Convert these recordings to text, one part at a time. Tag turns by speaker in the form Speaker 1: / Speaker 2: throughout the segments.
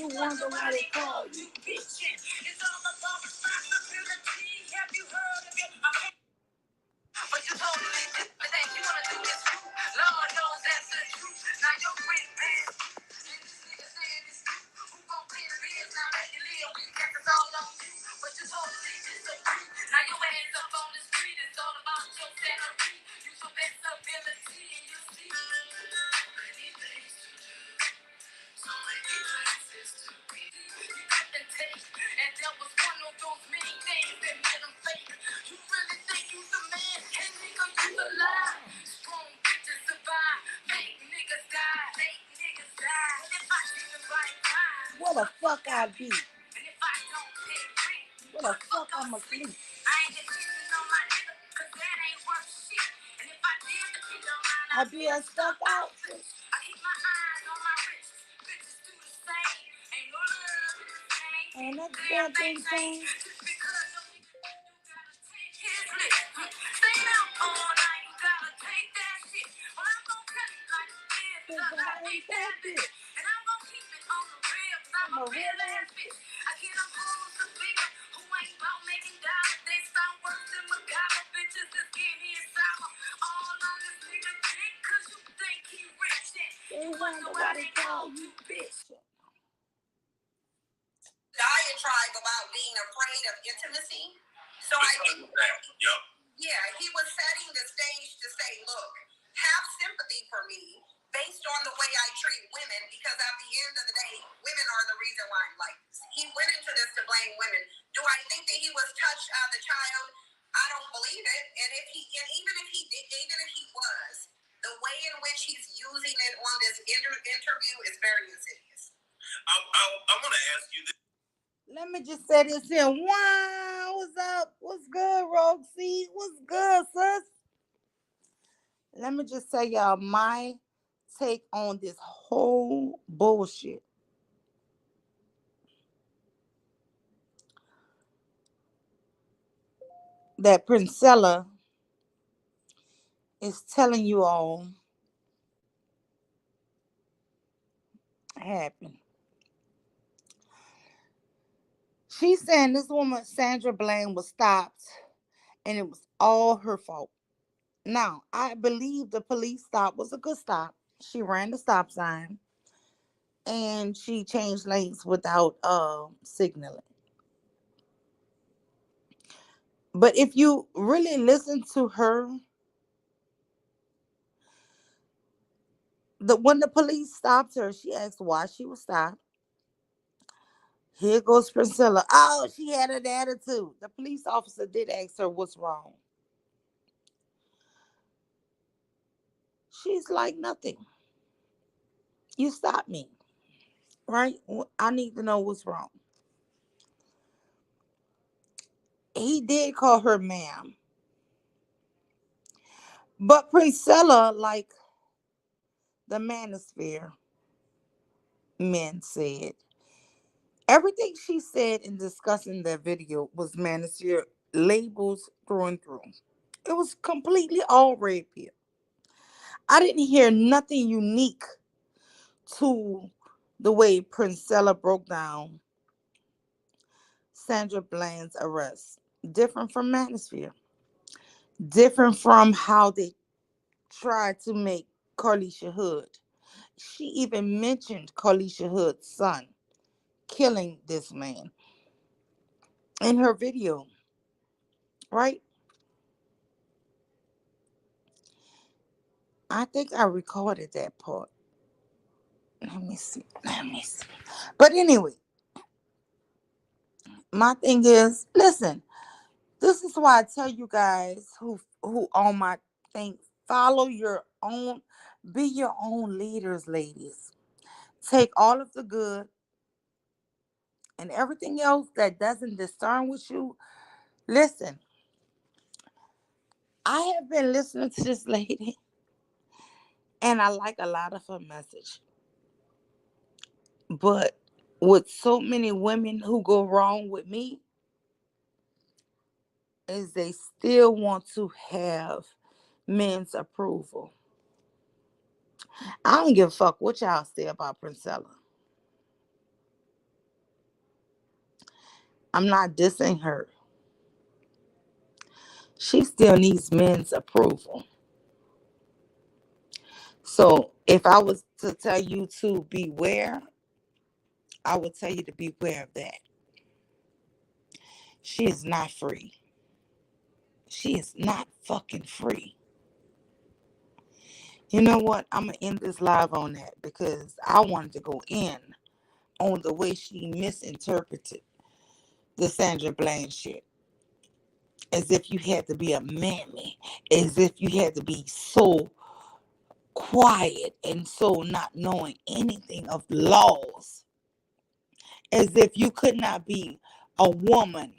Speaker 1: you wonder why they call you bitch. It's all about responsibility. Have you heard of it? But you totally different thing. You wanna do this too. Lord knows that's the truth. Now you're with me. And this nigga saying it's true. Who gon' pay the bills? Now let you live. We got this all on you. But you totally disagree. Now your hands up on the street. It's all about your sanity. Use your best ability and you see. Many things to do. So many places to be. You couldn't take. And that was one of those many things that made them fake. You really think you the man? Can't nigga, you the lie. Strong bitches survive. Make niggas die. Make niggas die. And if I see the right time, what the fuck I be? And if I don't pay rent, what the fuck I'ma sleep? I ain't depending on my nigga, cause that ain't worth shit. And if I did depend on mine, I'd be a stuck outfit. I keep my eyes on my wrist. Bitches do the same. Ain't no love in the same. Ain't no damn thing changed. Just because of me, you gotta take his list. Stay out all night, you gotta take that shit. Well, I'm gon' cut it like this, cause I ain't that bitch. And I'm gon' keep it on the real, cause I'm a real ass bitch. I get them hoes to figure who ain't about making dollars. They start worse than MacGyver. Bitches is getting his sour. All on this nigga dick, cause you think he rich. And you wonder why they call you bitch. Diatribe about being afraid of intimacy. So I think yeah, he was setting the stage to say, look, have sympathy for me based on the way I treat women, because at the end of the day, women are the reason why I'm like this. He went into this to blame women. Do I think that he was touched as a child? I don't believe it. And even if he did, even if he was, the way in which he's using it on this interview is very insidious. I want to ask you this. Let me just say this here. Wow, what's up? What's good, Roxy? What's good, sis? Let me just say y'all my take on this whole bullshit. That Princella is telling you all happened. She's saying this woman, Sandra Bland, was stopped and it was all her fault. Now, I believe the police stop was a good stop. She ran the stop sign and she changed lanes without signaling. But if you really listen to her, when the police stopped her, she asked why she was stopped. Here goes Priscilla. Oh, she had an attitude. The police officer did ask her what's wrong. She's like, nothing. You stopped me, right? I need to know what's wrong. He did call her ma'am. But Princella, like the manosphere men said, everything she said in discussing that video was manosphere labels through and through. It was completely all red pill. I didn't hear nothing unique to the way Princella broke down Sandra Bland's arrest. Different from manosphere. Different from how they tried to make Carlisha Hood. She even mentioned Carlisha Hood's son killing this man in her video, right? I think I recorded that part. Let me see. Let me see. But anyway, my thing is, listen, this is why I tell you guys who on my thing, follow your own, be your own leaders, ladies. Take all of the good and everything else that doesn't discern with you. Listen, I have been listening to this lady and I like a lot of her message. But with so many women who go wrong with me, is they still want to have men's approval. I don't give a fuck what y'all say about Princella. I'm not dissing her. She still needs men's approval. So if I was to tell you to beware, I would tell you to beware of that. She is not free. She is not fucking free. You know what? I'm going to end this live on that because I wanted to go in on the way she misinterpreted the Sandra Bland shit. As if you had to be a mammy. As if you had to be so quiet and so not knowing anything of laws. As if you could not be a woman,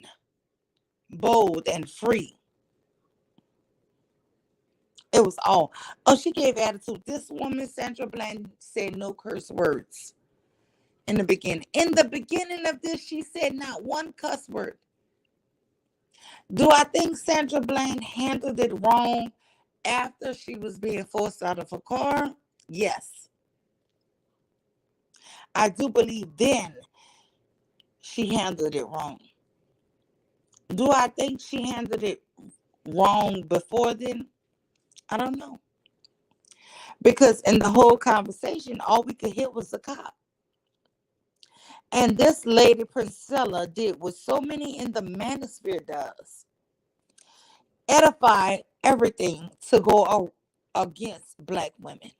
Speaker 1: bold and free. It was all. Oh, she gave attitude. This woman, Sandra Bland, said no curse words in the beginning. In the beginning of this, she said not one cuss word. Do I think Sandra Bland handled it wrong after she was being forced out of her car? Yes. I do believe then she handled it wrong. Do I think she handled it wrong before then? I don't know. Because in the whole conversation, all we could hear was the cop. And this lady, Princella, did what so many in the manosphere does. Edify everything to go against black women.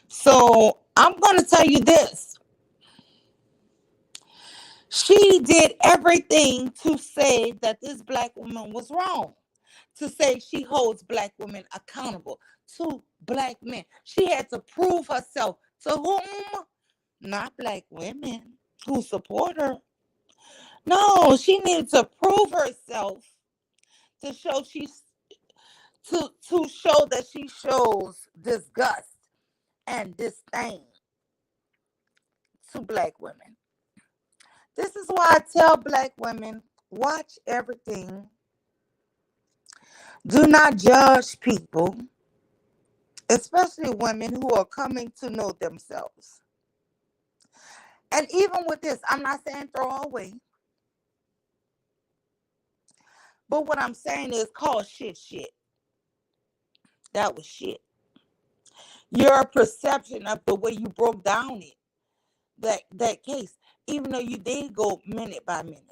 Speaker 1: So I'm going to tell you this. She did everything to say that this black woman was wrong. To say she holds black women accountable to black men. She had to prove herself to whom? Not black women who support her. No, she needed to prove herself to show to show that she shows disgust and disdain to black women. This is why I tell black women, watch everything. Do not judge people, especially women who are coming to know themselves. And even with this, I'm not saying throw away. But what I'm saying is call shit shit. That was shit. Your perception of the way you broke down that case, even though you did go minute by minute.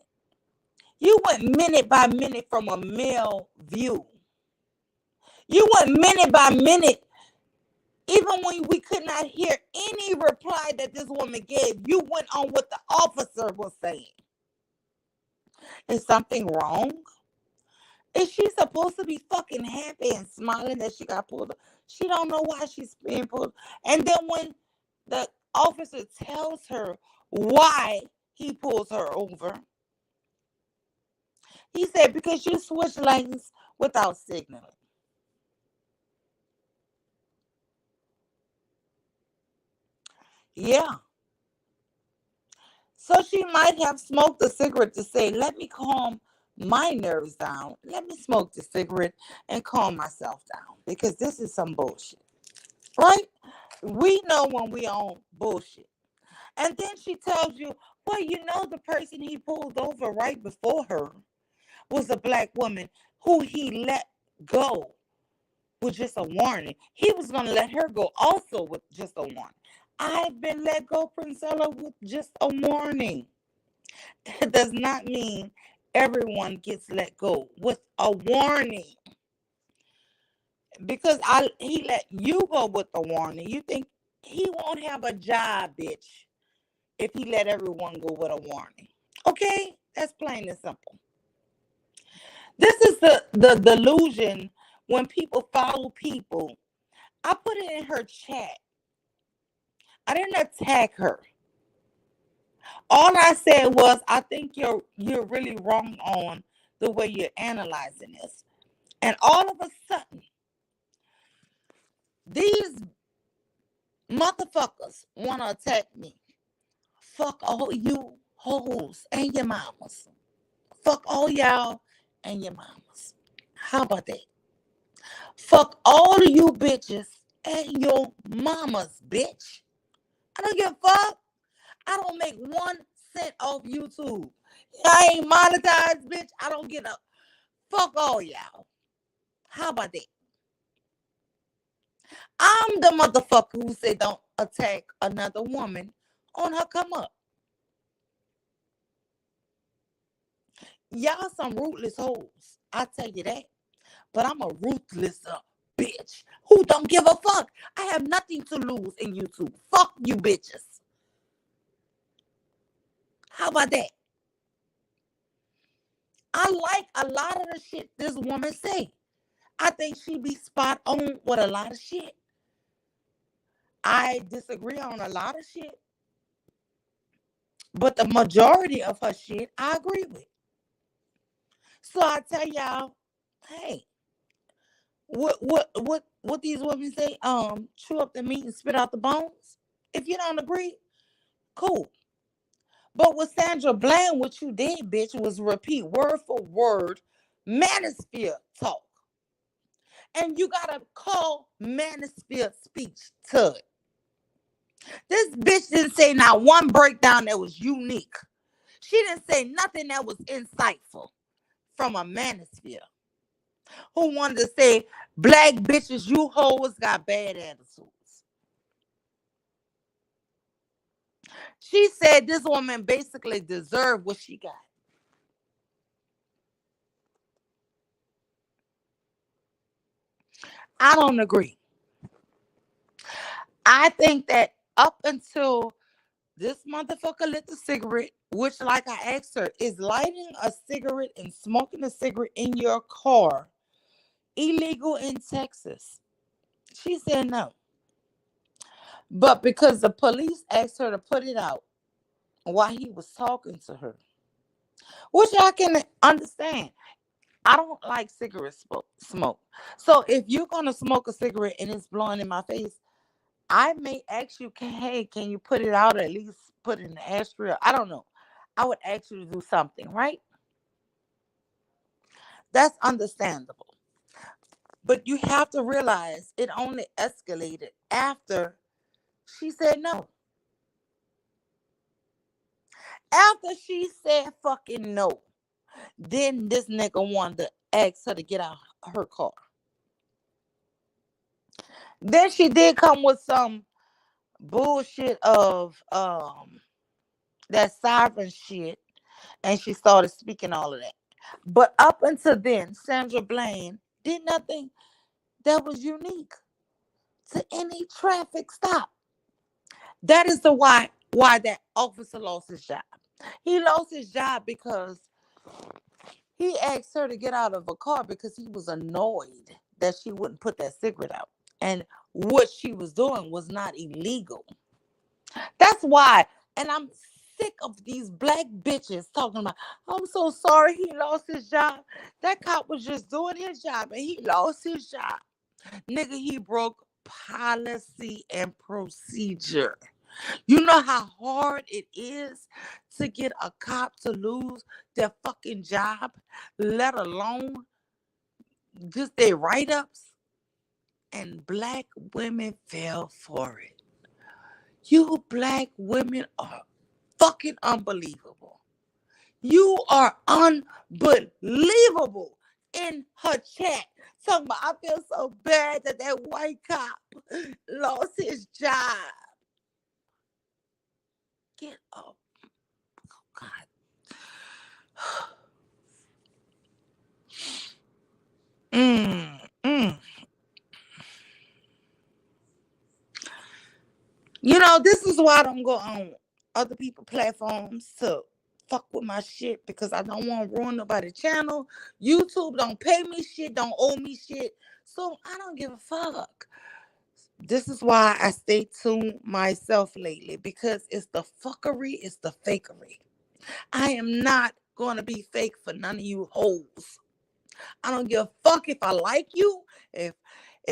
Speaker 1: You went minute by minute from a male view. You went minute by minute. Even when we could not hear any reply that this woman gave, you went on what the officer was saying. Is something wrong? Is she supposed to be fucking happy and smiling that she got pulled up? She don't know why she's being pulled. And then when the officer tells her why he pulls her over, he said, because you switched lanes without signaling. Yeah. So she might have smoked a cigarette to say, let me calm my nerves down. Let me smoke the cigarette and calm myself down because this is some bullshit. Right? We know when we on bullshit. And then she tells you, well, you know, the person he pulled over right before her was a black woman who he let go with just a warning. He was going to let her go also with just a warning. I've been let go, Princella, with just a warning. That does not mean everyone gets let go with a warning. Because he let you go with a warning. You think he won't have a job, bitch, if he let everyone go with a warning. Okay? That's plain and simple. This is the delusion when people follow people. I put it in her chat. I didn't attack her. All I said was, I think you're really wrong on the way you're analyzing this. And all of a sudden, these motherfuckers want to attack me. Fuck all you hoes and your mamas. Fuck all y'all and your mamas. How about that? Fuck all of you bitches and your mamas, bitch. I don't give a fuck. I don't make 1 cent off YouTube. I ain't monetized, bitch. I don't get a fuck all y'all. How about that? I'm the motherfucker who said don't attack another woman on her come up. Y'all some ruthless hoes. I tell you that. But I'm a ruthless bitch who don't give a fuck. I have nothing to lose in YouTube. Fuck you bitches. How about that? I like a lot of the shit this woman say. I think she be spot on with a lot of shit. I disagree on a lot of shit. But the majority of her shit, I agree with. So I tell y'all, hey, what these women say? Chew up the meat and spit out the bones. If you don't agree, cool. But with Sandra Bland, what you did, bitch, was repeat word for word manosphere talk. And you gotta call manosphere speech to it. This bitch didn't say not one breakdown that was unique. She didn't say nothing that was insightful from a manosphere who wanted to say, black bitches, you hoes got bad attitudes. She said this woman basically deserved what she got. I don't agree. I think that up until this motherfucker lit the cigarette, which, like I asked her, is lighting a cigarette and smoking a cigarette in your car illegal in Texas? She said no. But because the police asked her to put it out while he was talking to her, which I can understand. I don't like cigarette smoke. So if you're going to smoke a cigarette and it's blowing in my face, I may ask you, hey, can you put it out or at least put it in the ashtray? I don't know. I would ask you to do something, right? That's understandable. But you have to realize it only escalated after she said no. After she said fucking no, then this nigga wanted to ask her to get out her car. Then she did come with some bullshit of that sovereign shit, and she started speaking all of that. But up until then, Sandra Bland did nothing that was unique to any traffic stop. That is the why that officer lost his job. He lost his job because he asked her to get out of a car because he was annoyed that she wouldn't put that cigarette out. And what she was doing was not illegal. That's why. And I'm sick of these black bitches talking about, I'm so sorry he lost his job. That cop was just doing his job and he lost his job. Nigga, he broke policy and procedure. You know how hard it is to get a cop to lose their fucking job, let alone just their write-ups? And black women fell for it. You black women are fucking unbelievable. You are unbelievable in her chat. Talking about, I feel so bad that that white cop lost his job. Get up. Oh, God. Mm. You know, this is why I don't go on other people's platforms to fuck with my shit, because I don't want to ruin nobody's channel. YouTube don't pay me shit, don't owe me shit. So I don't give a fuck. This is why I stay tuned myself lately, because it's the fuckery, it's the fakery. I am not going to be fake for none of you hoes. I don't give a fuck if I like you, if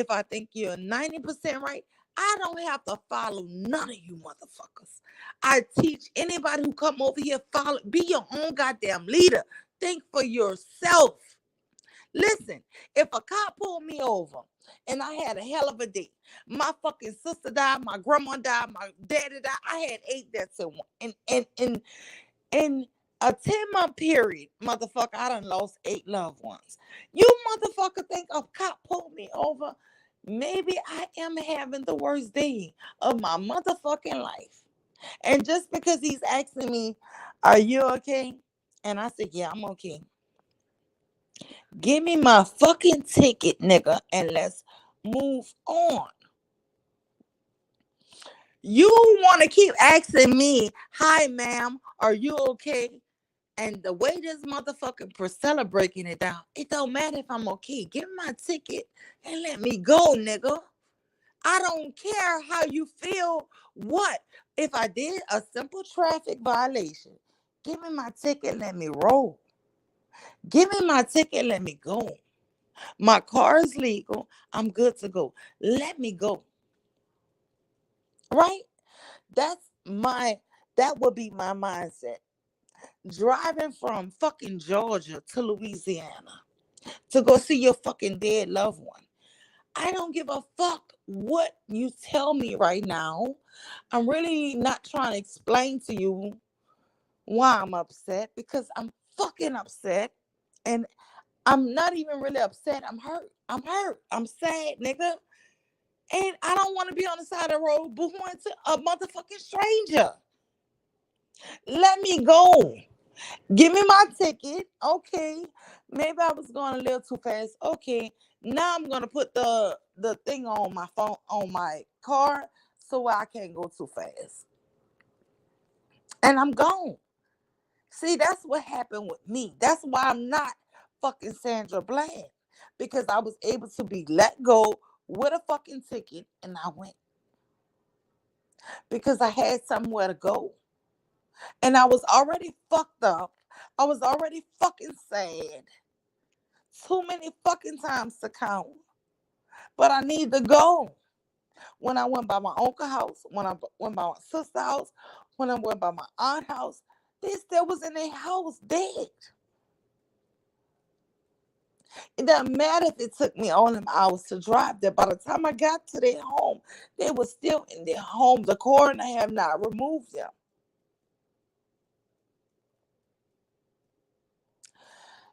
Speaker 1: I think you're 90% right. I don't have to follow none of you motherfuckers. I teach anybody who come over here, be your own goddamn leader. Think for yourself. Listen, if a cop pulled me over and I had a hell of a day, my fucking sister died, my grandma died, my daddy died. I had 8 deaths in one. In a 10-month period, motherfucker, I done lost 8 loved ones. You motherfucker think a cop pulled me over? Maybe I am having the worst day of my motherfucking life. And just because he's asking me, are you okay? And I said, yeah, I'm okay. Give me my fucking ticket, nigga, and let's move on. You want to keep asking me, hi, ma'am, are you okay? And the way this motherfucking Priscilla breaking it down, it don't matter if I'm okay. Give me my ticket and let me go, nigga. I don't care how you feel. What? If I did a simple traffic violation, give me my ticket, let me roll. Give me my ticket, let me go. My car is legal. I'm good to go. Let me go. Right? That's that would be my mindset. Driving from fucking Georgia to Louisiana to go see your fucking dead loved one. I don't give a fuck what you tell me right now. I'm really not trying to explain to you why I'm upset, because I'm fucking upset. And I'm not even really upset. I'm hurt. I'm hurt. I'm sad, nigga. And I don't want to be on the side of the road booing to a motherfucking stranger. Let me go. Give me my ticket. Okay. Maybe I was going a little too fast. Okay. Now I'm gonna put the thing on my phone, on my car, so I can't go too fast. And I'm gone. See, that's what happened with me. That's why I'm not fucking Sandra Bland. Because I was able to be let go with a fucking ticket and I went. Because I had somewhere to go. And I was already fucked up. I was already fucking sad. Too many fucking times to count. But I need to go. When I went by my uncle's house, when I went by my sister's house, when I went by my aunt's house, they still was in their house dead. It doesn't matter if it took me all them hours to drive there. By the time I got to their home, they were still in their home. The coroner have not removed them.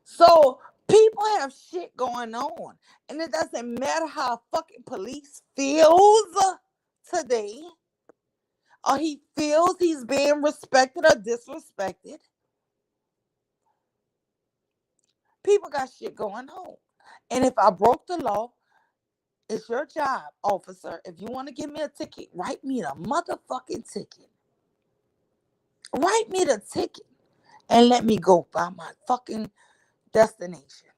Speaker 1: So people have shit going on. And it doesn't matter how fucking police feels today, or he feels he's being respected or disrespected. People got shit going on. And if I broke the law, it's your job, officer. If you want to give me a ticket, write me the motherfucking ticket. Write me the ticket and let me go by my fucking destination.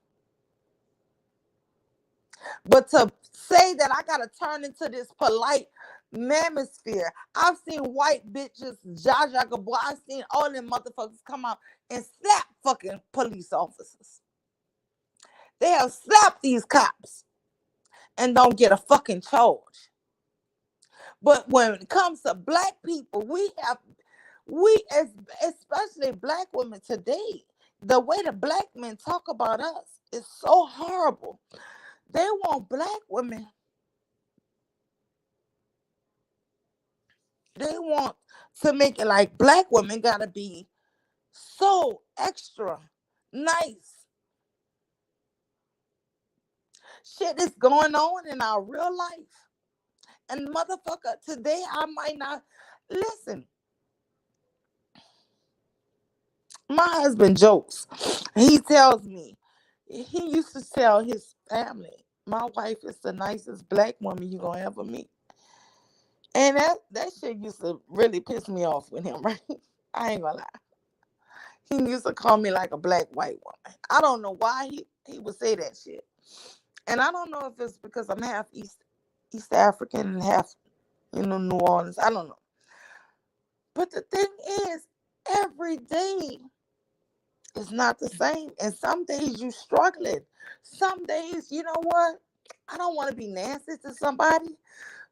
Speaker 1: But to say that I gotta turn into this polite mammosphere, I've seen white bitches, Jaja Gabor, I've seen all them motherfuckers come out and slap fucking police officers. They have slapped these cops and don't get a fucking charge. But when it comes to black people, especially black women today, the way the black men talk about us is so horrible. They want black women. They want to make it like black women gotta be so extra nice. Shit is going on in our real life. And motherfucker, today I might not listen. My husband jokes. He tells me, he used to tell his family, my wife is the nicest black woman you're gonna ever meet. And that shit used to really piss me off with him, right? I ain't gonna lie. He used to call me like a black white woman. I don't know why he would say that shit. And I don't know if it's because I'm half East African and half, New Orleans. I don't know. But the thing is, every day is not the same. And some days you struggling. Some days, you know what? I don't want to be nasty to somebody,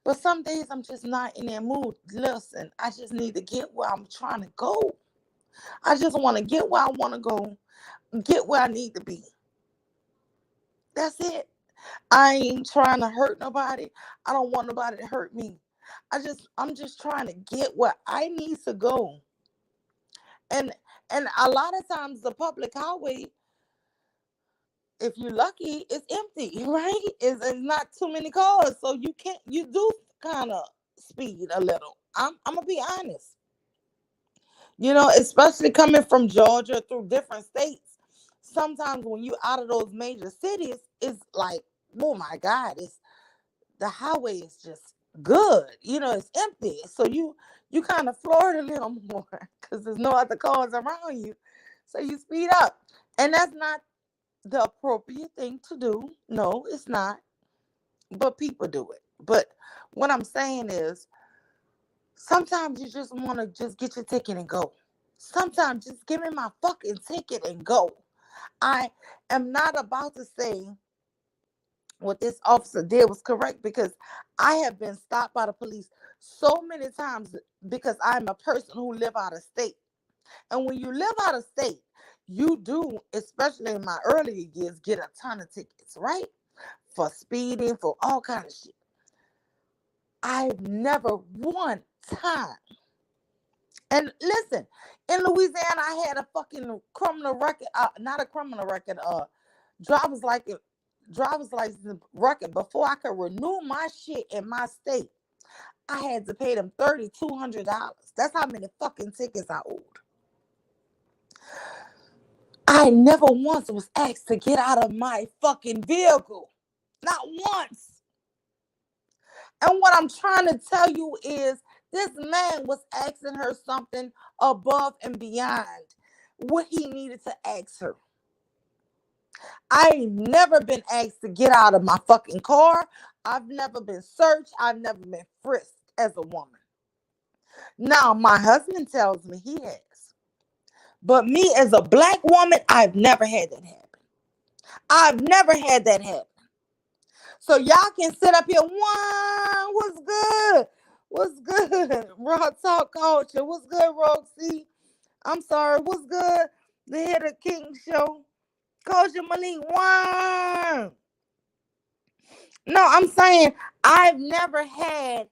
Speaker 1: but some days I'm just not in that mood. Listen, I just need to get where I'm trying to go. I just want to get where I want to go, get where I need to be.
Speaker 2: That's it. I ain't trying to hurt nobody. I don't want nobody to hurt me. I'm just trying to get where I need to go. And a lot of times the public highway, if you're lucky, it's empty, right? It's not too many cars. So you do kind of speed a little. I'm gonna be honest. Especially coming from Georgia through different states. Sometimes when you out of those major cities, it's like, oh my God, the highway is just good. It's empty. So you kind of floor it a little more because there's no other cars around you. So you speed up. And that's not the appropriate thing to do. No, it's not. But people do it. But what I'm saying is sometimes you just want to just get your ticket and go. Sometimes just give me my fucking ticket and go. I am not about to say what this officer did was correct because I have been stopped by the police so many times because I'm a person who live out of state. And when you live out of state, you do, especially in my earlier years, get a ton of tickets, right? For speeding, for all kind of shit. I've never one time. And listen, in Louisiana, I had a fucking criminal record, not a criminal record, driver's like driver's license record before I could renew my shit in my state. I had to pay them $3,200. That's how many fucking tickets I owed. I never once was asked to get out of my fucking vehicle. Not once. And what I'm trying to tell you is this man was asking her something above and beyond what he needed to ask her. I ain't never been asked to get out of my fucking car. I've never been searched. I've never been frisked as a woman. Now, my husband tells me he has. But me as a black woman, I've never had that happen. I've never had that happen. So y'all can sit up here. Wow, what's good? What's good? Raw Talk Culture. What's good, Roxy? I'm sorry. What's good? The Head of King Show. Culture Malik. Wow. No, I'm saying I've never had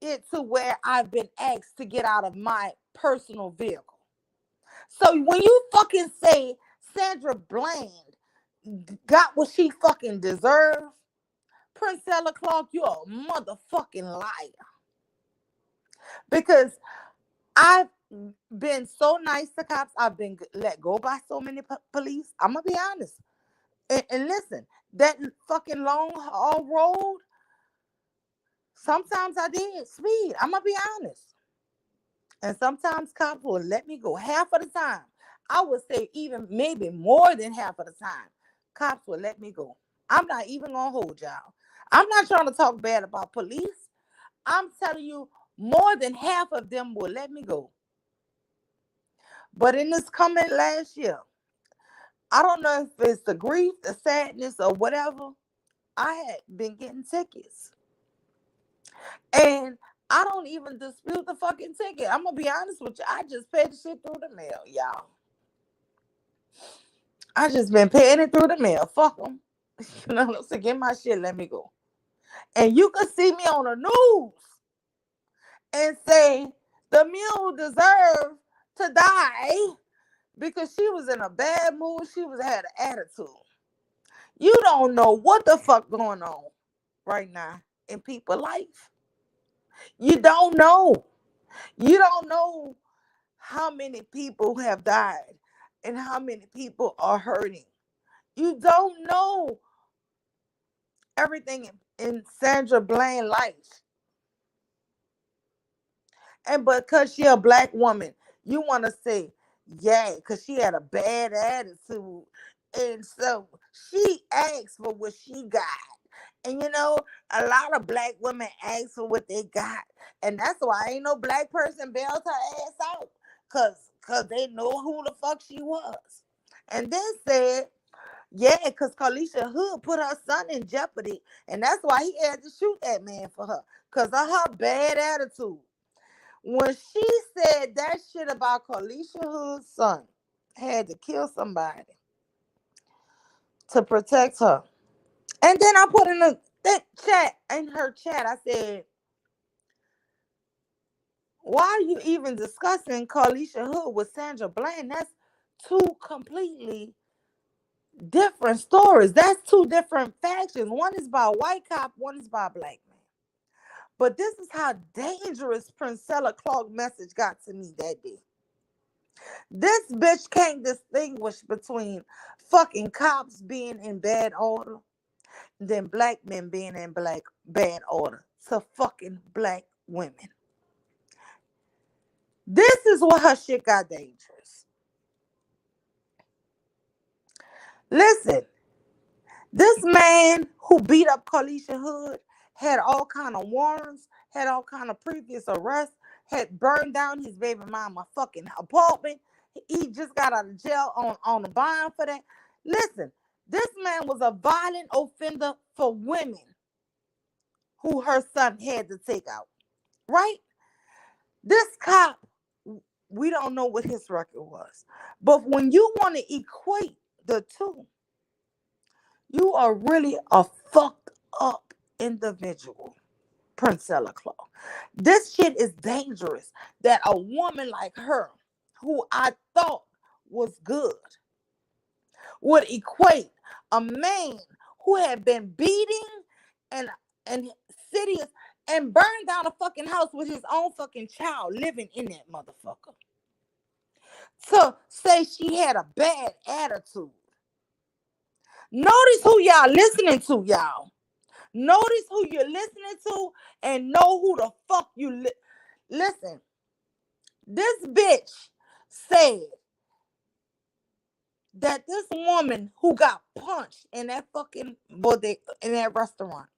Speaker 2: it to where I've been asked to get out of my personal vehicle. So when you fucking say Sandra Bland got what she fucking deserved, Princella Clark, you're a motherfucking liar. Because I've been so nice to cops. I've been let go by so many police. I'm going to be honest. And listen, that fucking long haul road, sometimes I did speed. I'm going to be honest. And sometimes cops will let me go half of the time. I would say even maybe more than half of the time. Cops will let me go. I'm not even going to hold y'all. I'm not trying to talk bad about police. I'm telling you, more than half of them will let me go. But in this coming last year, I don't know if it's the grief, the sadness, or whatever, I had been getting tickets. And I don't even dispute the fucking ticket. I'm going to be honest with you. I just paid the shit through the mail, y'all. I just been paying it through the mail. Fuck them. So get my shit, let me go. And you could see me on the news and say the mule deserved to die because she was in a bad mood. She had an attitude. You don't know what the fuck going on right now in people's life. You don't know. You don't know how many people have died and how many people are hurting. You don't know everything in Sandra Bland's life. And because she a black woman, you want to say, yeah, because she had a bad attitude. And so she asked for what she got. And a lot of black women ask for what they got. And that's why ain't no black person bailed her ass out. Cause they know who the fuck she was. And then said, yeah, because Carlisha Hood put her son in jeopardy. And that's why he had to shoot that man for her. Because of her bad attitude. When she said that shit about Carlisha Hood's son had to kill somebody to protect her, And then I put in a chat, in her chat, I said, why are you even discussing Carlisha Hood with Sandra Bland? That's two completely different stories. That's two different factions. One is by a white cop, one is by a black man. But this is how dangerous Princella Clark message got to me that day. This bitch can't distinguish between fucking cops being in bad order than black men being in black bad order to fucking black women. This is why her shit got dangerous. Listen, this man who beat up Carlisha Hood had all kind of warrants, had all kind of previous arrests, had burned down his baby mama fucking apartment. He just got out of jail on a bond for that. Listen, this man was a violent offender for women who her son had to take out. Right? This cop, we don't know what his record was. But when you want to equate the two, you are really a fucked up individual, Princella Clark. This shit is dangerous that a woman like her, who I thought was good, would equate a man who had been beating and and cities and burned down a fucking house with his own fucking child living in that motherfucker to say she had a bad attitude. Notice who y'all listening to, y'all. Notice who you're listening to and know who the fuck you listen. This bitch said that this woman who got punched in that fucking bodega, in that restaurant,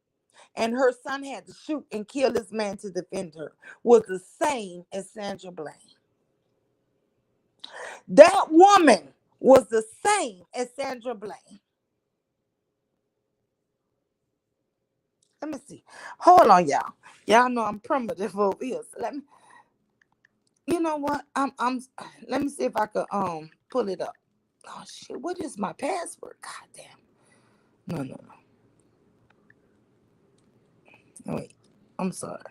Speaker 2: and her son had to shoot and kill this man to defend her, was the same as Sandra Bland. That woman was the same as Sandra Bland. Let me see. Hold on, y'all. Y'all know I'm primitive over here. So let me. You know what? I'm. Let me see if I could pull it up. Oh shit! What is my password? God damn. No, no, no. Wait. I'm sorry.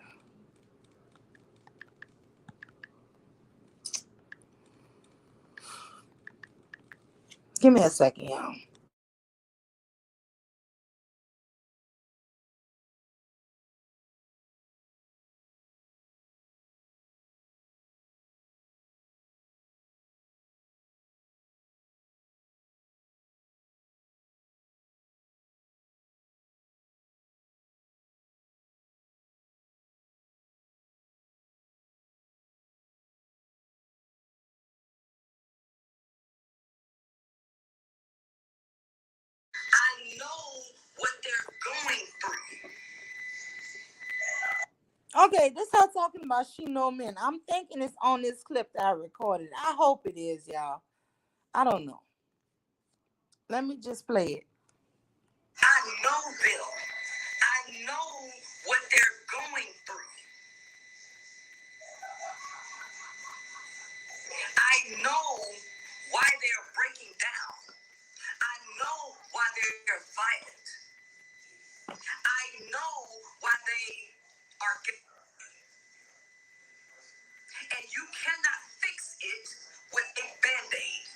Speaker 2: Give me a second, y'all. I know what they're going through. Okay, this her talking about she know men. I'm thinking it's on this clip that I recorded. I hope it is, y'all. I don't know. Let me just play it. I know them. I know what they're going through. I know why they're breaking down. I know why they're violent. I know why they are. And you cannot fix it with a band-aid.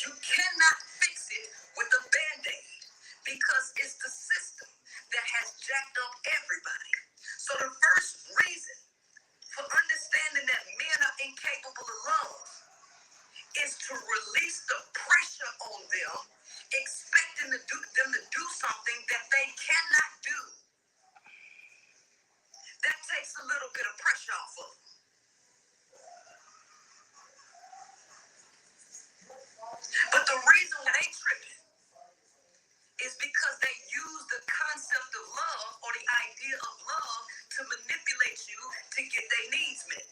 Speaker 2: You cannot fix it with a band-aid because it's the system that has jacked up everybody. So the first reason for understanding that men are incapable of love is to release the pressure on them, expecting them to do something that they cannot do. That takes a little bit of pressure off of them. But the reason why they tripping is because they use the concept of love or the idea of love to manipulate you to get their needs met.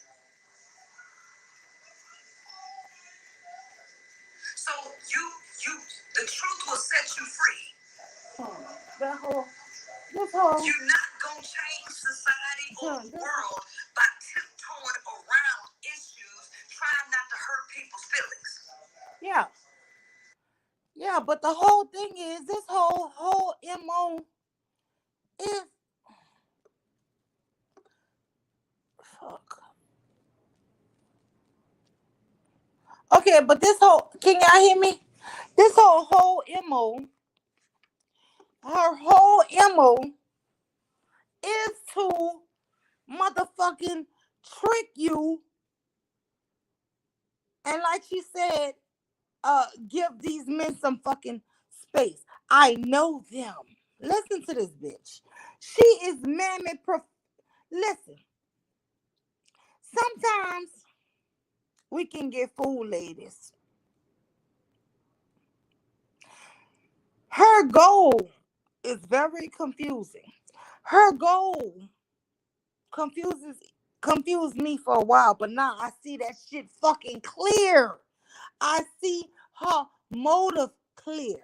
Speaker 2: So the truth will set you free. You're not gonna change society or the world by tiptoeing around issues, trying not to hurt people's feelings. Yeah. but the whole thing is this whole MO is fuck. Okay, but this whole, can y'all hear me? This whole MO, her whole MO is to motherfucking trick you, and like she said, give these men some fucking space. I know them. Listen to this bitch. She is mammy listen, sometimes we can get fooled, ladies. Her goal is very confusing. Her goal confuses confused me for a while, but now I see that shit fucking clear. I see her motive clear.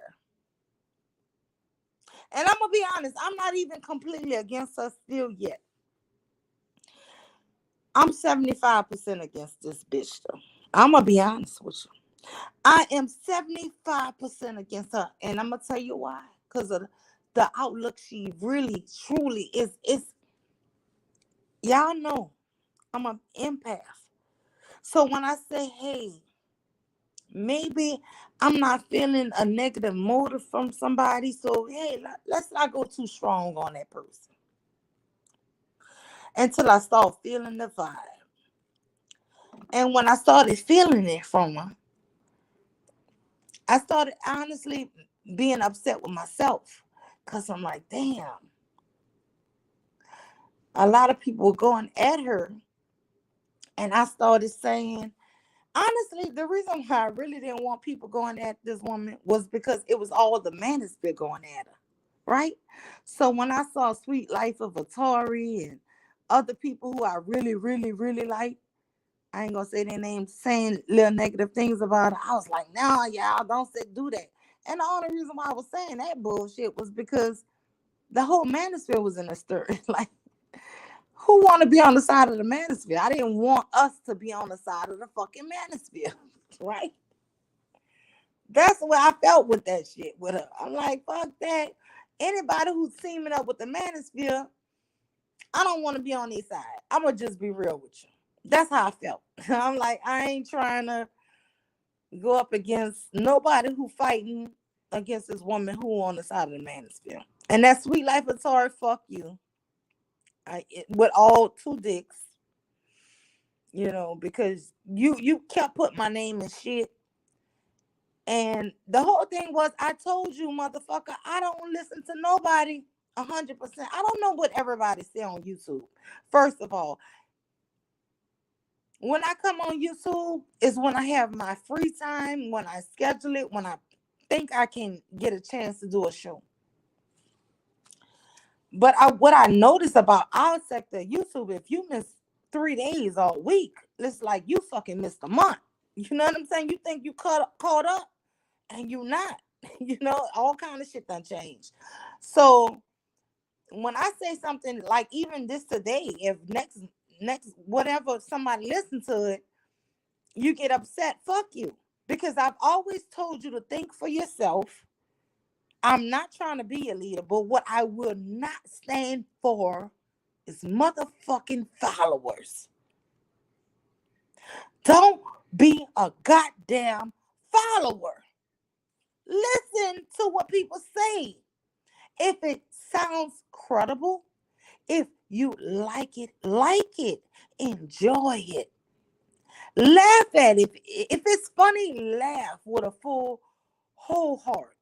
Speaker 2: And I'm gonna be honest, I'm not even completely against her still yet. I'm 75% against this bitch though. I'm gonna be honest with you. I am 75% against her. And I'm gonna tell you why. Because of the outlook she really truly is. Y'all know I'm an empath. So when I say, hey, maybe I'm not feeling a negative motive from somebody, so hey, let's not go too strong on that person until I start feeling the vibe. And when I started feeling it from her, I started honestly being upset with myself because I'm like, damn, a lot of people were going at her. And I started saying, honestly, the reason why I really didn't want people going at this woman was because it was all the manosphere going at her, right? So when I saw Sweet Life of Atari and other people who I really, really, really like, I ain't gonna say their names, saying little negative things about her, I was like, no, y'all don't do that. And the only reason why I was saying that bullshit was because the whole manosphere was in a stir. Like, who want to be on the side of the manosphere? I didn't want us to be on the side of the fucking manosphere, right? That's where I felt with that shit with her. I'm like, fuck that. Anybody who's teaming up with the manosphere, I don't want to be on their side. I'm gonna just be real with you. That's how I felt. I'm like, I ain't trying to go up against nobody who fighting against this woman who on the side of the manosphere. And that Sweet Life of Tori, fuck you. With all two dicks, because you kept putting my name in shit. And the whole thing was, I told you, motherfucker, I don't listen to nobody 100%. I don't know what everybody say on YouTube. First of all, when I come on YouTube is when I have my free time, when I schedule it, when I think I can get a chance to do a show. But what I noticed about our sector of YouTube, if you miss 3 days all week, it's like you fucking missed a month. You know what I'm saying? You think you caught up, and you not. All kind of shit done changed. So when I say something like even this today, if next whatever somebody listen to it, you get upset, fuck you. Because I've always told you to think for yourself. I'm not trying to be a leader, but what I will not stand for is motherfucking followers. Don't be a goddamn follower. Listen to what people say. If it sounds credible, if you like it, enjoy it. Laugh at it. If it's funny, laugh with a whole heart.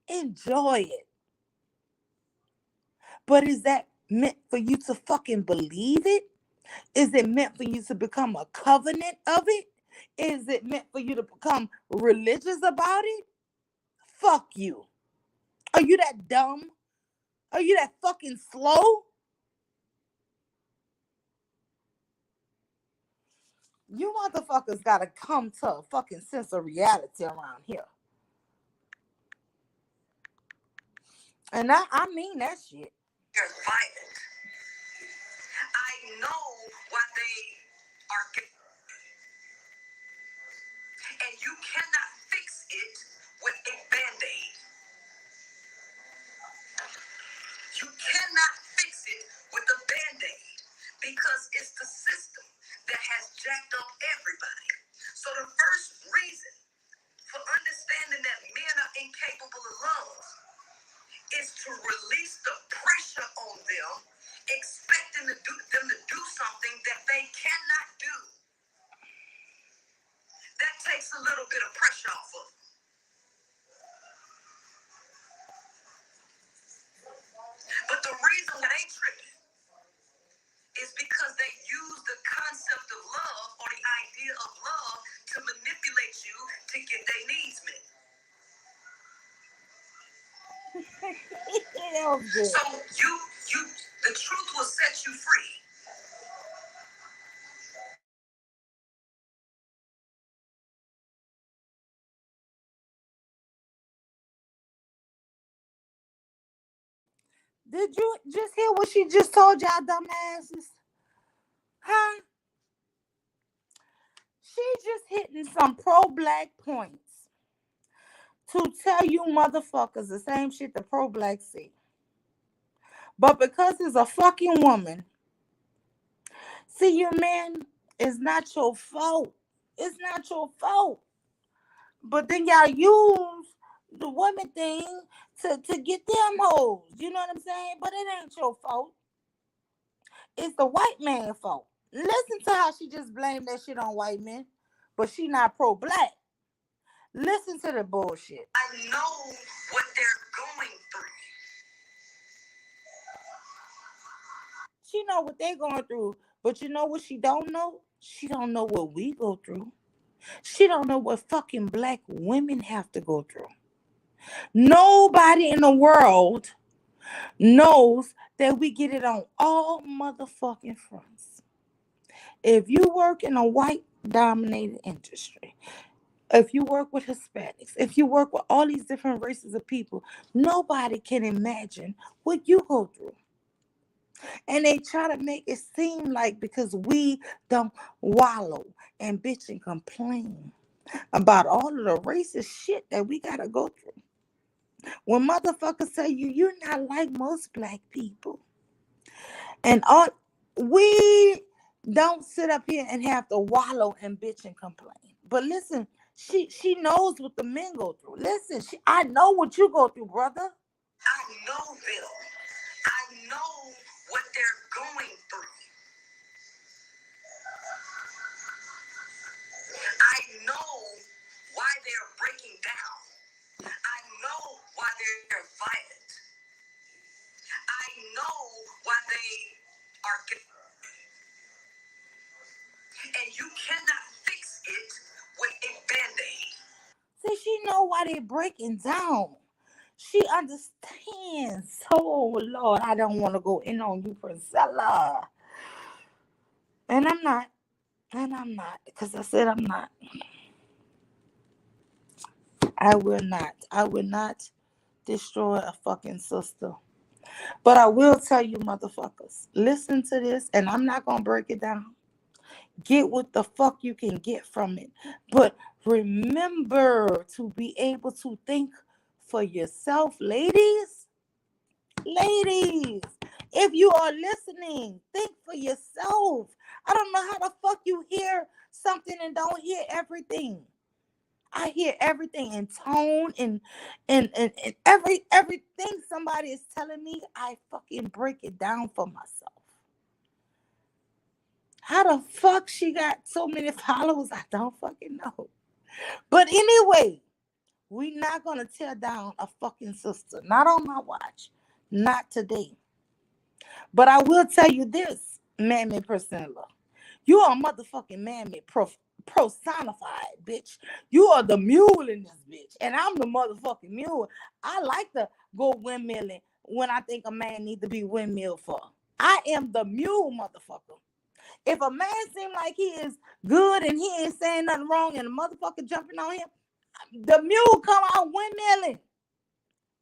Speaker 2: Enjoy it. But is that meant for you to fucking believe it? Is it meant for you to become a covenant of it? Is it meant for you to become religious about it? Fuck you. Are you that dumb? Are you that fucking slow? You motherfuckers gotta come to a fucking sense of reality around here. And I mean that shit.
Speaker 1: They're violent. I know why they are gay. And you cannot fix it with a band-aid.
Speaker 2: smells good.
Speaker 1: So you, the truth will set you free.
Speaker 2: Did you just hear what she just told y'all, dumbasses? Huh? She just hitting some pro-black points to tell you motherfuckers the same shit the pro-black say. But because it's a fucking woman, see, your man is not your fault. It's not your fault. But then y'all use the woman thing to get them hoes. You know what I'm saying? But it ain't your fault. It's the white man's fault. Listen to how she just blamed that shit on white men, but she not pro-black. Listen to the bullshit.
Speaker 1: I know what they're going through.
Speaker 2: She know what they going through, but you know what she don't know? She don't know what we go through. She don't know what fucking black women have to go through. Nobody in the world knows that we get it on all motherfucking fronts. If you work in a white dominated industry, if you work with Hispanics, if you work with all these different races of people, nobody can imagine what you go through. And they try to make it seem like because we don't wallow and bitch and complain about all of the racist shit that we gotta go through. When motherfuckers tell you you're not like most black people, and all we don't sit up here and have to wallow and bitch and complain. But listen, she knows what the men go through. Listen, I know what you go through, brother.
Speaker 1: I know them. I know what they're going through. I know why they're breaking down. I know why they're violent. I know why they are. And you cannot fix it with a band-aid.
Speaker 2: See, she know why they breaking down. She understands. Oh Lord, I don't want to go in on you, Princella. And I'm not. And I'm not. Because I said I'm not. I will not. I will not destroy a fucking sister. But I will tell you, motherfuckers, listen to this, and I'm not gonna break it down. Get what the fuck you can get from it. But remember to be able to think for yourself, ladies. Ladies, if you are listening, think for yourself. I don't know how the fuck you hear something and don't hear everything. I hear everything in tone and everything somebody is telling me, I fucking break it down for myself. How the fuck she got so many followers? I don't fucking know. But anyway, we not gonna tear down a fucking sister. Not on my watch. Not today. But I will tell you this, Mammy Priscilla. You are a motherfucking mammy personified, bitch. You are the mule in this bitch. And I'm the motherfucking mule. I like to go windmilling when I think a man needs to be windmill for. I am the mule, motherfucker. If a man seems like he is good and he ain't saying nothing wrong and the motherfucker jumping on him, the mule come out windmilling.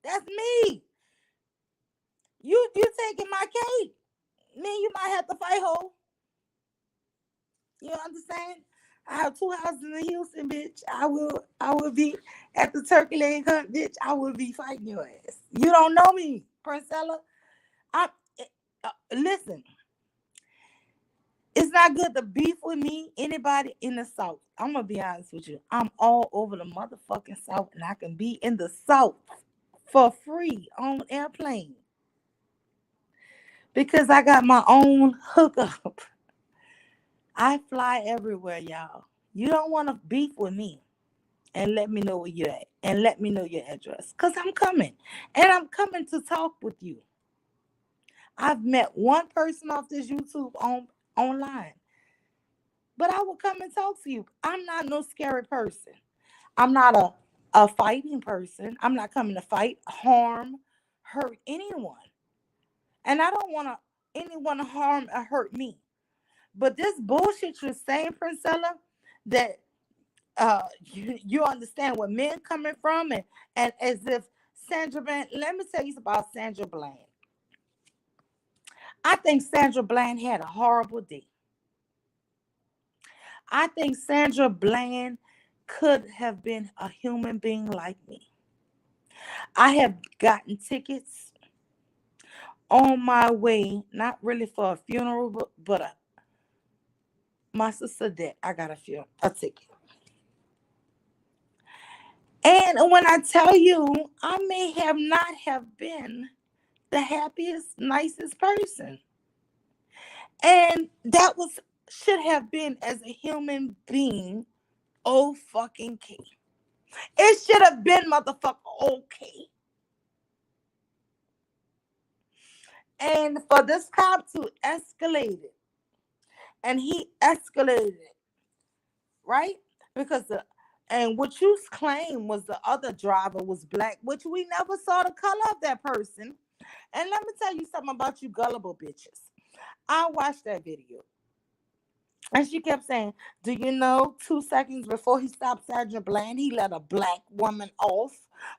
Speaker 2: That's me. You taking my cake. Me, you might have to fight hoe. You understand? I have 2 houses in Houston, bitch. I will be at the turkey leg hunt, bitch. I will be fighting your ass. You don't know me, Princella. I listen. It's not good to beef with me. Anybody in the South. I'm gonna be honest with you. I'm all over the motherfucking South, and I can be in the South for free on airplane because I got my own hookup. I fly everywhere, y'all. You don't want to beef with me and let me know where you're at and let me know your address because I'm coming and I'm coming to talk with you. I've met one person off this YouTube online, but I will come and talk to you. I'm not no scary person. I'm not a fighting person. I'm not coming to fight, harm, hurt anyone. And I don't want anyone to harm or hurt me. But this bullshit you're saying, Princella, that you understand where men coming from, and as if Sandra Bland, let me tell you about Sandra Bland. I think Sandra Bland had a horrible day. I think Sandra Bland could have been a human being like me. I have gotten tickets on my way, not really for a funeral, but my sister did. I got a ticket. And when I tell you, I may have not have been the happiest, nicest person. And that was should have been as a human being oh fucking key. It should have been motherfucker okay. And for this cop to escalate it, and he escalated it, right? Because and what you claim was the other driver was black, which we never saw the color of that person. And let me tell you something about you gullible bitches. I watched that video. And she kept saying, do you know 2 seconds before he stopped Sergeant Bland, he let a black woman off?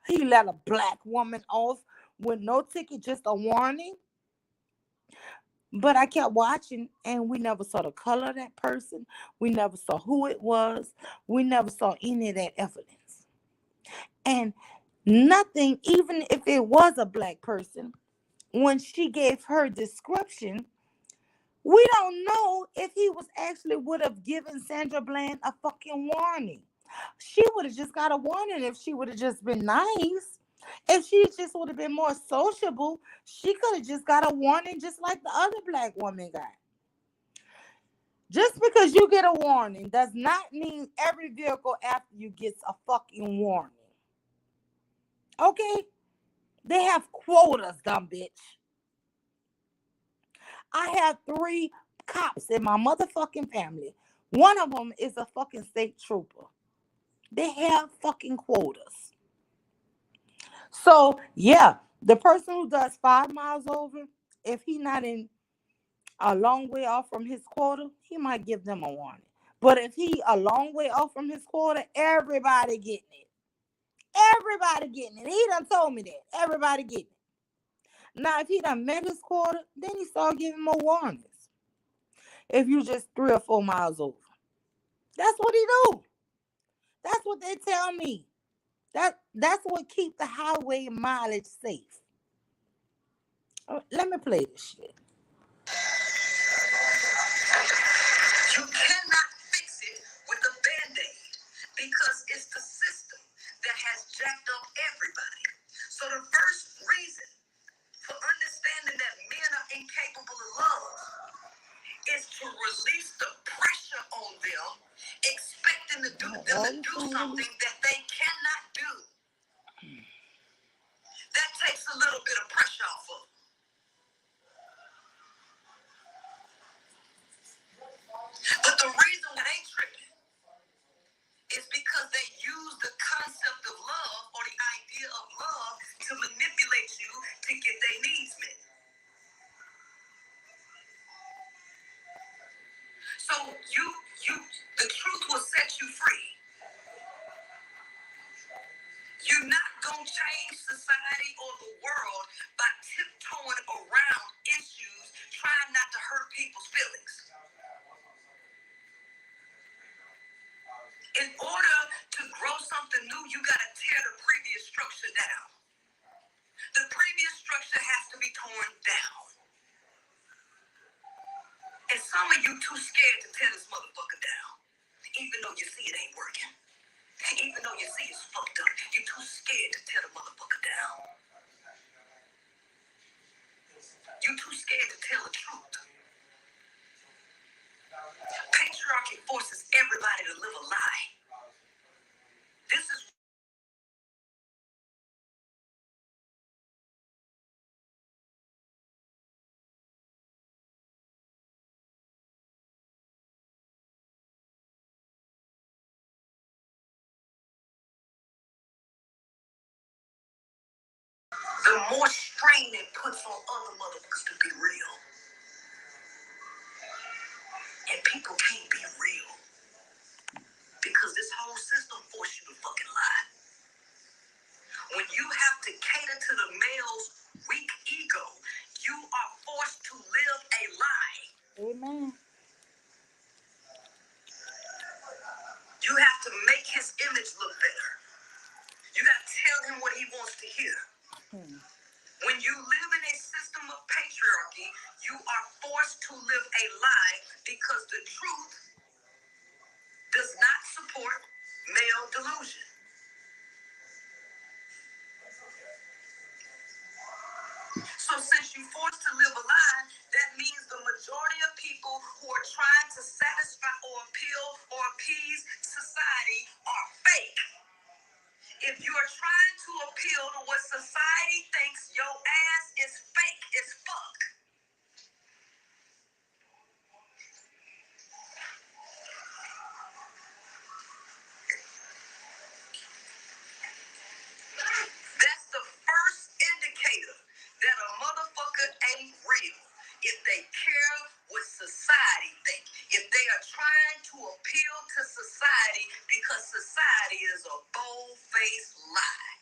Speaker 2: He let a black woman off with no ticket, just a warning. But I kept watching and we never saw the color of that person. We never saw who it was. We never saw any of that evidence. And nothing, even if it was a black person, when she gave her description, we don't know if he was actually would have given Sandra Bland a fucking warning. She would have just got a warning if she would have just been nice. If she just would have been more sociable, she could have just got a warning just like the other black woman got. Just because you get a warning does not mean every vehicle after you gets a fucking warning. Okay? They have quotas, dumb bitch. I have 3 cops in my motherfucking family. One of them is a fucking state trooper. They have fucking quotas. So yeah, the person who does 5 miles over, if he not in a long way off from his quota, he might give them a warning. But if he a long way off from his quota, everybody getting it. Everybody getting it. He done told me that. Everybody getting it. Now, if he done met his quota, then he start giving more warnings. If you just 3 or 4 miles over. That's what he do. That's what they tell me. That's what keep the highway mileage safe. Let me play this shit.
Speaker 1: You cannot fix it with a Band-Aid because it's the system that has jacked up everybody. So the first reason for understanding that men are incapable of love is to release the pressure on them, expecting them to do something that they cannot do. That takes a little bit of pressure off of them. But the reason why they tripping is because they use the concept of love or the idea of love to manipulate you to get their needs met. So the truth will set you free. You're not going to change society or the world by tiptoeing around issues, trying not to hurt people's feelings. In order to grow something new, you got to tear the previous structure down. The previous structure has to be torn down. And some of you too scared to tear this motherfucker down. Even though you see it ain't working. Even though you see it's fucked up. You're too scared to tear the motherfucker down. You're too scared to tell the truth. Patriarchy forces everybody to live a lie. This is the more strain it puts on other motherfuckers to be real. And people can't be real because this whole system forces you to fucking lie. When you have to cater to the male's weak ego, you are forced to live a lie.
Speaker 2: Amen.
Speaker 1: You have to make his image look better. You got to tell him what he wants to hear. When you live in a system of patriarchy, you are forced to live a lie because the truth does not support male delusion. So since you're forced to live a lie, that means the majority of people who are trying to satisfy or appeal or appease society are fake. If you are trying to appeal to what society thinks, your ass is fake as fuck. That's the first indicator that a motherfucker ain't real. If they care what society think. If they are trying to appeal to society because society is a bold-faced lie.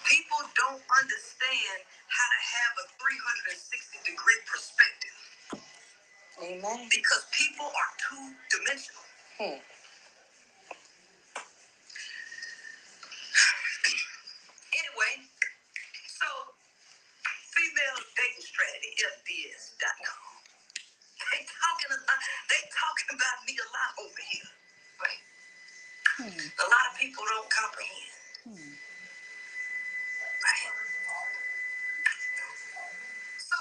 Speaker 1: People don't understand how to have a 360-degree perspective.
Speaker 2: Amen.
Speaker 1: Because people are two-dimensional. Anyway, so female dating strategy, FDS.com. They talking about me a lot over here. Right? A lot of people don't comprehend. Right? So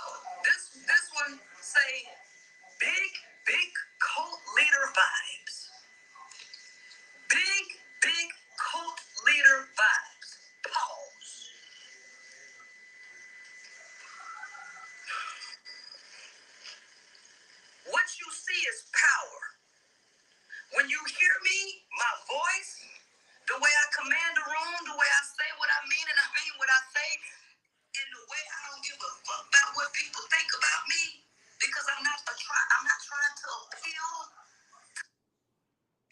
Speaker 1: this one say big cult leader vibes. Big cult leader vibes. Pause. What you see is power. When you hear me, my voice, the way I command the room, the way I say what I mean and I mean what I say, and the way I don't give a fuck about what people think about me, because I'm not trying to appeal.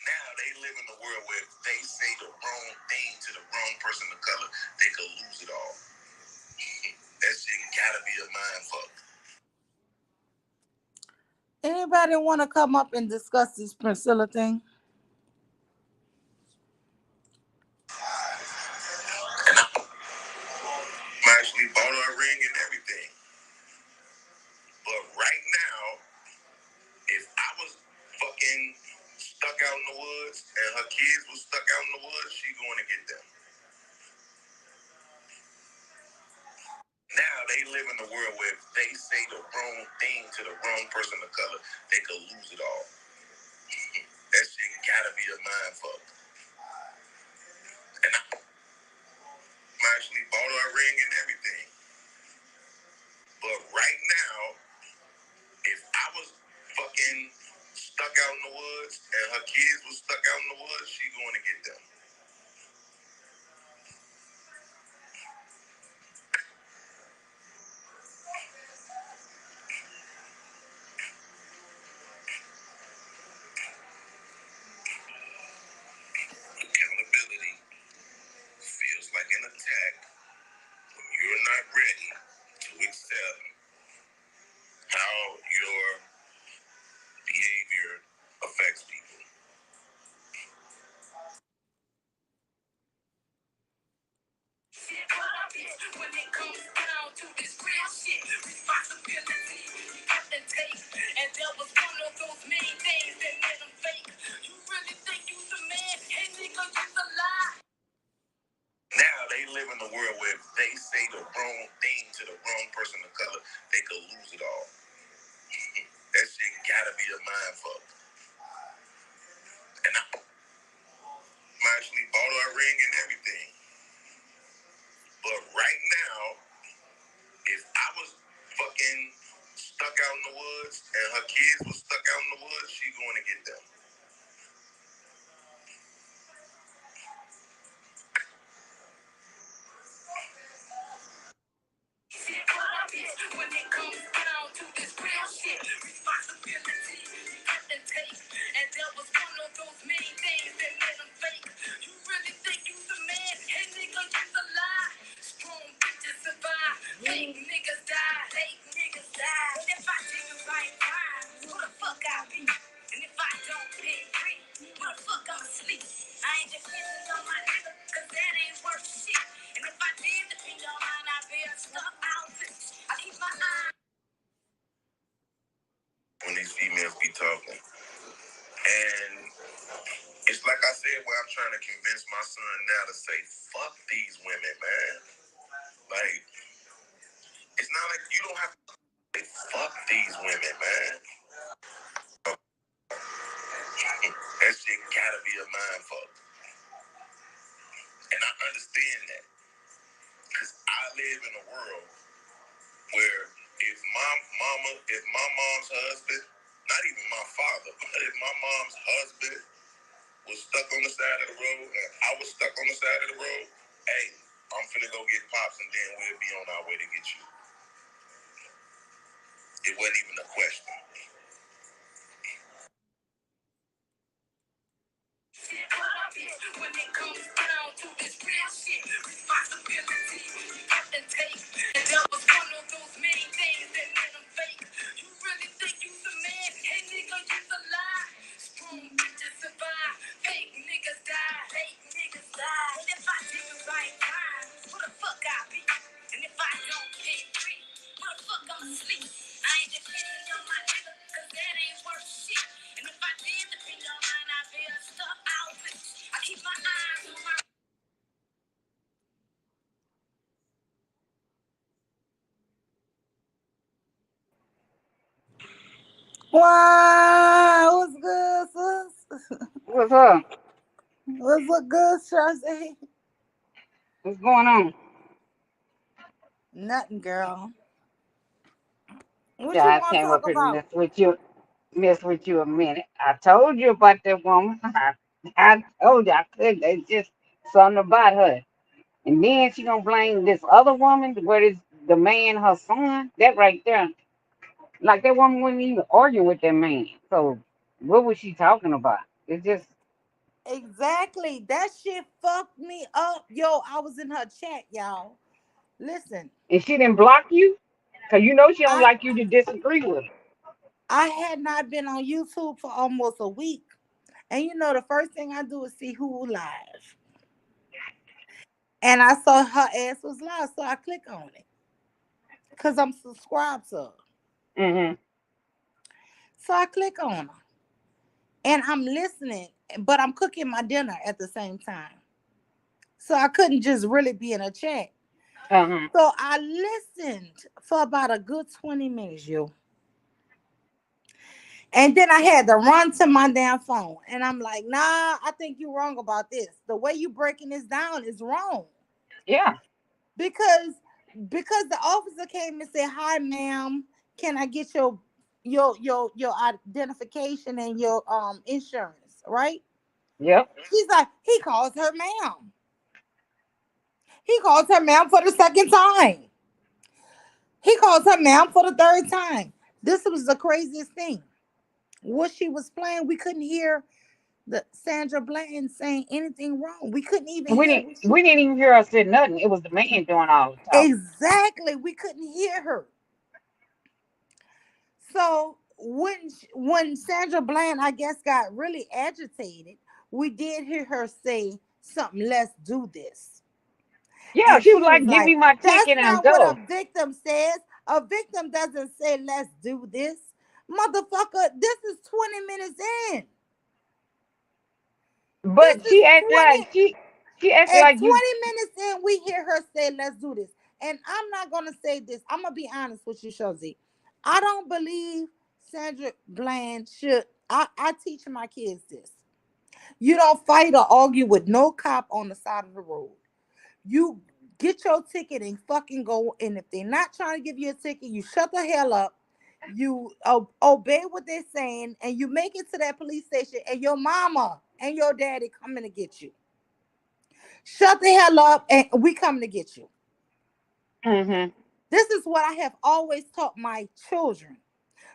Speaker 1: Now they live in a world where if they say the wrong thing to the wrong person of color, they could lose it all. That shit gotta be a mind fuck.
Speaker 2: Anybody want to come up and discuss this Princella thing?
Speaker 1: And I actually bought her a ring and everything. But right now, if I was fucking stuck out in the woods and her kids was stuck out in the woods, she going to get them. Now they live in a world where if they say the wrong thing to the wrong person of color, they could lose it all. That shit gotta be a mind fuck. And I actually bought her a ring and everything. But right now, if I was fucking stuck out in the woods and her kids was stuck out in the woods, she going to get them. Accountability feels like an attack when you're not ready to accept how your behavior affects people. When it comes down to this real shit, responsibility you have to take. And that was one of those main things that made them fake. You really think you the man? Hey nigga, you the lie. Now they live in a world where if they say the wrong thing to the wrong person of color, they could lose it all. That shit gotta be a mind fuck. And I actually bought her a ring and everything. But right kids was stuck out in the woods, she going to get them. When it comes down to this real shit, responsibility you have to take. And there was one of those main things that made them fake. You really think you the man? Hey nigga, you the lie. Strong bitches survive. Fake niggas die. Fake niggas die. But if I take the right crime, who the fuck I be? And if I don't pay free, where the fuck I'm asleep? I ain't depending on my nigga, cause that ain't worth shit. And if I did depend on mine, I'd be a stuck outfit. I keep my eye when these females be talking. And it's like I said, where I'm trying to convince my son now to say, fuck these women, man. Like, it's not like you don't have to say, fuck these women, man. That shit gotta be a mind fuck. And I understand that. Because I live in a world where if my mom's husband, not even my father, but if my mom's husband was stuck on the side of the road and I was stuck on the side of the road, hey, I'm finna go get Pops and then we'll be on our way to get you. It wasn't even a question. When it comes down to this real shit, responsibility you have to take. And that was one of those main things that made them fake. You really think you the man? Hey nigga, you the lie. Strong bitches survive. Fake niggas die. Fake niggas die. But if I did the right crime, who the fuck I be? And if I don't get free, where the fuck I'm asleep? I ain't depending on my nigga, cause that ain't worth shit. And if I did depend on mine, I'd be a stuck outfit. I keep my eyes on my.
Speaker 2: Wow, what's good, sis?
Speaker 3: What's up?
Speaker 2: What's look good, Shazzy?
Speaker 3: What's going on?
Speaker 2: Nothing, girl. What you
Speaker 3: Yeah, I
Speaker 2: want to
Speaker 3: came
Speaker 2: talk
Speaker 3: up here to
Speaker 2: about?
Speaker 3: mess with you a minute. I told you about that woman. I told you I couldn't. It's just something about her. And then she gonna blame this other woman, where is the man, her son. That right there, like that woman wasn't even arguing with that man. So what was she talking about? It's just,
Speaker 2: Exactly. That shit fucked me up. Yo, I was in her chat, y'all. Listen,
Speaker 3: and she didn't block you, cause you know she don't
Speaker 2: I
Speaker 3: like you to disagree with her.
Speaker 2: I had not been on YouTube for almost a week. And you know the first thing I do is see who live. And I saw her ass was live, so I click on it. Cause I'm subscribed to her.
Speaker 3: Mhm.
Speaker 2: So I click on her. And I'm listening, but I'm cooking my dinner at the same time. So I couldn't just really be in a chat.
Speaker 3: Uh huh.
Speaker 2: So I listened for about a good 20 minutes, yo. And then I had to run to my damn phone. And I'm like, nah, I think you're wrong about this. The way you breaking this down is wrong.
Speaker 3: Yeah.
Speaker 2: Because the officer came and said, hi, ma'am, can I get your identification and your insurance, right?
Speaker 3: Yep.
Speaker 2: She's like, he calls her ma'am. He calls her ma'am for the second time. He calls her ma'am for the third time. This was the craziest thing. What she was playing, we couldn't hear the Sandra Bland saying anything wrong. We couldn't even
Speaker 3: And we
Speaker 2: hear
Speaker 3: didn't
Speaker 2: what she
Speaker 3: we didn't even hear her say nothing. It was the man doing all the talking.
Speaker 2: exactly. We couldn't hear her. So when Sandra Bland, I guess, got really agitated, we did hear her say something. Let's do this.
Speaker 3: Yeah,
Speaker 2: And
Speaker 3: she was
Speaker 2: she was
Speaker 3: like, "Give
Speaker 2: like,
Speaker 3: me my
Speaker 2: that's
Speaker 3: ticket and
Speaker 2: not what
Speaker 3: go."
Speaker 2: a victim says. A victim doesn't say, let's do this. Motherfucker, this is 20 minutes in. This
Speaker 3: But
Speaker 2: is
Speaker 3: she act like
Speaker 2: 20.
Speaker 3: she act
Speaker 2: At
Speaker 3: like you.
Speaker 2: 20 minutes in, we hear her say, let's do this. And I'm not going to say this. I'm going to be honest with you, Shozi. I don't believe Sandra Bland should. I teach my kids this. You don't fight or argue with no cop on the side of the road. You get your ticket and fucking go. And if they're not trying to give you a ticket, you shut the hell up. You obey what they're saying, and you make it to that police station, and your mama and your daddy coming to get you. Shut the hell up, and we coming to get you.
Speaker 3: Mhm.
Speaker 2: This is what I have always taught my children.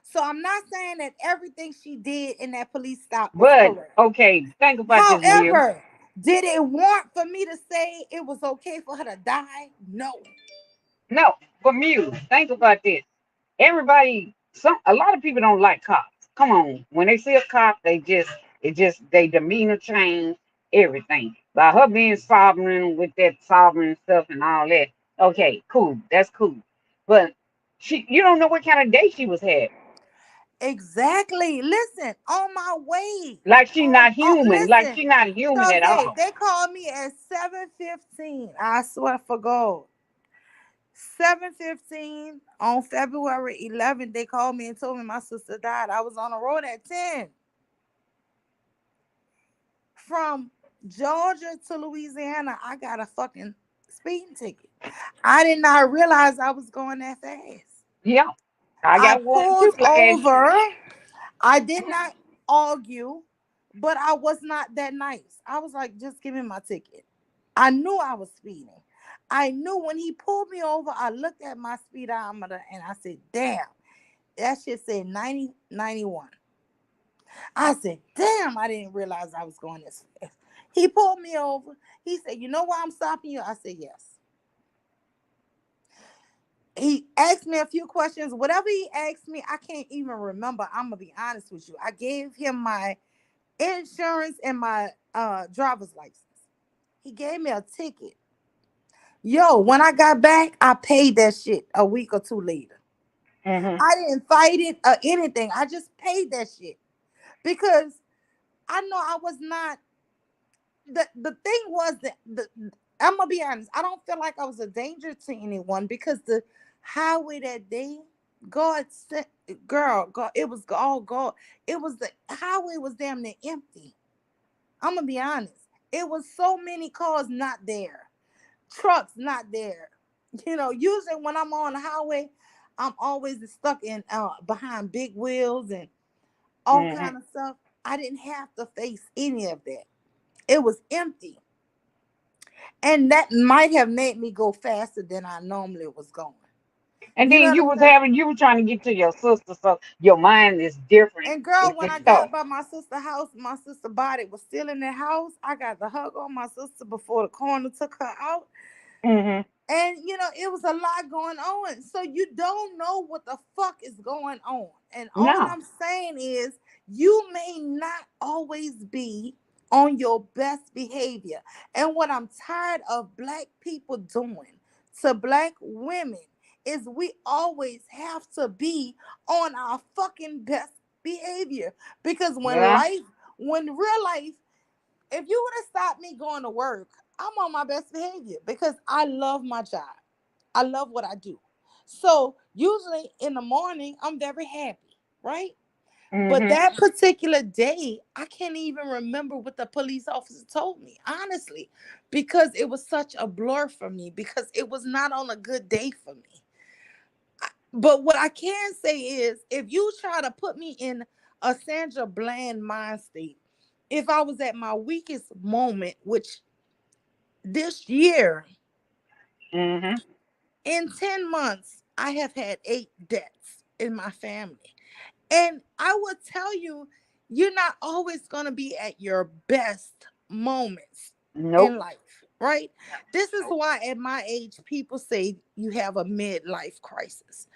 Speaker 2: So I'm not saying that everything she did in that police stop was
Speaker 3: But
Speaker 2: correct.
Speaker 3: okay, think about this, Will.
Speaker 2: However, did it want for me to say it was okay for her to die? No.
Speaker 3: No, but Muse, think about this. Everybody, a lot of people don't like cops. Come on, when they see a cop, they demeanor change everything. By her being sovereign with that sovereign stuff and all that, okay, cool, that's cool. But you don't know what kind of day she was having.
Speaker 2: Exactly. Listen, on my way.
Speaker 3: Like she not human. Like
Speaker 2: Listen.
Speaker 3: she not human at
Speaker 2: Jose,
Speaker 3: all.
Speaker 2: they called me at 7:15. I swear for God. 7:15 on February 11th, they called me and told me my sister died. I was on the road at 10 from Georgia to Louisiana. I got a fucking speeding ticket. I did not realize I was going that fast.
Speaker 3: Yeah, I
Speaker 2: I
Speaker 3: got one too
Speaker 2: pulled
Speaker 3: last year.
Speaker 2: over. I did not argue, but I was not that nice. I was like, just give me my ticket. I knew I was speeding. I knew when he pulled me over, I looked at my speedometer and I said, damn, that shit said 90, 91. I said, damn, I didn't realize I was going this fast. He pulled me over. He said, you know why I'm stopping you? I said, yes. He asked me a few questions. Whatever he asked me, I can't even remember. I'm going to be honest with you. I gave him my insurance and my driver's license. He gave me a ticket. Yo, when I got back, I paid that shit a week or two later.
Speaker 3: Mhm.
Speaker 2: I didn't fight it or anything. I just paid that shit because I know I was not. The thing was that I'm gonna be honest. I don't feel like I was a danger to anyone because the highway that day, God sent, girl, God, it was all God. It was the highway was damn near empty. I'm gonna be honest. It was so many cars not there, trucks not there. Usually when I'm on the highway, I'm always stuck in behind big wheels and all
Speaker 3: Mhm.
Speaker 2: kind of stuff. I didn't have to face any of that. It was empty, and that might have made me go faster than I normally was going.
Speaker 3: And
Speaker 2: You know
Speaker 3: then
Speaker 2: what I'm saying?
Speaker 3: you were trying to get to your sister, so your mind is different.
Speaker 2: And girl,
Speaker 3: It's
Speaker 2: when
Speaker 3: the
Speaker 2: I got
Speaker 3: thought.
Speaker 2: by my sister's house, my sister body was still in the house. I got the hug on my sister before the coroner took her out.
Speaker 3: Mhm.
Speaker 2: And it was a lot going on. So you don't know what the fuck is going on. And all
Speaker 3: No.
Speaker 2: I'm saying is you may not always be on your best behavior. And what I'm tired of black people doing to black women is we always have to be on our fucking best behavior. Because
Speaker 3: Yeah.
Speaker 2: when real life, if you would have stopped me going to work, I'm on my best behavior because I love my job. I love what I do. So usually in the morning, I'm very happy, right? But
Speaker 3: Mhm.
Speaker 2: that particular day, I can't even remember what the police officer told me, honestly, because it was such a blur for me, because it was not on a good day for me. But what I can say is, if you try to put me in a Sandra Bland mind state, if I was at my weakest moment, which this year,
Speaker 3: Mhm.
Speaker 2: in 10 months, I have had 8 deaths in my family. And I will tell you, you're not always going to be at your best moments
Speaker 3: Nope.
Speaker 2: in life, right? This is
Speaker 3: Nope.
Speaker 2: why at my age, people say you have a midlife crisis.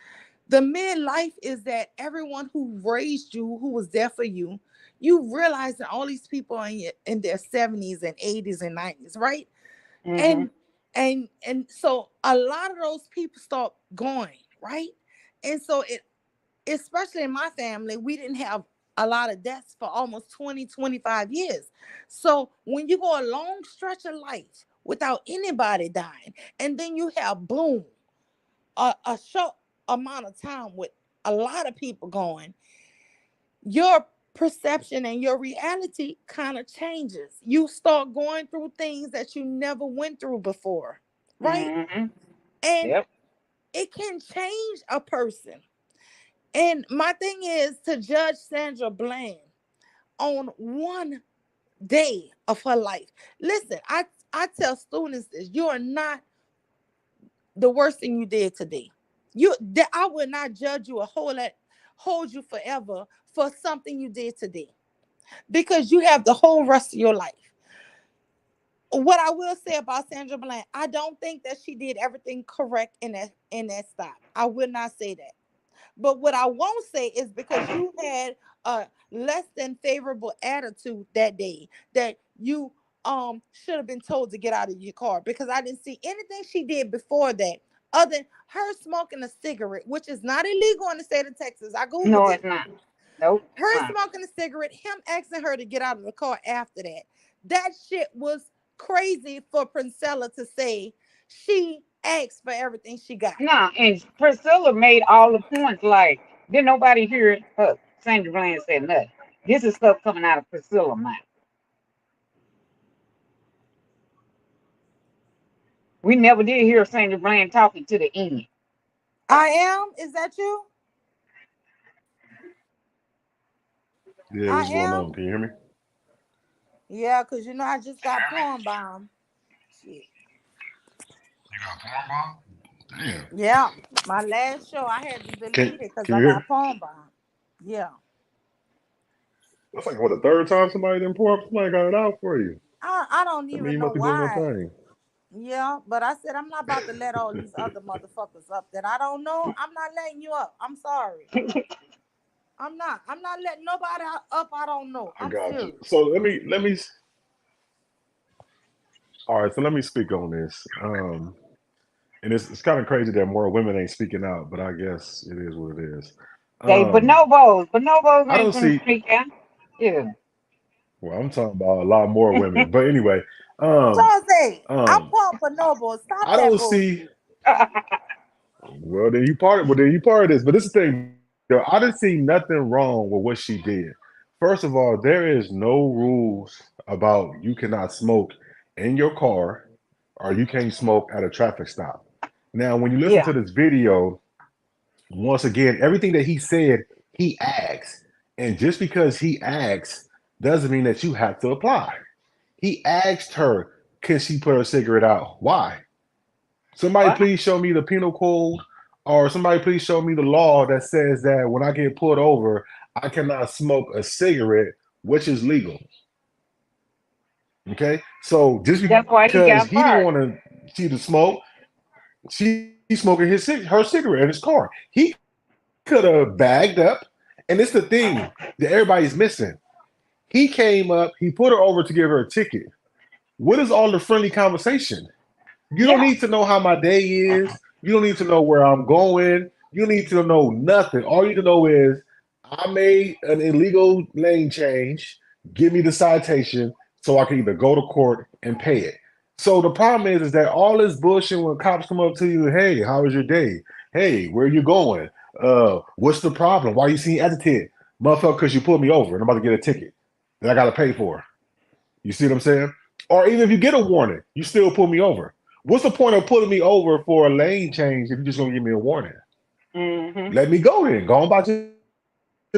Speaker 2: The midlife is that everyone who raised you, who was there for you, you realize that all these people are in their 70s and 80s and 90s, right?
Speaker 3: Mhm.
Speaker 2: and and so a lot of those people start going, right? And so it, especially in my family, we didn't have a lot of deaths for almost 20, 25 years. So when you go a long stretch of life without anybody dying, and then you have boom, a short amount of time with a lot of people going, your perception and your reality kind of changes. You start going through things that you never went through before, right?
Speaker 3: Mhm.
Speaker 2: And
Speaker 3: Yep.
Speaker 2: it can change a person. And my thing is to judge Sandra Bland on one day of her life. Listen, I tell students this: you are not the worst thing you did today. I will not judge you or hold you forever for something you did today because you have the whole rest of your life. What I will say about Sandra Bland, I don't think that she did everything correct in that stop. I will not say that. But what I won't say is because you had a less than favorable attitude that day that you should have been told to get out of your car because I didn't see anything she did before that other than her smoking a cigarette, which is not illegal in the state of Texas. I googled
Speaker 3: No,
Speaker 2: it.
Speaker 3: it's not. Nope, it's
Speaker 2: Her
Speaker 3: not.
Speaker 2: smoking a cigarette, him asking her to get out of the car after that. That shit was crazy for Princella to say she asked for everything she got.
Speaker 3: No, and Priscilla made all the points like, didn't nobody hear her? Sandra Bland said nothing. This is stuff coming out of Priscilla's mouth. We never did hear Sandra Bland talking to the end.
Speaker 2: I am? Is that you?
Speaker 1: Yeah,
Speaker 2: I
Speaker 1: what's going
Speaker 2: am?
Speaker 1: on? Can you hear me?
Speaker 2: Yeah, because I just got porn bomb. Shit.
Speaker 1: You got porn bomb? Damn.
Speaker 2: Yeah. My last show, I had to
Speaker 1: Can
Speaker 2: delete it because
Speaker 1: Can
Speaker 2: I
Speaker 1: you hear me?
Speaker 2: got porn bomb. Yeah.
Speaker 1: That's like what the third time somebody didn't pour up. Somebody got it out for you.
Speaker 2: I don't
Speaker 1: I mean,
Speaker 2: even
Speaker 1: you
Speaker 2: know
Speaker 1: must be doing your
Speaker 2: why.
Speaker 1: thing.
Speaker 2: Yeah, but I said I'm not about to let all these other motherfuckers up that I don't know. I'm not letting you up. I'm sorry. I'm not. I'm not letting nobody up I don't know.
Speaker 1: I
Speaker 2: I'm
Speaker 1: got you.
Speaker 2: serious.
Speaker 1: So let me. All right. So let me speak on this. And it's kind of crazy that more women ain't speaking out, but I guess it is what it is.
Speaker 3: They
Speaker 1: Um,
Speaker 3: bonobos
Speaker 1: I
Speaker 3: ain't
Speaker 1: don't
Speaker 3: gonna
Speaker 1: see.
Speaker 3: speak out. Yeah.
Speaker 1: Well, I'm talking about a lot more women, but anyway, um,
Speaker 2: Jose, I'm
Speaker 1: um,
Speaker 2: Paul Bonobo. Stop
Speaker 1: I
Speaker 2: that
Speaker 1: don't see.
Speaker 2: bullshit.
Speaker 1: Well, then you part. Well, then you part of this. But this is the thing, though. I didn't see nothing wrong with what she did. First of all, there is no rules about you cannot smoke in your car or you can't smoke at a traffic stop. Now, when you listen
Speaker 3: Yeah.
Speaker 1: to this video, once again, everything that he said, he asks, and just because he asks doesn't mean that you have to apply. He asked her, "Can she put her cigarette out?" Why? Somebody
Speaker 3: What?
Speaker 1: please show me the penal code, or somebody please show me the law that says that when I get pulled over, I cannot smoke a cigarette, which is legal. Okay, so just
Speaker 3: That's why he
Speaker 1: because
Speaker 3: got
Speaker 1: he didn't
Speaker 3: fired.
Speaker 1: want to see the smoke, she's smoking her cigarette in his car. He could have bagged up, and it's the thing that everybody's missing. He came up, he put her over to give her a ticket. What is all the friendly conversation? You don't
Speaker 3: Yeah.
Speaker 1: need to know how my day is. You don't need to know where I'm going. You don't need to know nothing. All you need to know is I made an illegal lane change. Give me the citation so I can either go to court and pay it. So the problem is that all this bullshit when cops come up to you, hey, how was your day? Hey, where you going? What's the problem? Why you seem agitated? Motherfucker, because you pulled me over and I'm about to get a ticket that I gotta pay for. You see what I'm saying? Or even if you get a warning, you still pull me over. What's the point of pulling me over for a lane change if you're just gonna give me a warning?
Speaker 3: Mm-hmm.
Speaker 1: Let me go then. Go on about your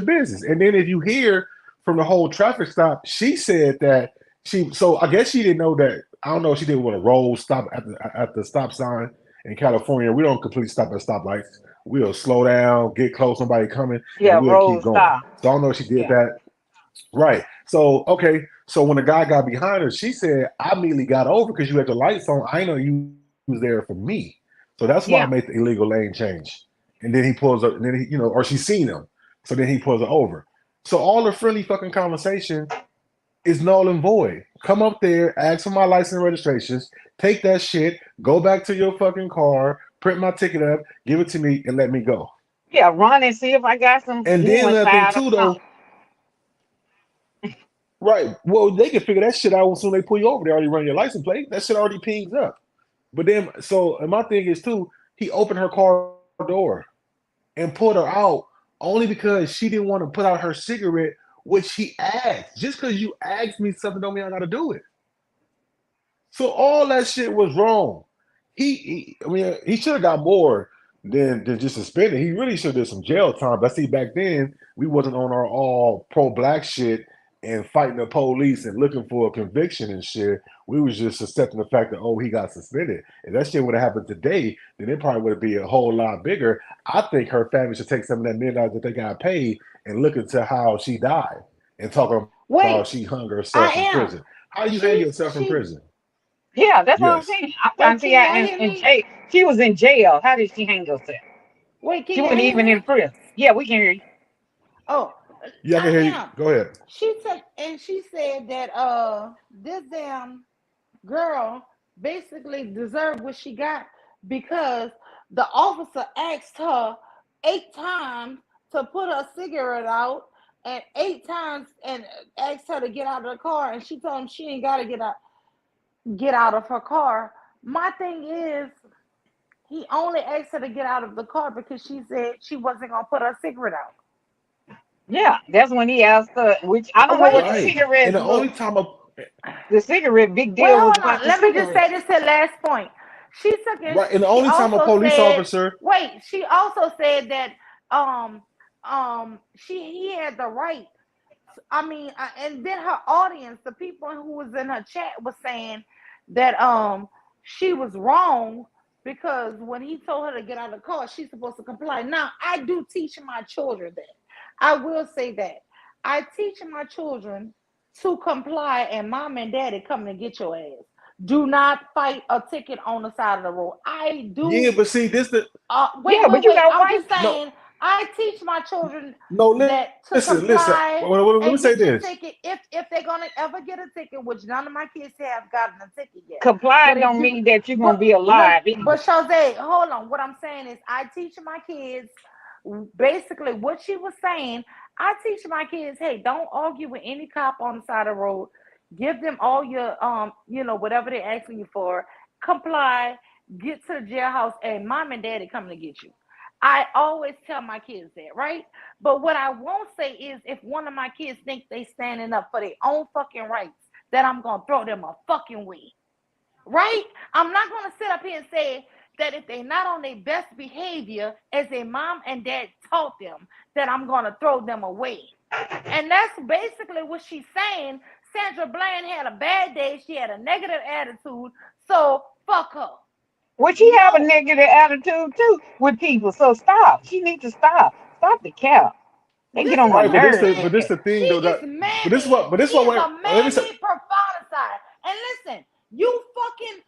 Speaker 1: business. And then if you hear from the whole traffic stop, she said that so I guess she didn't know that. I don't know if she didn't want to roll stop at the stop sign in California. We don't completely stop at stoplights. We'll slow down, get close, somebody coming, and
Speaker 3: Yeah,
Speaker 1: we'll keep
Speaker 3: roll
Speaker 1: going.
Speaker 3: star.
Speaker 1: So I don't know if she did
Speaker 3: Yeah.
Speaker 1: that. Right. So okay. So when the guy got behind her, she said, "I immediately got over because you had the lights on. I know you was there for me. So that's why I made the
Speaker 3: Yeah.
Speaker 1: illegal lane change." And then he pulls her, and then or she seen him. So then he pulls her over. So all the friendly fucking conversation is null and void. Come up there, ask for my license and registrations, take that shit, go back to your fucking car, print my ticket up, give it to me, and let me go.
Speaker 3: Yeah. Run and see if I got some
Speaker 1: And then
Speaker 3: warrants
Speaker 1: another thing
Speaker 3: out or
Speaker 1: too, though,
Speaker 3: something.
Speaker 1: right? Well, they can figure that shit out as soon as they pull you over. They already run your license plate. That shit already pings up. But then, so and my thing is too, he opened her car door and put her out only because she didn't want to put out her cigarette, which he asked. Just because you asked me something don't mean I got to do it. So all that shit was wrong. I mean, he should have got more.
Speaker 4: then just suspended. He really should have did some jail time. But see, back then we wasn't on our all pro black shit and fighting the police and looking for a conviction and shit. We was just accepting the fact that he got suspended. If that shit would have happened today, then it probably would be a whole lot bigger. I think her family should take some of that $1 million that they got paid and look into how she died and talk about she
Speaker 2: Wait,
Speaker 4: hung herself in
Speaker 2: I
Speaker 4: prison.
Speaker 2: am.
Speaker 4: How you hang yourself in
Speaker 2: She.
Speaker 4: prison?
Speaker 3: Yeah, that's what I'm
Speaker 4: Yes.
Speaker 3: saying. I'm trying
Speaker 2: Wait,
Speaker 3: to see
Speaker 2: can
Speaker 3: how
Speaker 2: y'all hear
Speaker 3: in
Speaker 2: me?
Speaker 3: jail. She was in jail. How did she hang herself?
Speaker 2: Wait, can
Speaker 3: She
Speaker 2: y'all
Speaker 3: wasn't
Speaker 2: hear
Speaker 3: even
Speaker 2: me?
Speaker 3: in prison. Yeah, we can hear you.
Speaker 2: Oh,
Speaker 4: Yeah, I can
Speaker 2: I
Speaker 4: hear you.
Speaker 2: am.
Speaker 4: Go ahead.
Speaker 2: She took and she said that this damn girl basically deserved what she got because the officer asked her 8 times to put her cigarette out and 8 times and asked her to get out of the car and she told him she ain't gotta get out of her car. My thing is he only asked her to get out of the car because she said she wasn't gonna put her cigarette out.
Speaker 3: Yeah, that's when he asked her, which I don't know what
Speaker 2: Wait,
Speaker 3: the
Speaker 4: Right. And
Speaker 3: cigarettes
Speaker 4: the only
Speaker 3: look.
Speaker 4: time I
Speaker 3: The cigarette big
Speaker 2: wait,
Speaker 3: deal was
Speaker 2: hold
Speaker 3: about
Speaker 2: on.
Speaker 3: the
Speaker 2: Let me just say
Speaker 3: cigarettes.
Speaker 2: this to the last point. She took it.
Speaker 4: right, and the
Speaker 2: She
Speaker 4: only time a
Speaker 2: also
Speaker 4: police
Speaker 2: said,
Speaker 4: officer,
Speaker 2: wait. She also said that um he had the right. I mean, and then her audience, the people who was in her chat, was saying that she was wrong because when he told her to get out of the car, she's supposed to comply. Now, I do teach my children that. I will say that I teach my children to comply, and mom and daddy coming to get your ass. Do not fight a ticket on the side of the road. I
Speaker 4: yeah,
Speaker 2: do.
Speaker 4: but see, this the
Speaker 2: Wait,
Speaker 3: Yeah,
Speaker 2: wait,
Speaker 3: but you
Speaker 2: wait.
Speaker 3: know
Speaker 2: I'm
Speaker 3: why?
Speaker 2: just
Speaker 4: no,
Speaker 2: saying. I teach my children
Speaker 4: no.
Speaker 2: that to
Speaker 4: Listen.
Speaker 2: comply
Speaker 4: Let me
Speaker 2: and
Speaker 4: say
Speaker 2: get your
Speaker 4: this.
Speaker 2: ticket if they're gonna ever get a ticket, which none of my kids have gotten a ticket yet.
Speaker 3: Comply
Speaker 2: But if
Speaker 3: don't
Speaker 2: you
Speaker 3: mean that you're gonna
Speaker 2: but
Speaker 3: be alive either.
Speaker 2: but Jose, hold on. What I'm saying is I teach my kids basically what she was saying. I teach my kids, hey, don't argue with any cop on the side of the road. Give them all your whatever they're asking you for. Comply, get to the jailhouse, and mom and daddy coming to get you. I always tell my kids that, right? But what I won't say is if one of my kids think they standing up for their own fucking rights, that I'm gonna throw them a fucking way. Right? I'm not gonna sit up here and say that if they're not on their best behavior as their mom and dad taught them, that I'm gonna throw them away. And that's basically what she's saying. Sandra Bland had a bad day, she had a negative attitude, so fuck her.
Speaker 3: Well, she have a
Speaker 2: No,
Speaker 3: negative attitude too with people. So stop. She needs to stop. Stop the cap. They get
Speaker 2: this
Speaker 3: on my
Speaker 2: is
Speaker 4: Right,
Speaker 2: a
Speaker 3: nerves
Speaker 2: man.
Speaker 3: with
Speaker 4: this
Speaker 3: that.
Speaker 4: the
Speaker 2: She
Speaker 4: thing though
Speaker 2: is
Speaker 4: that,
Speaker 2: mammy.
Speaker 4: but
Speaker 2: She
Speaker 4: this what
Speaker 2: is
Speaker 4: wait,
Speaker 2: a
Speaker 4: let me say.
Speaker 2: mammy personified. And listen, you fucking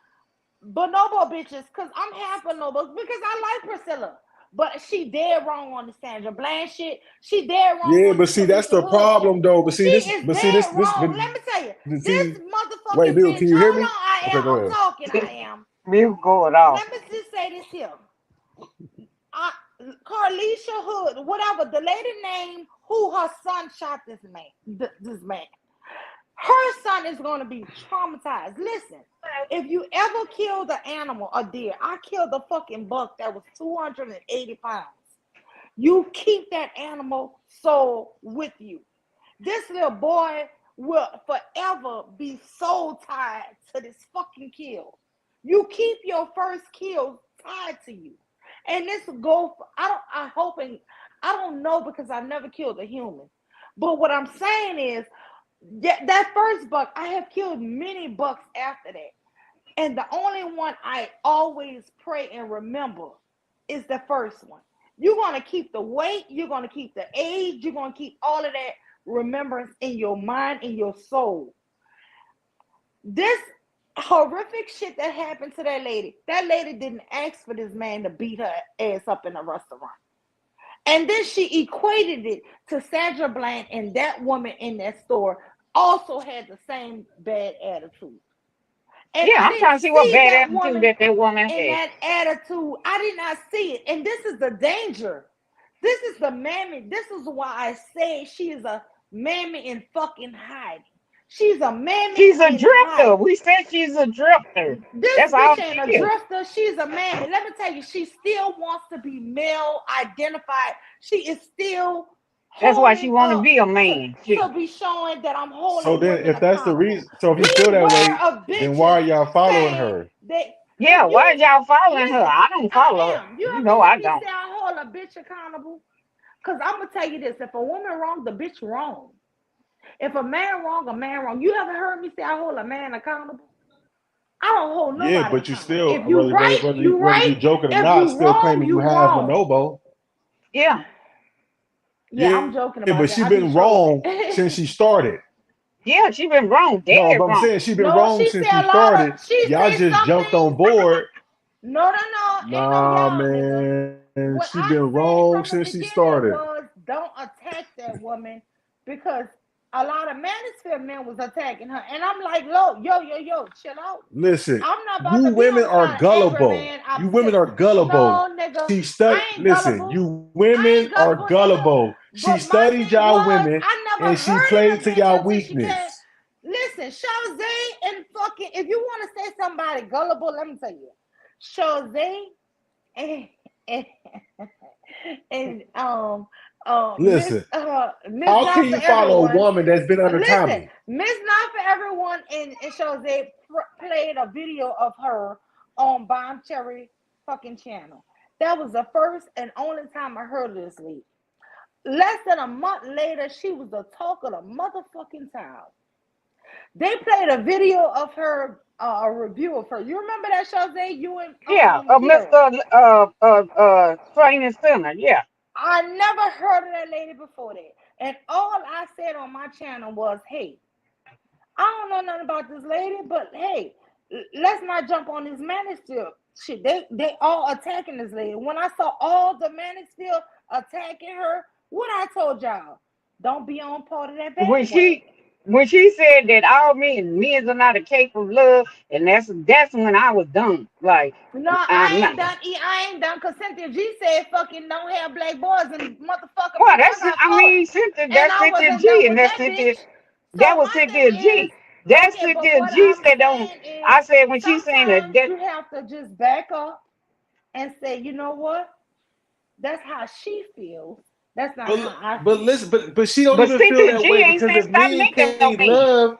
Speaker 2: bonobo bitches, because I'm half bonobo because I like Priscilla. But she dead wrong on the Sandra Bland shit. She dead wrong
Speaker 4: Yeah,
Speaker 2: on the
Speaker 4: but see, that's
Speaker 2: Felicia
Speaker 4: the
Speaker 2: Hood shit.
Speaker 4: problem though.
Speaker 2: She is dead
Speaker 4: But
Speaker 2: wrong. Let me tell you, this
Speaker 4: see, wait,
Speaker 2: motherfucking
Speaker 4: dude,
Speaker 2: bitch.
Speaker 4: can you hear
Speaker 2: Hold
Speaker 4: me?
Speaker 2: on, I
Speaker 4: Okay,
Speaker 2: am.
Speaker 4: go
Speaker 2: I'm
Speaker 4: ahead.
Speaker 2: talking. I am.
Speaker 3: Mute going off.
Speaker 2: Let me just say this here. I, Carlisha Hood, whatever the lady name, who her son shot this man. Her son is going to be traumatized. Listen, if you ever killed an animal, a deer, I killed a fucking buck that was 280 pounds. You keep that animal soul with you. This little boy will forever be soul tied to this fucking kill. You keep your first kill tied to you. And this go for, I hope and I don't know because I never killed a human. But what I'm saying is that first buck, I have killed many bucks after that. And the only one I always pray and remember is the first one. You're going to keep the weight, you're going to keep the age, you're going to keep all of that remembrance in your mind, in your soul. This horrific shit that happened to that lady didn't ask for this man to beat her ass up in a restaurant. And then she equated it to Sandra Bland, and that woman in that store also had the same bad attitude. And
Speaker 3: Yeah,
Speaker 2: I
Speaker 3: I'm trying
Speaker 2: didn't
Speaker 3: to see what
Speaker 2: see
Speaker 3: bad
Speaker 2: that
Speaker 3: attitude
Speaker 2: woman
Speaker 3: that woman
Speaker 2: in
Speaker 3: had.
Speaker 2: that attitude. I did not see it. And this is the danger. This is the mammy. This is why I say she is a mammy in fucking hiding. She's a mammy
Speaker 3: She's a
Speaker 2: in
Speaker 3: drifter.
Speaker 2: hiding.
Speaker 3: We said she's a drifter.
Speaker 2: This
Speaker 3: That's all
Speaker 2: bitch ain't a
Speaker 3: she is.
Speaker 2: drifter. She's a mammy. Let me tell you, she still wants to be male identified. She is still
Speaker 3: That's why she
Speaker 2: holding
Speaker 3: want to
Speaker 2: up
Speaker 3: be a
Speaker 2: to,
Speaker 3: man.
Speaker 2: to be showing that I'm
Speaker 4: So
Speaker 2: holding
Speaker 4: then,
Speaker 2: women
Speaker 4: if that's the
Speaker 2: accountable.
Speaker 4: reason, so if you feel that
Speaker 2: Beware
Speaker 4: way,
Speaker 2: of
Speaker 4: then why
Speaker 2: bitches
Speaker 4: are y'all following
Speaker 2: saying
Speaker 4: her?
Speaker 2: that.
Speaker 3: Yeah,
Speaker 2: If
Speaker 3: why
Speaker 2: you
Speaker 3: y'all following her?
Speaker 2: listen,
Speaker 3: I don't follow
Speaker 2: I
Speaker 3: her.
Speaker 2: am. You
Speaker 3: You
Speaker 2: ever
Speaker 3: know
Speaker 2: hear
Speaker 3: I
Speaker 2: me
Speaker 3: don't.
Speaker 2: say I hold a bitch accountable? Cause I'm gonna tell you this: if a woman wrong, the bitch wrong. If a man wrong, a man wrong. You ever heard me say I hold a man accountable? I don't hold
Speaker 4: Yeah,
Speaker 2: nobody
Speaker 4: but you
Speaker 2: accountable.
Speaker 4: still
Speaker 2: If you right, you
Speaker 4: whether
Speaker 2: right.
Speaker 4: you joking or
Speaker 2: If
Speaker 4: not,
Speaker 2: you
Speaker 4: still
Speaker 2: wrong,
Speaker 4: claiming you
Speaker 2: you
Speaker 4: have
Speaker 2: wrong.
Speaker 4: Manobo.
Speaker 3: Yeah,
Speaker 2: Yeah,
Speaker 4: Yeah,
Speaker 2: I'm joking
Speaker 4: but
Speaker 2: about
Speaker 4: she
Speaker 2: that. I be
Speaker 4: been
Speaker 2: trolling.
Speaker 4: wrong since she started.
Speaker 3: yeah, she been wrong,
Speaker 4: No,
Speaker 3: dead
Speaker 4: but I'm
Speaker 3: wrong.
Speaker 4: saying she been
Speaker 2: No,
Speaker 4: wrong
Speaker 2: she
Speaker 4: since
Speaker 2: said
Speaker 4: she
Speaker 2: a lot of.
Speaker 4: started.
Speaker 2: She
Speaker 4: Y'all
Speaker 2: said
Speaker 4: just
Speaker 2: some
Speaker 4: jumped on
Speaker 2: things.
Speaker 4: board.
Speaker 2: No, no, no. Ain't no
Speaker 4: Nah,
Speaker 2: y'all, nigga.
Speaker 4: man,
Speaker 2: What
Speaker 4: she
Speaker 2: I
Speaker 4: been
Speaker 2: said
Speaker 4: wrong
Speaker 2: from the
Speaker 4: since she
Speaker 2: beginning
Speaker 4: started.
Speaker 2: was don't attack that woman because a lot of manosphere men was attacking her. And I'm like, yo, chill out.
Speaker 4: Listen,
Speaker 2: I'm not about
Speaker 4: you
Speaker 2: to be
Speaker 4: women
Speaker 2: on the
Speaker 4: are
Speaker 2: side of angry
Speaker 4: gullible.
Speaker 2: man.
Speaker 4: You
Speaker 2: I'm
Speaker 4: women
Speaker 2: sick.
Speaker 4: are gullible.
Speaker 2: No, nigga,
Speaker 4: She stud.
Speaker 2: I ain't
Speaker 4: Listen,
Speaker 2: gullible.
Speaker 4: you
Speaker 2: I
Speaker 4: women
Speaker 2: ain't
Speaker 4: are
Speaker 2: gullible, nigga.
Speaker 4: gullible. She
Speaker 2: But my
Speaker 4: studied
Speaker 2: thing
Speaker 4: y'all
Speaker 2: was,
Speaker 4: women
Speaker 2: I never
Speaker 4: and she
Speaker 2: heard
Speaker 4: played
Speaker 2: of a
Speaker 4: to
Speaker 2: bitch
Speaker 4: y'all
Speaker 2: until she came.
Speaker 4: weakness.
Speaker 2: Listen, Chose and fucking, if you want to say somebody gullible, let me tell you. Chose and, and, and
Speaker 4: Listen,
Speaker 2: Miss
Speaker 4: how
Speaker 2: Not
Speaker 4: can
Speaker 2: for
Speaker 4: you follow a
Speaker 2: Everyone.
Speaker 4: woman that's been under
Speaker 2: Listen,
Speaker 4: Tommy?
Speaker 2: Miss Not for Everyone and Chose played a video of her on Bomb Cherry fucking channel. That was the first and only time I heard of this lady. Less than a month later, she was the talk of the motherfucking town. They played a video of her, a review of her. You remember that show, Zay? You and
Speaker 3: Yeah,
Speaker 2: Kira.
Speaker 3: Mr. Train and Center. Yeah,
Speaker 2: I never heard of that lady before that. And all I said on my channel was, hey, I don't know nothing about this lady, but hey, let's not jump on this manosphere shit. They all attacking this lady. When I saw all the manosphere attacking her, what I told y'all, don't be on part of that
Speaker 3: when
Speaker 2: bandwagon.
Speaker 3: she said that all men are not capable of love, and that's when I was done. Like,
Speaker 2: No,
Speaker 3: I'm
Speaker 2: I
Speaker 3: not.
Speaker 2: ain't done. I ain't done because Cynthia G said fucking don't have black boys and motherfucker
Speaker 3: Well,
Speaker 2: bitch. I got four,
Speaker 3: Cynthia.
Speaker 2: and
Speaker 3: That's
Speaker 2: I
Speaker 3: Cynthia
Speaker 2: wasn't done
Speaker 3: G, and
Speaker 2: with
Speaker 3: that's
Speaker 2: that
Speaker 3: Cynthia.
Speaker 2: bitch.
Speaker 3: That
Speaker 2: So
Speaker 3: was
Speaker 2: my thing
Speaker 3: Cynthia
Speaker 2: is,
Speaker 3: G. That's
Speaker 2: okay, but
Speaker 3: Cynthia
Speaker 2: what
Speaker 3: G
Speaker 2: I'm
Speaker 3: said on.
Speaker 2: saying is
Speaker 3: I said when she saying that.
Speaker 2: sometimes you have to just back up and say, you know what? That's how she feels. That's not how I
Speaker 4: But
Speaker 2: feel.
Speaker 4: listen, but she don't
Speaker 3: But
Speaker 4: even feel
Speaker 3: Cynthia
Speaker 4: that
Speaker 3: G
Speaker 4: way
Speaker 3: ain't
Speaker 4: because
Speaker 3: said
Speaker 4: if
Speaker 3: stop
Speaker 4: men
Speaker 3: making no
Speaker 4: can't
Speaker 3: man.
Speaker 4: love,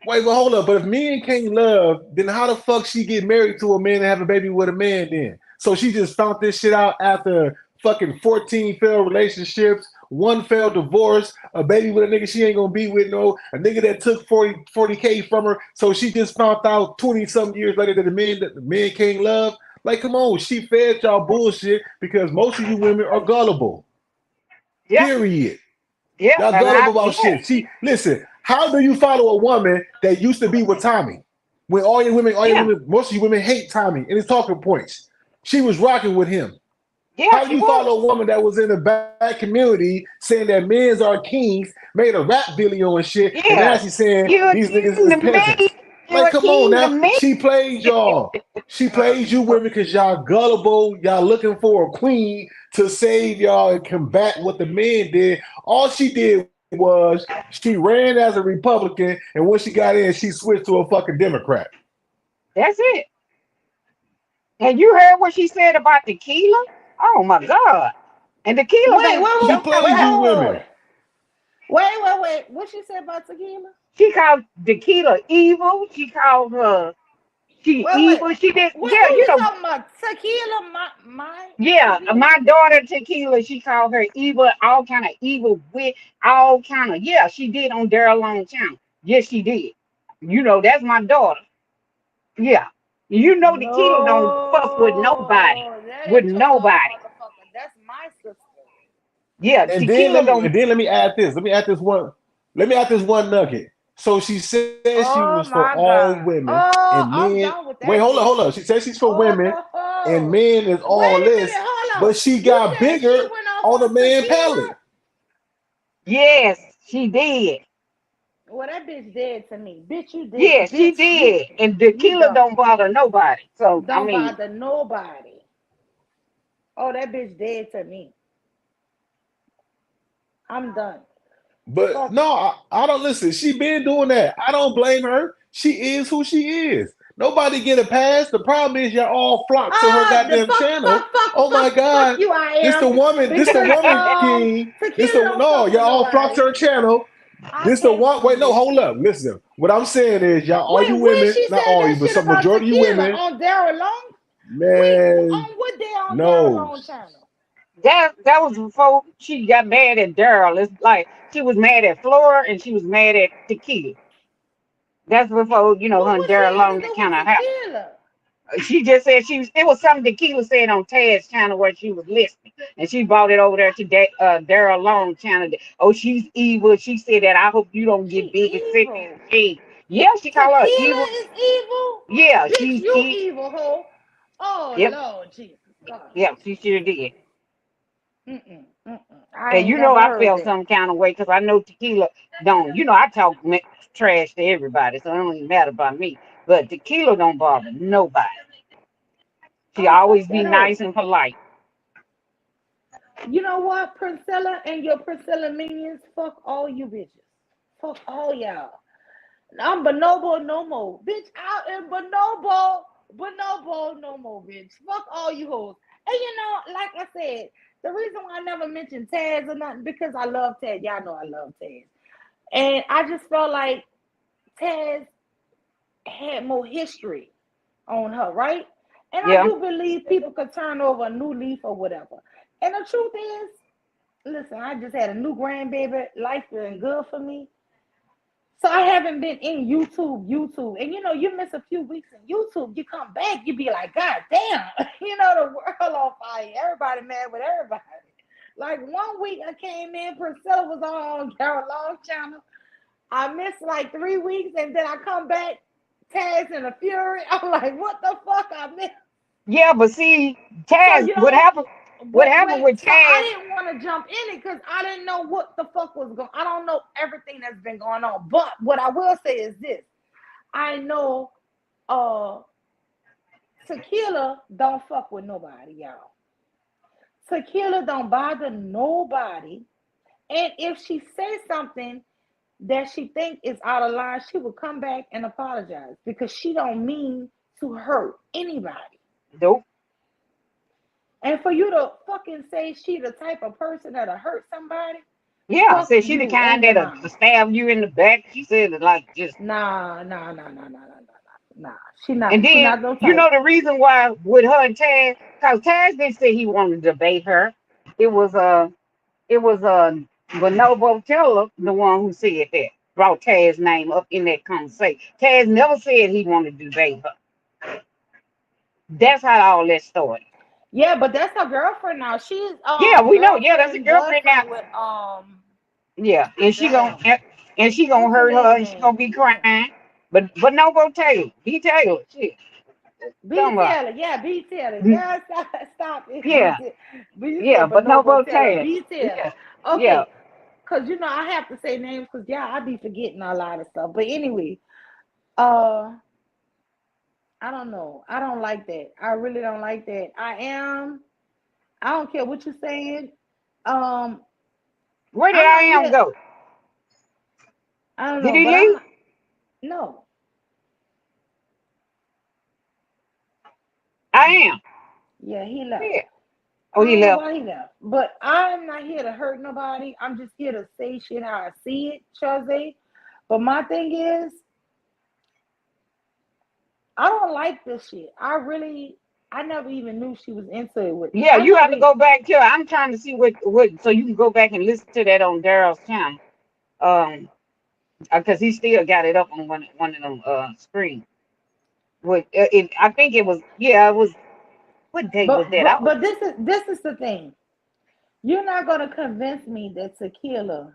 Speaker 4: wait, but hold up. But if men can't love, then how the fuck she get married to a man and have a baby with a man then? So she just found this shit out after fucking 14 failed relationships, one failed divorce, a baby with a nigga she ain't gonna be with, no, a nigga that took 40K from her. So she just found out 20 something years later that the men can't love. Like, come on, she fed y'all bullshit because most of you women are gullible.
Speaker 3: Yep,
Speaker 4: Period.
Speaker 3: yep,
Speaker 4: Y'all
Speaker 3: and
Speaker 4: gullible
Speaker 3: I
Speaker 4: about
Speaker 3: yeah.
Speaker 4: shit. She listen. How do you follow a woman that used to be with Tommy? When all your
Speaker 3: Yeah,
Speaker 4: women, most of you women hate Tommy and his talking points. She was rocking with him.
Speaker 3: yeah,
Speaker 4: How do
Speaker 3: she
Speaker 4: you
Speaker 3: was.
Speaker 4: follow a woman that was in the bad community saying that men's are kings, made a rap video and shit, and now
Speaker 3: Yeah,
Speaker 4: she's saying
Speaker 3: you a
Speaker 4: these niggas
Speaker 3: king
Speaker 4: is
Speaker 3: to me.
Speaker 4: peasants?
Speaker 3: You
Speaker 4: Like,
Speaker 3: a
Speaker 4: come on
Speaker 3: king to
Speaker 4: now.
Speaker 3: me.
Speaker 4: She played y'all. She plays you women because y'all gullible. Y'all looking for a queen to save y'all and combat what the men did. All she did was she ran as a Republican, and when she got in, she switched to a fucking Democrat.
Speaker 3: That's it. And you heard what she said about tequila? Oh my God. And tequila
Speaker 2: Wait,
Speaker 3: don't
Speaker 4: She
Speaker 3: don't
Speaker 4: plays
Speaker 3: well,
Speaker 4: you women.
Speaker 2: wait. What she said about tequila?
Speaker 3: she called tequila evil. She called her she
Speaker 2: Wait.
Speaker 3: evil. She did
Speaker 2: Wait,
Speaker 3: yeah,
Speaker 2: who
Speaker 3: you
Speaker 2: you
Speaker 3: know,
Speaker 2: talking about? Tequila, my
Speaker 3: yeah,
Speaker 2: tequila.
Speaker 3: my daughter tequila, she called her evil, all kind of evil wit, all kind of yeah, she did on Daryl Long channel. Yes, she did. You know, that's my daughter. Yeah. You know tequila don't fuss with nobody.
Speaker 2: No, that
Speaker 3: With
Speaker 2: ain't your daughter,
Speaker 3: nobody.
Speaker 2: motherfucker. That's my sister.
Speaker 3: Yeah,
Speaker 4: And then
Speaker 3: tequila don't
Speaker 4: let me add this. Let me add this one nugget. So she said she was for
Speaker 2: Oh my
Speaker 4: all
Speaker 2: god.
Speaker 4: women and
Speaker 2: Oh, I'm
Speaker 4: men.
Speaker 2: done with
Speaker 4: Wait,
Speaker 2: that bitch.
Speaker 4: hold on. She said she's for women and
Speaker 2: Oh,
Speaker 4: men is all
Speaker 2: wait a minute.
Speaker 4: this,
Speaker 2: Hold on.
Speaker 4: but she
Speaker 2: You
Speaker 4: got
Speaker 2: said she
Speaker 4: bigger
Speaker 2: went off
Speaker 4: on the
Speaker 2: on
Speaker 4: man
Speaker 2: tequila?
Speaker 4: palate.
Speaker 3: yes, she did.
Speaker 2: Well, that bitch dead to me. Bitch, you did.
Speaker 3: Yeah, she
Speaker 2: Bitch,
Speaker 3: did. And
Speaker 2: you
Speaker 3: tequila
Speaker 2: done.
Speaker 3: don't bother nobody. So I
Speaker 2: Don't
Speaker 3: mean,
Speaker 2: bother nobody. Oh, that bitch dead to me. I'm done.
Speaker 4: But
Speaker 2: Fuck it.
Speaker 4: no, I don't listen. She been doing that. I don't blame her. She is who she is. Nobody get a pass. The problem is y'all all flock to her
Speaker 2: The
Speaker 4: goddamn channel. Oh my
Speaker 2: fuck
Speaker 4: God.
Speaker 2: you, I
Speaker 4: This
Speaker 2: am.
Speaker 4: the woman
Speaker 2: Because
Speaker 4: king. This
Speaker 2: tequila
Speaker 4: the
Speaker 2: don't
Speaker 4: no,
Speaker 2: fuck
Speaker 4: y'all
Speaker 2: with
Speaker 4: all flock
Speaker 2: nobody.
Speaker 4: to her channel.
Speaker 2: I
Speaker 4: This the
Speaker 2: can't
Speaker 4: one. Wait,
Speaker 2: stand
Speaker 4: no,
Speaker 2: this
Speaker 4: hold
Speaker 2: shit.
Speaker 4: up. Listen, what I'm saying is, y'all, all you
Speaker 2: Wait, when
Speaker 4: women,
Speaker 2: she
Speaker 4: not
Speaker 2: said
Speaker 4: all
Speaker 2: that
Speaker 4: you, but
Speaker 2: shit
Speaker 4: some
Speaker 2: about
Speaker 4: majority of you
Speaker 2: tequila
Speaker 4: women,
Speaker 2: on Daryl Long? Wait,
Speaker 4: man,
Speaker 2: on what day on Daryl
Speaker 4: no.
Speaker 2: Long channel?
Speaker 3: That was before she got mad at Daryl. It's like she was mad at Flora and she was mad at Tequila. That's before her and
Speaker 2: What she
Speaker 3: Daryl
Speaker 2: had to
Speaker 3: Long
Speaker 2: do
Speaker 3: kind
Speaker 2: with
Speaker 3: of happened.
Speaker 2: tequila?
Speaker 3: She just said it was something Tequila said on Ted's channel where she was listening, and she brought it over there to Daryl Long channel. Oh, she's evil. She said that I hope you don't get
Speaker 2: She
Speaker 3: big and sick and
Speaker 2: evil.
Speaker 3: shit. Yeah, she called her
Speaker 2: Tequila
Speaker 3: evil.
Speaker 2: is evil.
Speaker 3: Yeah,
Speaker 2: Bitch,
Speaker 3: she's
Speaker 2: you
Speaker 3: evil.
Speaker 2: evil, ho. Oh
Speaker 3: Yep,
Speaker 2: Lord Jesus. God.
Speaker 3: yep, she sure did.
Speaker 2: Mm-mm, mm-mm. I
Speaker 3: And
Speaker 2: ain't never
Speaker 3: I
Speaker 2: heard
Speaker 3: felt
Speaker 2: that.
Speaker 3: some kind of way because I know Tequila don't. I talk trash to everybody, so it don't even matter about me. But Tequila don't bother nobody. She
Speaker 2: Oh,
Speaker 3: always
Speaker 2: fuck
Speaker 3: be
Speaker 2: that
Speaker 3: nice
Speaker 2: hoe.
Speaker 3: and polite.
Speaker 2: You know what, Princella and your Princella minions? Fuck all you bitches. Fuck all y'all. I'm Bonobo no more. Bitch, out in Bonobo. Bonobo no more, bitch. Fuck all you hoes. And like I said, the reason why I never mentioned Taz or nothing, because I love Taz. Y'all know I love Taz. And I just felt like Taz had more history on her, right? And I
Speaker 3: Yeah,
Speaker 2: do believe people could turn over a new leaf or whatever. And the truth is, listen, I just had a new grandbaby. Life been good for me. So I haven't been in YouTube. And you miss a few weeks in YouTube, you come back, you be like, God damn, the world on fire. Everybody mad with everybody. Like 1 week I came in, Priscilla was on Carol Long channel. I missed like 3 weeks and then I come back, Taz in a fury. I'm like, what the fuck I missed?
Speaker 3: yeah, but see,
Speaker 2: So
Speaker 3: Taz, what happened? What happened
Speaker 2: wait,
Speaker 3: with
Speaker 2: so I
Speaker 3: Taz?
Speaker 2: didn't want to jump in it because I didn't know what the fuck was going. I don't know everything that's been going on. But what I will say is this: I know uh Tequila don't fuck with nobody, y'all. Tequila don't bother nobody. And if she says something that she think is out of line, she will come back and apologize because she don't mean to hurt anybody.
Speaker 3: Nope.
Speaker 2: And for you to fucking say she the type of person that'll hurt somebody,
Speaker 3: Yeah,
Speaker 2: fuck
Speaker 3: said she the
Speaker 2: you and
Speaker 3: kind
Speaker 2: your
Speaker 3: that'll
Speaker 2: mama.
Speaker 3: stab you in the back. She said it like just.
Speaker 2: Nah, nah, nah, nah, nah, nah, nah, nah. Nah. She
Speaker 3: And
Speaker 2: not. She
Speaker 3: then
Speaker 2: not no type.
Speaker 3: the reason why with her and Taz, cause Taz didn't say he wanted to debate her. It was Bonobo Teller, the one who said that, brought Taz's name up in that conversation. Taz never said he wanted to debate her. That's how all that started.
Speaker 2: Yeah, but that's her girlfriend now. She's
Speaker 3: Yeah, we know. Yeah, that's a
Speaker 2: girlfriend
Speaker 3: girlfriend now.
Speaker 2: boyfriend with
Speaker 3: Yeah, and she gonna
Speaker 2: damn. What's the
Speaker 3: hurt her,
Speaker 2: nigga
Speaker 3: and she gonna
Speaker 2: name?
Speaker 3: be crying. But no, go Taylor, be Taylor. Shit,
Speaker 2: B
Speaker 3: somebody.
Speaker 2: Taylor, yeah, B Taylor. Yeah, stop it, B
Speaker 3: Yeah,
Speaker 2: Taylor. But you
Speaker 3: yeah,
Speaker 2: said
Speaker 3: but no,
Speaker 2: Bonobo
Speaker 3: go
Speaker 2: Taylor,
Speaker 3: Taylor.
Speaker 2: B Taylor.
Speaker 3: Yeah, yeah.
Speaker 2: Okay, cause I have to say names, cause yeah, I be forgetting a lot of stuff. But anyway, uh, I don't know. I don't like that. I really don't like that. I don't care what you're saying. Um,
Speaker 3: Where did
Speaker 2: I'm
Speaker 3: I
Speaker 2: not
Speaker 3: am
Speaker 2: here.
Speaker 3: go?
Speaker 2: I don't
Speaker 3: Did
Speaker 2: know,
Speaker 3: he
Speaker 2: but I'm
Speaker 3: leave?
Speaker 2: not. No.
Speaker 3: I am.
Speaker 2: Yeah, he left.
Speaker 3: Yeah. Oh,
Speaker 2: I
Speaker 3: he
Speaker 2: don't know
Speaker 3: left.
Speaker 2: why he left, but I'm not here to hurt nobody. I'm just here to say shit how I see it, Chazé. But my thing is, I don't like this shit. I never even knew she was into it with.
Speaker 3: Yeah,
Speaker 2: I
Speaker 3: you have
Speaker 2: never.
Speaker 3: to go back to. I'm trying to see what so you can go back and listen to that on Daryl's channel. Um, because he still got it up on one of them screens. I think it was. Yeah, it was. What date was
Speaker 2: But
Speaker 3: that? I
Speaker 2: but
Speaker 3: was.
Speaker 2: but this is the thing. You're not gonna convince me that tequila.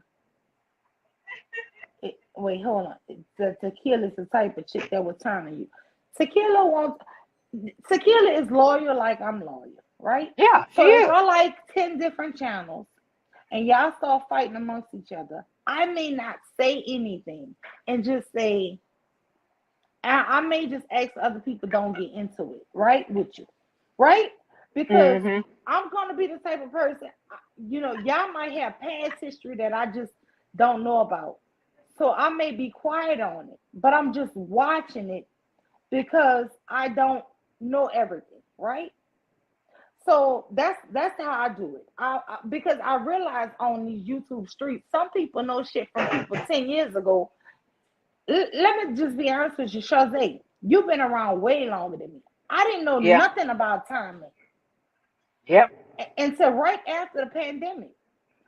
Speaker 2: Wait, hold on. The tequila is the type of chick that will turn on you. Tequila wants. Tequila is loyal like I'm loyal, right?
Speaker 3: Yeah, she
Speaker 2: So if
Speaker 3: is.
Speaker 2: I like 10 different channels and y'all start fighting amongst each other, I may not say anything and just say, I may just ask other people don't get into it, right? With you, right? Because
Speaker 3: Mhm.
Speaker 2: I'm gonna be the type of person, y'all might have past history that I just don't know about. So I may be quiet on it, but I'm just watching it because I don't know everything, right? So that's how I do it. Because I realize on these YouTube streets, some people know shit from people 10 years ago. Let me just be honest with you, Shazay. You've been around way longer than me. I didn't know
Speaker 3: Yeah.
Speaker 2: nothing about timing
Speaker 3: Yep.
Speaker 2: until right after the pandemic.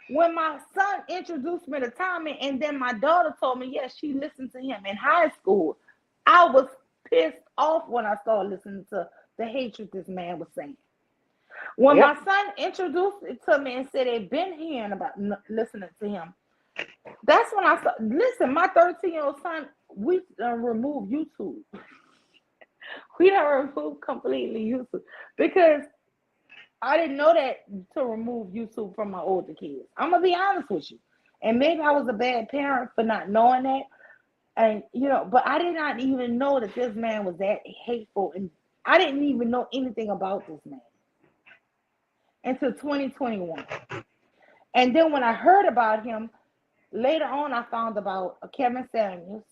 Speaker 2: When my son introduced me to timing, and then my daughter told me, yes, she listened to him in high school. I was pissed off when I started listening to the hatred this man was saying. When
Speaker 3: Yep.
Speaker 2: my son introduced it to me and said they'd been hearing about listening to him, that's when I started. Listen, my 13-year-old son, we removed YouTube. We don't remove completely YouTube because I didn't know that to remove YouTube from my older kids. I'm gonna be honest with you, and maybe I was a bad parent for not knowing that, and but I did not even know that this man was that hateful, and I didn't even know anything about this man until 2021. And then when I heard about him later on, I found about Kevin Samuels,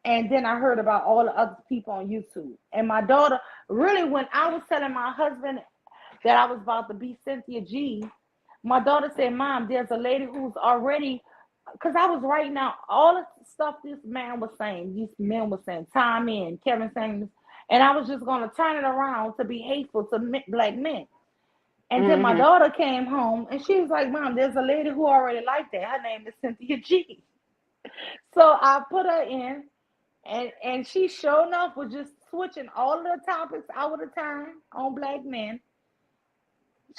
Speaker 2: and then I heard about all the other people on YouTube. And my daughter, really, when I was telling my husband that I was about to be Cynthia G, my daughter said, Mom, there's a lady who's already, because I was writing out all the stuff this man was saying, these men were saying, Tommy and Kevin Samuels, and I was just going to turn it around to be hateful to black men. And then my
Speaker 3: Mhm.
Speaker 2: daughter came home and she was like, Mom, there's a lady who already liked that. Her name is Cynthia G. So I put her in, and she sure enough was just switching all of the topics out of the time on black men.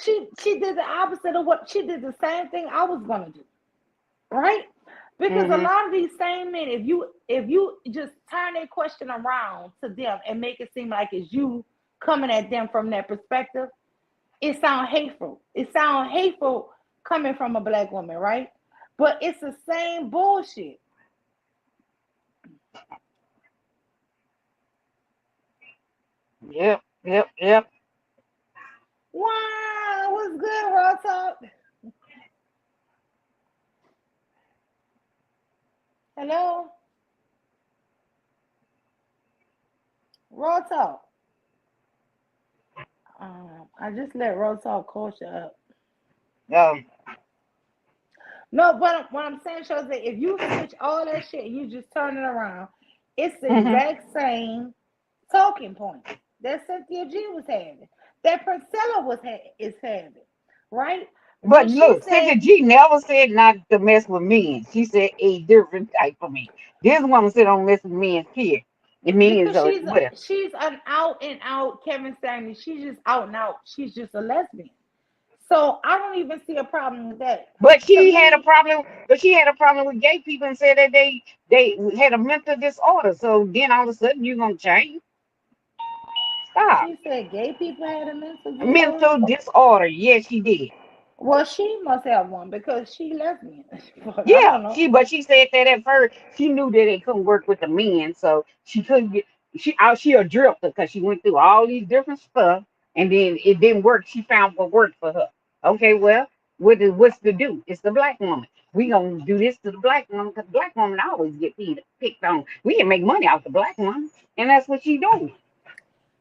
Speaker 2: She did the opposite of what she did, the same thing I was gonna do, right? Because a
Speaker 3: Mhm.
Speaker 2: lot of these same men, if you just turn their question around to them and make it seem like it's you coming at them from that perspective, it sounds hateful. It sounds hateful coming from a black woman, right? But it's the same bullshit.
Speaker 3: Yep. Yep. Yep.
Speaker 2: Wow, what's good, Raw Talk? Hello, Raw Talk. I just let Raw Talk culture up.
Speaker 3: Um.
Speaker 2: No, but what I'm saying shows that if you switch all that shit and you just turn it around, it's the
Speaker 3: Mhm.
Speaker 2: exact same talking points that Cynthia G was having, that Princella is having, right?
Speaker 3: But
Speaker 2: When she
Speaker 3: look,
Speaker 2: said,
Speaker 3: Sister G never said not to mess with men. She said a different type of men. This woman said don't mess with men. Period. It means
Speaker 2: because
Speaker 3: so.
Speaker 2: she's
Speaker 3: What?
Speaker 2: she's an out and out Kevin Samuels. She's just out and out. She's just a lesbian. So I don't even see a problem with that.
Speaker 3: But
Speaker 2: To
Speaker 3: she had a
Speaker 2: me,
Speaker 3: problem. But she had a problem with gay people and said that they had a mental disorder. So then all of a sudden you gonna change? Stop.
Speaker 2: she said gay people had a mental disorder.
Speaker 3: Mental disorder. Yes, she did.
Speaker 2: Well, she must have one because she lesbian. But I
Speaker 3: Yeah,
Speaker 2: don't know.
Speaker 3: but she said that at first she knew that they couldn't work with the men, so she couldn't get she a drifter because she went through all these different stuff and then it didn't work. She found what worked for her. Okay, well, what's to do? It's the black woman. We gonna do this to the black woman because black woman always get picked on. We can make money off the black woman, and that's what she doing.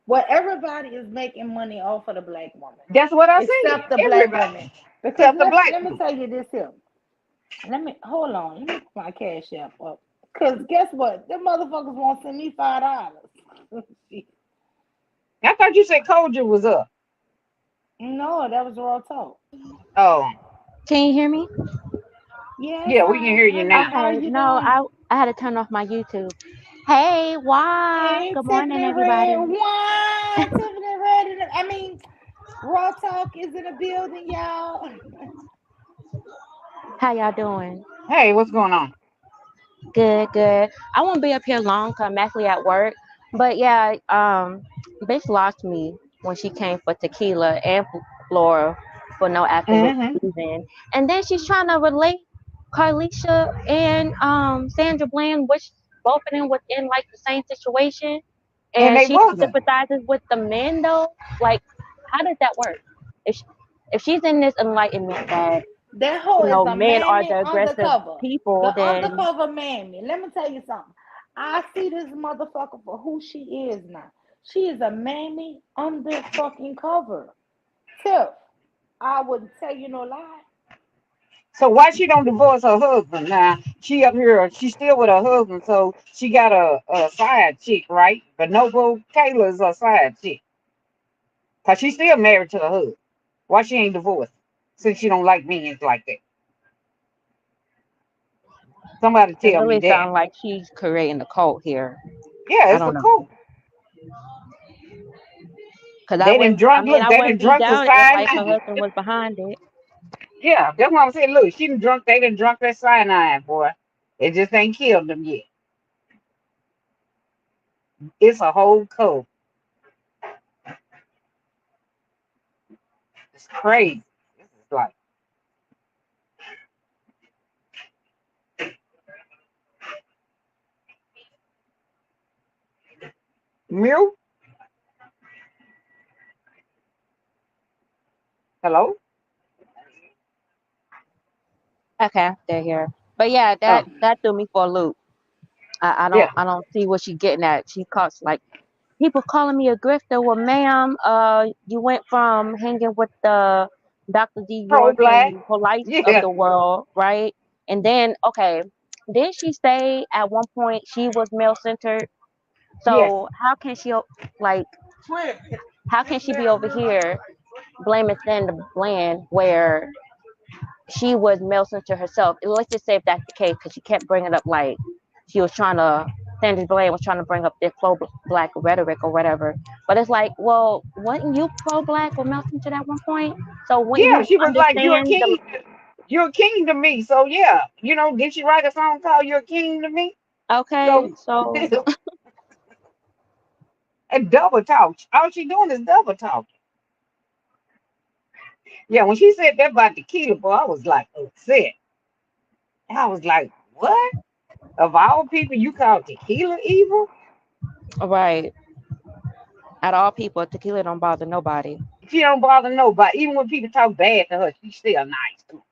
Speaker 2: Well, everybody is making money off of the black woman,
Speaker 3: That's what I said.
Speaker 2: except the black
Speaker 3: Everybody
Speaker 2: woman. Because
Speaker 3: except the black
Speaker 2: let me
Speaker 3: woman.
Speaker 2: tell you this here. Let me hold on. Let me put my cash app up. Cause guess what? Them motherfuckers won't send me $5.
Speaker 3: I thought you said Koja was up.
Speaker 2: No, that was raw talk.
Speaker 3: Oh,
Speaker 5: Can you hear me?
Speaker 2: Yes,
Speaker 3: yeah, we can
Speaker 2: hi,
Speaker 3: hear you
Speaker 2: honey.
Speaker 3: now.
Speaker 2: How are
Speaker 5: Okay.
Speaker 2: you
Speaker 5: No,
Speaker 2: doing?
Speaker 5: I had to turn off my YouTube. Hey, why?
Speaker 2: Hey,
Speaker 5: Good morning,
Speaker 2: Tiffany Red.
Speaker 5: everybody.
Speaker 2: What? Tiffany Red. I mean, raw talk is in the building, y'all.
Speaker 5: How y'all doing?
Speaker 3: Hey, what's going on?
Speaker 5: Good, good. I won't be up here long 'cause I'm actually at work. But yeah, bitch lost me when she came for tequila and Flora for no absolute
Speaker 3: Hmm.
Speaker 5: reason. And then she's trying to relate Carlisha and Sandra Bland, which both of them was in like the same situation.
Speaker 3: And
Speaker 5: And
Speaker 3: they
Speaker 5: she
Speaker 3: wasn't.
Speaker 5: sympathizes with the men though. Like, how does that work? If she, if she's in this enlightenment that
Speaker 2: That hoe is a
Speaker 5: men are
Speaker 2: mammy
Speaker 5: the aggressive
Speaker 2: undercover.
Speaker 5: people,
Speaker 2: The
Speaker 5: then
Speaker 2: undercover mammy. Let me tell you something. I see this motherfucker for who she is now. She is a mammy under fucking cover. Tiff, I wouldn't tell you no lie.
Speaker 3: So why she don't divorce her husband now? She up here, she still with her husband, so she got a side chick, right? But Noble Taylor's a side chick. Cause she's still married to her husband. Why she ain't divorced? Since she don't like men like that. Somebody
Speaker 5: It
Speaker 3: tell me
Speaker 5: really
Speaker 3: that.
Speaker 5: sounds like she's creating a cult here.
Speaker 3: Yeah,
Speaker 5: I
Speaker 3: it's a
Speaker 5: don't know.
Speaker 3: cult.
Speaker 5: Cause I
Speaker 3: They done
Speaker 5: wouldn't. I
Speaker 3: drunk,
Speaker 5: mean,
Speaker 3: look,
Speaker 5: I
Speaker 3: they done
Speaker 5: wouldn't be
Speaker 3: drunk the
Speaker 5: down if like her
Speaker 3: cyanide.
Speaker 5: husband was behind it.
Speaker 3: Yeah, that's what I'm saying. Look, she done drunk, they done drunk that cyanide, boy. It just ain't killed them yet. It's a whole cult. It's crazy. This is like, Mew? Hello?
Speaker 5: Okay, they're here. But yeah,
Speaker 3: Oh,
Speaker 5: that threw me for a loop.
Speaker 3: yeah.
Speaker 5: I don't see what she getting at. She calls like people calling me a grifter. Well, ma'am, you went from hanging with the Dr. D.
Speaker 3: Pro
Speaker 5: York
Speaker 3: black.
Speaker 5: and Police of
Speaker 3: Yeah.
Speaker 5: the world, right? And then, okay, didn't she say at one point she was male centered?
Speaker 3: Yes.
Speaker 5: So like how can she be over here blaming Sandra Bland where she was male centered herself? And let's just say if that's the case, because she kept bringing up like she was trying to Sandra Bland was trying to bring up this pro black rhetoric or whatever. But it's like, well, wasn't you pro black or male centered at one point? So wouldn't
Speaker 3: Yeah,
Speaker 5: you
Speaker 3: she was like, you're a
Speaker 5: understand the
Speaker 3: king. You're a king to me. So yeah, did she write a song called You're a King to Me?
Speaker 5: okay?
Speaker 3: So
Speaker 5: So
Speaker 3: and double talk. All she doing is double talk. Yeah, when she said that about tequila, boy, I was like upset. I was like, what? Of all people, you call tequila evil?
Speaker 5: right, out of all people, tequila don't bother nobody.
Speaker 3: She don't bother nobody. Even when people talk bad to her, she's still nice to 'em.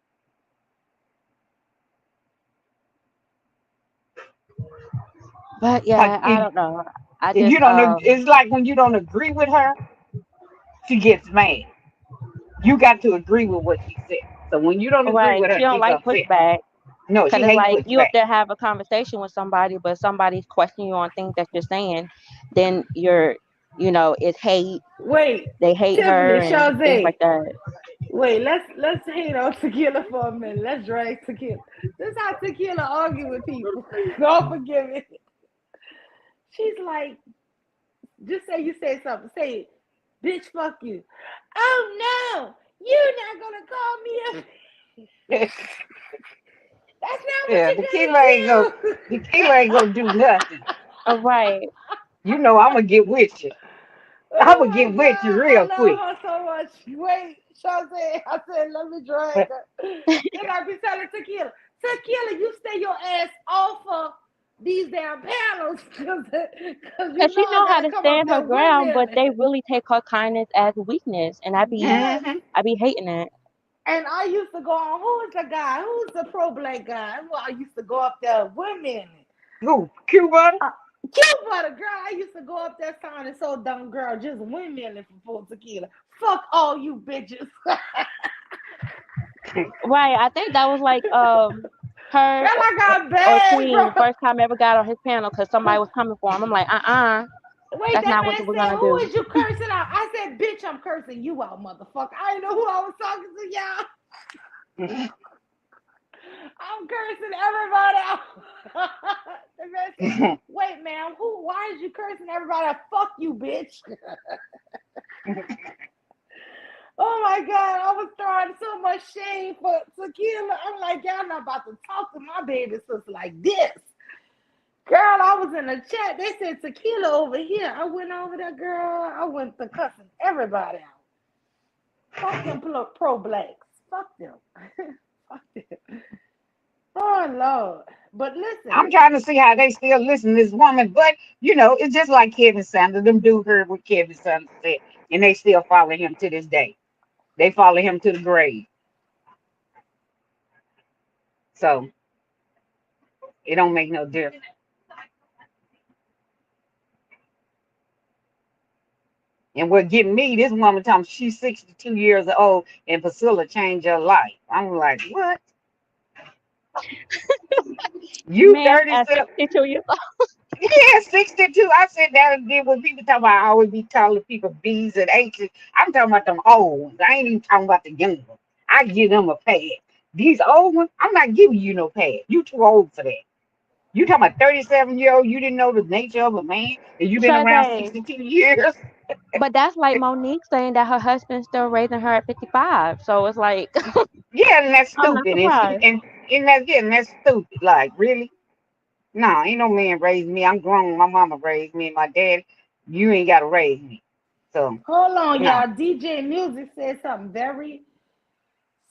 Speaker 5: But
Speaker 3: Like,
Speaker 5: yeah, I don't know. I
Speaker 3: if
Speaker 5: just
Speaker 3: you don't, it's like when you don't agree with her, she gets mad. You got to agree with what she said. So when you don't agree
Speaker 5: right.
Speaker 3: with her,
Speaker 5: She don't
Speaker 3: she's
Speaker 5: like
Speaker 3: upset.
Speaker 5: pushback.
Speaker 3: No,
Speaker 5: Cause
Speaker 3: she
Speaker 5: it's
Speaker 3: hates
Speaker 5: like you up
Speaker 3: pushback.
Speaker 5: there have a conversation with somebody, but somebody's questioning you on things that you're saying, then it's hate.
Speaker 2: Wait,
Speaker 5: They hate her
Speaker 2: Tiffany,
Speaker 5: and things like
Speaker 2: Chauncey.
Speaker 5: that.
Speaker 2: Wait, let's hate on tequila for a minute. Let's drag tequila. This is how tequila argue with people. Don't forgive me. She's like, just say you say something. Say, bitch, fuck you. Oh no, you're not gonna call me a. That's not what
Speaker 3: Yeah,
Speaker 2: you're gonna do.
Speaker 3: tequila ain't gonna do nothing.
Speaker 5: All right.
Speaker 3: I'm gonna get with you. I'm gonna
Speaker 2: Oh
Speaker 3: get
Speaker 2: my
Speaker 3: with you
Speaker 2: god, I
Speaker 3: real
Speaker 2: love
Speaker 3: quick.
Speaker 2: her so much. Wait, Chauncey, I said, let me drag her. Then I be telling Tequila, Tequila, you stay your ass off of these damn panels because you
Speaker 5: Cause
Speaker 2: know
Speaker 5: she
Speaker 2: I
Speaker 5: know how
Speaker 2: gotta
Speaker 5: to
Speaker 2: come up
Speaker 5: stand her
Speaker 2: there
Speaker 5: ground, but
Speaker 2: women.
Speaker 5: they really take her kindness as weakness, and
Speaker 2: Yes.
Speaker 3: Hmm.
Speaker 5: I be hating it.
Speaker 2: And I used to go on, who's the guy? Who's the pro black guy? Well, I used to go up there, women.
Speaker 3: Who? Cuba?
Speaker 2: Uh, Cuba, the girl, I used to go up there sounding so dumb, girl, just windmilling for full tequila. Fuck all you bitches. Girl,
Speaker 5: Right. I think that was like her
Speaker 2: I got
Speaker 5: or
Speaker 2: banned
Speaker 5: Queen
Speaker 2: from.
Speaker 5: the first time I ever got on his panel because somebody was coming for him. I'm like,
Speaker 2: Wait,
Speaker 5: that's
Speaker 2: that
Speaker 5: not what
Speaker 2: man
Speaker 5: we're
Speaker 2: said,
Speaker 5: gonna
Speaker 2: who
Speaker 5: do.
Speaker 2: is you cursing out? I said, bitch, I'm cursing you out, motherfucker. I didn't know who I was talking to, y'all. I'm cursing everybody out. The man said, wait, man, why is you cursing everybody out? Fuck you, bitch. Oh my God, I was throwing so much shame for tequila. I'm like, y'all not about to talk to my baby sister like this. Girl, I was in the chat. They said tequila over here. I went over there, girl. I went to cussing everybody out. Fuck them pro blacks. Fuck them. Fuck them. Oh Lord. But listen,
Speaker 3: I'm trying to see how they still listen to this woman, but it's just like Kevin Sanders. Them dude heard what Kevin Sanders said, and they still follow him to this day. They follow him to the grave. So it don't make no difference. And what get me, this woman telling me she's 62 years old and Priscilla changed her life. I'm like, what? You
Speaker 5: Man, at
Speaker 3: 37?
Speaker 5: 62 years old.
Speaker 3: Yeah, 62. I said that again when people talk about I always be telling people B's and H's. I'm talking about them old ones. I ain't even talking about the young ones. I give them a pad. These old ones, I'm not giving you no pad. You too old for that. You talking about 37-year-old, you didn't know the nature of a man, and you been around
Speaker 5: Sade,
Speaker 3: 62 years.
Speaker 5: but that's like Monique saying that her husband's still raising her at 55. So it's like,
Speaker 3: Yeah, and that's
Speaker 5: I'm not
Speaker 3: stupid. And she
Speaker 5: surprised.
Speaker 3: and that's yeah, and that's stupid. Like, really? Nah, ain't no man raised me. I'm grown. My mama raised me and my dad. You ain't gotta raise me. So
Speaker 2: Hold on,
Speaker 3: no.
Speaker 2: y'all. DJ Music said something very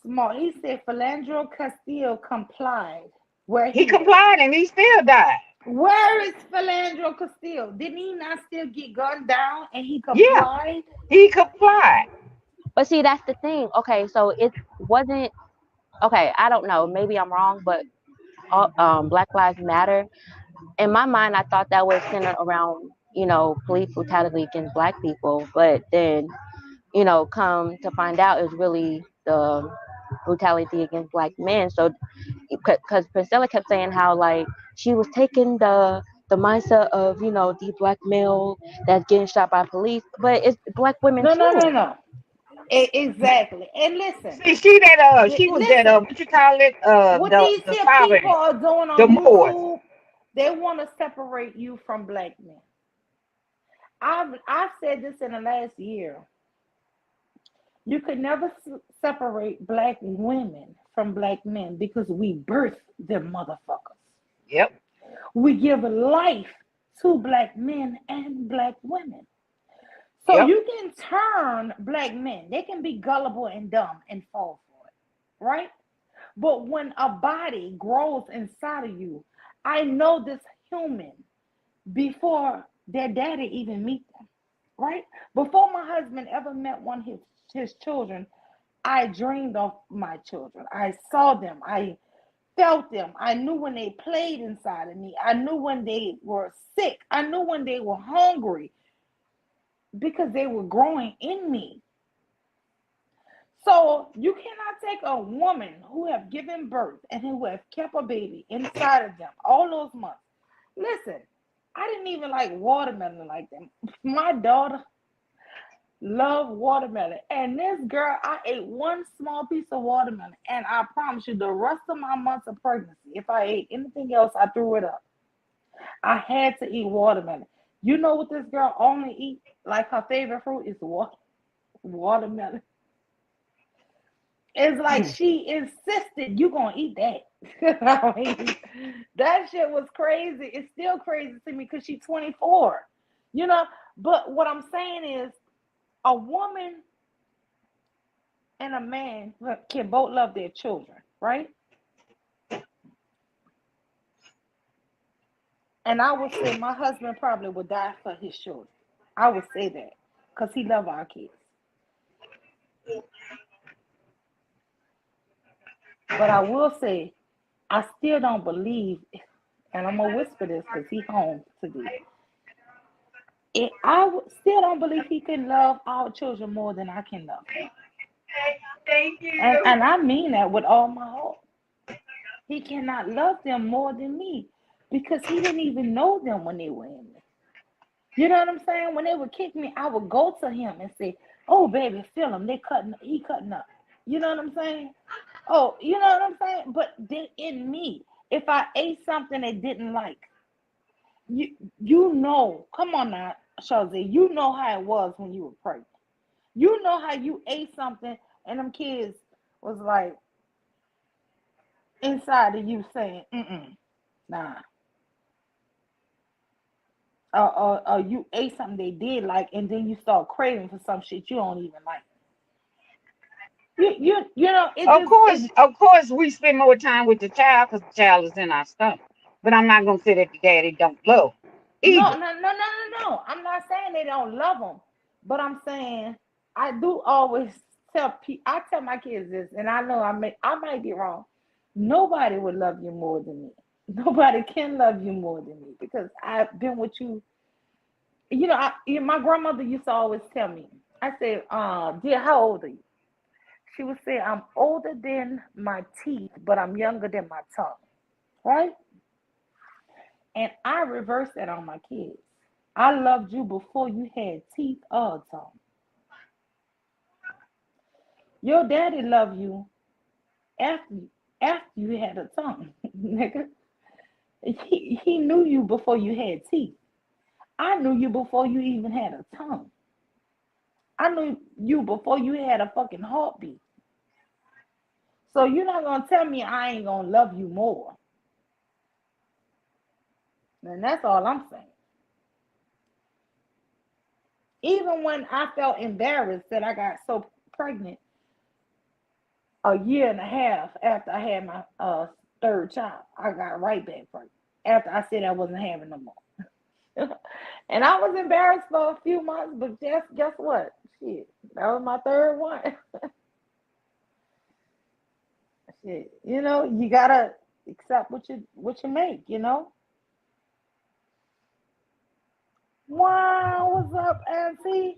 Speaker 2: smart. He said Philandro Castillo complied. Where
Speaker 3: He
Speaker 2: he at?
Speaker 3: complied and he still died.
Speaker 2: Where is Philandro Castillo? Didn't he not still get gunned down and he
Speaker 3: Yeah,
Speaker 2: complied?
Speaker 3: he complied.
Speaker 5: But see, that's the thing. Okay, so it wasn't, okay, I don't know. Maybe I'm wrong, but Black Lives Matter. In my mind, I thought that was centered around, police brutality against Black people. But then, come to find out, it's really the brutality against Black men. So, because Priscilla kept saying how, like, she was taking the mindset of, the Black male that's getting shot by police, but it's Black women
Speaker 2: No, no, no,
Speaker 5: too.
Speaker 2: no. Exactly. And listen,
Speaker 3: See, she was that
Speaker 2: listen.
Speaker 3: what you call it?
Speaker 2: What these
Speaker 3: The
Speaker 2: here people
Speaker 3: sovereign,
Speaker 2: are doing
Speaker 3: the
Speaker 2: on
Speaker 3: Moors.
Speaker 2: YouTube, they want to separate you from black men. I've said this in the last year. You could never separate black women from black men because we birth them motherfuckers.
Speaker 3: Yep,
Speaker 2: We give life to black men and black women. So
Speaker 3: yep,
Speaker 2: you can turn black men. They can be gullible and dumb and fall for it, right? But when a body grows inside of you, I know this human before their daddy even meet them, right? Before my husband ever met one of his children, I dreamed of my children. I saw them. I felt them. I knew when they played inside of me. I knew when they were sick. I knew when they were hungry because they were growing in me. So you cannot take a woman who have given birth and who have kept a baby inside of them all those months. Listen, I didn't even like watermelon like them. My daughter loved watermelon. And this girl, I ate one small piece of watermelon. And I promise you, the rest of my months of pregnancy, if I ate anything else, I threw it up. I had to eat watermelon. You know what this girl only eat? Like her favorite fruit is watermelon. It's like she insisted you gonna eat that. I mean, that shit was crazy. It's still crazy to me because she's 24. You know, but what I'm saying is a woman and a man can both love their children, right? And I would say my husband probably would die for his children. I would say that because he love our kids. But I will say I still don't believe, and I'm gonna whisper this because he home today. Still don't believe he can love our children more than I can love them.
Speaker 3: thank
Speaker 2: And
Speaker 3: you.
Speaker 2: I mean that with all my heart. He cannot love them more than me because he didn't even know them when they were in me. You know what I'm saying? When they would kick me, I would go to him and say, "Oh, baby, feel him. He cutting up." You know what I'm saying? Oh, you know what I'm saying? But then in me, if I ate something they didn't like, you know, come on now, Shazzy, you know how it was when you were pregnant. You know how you ate something and them kids was like inside of you saying, nah. You ate something they did like, and then you start craving for some shit you don't even like. You know,
Speaker 3: Of course, we spend more time with the child because the child is in our stomach. But I'm not gonna say that the daddy don't love
Speaker 2: no,
Speaker 3: either.
Speaker 2: no, no, no, no, no. I'm not saying they don't love them, but I'm saying I do always I tell my kids this, and I know I might be wrong. Nobody would love you more than me. Nobody can love you more than me because I've been with you My grandmother used to always tell me. I said, "Dear, how old are you?" She would say, "I'm older than my teeth, but I'm younger than my tongue." Right? And I reversed that on my kids. I loved you before you had teeth or a tongue. Your daddy loved you after after you had a tongue, nigga. He knew you before you had teeth. I knew you before you even had a tongue. I knew you before you had a fucking heartbeat. So you're not gonna tell me I ain't gonna love you more. And that's all I'm saying. Even when I felt embarrassed that I got so pregnant a year and a half after I had my third child, I got right back pregnant. After I said I wasn't having no more. And I was embarrassed for a few months, but guess what? Shit, that was my third one. Shit, you gotta accept what you make. Wow, what's up, Auntie?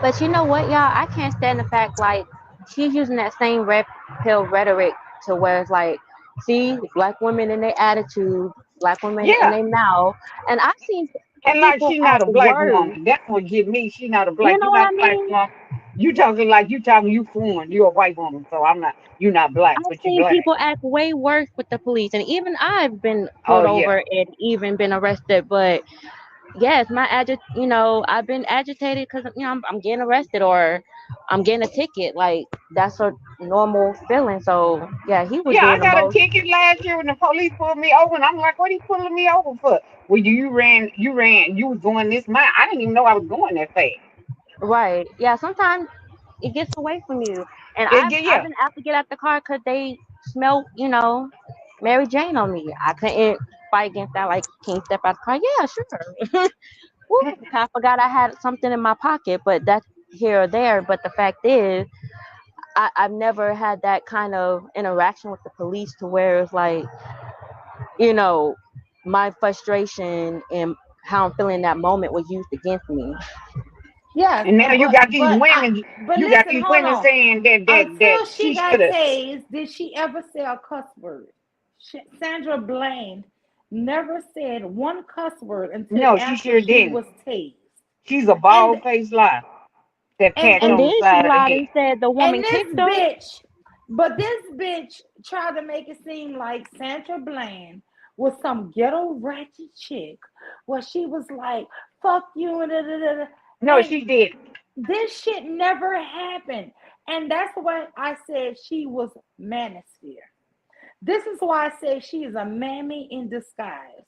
Speaker 5: But you know what, y'all? I can't stand the fact like she's using that same red pill rhetoric to where it's like, see, black women and their attitude, black women and
Speaker 3: Yeah.
Speaker 5: their mouth, and I've seen
Speaker 3: And like
Speaker 5: people
Speaker 3: she's not
Speaker 5: act
Speaker 3: a black
Speaker 5: worse.
Speaker 3: woman. That's what get me. She not a
Speaker 5: You
Speaker 3: black.
Speaker 5: know
Speaker 3: You
Speaker 5: what I
Speaker 3: not a black
Speaker 5: mean?
Speaker 3: woman. You talking like you foreign. You a white woman. So I'm not. You not black,
Speaker 5: I've
Speaker 3: but you
Speaker 5: seen
Speaker 3: black.
Speaker 5: people act way worse with the police, and even I've been
Speaker 3: Oh
Speaker 5: pulled
Speaker 3: yeah.
Speaker 5: over and even been arrested. But yes, I've been agitated because I'm getting arrested or I'm getting a ticket. Like that's a normal feeling. So yeah, he was
Speaker 3: Yeah, I
Speaker 5: doing the
Speaker 3: got a
Speaker 5: most.
Speaker 3: ticket last year when the police pulled me over, and I'm like, "What are you pulling me over for?" Well, you was going this mile. I didn't even know I was going that fast.
Speaker 5: Right. Yeah. Sometimes it gets away from you, and
Speaker 3: Yeah,
Speaker 5: I've
Speaker 3: yeah,
Speaker 5: I've
Speaker 3: yeah.
Speaker 5: been out to get out the car because they smelled Mary Jane on me. I couldn't fight against that. Like, can you step out the car? Yeah, sure. Woo, I forgot I had something in my pocket, but that's here or there. But the fact is, I've never had that kind of interaction with the police to where it's like, you know, my frustration and how I'm feeling in that moment was used against me.
Speaker 2: Yes,
Speaker 3: And now
Speaker 2: but
Speaker 3: you got
Speaker 2: listen,
Speaker 3: these
Speaker 2: hold
Speaker 3: women
Speaker 2: on.
Speaker 3: saying that
Speaker 2: Until
Speaker 3: she
Speaker 2: she
Speaker 3: should
Speaker 2: got
Speaker 3: have.
Speaker 2: tased, did she ever say a cuss word? Sandra Bland never said one cuss word until
Speaker 3: No, she
Speaker 2: after
Speaker 3: sure
Speaker 2: she
Speaker 3: didn't.
Speaker 2: was tased.
Speaker 3: She's a
Speaker 2: And
Speaker 3: bald faced lie. That
Speaker 2: and
Speaker 3: patch
Speaker 5: And
Speaker 2: and
Speaker 3: on the
Speaker 5: then she
Speaker 3: side of the
Speaker 5: lied
Speaker 3: head.
Speaker 5: and said the
Speaker 2: and
Speaker 5: woman
Speaker 2: this
Speaker 5: kicked her.
Speaker 2: bitch, but this bitch tried to make it seem like Sandra Bland was some ghetto ratchet chick, where she was like, "Fuck you," and da, da, da, da.
Speaker 3: No,
Speaker 2: And
Speaker 3: she did.
Speaker 2: this shit never happened. And that's why I said she was manosphere. This is why I say she is a mammy in disguise.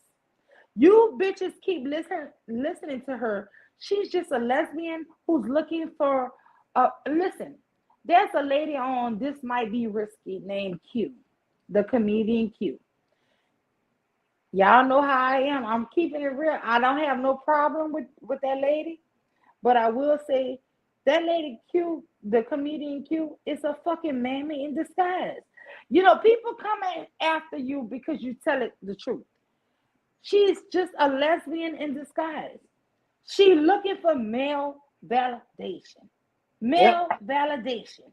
Speaker 2: You bitches keep listening to her. She's just a lesbian who's looking for listen. There's a lady on This Might Be Risky named Q, the comedian Q. Y'all know how I am. I'm keeping it real. I don't have no problem with that lady. But I will say that lady Q, the comedian Q, is a fucking mammy in disguise. People come after you because you tell it the truth. She's just a lesbian in disguise. She looking for male validation.
Speaker 3: Yep.
Speaker 2: Male validation.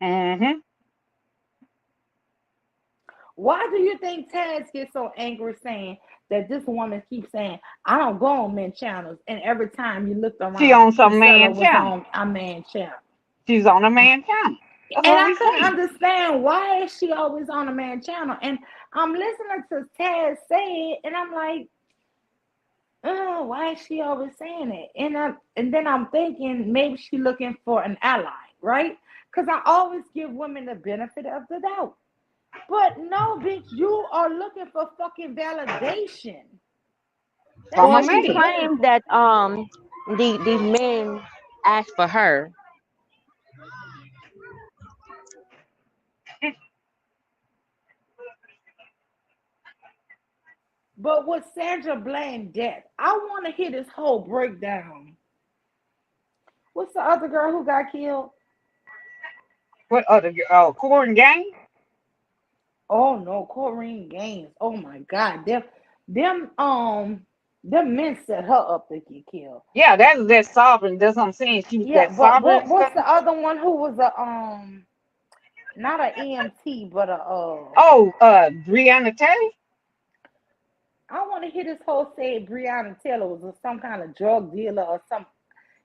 Speaker 3: Mm-hmm.
Speaker 2: Why do you think Taz gets so angry saying that this woman keeps saying, "I don't go on men channels," and every time you looked
Speaker 3: She
Speaker 2: around,
Speaker 3: on some
Speaker 2: Princella
Speaker 3: man
Speaker 2: was
Speaker 3: channel.
Speaker 2: on a man channel.
Speaker 3: She's on a man channel. That's
Speaker 2: And
Speaker 3: what
Speaker 2: I
Speaker 3: we
Speaker 2: couldn't
Speaker 3: saying.
Speaker 2: understand why is she always on a man channel. And I'm listening to Taz say it, and I'm like, oh, why is she always saying it? And then I'm thinking maybe she looking for an ally, right? Because I always give women the benefit of the doubt. But no, bitch, you are looking for fucking validation. That's
Speaker 3: From a
Speaker 5: Well,
Speaker 2: what
Speaker 5: she
Speaker 2: you're
Speaker 3: man.
Speaker 2: looking
Speaker 5: claimed
Speaker 2: for.
Speaker 5: that these men asked for her.
Speaker 2: But with Sandra Bland death, I want to hear this whole breakdown. What's the other girl who got killed?
Speaker 3: What other Corn gang?
Speaker 2: Oh no, Corrine Gaines. Oh my God, them men set her up to get killed.
Speaker 3: Yeah, that's that sovereign. That's what I'm saying. She was
Speaker 2: Yeah,
Speaker 3: that
Speaker 2: but
Speaker 3: sovereign
Speaker 2: what's
Speaker 3: stuff.
Speaker 2: the other one who was a not a EMT but a
Speaker 3: Oh, Breonna Taylor.
Speaker 2: I want to hear this whole say Breonna Taylor was some kind of drug dealer or some.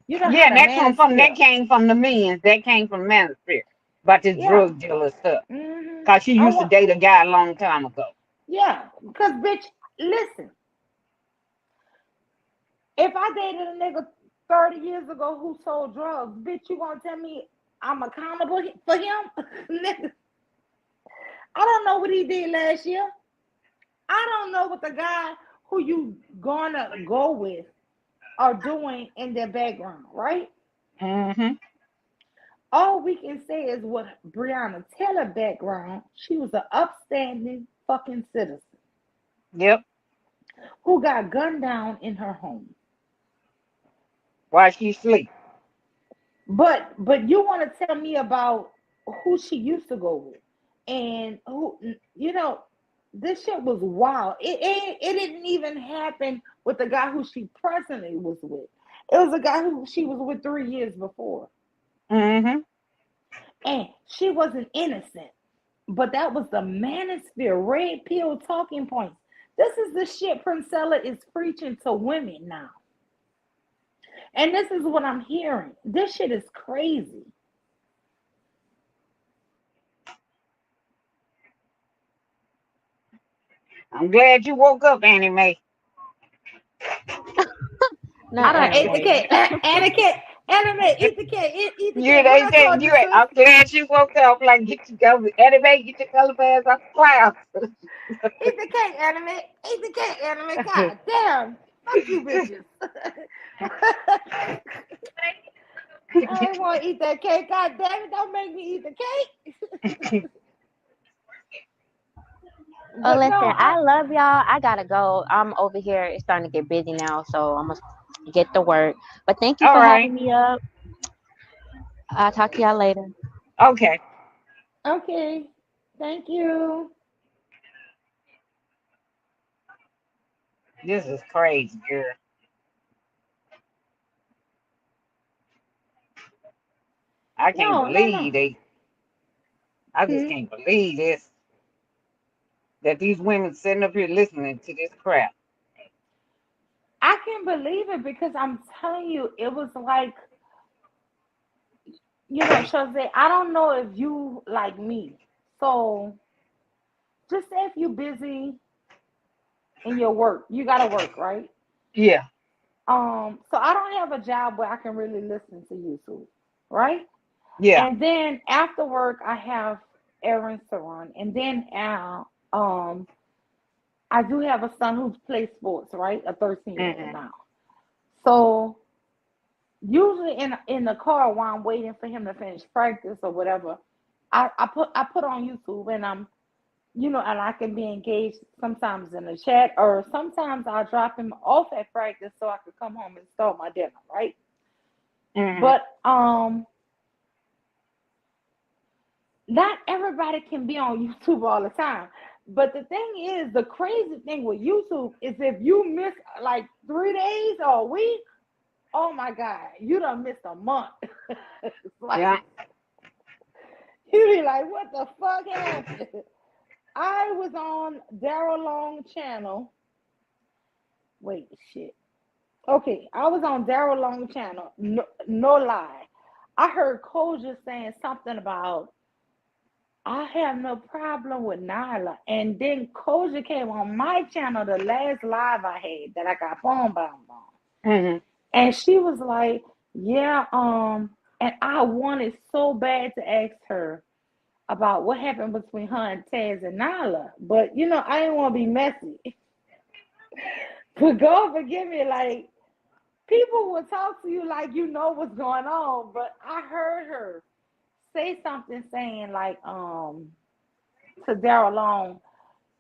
Speaker 2: You know how
Speaker 3: Yeah,
Speaker 2: the
Speaker 3: that
Speaker 2: manosphere.
Speaker 3: came from the men's. That came from Manosphere about this
Speaker 2: Yeah.
Speaker 3: drug dealer stuff.
Speaker 2: Mhm.
Speaker 3: Cause she
Speaker 2: I
Speaker 3: used to
Speaker 2: want.
Speaker 3: date a guy a long time ago.
Speaker 2: Yeah, because bitch, listen. If I dated a nigga 30 years ago who sold drugs, bitch, you gonna tell me I'm accountable for him? Nigga, I don't know what he did last year. I don't know what the guy who you gonna go with are doing in their background, right?
Speaker 3: Hmm.
Speaker 2: All we can say is what Breonna Taylor background, she was an upstanding fucking citizen
Speaker 3: Yep.
Speaker 2: who got gunned down in her home.
Speaker 3: While she sleep.
Speaker 2: But you want to tell me about who she used to go with and who you know this shit was wild. It didn't even happen with the guy who she presently was with. It was a guy who she was with 3 years before.
Speaker 3: Hmm.
Speaker 2: And she wasn't innocent. But that was the manosphere, red pill talking points. This is the shit Princella is preaching to women now. And this is what I'm hearing. This shit is crazy.
Speaker 3: I'm glad you woke up, Annie Mae.
Speaker 2: I
Speaker 5: Not
Speaker 2: don't ate the
Speaker 5: anime.
Speaker 2: cake. Anime, eat the cake. Eat the
Speaker 3: You
Speaker 2: cake. What
Speaker 3: they
Speaker 2: I
Speaker 3: said
Speaker 2: told you,
Speaker 3: you.
Speaker 2: sis?
Speaker 3: I'm glad you woke up. Like get you go Annie Mae, get your color pads off the
Speaker 2: Eat the cake, anime. Eat the cake, anime. God damn. Fuck you, bitches. I ain't want to eat that cake. God damn it. Don't make me eat the cake.
Speaker 3: clouds.
Speaker 2: But no,
Speaker 5: Listen, I love y'all. I gotta go. I'm over here. It's starting to get busy now, so I'm gonna get to work. But thank you
Speaker 3: All
Speaker 5: for
Speaker 3: right.
Speaker 5: having me up. I'll talk to y'all later.
Speaker 3: Okay.
Speaker 2: okay. Thank you.
Speaker 3: This is crazy, girl. I can't
Speaker 2: No, no, no.
Speaker 3: believe they. I just
Speaker 2: Hmm?
Speaker 3: can't believe this. That these women sitting up here listening to this crap.
Speaker 2: I can believe it because I'm telling you, it was like, Jose, I don't know if you like me. So just say if you're busy in your work, you gotta work, right?
Speaker 3: Yeah.
Speaker 2: So I don't have a job where I can really listen to YouTube, right?
Speaker 3: Yeah.
Speaker 2: And then after work, I have errands to run, and then I do have a son who plays sports, right? A 13-year-old
Speaker 3: Hmm.
Speaker 2: now. So usually in the car while I'm waiting for him to finish practice or whatever, I put on YouTube and and I can be engaged sometimes in the chat or sometimes I'll drop him off at practice so I could come home and start my dinner, right?
Speaker 3: Hmm.
Speaker 2: But not everybody can be on YouTube all the time. But the thing is, the crazy thing with YouTube is if you miss like 3 days or a week, oh my God, you done missed a month. It's like
Speaker 3: Yeah.
Speaker 2: you be like, what the fuck happened? I was on Daryl Long channel. Wait, shit. Okay, I was on Daryl Long channel. No, no lie. I heard Koja saying something about I have no problem with Nyla. And then Koja came on my channel, the last live I had that I got phone bound on.
Speaker 3: Hmm.
Speaker 2: And she was like, yeah, and I wanted so bad to ask her about what happened between her and Taz and Nyla. But I didn't want to be messy. But God forgive me, like people will talk to you like you know what's going on. But I heard her say something saying like, to Daryl Long,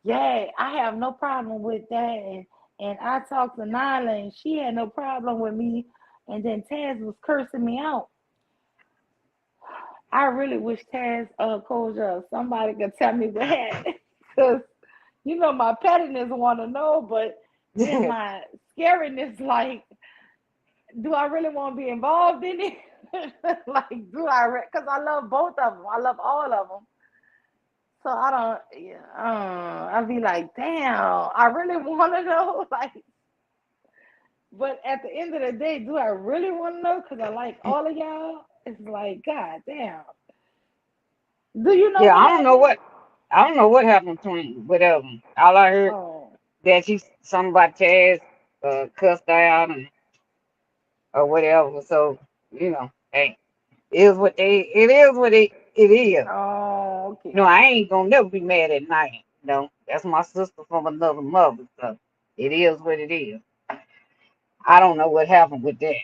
Speaker 2: yeah, I have no problem with that. And I talked to Nyla and she had no problem with me. And then Taz was cursing me out. I really wish Taz Koja somebody could tell me what happened. Because, my pettiness want to know, but then my scariness, like, do I really want to be involved in it? Like, do I? Because I love both of them. I love all of them. So I don't, yeah, I'd be like, damn, I really want to know. Like, but at the end of the day, do I really want to know? Because I like all of y'all. It's like, God damn. Do you know
Speaker 3: Yeah,
Speaker 2: what
Speaker 3: I don't know
Speaker 2: happened?
Speaker 3: what happened between with them. All I heard
Speaker 2: Oh,
Speaker 3: that she somebody Chaz cussed her out and or whatever. So hey, it is what it is.
Speaker 2: oh, okay.
Speaker 3: I ain't gonna never be mad at night. That's my sister from another mother. So it is what it is. I don't know what happened with that.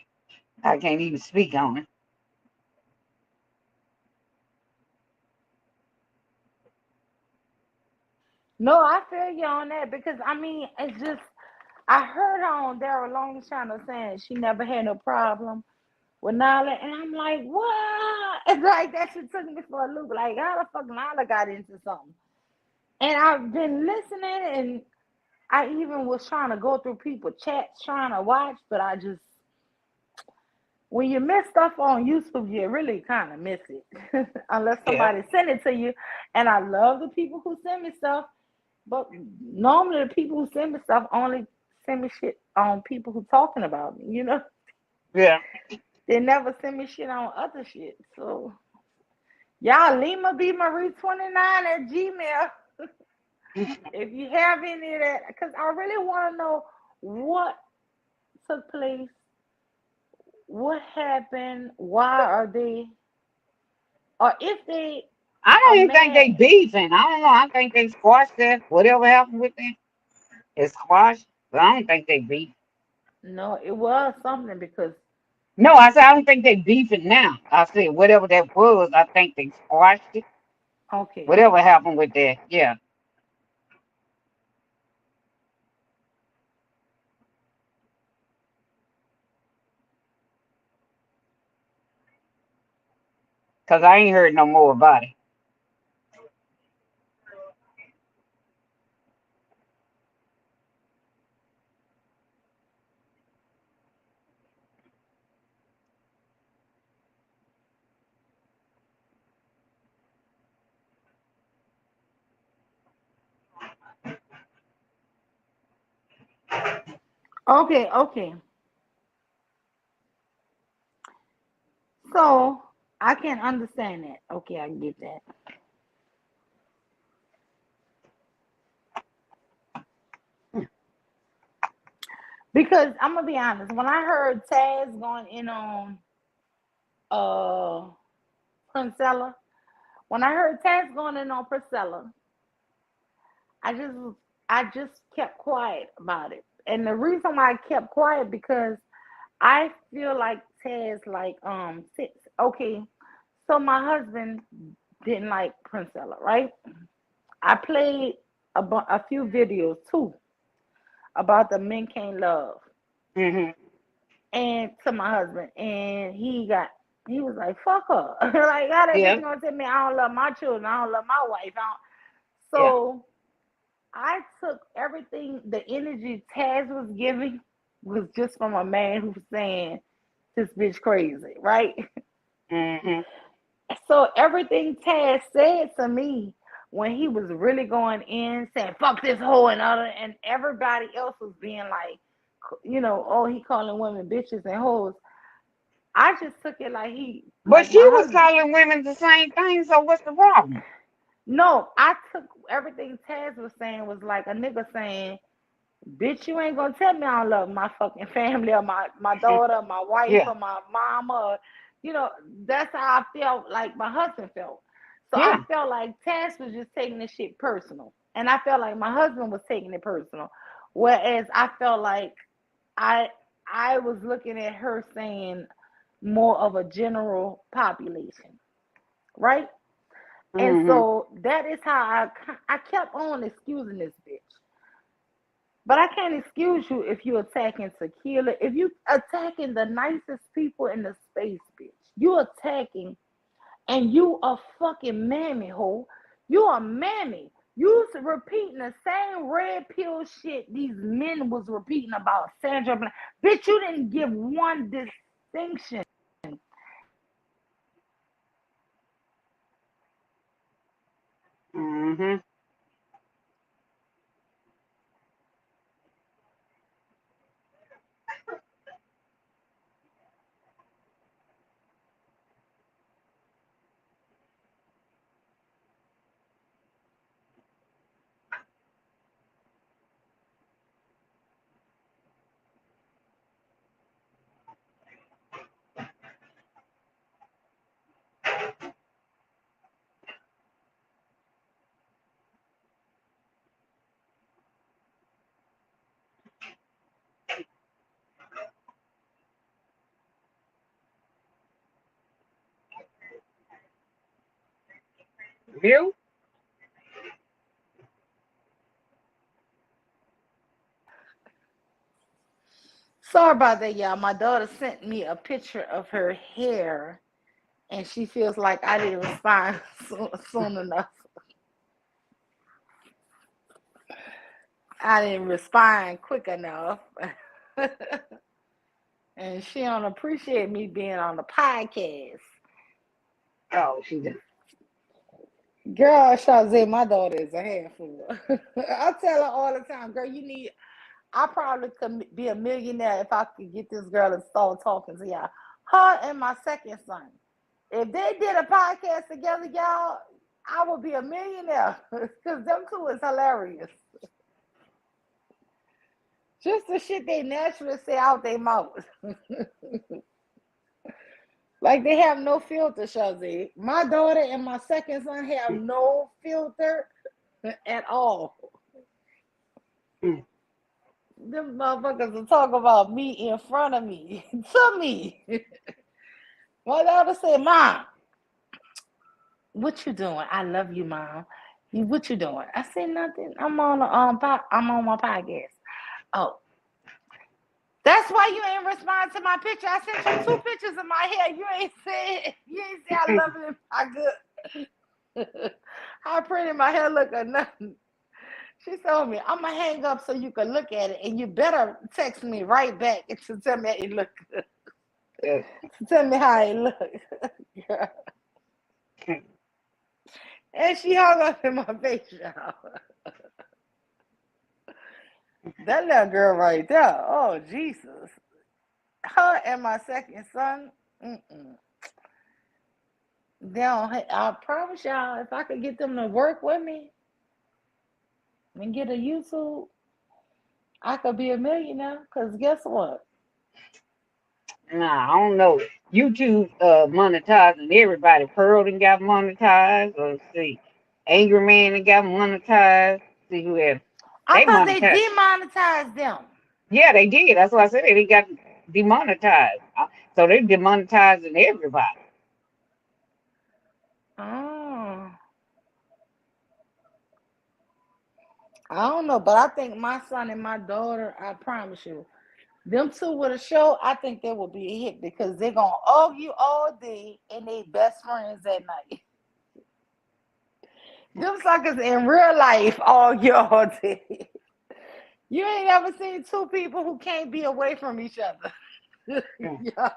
Speaker 3: I can't even speak on it.
Speaker 2: No, I feel you on that because I mean, it's just I heard on Daryl Long's channel saying she never had no problem with Nala, and I'm like, what? It's like that shit took me for a loop. Like, how the fuck Nala got into something? And I've been listening, and I even was trying to go through people chats trying to watch, but I just when you miss stuff on YouTube, you really kind of miss it unless
Speaker 3: Yeah,
Speaker 2: somebody send it to you. And I love the people who send me stuff, but normally the people who send me stuff only send me shit on people who talking about me.
Speaker 3: yeah.
Speaker 2: They never send me shit on other shit. So y'all, Lima B Marie 29 at Gmail. If you have any of that, because I really want to know what took place, what happened, why are they, or if they
Speaker 3: I
Speaker 2: are
Speaker 3: don't even think
Speaker 2: mad.
Speaker 3: they beefing. I don't know. I think they squashed that. Whatever happened with them, it's squashed. But I don't think they beef.
Speaker 2: No, it was something because
Speaker 3: No, I said I don't think they beefing now. I said whatever that was, I think they squashed it.
Speaker 2: okay,
Speaker 3: Whatever happened with that, yeah. Cause I ain't heard no more about it.
Speaker 2: okay. So I can understand that. Okay, I get that. Because I'm gonna be honest, when I heard Taz going in on uh Princella, when I heard Taz going in on Priscilla, I just I just kept quiet about it. And the reason why I kept quiet because I feel like Taz like okay, so my husband didn't like Princella, right? I played a few videos too about the men can't love
Speaker 3: Mhm.
Speaker 2: and to my husband, and he was like fuck her, like how that bitch
Speaker 3: Yeah.
Speaker 2: gonna tell me I don't love my children, I don't love my wife,
Speaker 3: Yeah.
Speaker 2: so I took everything the energy Taz was giving was just from a man who was saying this bitch crazy, right?
Speaker 3: Mhm.
Speaker 2: So everything Taz said to me when he was really going in, saying "fuck this hoe" and other, and everybody else was being like, oh, he calling women bitches and hoes. I just took it like
Speaker 3: But
Speaker 2: like
Speaker 3: she
Speaker 2: my
Speaker 3: was
Speaker 2: husband.
Speaker 3: calling women the same thing. So what's the problem?
Speaker 2: No, I took everything Taz was saying was like a nigga saying, "Bitch, you ain't gonna tell me I don't love my fucking family or my daughter, or my wife,
Speaker 3: Yeah.
Speaker 2: or my mama." Or, that's how I felt like my husband felt. So I
Speaker 3: Yeah.
Speaker 2: felt like Tess was just taking this shit personal, and I felt like my husband was taking it personal. Whereas I felt like I I was looking at her saying more of a general population, right? And
Speaker 3: Mhm.
Speaker 2: so that is how I kept on excusing this bitch. But I can't excuse you if you're attacking Tequila. If you attacking the nicest people in the space, bitch. You attacking and you a fucking mammy hoe. You a mammy. You repeating the same red pill shit these men was repeating about Sandra Bland. Bitch, you didn't give one distinction.
Speaker 3: Mm-hmm. You?
Speaker 2: Sorry about that, y'all. My daughter sent me a picture of her hair, and she feels like I didn't respond soon enough. I didn't respond quick enough. And she don't appreciate me being on the podcast.
Speaker 3: Oh, she did.
Speaker 2: Girl, Shazay, my daughter is a handful. I tell her all the time, girl, I probably could be a millionaire if I could get this girl to start talking to y'all. Her and my second son. If they did a podcast together, y'all, I would be a millionaire. Because them two is hilarious. Just the shit they naturally say out their mouth. Like they have no filter, Shazzy. My daughter and my second son have no filter at all.
Speaker 3: Mm.
Speaker 2: Them motherfuckers will talk about me in front of me, to me. My daughter said, Mom, what you doing? I love you, Mom. What you doing? I said nothing. I'm on my podcast. Oh, that's why you ain't respond to my picture. I sent you two pictures of my hair. You ain't say I love it. I good. How pretty my hair look or nothing. She told me, I'm gonna hang up so you can look at it, and you better text me right back to tell me how it look good. To tell me how it look. Yeah. And she hung up in my face, y'all. That little girl right there. Oh Jesus. Her and my second son. Mm-mm. They don't, I promise y'all, if I could get them to work with me and get a YouTube, I could be a millionaire. Cause guess what?
Speaker 3: Nah, I don't know. YouTube monetizing everybody. Pearl done got monetized. Let's see. Angry Man done got monetized. See who else.
Speaker 2: I
Speaker 3: They
Speaker 2: thought they
Speaker 3: monetized.
Speaker 2: demonetized them.
Speaker 3: Yeah, they did. That's why I said they got demonetized. So they demonetizing everybody.
Speaker 2: Oh, I don't know, but I think my son and my daughter, I promise you, them two with a show, I think they will be a hit because they're gonna argue all day and they best friends at night. Them suckers in real life argue all day. You ain't ever seen two people who can't be away from each other.
Speaker 3: Mm.
Speaker 2: Yeah.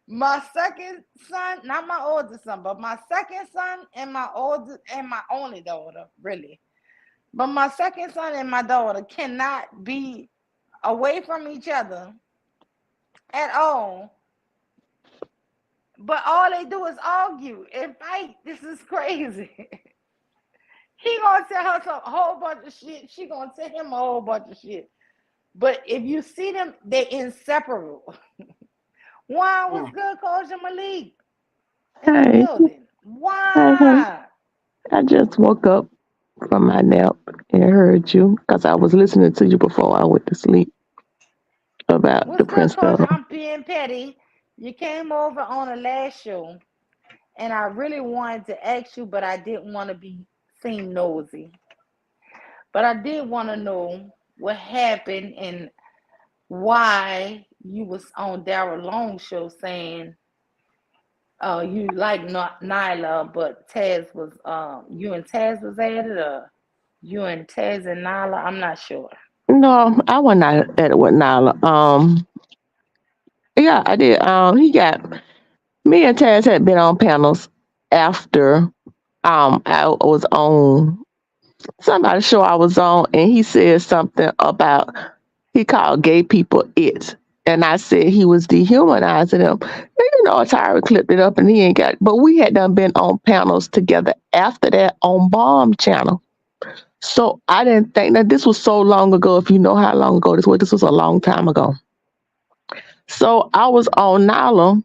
Speaker 2: My second son, not my oldest son, but my second son and my oldest and my only daughter, really. But my second son and my daughter cannot be away from each other at all. But all they do is argue and fight. This is crazy. He gonna tell her a whole bunch of shit. She gonna tell him a whole bunch of shit. But if you see them, they're inseparable. Why was
Speaker 3: Mm.
Speaker 2: good, Coach Malik in the
Speaker 6: Hey,
Speaker 2: building?
Speaker 6: hey,
Speaker 2: Why?
Speaker 6: I just woke up from my nap and heard you because I was listening to you before I went to sleep about the
Speaker 2: What's good, Coach?
Speaker 6: Princella.
Speaker 2: I'm being petty. You came over on the last show, and I really wanted to ask you, but I didn't want to be seen nosy. But I did want to know what happened and why you was on Daryl Long show saying you like Nyla, but Taz was you and Taz was at it. Or? You and Tez and Nala, I'm not sure.
Speaker 6: No, I went out at it with Nyla. Yeah, I did. He got me and Taz had been on panels after I was on somebody's show I was on, and he said something about he called gay people it. And I said he was dehumanizing them. And Tyra clipped it up and he ain't got but we had done been on panels together after that on Bomb Channel. So I didn't think that this was so long ago, if you know how long ago this was a long time ago. So I was on Nala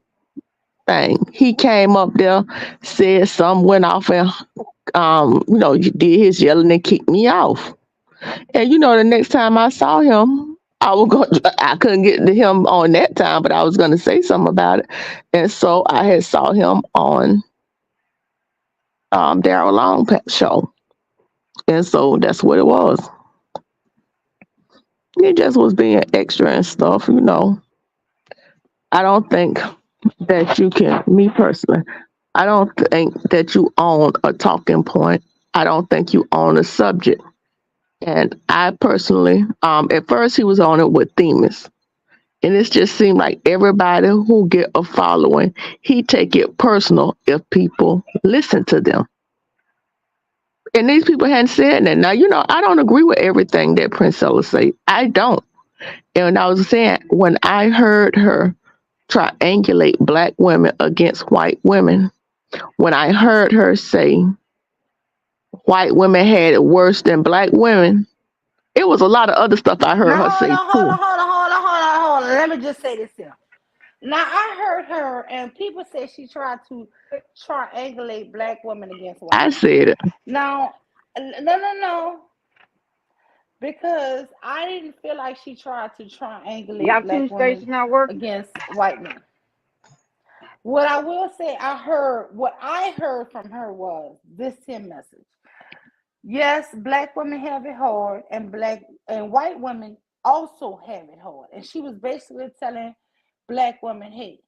Speaker 6: thing. He came up there, said something, went off and did his yelling and kicked me off. And the next time I saw him, I couldn't get to him on that time, but I was gonna say something about it. And so I had saw him on Daryl Long show. And so that's what it was. He just was being extra and stuff. I don't think that you can, me personally, I don't think that you own a talking point. I don't think you own a subject. And I personally, at first he was on it with Themis. And it just seemed like everybody who get a following, he take it personal if people listen to them. And these people hadn't said that. Now, I don't agree with everything that Princella say. I don't. And I was saying, when I heard her triangulate black women against white women, when I heard her say white women had it worse than black women, it was a lot of other stuff I heard
Speaker 2: Now
Speaker 6: her
Speaker 2: hold
Speaker 6: say
Speaker 2: on, hold
Speaker 6: too.
Speaker 2: on, hold on, hold on, hold on, hold on. Let me just say this here. Now I heard her, and people said she tried to triangulate black women against white
Speaker 6: I
Speaker 2: women.
Speaker 6: said it.
Speaker 2: Now, no, because I didn't feel like she tried to triangulate
Speaker 3: Y'all
Speaker 2: black
Speaker 3: two
Speaker 2: women
Speaker 3: station not working?
Speaker 2: against white men. What I will say, what I heard from her was this here message. Yes, black women have it hard, and black and white women also have it hard. And she was basically telling black women, hey,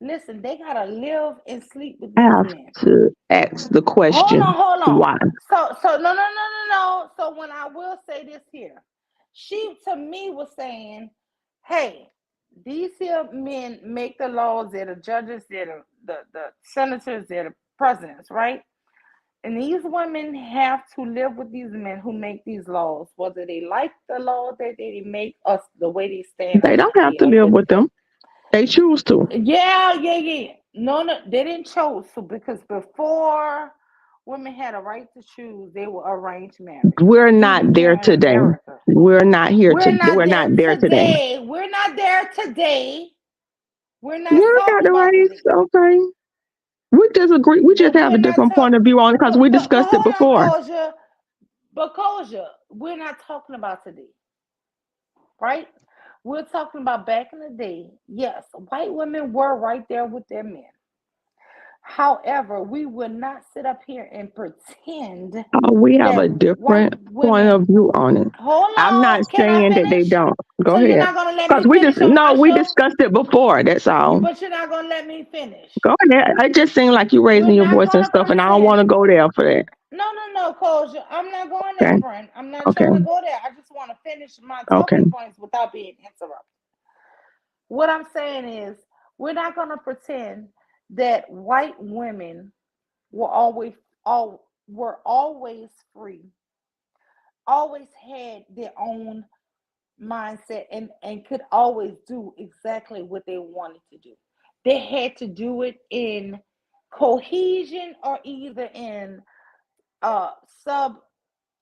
Speaker 2: listen, they gotta live and sleep with
Speaker 6: I
Speaker 2: these
Speaker 6: have
Speaker 2: men.
Speaker 6: to ask the
Speaker 2: Hold
Speaker 6: question,
Speaker 2: on, hold on.
Speaker 6: why?
Speaker 2: So no. So when I will say this here, she to me was saying, hey, these here men make the laws, they're the judges, they're the senators, they're the presidents, right? And these women have to live with these men who make these laws, whether they like the law that they make us the way they stand
Speaker 6: They
Speaker 2: or
Speaker 6: don't
Speaker 2: not.
Speaker 6: have
Speaker 2: They
Speaker 6: to live with
Speaker 2: against it.
Speaker 6: them. They choose to.
Speaker 2: Yeah. No, they didn't choose to because before women had a right to choose, they were arranged marriages.
Speaker 6: We're
Speaker 2: Even
Speaker 6: not
Speaker 2: here
Speaker 6: there
Speaker 2: in
Speaker 6: today.
Speaker 2: America,
Speaker 6: We're not here
Speaker 2: we're
Speaker 6: to.
Speaker 2: not
Speaker 6: We're
Speaker 2: there
Speaker 6: not there today.
Speaker 2: today. We're not there today. We're not
Speaker 6: You got
Speaker 2: talking
Speaker 6: the
Speaker 2: about
Speaker 6: rights,
Speaker 2: today.
Speaker 6: okay? We disagree. We just
Speaker 2: But
Speaker 6: have
Speaker 2: we're
Speaker 6: a
Speaker 2: not
Speaker 6: different point
Speaker 2: talking.
Speaker 6: of view on it because we
Speaker 2: But
Speaker 6: discussed it
Speaker 2: hold on,
Speaker 6: before.
Speaker 2: Kosha. But Kosha, we're not talking about today, right? We're talking about back in the day. Yes, white women were right there with their men. However, we will not sit up here and pretend
Speaker 6: We have
Speaker 2: that
Speaker 6: a
Speaker 2: white
Speaker 6: different point
Speaker 2: women.
Speaker 6: of view on it.
Speaker 2: Hold
Speaker 6: I'm not
Speaker 2: on, can I
Speaker 6: saying that they
Speaker 2: finish?
Speaker 6: don't. Go
Speaker 2: So you're
Speaker 6: ahead.
Speaker 2: not gonna let
Speaker 6: Because
Speaker 2: me
Speaker 6: we just
Speaker 2: finish on
Speaker 6: no,
Speaker 2: my
Speaker 6: we
Speaker 2: show?
Speaker 6: discussed it before. That's all.
Speaker 2: But you're not gonna let me finish.
Speaker 6: Go ahead. It just seemed like you
Speaker 2: We're
Speaker 6: raising your
Speaker 2: not
Speaker 6: voice and
Speaker 2: gonna
Speaker 6: stuff, and I don't want
Speaker 2: pretend.
Speaker 6: to go there for that.
Speaker 2: No, Kosha. I'm not going there,
Speaker 6: Okay.
Speaker 2: friend. I'm not
Speaker 6: Okay.
Speaker 2: trying to go there. I just want to finish my
Speaker 6: Okay.
Speaker 2: talking points without being interrupted. What I'm saying is, we're not gonna pretend that white women were always free, always had their own mindset, and could always do exactly what they wanted to do. They had to do it in cohesion or either in uh sub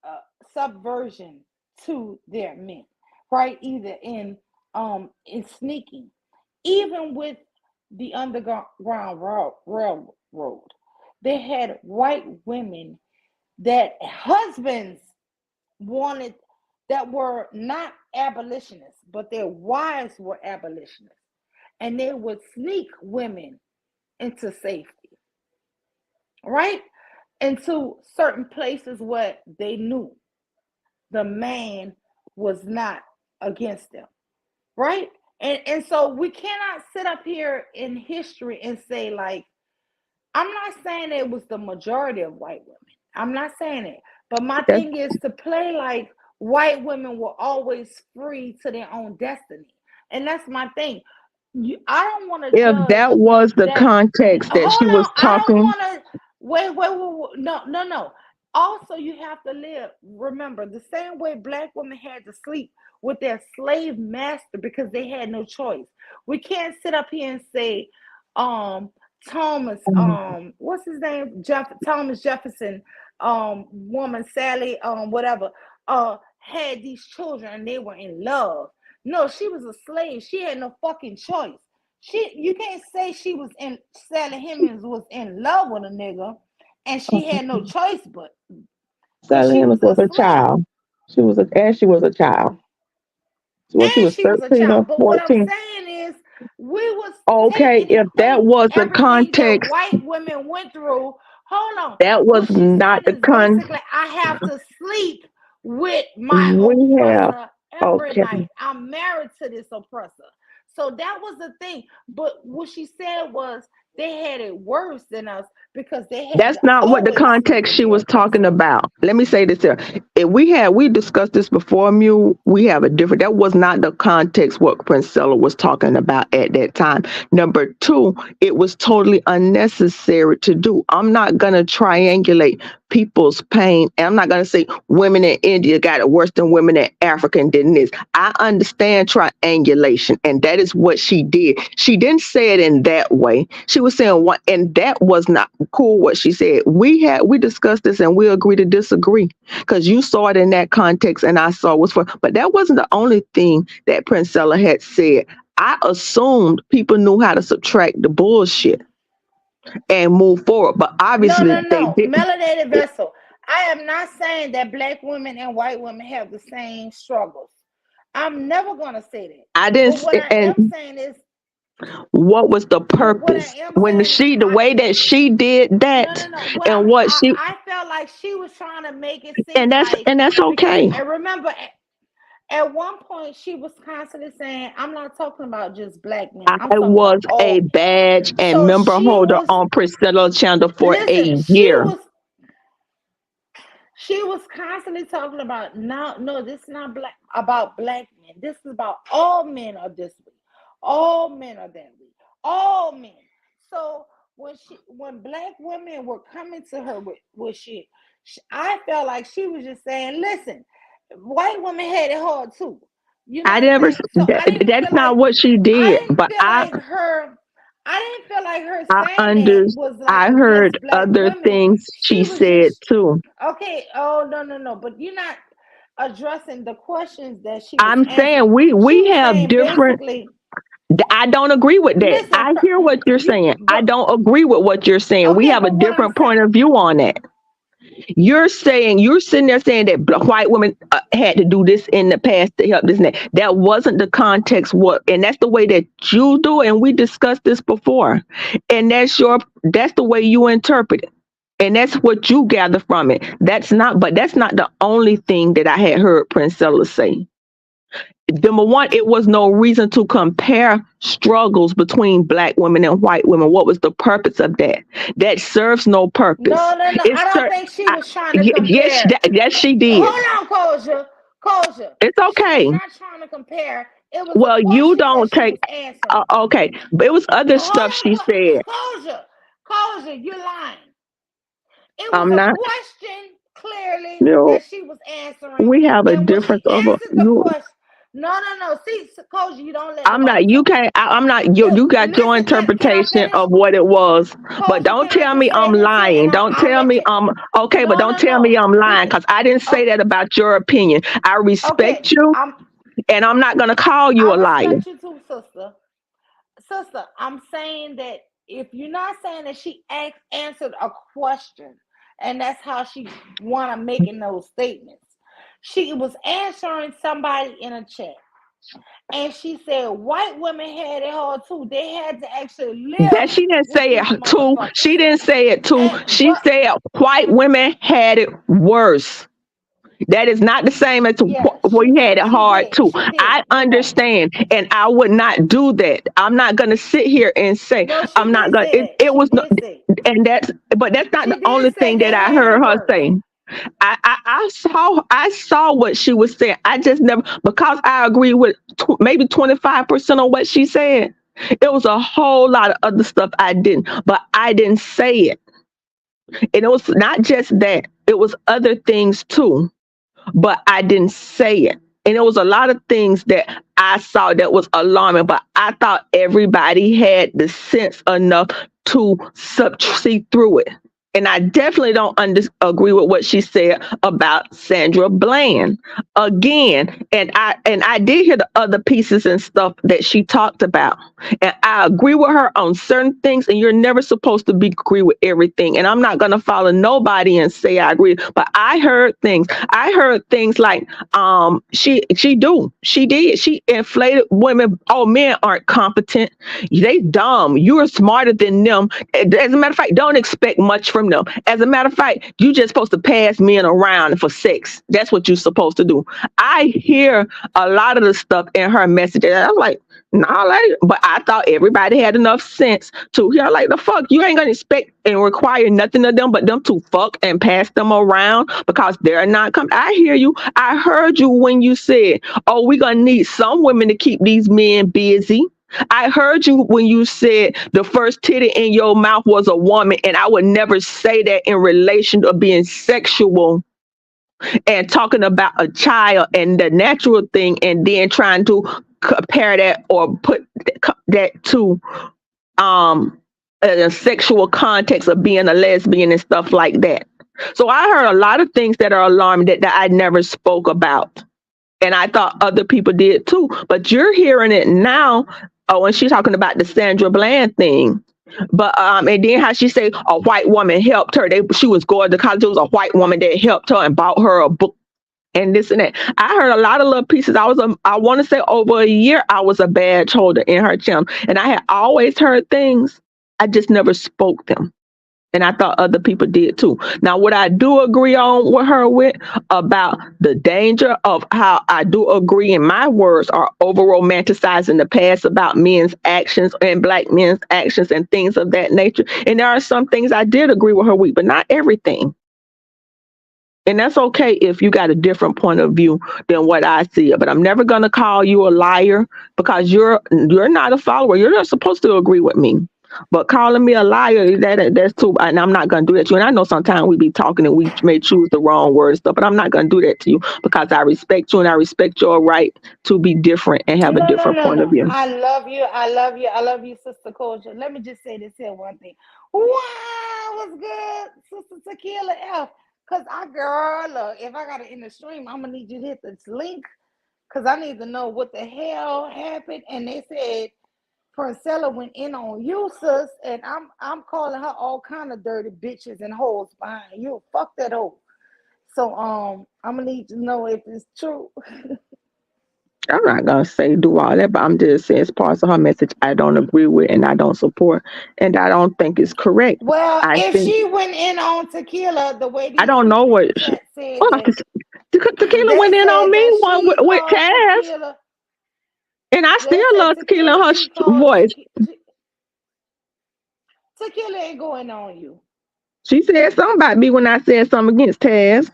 Speaker 2: uh, subversion to their men, right? Either in sneaking, even with the underground railroad, they had white women that husbands wanted, that were not abolitionists, but their wives were abolitionists, and they would sneak women into safety, right? Into certain places where they knew the man was not against them, right? And so we cannot sit up here in history and say, like, I'm not saying it was the majority of white women. I'm not saying it. But my
Speaker 6: That's,
Speaker 2: thing is to play like white women were always free to their own destiny. And that's my thing. I don't want to
Speaker 6: if
Speaker 2: judge
Speaker 6: that was the
Speaker 2: that.
Speaker 6: context that she
Speaker 2: Hold
Speaker 6: was
Speaker 2: on. I don't
Speaker 6: talking,
Speaker 2: want to. Wait. No, no, no. Also, you have to live. Remember, the same way black women had to sleep with their slave master because they had no choice. We can't sit up here and say, um, Thomas, what's his name? Thomas Jefferson, woman Sally, whatever, had these children and they were in love. No, she was a slave. She had no fucking choice. You can't say she was in Sally Hemings was in love with a nigga and she had no choice but because
Speaker 6: Sally
Speaker 2: she
Speaker 6: Hemings
Speaker 2: was a
Speaker 6: was a
Speaker 2: slave
Speaker 6: child. She was a child. Well, she
Speaker 2: and
Speaker 6: was
Speaker 2: she was a
Speaker 6: 13 or
Speaker 2: child. But what I'm
Speaker 6: 14.
Speaker 2: saying is we was
Speaker 6: Okay,
Speaker 2: taking
Speaker 6: if that
Speaker 2: equate
Speaker 6: was the
Speaker 2: everything that
Speaker 6: context,
Speaker 2: white women went through. Hold on.
Speaker 6: that was
Speaker 2: What she's
Speaker 6: not
Speaker 2: saying
Speaker 6: the
Speaker 2: is
Speaker 6: con.
Speaker 2: basically I have to sleep with my
Speaker 6: We have,
Speaker 2: oppressor every
Speaker 6: okay.
Speaker 2: night. I'm married to this oppressor. So that was the thing. But what she said was they had it worse than us because they had
Speaker 6: That's
Speaker 2: to
Speaker 6: not what the
Speaker 2: always sleep
Speaker 6: context
Speaker 2: with
Speaker 6: she
Speaker 2: their
Speaker 6: was talking
Speaker 2: oppressor.
Speaker 6: about. Let me say this here. If we discussed this before, Mew, we have a different, that was not the context what Princella was talking about at that time. Number two, it was totally unnecessary to do. I'm not gonna triangulate people's pain. And I'm not gonna say women in India got it worse than women in Africa and did this. I understand triangulation, and that is what she did. She didn't say it in that way. She was saying what, and that was not cool what she said. We discussed this and we agree to disagree because you saw it in that context and I saw it was for, but that wasn't the only thing that Princella had said. I assumed people knew how to subtract the bullshit and move forward, but
Speaker 2: No,
Speaker 6: obviously
Speaker 2: no,
Speaker 6: they
Speaker 2: no.
Speaker 6: didn't.
Speaker 2: Melanated vessel. I am not saying that black women and white women have the same struggles. I'm never gonna say that.
Speaker 6: I didn't,
Speaker 2: But what I am
Speaker 6: and
Speaker 2: saying is,
Speaker 6: what was the
Speaker 2: but what I
Speaker 6: purpose
Speaker 2: am
Speaker 6: when
Speaker 2: saying is,
Speaker 6: the way that she did
Speaker 2: no, no,
Speaker 6: that
Speaker 2: no. What
Speaker 6: and what she,
Speaker 2: I felt like she was trying to make it
Speaker 6: and
Speaker 2: seem like
Speaker 6: that's
Speaker 2: because
Speaker 6: okay.
Speaker 2: I remember at one point she was constantly saying, "I'm not talking about just black men. I'm
Speaker 6: I
Speaker 2: talking about
Speaker 6: was
Speaker 2: all
Speaker 6: a
Speaker 2: men."
Speaker 6: badge and
Speaker 2: So
Speaker 6: member
Speaker 2: she
Speaker 6: holder
Speaker 2: was
Speaker 6: on Priscilla channel for
Speaker 2: listen.
Speaker 6: a year.
Speaker 2: She was constantly talking about no, this is not black about black men. This is about all men are this way. All men are that way. All men. So when black women were coming to her with shit, I felt like she was just saying, listen, white women had it hard too. You know
Speaker 6: I
Speaker 2: what I'm
Speaker 6: never,
Speaker 2: saying? So
Speaker 6: that's not what she did, but
Speaker 2: I didn't feel like her
Speaker 6: I
Speaker 2: saying that
Speaker 6: under,
Speaker 2: was like
Speaker 6: I
Speaker 2: against
Speaker 6: heard
Speaker 2: black
Speaker 6: other
Speaker 2: women.
Speaker 6: things she
Speaker 2: She was
Speaker 6: said
Speaker 2: just
Speaker 6: too.
Speaker 2: okay. Oh no, no, no. But you're not addressing the questions that she was
Speaker 6: I'm
Speaker 2: answering.
Speaker 6: saying
Speaker 2: She
Speaker 6: we
Speaker 2: was
Speaker 6: have
Speaker 2: saying
Speaker 6: different.
Speaker 2: basically,
Speaker 6: I don't agree with that.
Speaker 2: listen,
Speaker 6: I hear what you're
Speaker 2: you
Speaker 6: saying. I
Speaker 2: but
Speaker 6: don't agree with what you're saying. We
Speaker 2: okay,
Speaker 6: have a
Speaker 2: but what I'm
Speaker 6: different
Speaker 2: saying,
Speaker 6: point of view on that. You're saying you're sitting there saying that white women had to do this in the past to help this and that. That wasn't the context. What, and that's the way that you do it. And we discussed this before. And that's the way you interpret it. And that's what you gather from it. That's not the only thing that I had heard Princella say. Number one, it was no reason to compare struggles between black women and white women. What was the purpose of that? That serves no purpose.
Speaker 2: no, no, no. I don't think she
Speaker 6: I,
Speaker 2: was trying to compare.
Speaker 6: yes, she did.
Speaker 2: Hold on, Kosha. Kosha.
Speaker 6: It's
Speaker 2: She was
Speaker 6: okay.
Speaker 2: not trying to compare. It was a
Speaker 6: Well, you
Speaker 2: question that
Speaker 6: don't
Speaker 2: she
Speaker 6: take.
Speaker 2: was answering.
Speaker 6: Okay, but it was other stuff
Speaker 2: Hold
Speaker 6: she
Speaker 2: on,
Speaker 6: said.
Speaker 2: Kosha. Kosha, you're lying. It was
Speaker 6: I'm
Speaker 2: a
Speaker 6: not.
Speaker 2: question clearly
Speaker 6: You know,
Speaker 2: that she was answering.
Speaker 6: we have a
Speaker 2: And when she
Speaker 6: difference of a
Speaker 2: answered the
Speaker 6: you.
Speaker 2: question, no, no, no. See, Coach, you don't let
Speaker 6: I'm
Speaker 2: nobody
Speaker 6: not. You
Speaker 2: talk.
Speaker 6: can't. I'm not. You got your
Speaker 2: Listen, can I
Speaker 6: interpretation
Speaker 2: finish?
Speaker 6: of what it was, but
Speaker 2: Coach,
Speaker 6: don't
Speaker 2: can I
Speaker 6: tell
Speaker 2: just
Speaker 6: me
Speaker 2: say
Speaker 6: I'm
Speaker 2: this here and
Speaker 6: lying. Don't
Speaker 2: I'll
Speaker 6: tell
Speaker 2: let
Speaker 6: me
Speaker 2: you.
Speaker 6: I'm okay, but
Speaker 2: No,
Speaker 6: don't
Speaker 2: no,
Speaker 6: tell me
Speaker 2: no.
Speaker 6: I'm lying because I didn't say
Speaker 2: Okay,
Speaker 6: that about your opinion. I
Speaker 2: okay.
Speaker 6: respect you, and I'm not gonna call you
Speaker 2: I
Speaker 6: a liar.
Speaker 2: respect you too, sister. Sister, I'm saying that if you're not saying that she answered a question, and that's how she wanna making those statements. She was answering somebody in a chat. And she said white women had it hard too. They had to actually
Speaker 6: That
Speaker 2: live
Speaker 6: she didn't
Speaker 2: with
Speaker 6: say
Speaker 2: these
Speaker 6: it too. She
Speaker 2: motherfuckers.
Speaker 6: didn't say it too.
Speaker 2: And
Speaker 6: She said white women had it worse. That is not the same as
Speaker 2: yeah,
Speaker 6: we had it
Speaker 2: she
Speaker 6: hard
Speaker 2: did.
Speaker 6: too.
Speaker 2: She did.
Speaker 6: I
Speaker 2: You're right.
Speaker 6: understand, and I would not do that. I'm not gonna sit here and say
Speaker 2: No, she
Speaker 6: I'm not
Speaker 2: did
Speaker 6: gonna.
Speaker 2: say that.
Speaker 6: It
Speaker 2: She
Speaker 6: was no,
Speaker 2: did say.
Speaker 6: and that's but that's not
Speaker 2: She
Speaker 6: the only
Speaker 2: did say
Speaker 6: thing
Speaker 2: they
Speaker 6: that I
Speaker 2: had
Speaker 6: heard
Speaker 2: it
Speaker 6: her
Speaker 2: worse.
Speaker 6: say. I saw what she was saying. I just never, because I agree with maybe 25% of what she said. It was a whole lot of other stuff I didn't, but I didn't say it. And it was not just that, it was other things too, but I didn't say it. And it was a lot of things that I saw that was alarming, but I thought everybody had the sense enough to see through it. And I definitely don't agree with what she said about Sandra Bland again. And I did hear the other pieces and stuff that she talked about, and I agree with her on certain things. And you're never supposed to be agree with everything. And I'm not gonna follow nobody and say I agree. But I heard things. I heard things like she inflated women. Oh, men aren't competent. They dumb. You're smarter than them. As a matter of fact, don't expect much from them. As a matter of fact, you just supposed to pass men around for sex. That's what you're supposed to do. I hear a lot of the stuff in her message, and I'm like, nah, like, but I thought everybody had enough sense to hear, like, the fuck, you ain't gonna expect and require nothing of them but them to fuck and pass them around because they're not coming. I hear you. I heard you when you said, oh, we're gonna need some women to keep these men busy. I heard you when you said the first titty in your mouth was a woman, and I would never say that in relation to being sexual and talking about a child and the natural thing, and then trying to compare that or put that to um a sexual context of being a lesbian and stuff like that. So I heard a lot of things that are alarming that I never spoke about. And I thought other people did too. But you're hearing it now. Oh, when she's talking about the Sandra Bland thing. But and then how she say a white woman helped her. She was going to college. It was a white woman that helped her and bought her a book and this and that. I heard a lot of little pieces. I want to say over a year I was a badge holder in her channel, and I had always heard things. I just never spoke them. And I thought other people did too. Now, what I do agree on with her with about the danger of how I do agree in my words are over romanticizing the past about men's actions and black men's actions and things of that nature. And there are some things I did agree with her with, but not everything. And that's okay if you got a different point of view than what I see it. But I'm never gonna call you a liar because you're not a follower. You're not supposed to agree with me. But calling me a liar, that's too, and I'm not gonna do that to you. And I know sometimes we be talking and we may choose the wrong word and stuff, but I'm not gonna do that to you because I respect you and I respect your right to be different and have a
Speaker 2: No, no,
Speaker 6: different
Speaker 2: no,
Speaker 6: point of
Speaker 2: no.
Speaker 6: view.
Speaker 2: I love you. I love you. I love you, Sister Culture. Let me just say this here one thing. Wow, what's good, Sister Tequila F? Cause I girl, look, if I got it in the stream, I'm gonna need you to hit this link. Cause I need to know what the hell happened. And they said Princella went in on you, sis, and I'm calling her all kind of dirty bitches and hoes behind you. Fuck that hoe. So I'm gonna need to know if it's true.
Speaker 6: I'm not gonna say do all that, but I'm just saying it's parts of her message I don't agree with and I don't support, and I don't think it's correct.
Speaker 2: Well,
Speaker 6: I
Speaker 2: if
Speaker 6: think
Speaker 2: she went in on tequila, the way
Speaker 6: I
Speaker 2: these
Speaker 6: don't know
Speaker 2: people in
Speaker 6: what.
Speaker 2: the chat said
Speaker 6: Well,
Speaker 2: that
Speaker 6: Tequila
Speaker 2: they
Speaker 6: went in on
Speaker 2: said
Speaker 6: me
Speaker 2: that
Speaker 6: one
Speaker 2: she
Speaker 6: with
Speaker 2: called
Speaker 6: Cass,
Speaker 2: tequila.
Speaker 6: and I
Speaker 2: They
Speaker 6: still
Speaker 2: said
Speaker 6: love Tequila
Speaker 2: tequila.
Speaker 6: in her
Speaker 2: She called
Speaker 6: voice.
Speaker 2: tequila ain't going on you.
Speaker 6: She said something about me when I said something against Taz,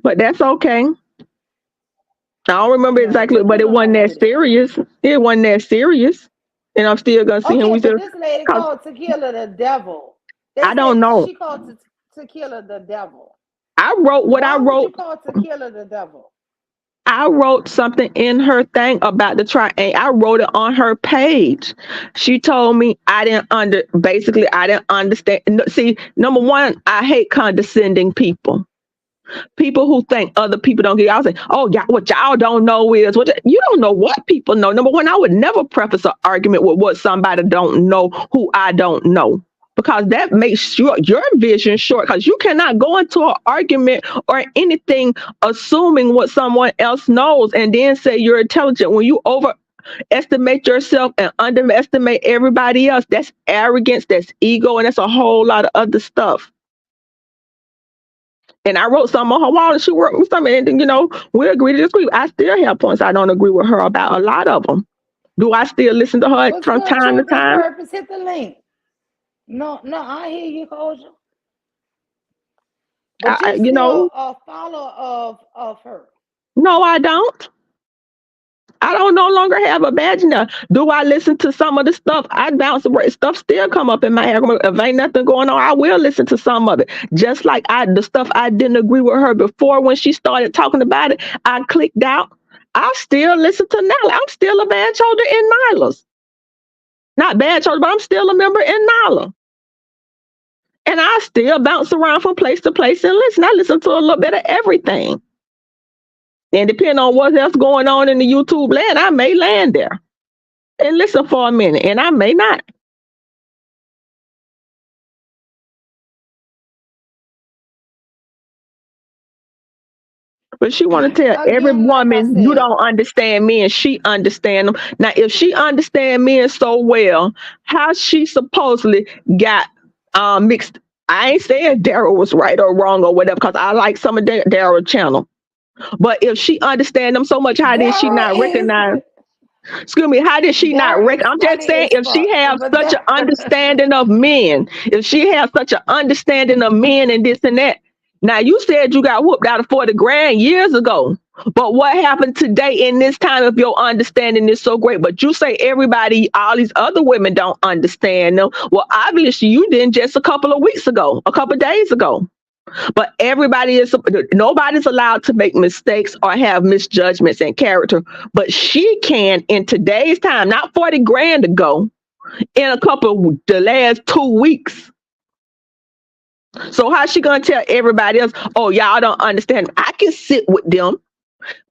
Speaker 6: but that's okay. I don't remember
Speaker 2: No,
Speaker 6: exactly, but it
Speaker 2: tequila
Speaker 6: wasn't
Speaker 2: don't
Speaker 6: that
Speaker 2: do that.
Speaker 6: serious. It wasn't that serious, and I'm still gonna see him.
Speaker 2: Okay,
Speaker 6: We
Speaker 2: but
Speaker 6: still,
Speaker 2: this lady
Speaker 6: cause
Speaker 2: called tequila the devil. They
Speaker 6: I don't
Speaker 2: said
Speaker 6: know.
Speaker 2: she called tequila the devil.
Speaker 6: I wrote what I
Speaker 2: Why would you
Speaker 6: wrote.
Speaker 2: call tequila the devil?
Speaker 6: I wrote something in her thing about the triangle. I wrote it on her page. She told me basically I didn't understand. See, number one, I hate condescending people. People who think other people don't get. I was like, oh, y'all, what y'all don't know is you don't know what people know. Number one, I would never preface an argument with what somebody don't know who I don't know. Because that makes your vision short. Because you cannot go into an argument or anything assuming what someone else knows and then say you're intelligent. When you overestimate yourself and underestimate everybody else, that's arrogance, that's ego, and that's a whole lot of other stuff. And I wrote something on her wall and she wrote me something. And, we agree to disagree. I still have points I don't agree with her about a lot of them. Do I still listen to her
Speaker 2: What's
Speaker 6: from
Speaker 2: good,
Speaker 6: time to
Speaker 2: truth and
Speaker 6: time?
Speaker 2: purpose? Hit the link. No, no, I hear you, Kojo. But you
Speaker 6: You
Speaker 2: still
Speaker 6: know,
Speaker 2: a follower of her.
Speaker 6: no, I don't. I don't no longer have a badge now. Do I listen to some of the stuff? I bounce away. Stuff still come up in my head. If ain't nothing going on, I will listen to some of it. Just like the stuff I didn't agree with her before when she started talking about it, I clicked out. I still listen to Nala. I'm still a badge holder in Nyla's. Not badge holder, but I'm still a member in Nala. And I still bounce around from place to place and listen. I listen to a little bit of everything. And depending on what else going on in the YouTube land, I may land there and listen for a minute, and I may not. But she want to tell every
Speaker 2: Again, like I
Speaker 6: woman, you
Speaker 2: said,
Speaker 6: don't understand me, and she understand them. Now, if she understand men so well, how she supposedly got mixed? I ain't saying Daryl was right or wrong or whatever, because I like some of Daryl channel. But if she understand them so much, how did she
Speaker 2: Daryl
Speaker 6: not
Speaker 2: is
Speaker 6: recognize? Excuse me, how did she not
Speaker 2: Daryl is
Speaker 6: I'm just
Speaker 2: funny
Speaker 6: saying,
Speaker 2: as
Speaker 6: if she
Speaker 2: fuck.
Speaker 6: has
Speaker 2: But
Speaker 6: such an understanding of men, if she has such an understanding of men and this and that. Now, you said you got whooped out of 40 grand years ago. But what happened today in this time if your understanding is so great? But you say everybody, all these other women don't understand them. Well, obviously you didn't just a couple of weeks ago, a couple of days ago. But nobody's allowed to make mistakes or have misjudgments in character. But she can in today's time, not 40 grand ago, in a couple the last 2 weeks. So how's she gonna tell everybody else, oh, y'all don't understand? I can sit with them.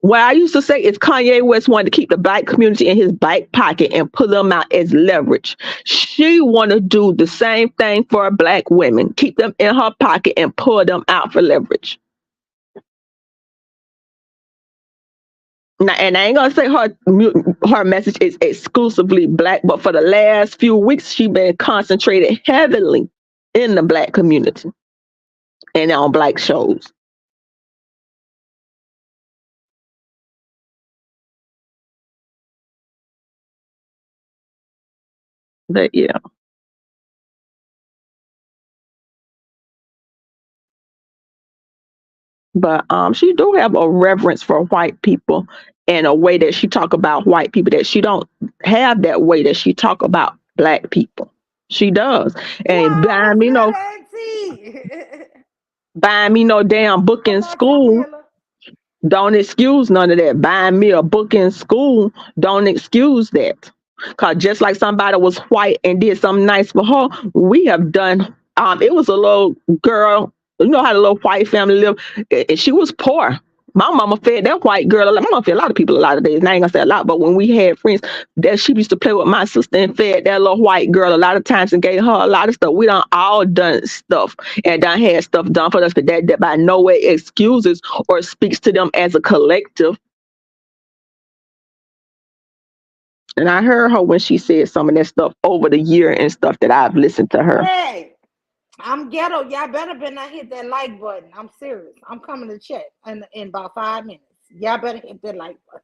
Speaker 6: What I used to say is Kanye West wanted to keep the black community in his back pocket and put them out as leverage. She want to do the same thing for black women, keep them in her pocket and pull them out for leverage. Now, and I ain't gonna say her message is exclusively black, but for the last few weeks, she been concentrated heavily in the black community and on black shows. But yeah, but she do have a reverence for white people in a way that she talk about white people that she don't have that way that she talk about black people. She does, and
Speaker 2: why was that, Auntie?
Speaker 6: buying me no damn book
Speaker 2: Come
Speaker 6: in
Speaker 2: on,
Speaker 6: school
Speaker 2: Jamila.
Speaker 6: don't excuse none of that. Buying me a book in school don't excuse that. Cause just like somebody was white and did something nice for her, we have done. It was a little girl. You know how the little white family live. And she was poor. My mama fed that white girl. My mama fed a lot of people a lot of days. And I ain't gonna say a lot, but when we had friends, that she used to play with my sister and fed that little white girl a lot of times and gave her a lot of stuff. We done all done stuff and done had stuff done for us, but that by no way excuses or speaks to them as a collective. And I heard her when she said some of that stuff over the year and stuff that I've listened to her.
Speaker 2: Hey, I'm ghetto. Y'all better not hit that like button. I'm serious. I'm coming to check in about 5 minutes. Y'all better hit that like button.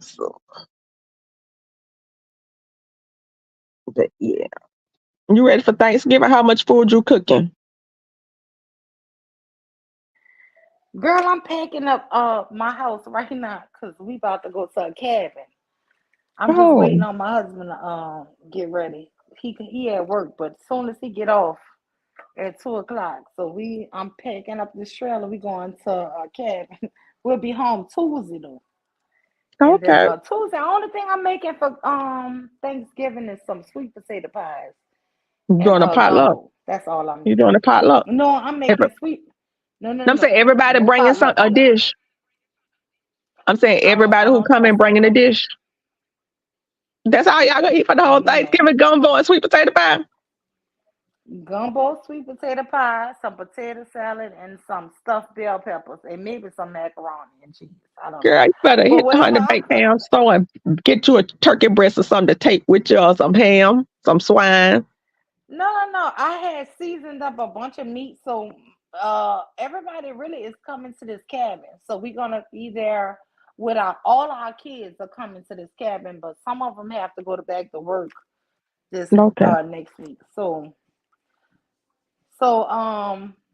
Speaker 6: So, but yeah. You ready for Thanksgiving? How much food you cooking?
Speaker 2: Girl, I'm packing up my house right now because we about to go to a cabin. I'm just waiting
Speaker 6: Oh,
Speaker 2: on my husband to get ready. He at work, but as soon as he get off at 2 o'clock, so I'm packing up this trailer. We going to a cabin. We'll be home Tuesday though, and then
Speaker 6: okay.
Speaker 2: Tuesday. The only thing I'm making for Thanksgiving is some sweet potato pies
Speaker 6: You
Speaker 2: and
Speaker 6: doing a potluck?
Speaker 2: gumbo. That's all I'm
Speaker 6: You
Speaker 2: making.
Speaker 6: doing a potluck?
Speaker 2: No, I'm
Speaker 6: Every,
Speaker 2: making sweet. No, no,
Speaker 6: I'm saying
Speaker 2: no,
Speaker 6: everybody
Speaker 2: no
Speaker 6: bringing some
Speaker 2: potluck
Speaker 6: a
Speaker 2: stuff.
Speaker 6: dish. I'm saying
Speaker 2: I
Speaker 6: everybody who
Speaker 2: don't
Speaker 6: come and
Speaker 2: trust that
Speaker 6: bringing a
Speaker 2: no more.
Speaker 6: dish. That's all y'all gonna eat for the whole
Speaker 2: No.
Speaker 6: Thanksgiving gumbo and sweet potato pie.
Speaker 2: Gumbo, sweet potato pie, some potato salad, and some stuffed bell peppers, and maybe some macaroni and cheese. I don't know.
Speaker 6: Girl, you better
Speaker 2: But
Speaker 6: hit the
Speaker 2: whatever
Speaker 6: 100
Speaker 2: I'm
Speaker 6: baked
Speaker 2: cooking,
Speaker 6: pound store and get you a turkey breast or something to take with you, or some ham, some swine.
Speaker 2: no, no, no. I had seasoned up a bunch of meat, so everybody really is coming to this cabin. So we're gonna be there with all our kids are coming to this cabin, but some of them have to go back to work this
Speaker 6: Okay.
Speaker 2: next week. So So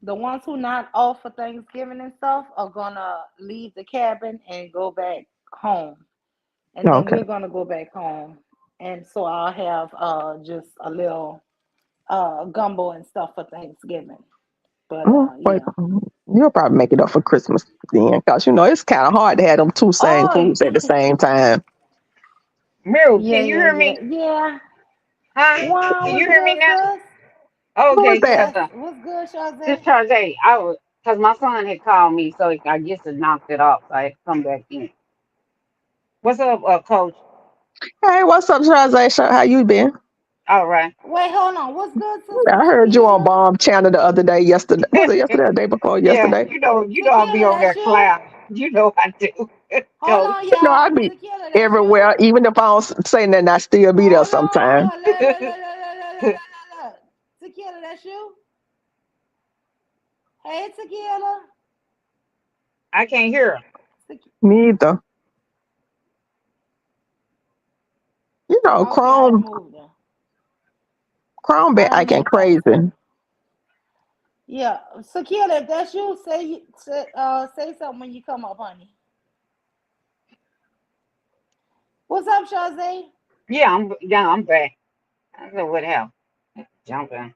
Speaker 2: the ones who not off for Thanksgiving and stuff are gonna leave the cabin and go back home. And then
Speaker 6: Okay.
Speaker 2: we're gonna go back home. And so I'll have just a little gumbo and stuff for Thanksgiving. But
Speaker 6: Wait,
Speaker 2: yeah.
Speaker 6: you'll probably make it up for Christmas then, because it's kind of hard to have them two same
Speaker 2: Oh
Speaker 6: foods at the same time.
Speaker 3: Meryl,
Speaker 2: yeah,
Speaker 3: can you
Speaker 2: yeah,
Speaker 3: hear
Speaker 2: yeah,
Speaker 3: me?
Speaker 2: yeah.
Speaker 3: Huh?
Speaker 2: Wow,
Speaker 3: Can you
Speaker 2: what's
Speaker 3: hear me
Speaker 2: good,
Speaker 3: now?
Speaker 2: sis?
Speaker 6: Who was
Speaker 3: Okay,
Speaker 6: that?
Speaker 3: cause
Speaker 2: Yes, what's good,
Speaker 3: this
Speaker 2: Shazay?
Speaker 3: Charles, I was, cause my son had called me, so I guess it knocked it off. So I had to come back in. What's up, Coach?
Speaker 6: Hey, what's up, Translation? How you been?
Speaker 3: All right.
Speaker 2: Wait, hold on. What's good, Sister
Speaker 6: I heard you on
Speaker 2: Tequila?
Speaker 6: Bomb Channel the other day. Yesterday was it yesterday? Or the day before
Speaker 3: Yeah,
Speaker 6: yesterday?
Speaker 3: I'll be
Speaker 2: Tequila,
Speaker 3: on
Speaker 2: that's
Speaker 3: that
Speaker 2: you?
Speaker 3: cloud. You know I do,
Speaker 2: Hold
Speaker 3: Coach.
Speaker 2: on,
Speaker 6: I
Speaker 2: y'all.
Speaker 6: be
Speaker 2: Tequila, that's you?
Speaker 6: everywhere. Even if I don't say nothing, I still be there
Speaker 2: Hold
Speaker 6: sometime.
Speaker 2: on. La. Tequila, that's you? Hey, Tequila.
Speaker 3: I can't hear him.
Speaker 2: Tequi-
Speaker 6: Me either.
Speaker 2: Okay, I done
Speaker 6: Chrome
Speaker 2: moved her.
Speaker 6: been
Speaker 2: I done
Speaker 6: acting
Speaker 2: moved her.
Speaker 6: crazy.
Speaker 2: Yeah, Tequila, if that's you, say something when you come up, honey. What's up, Shazay?
Speaker 3: I'm back. I don't know what happened. Jumping.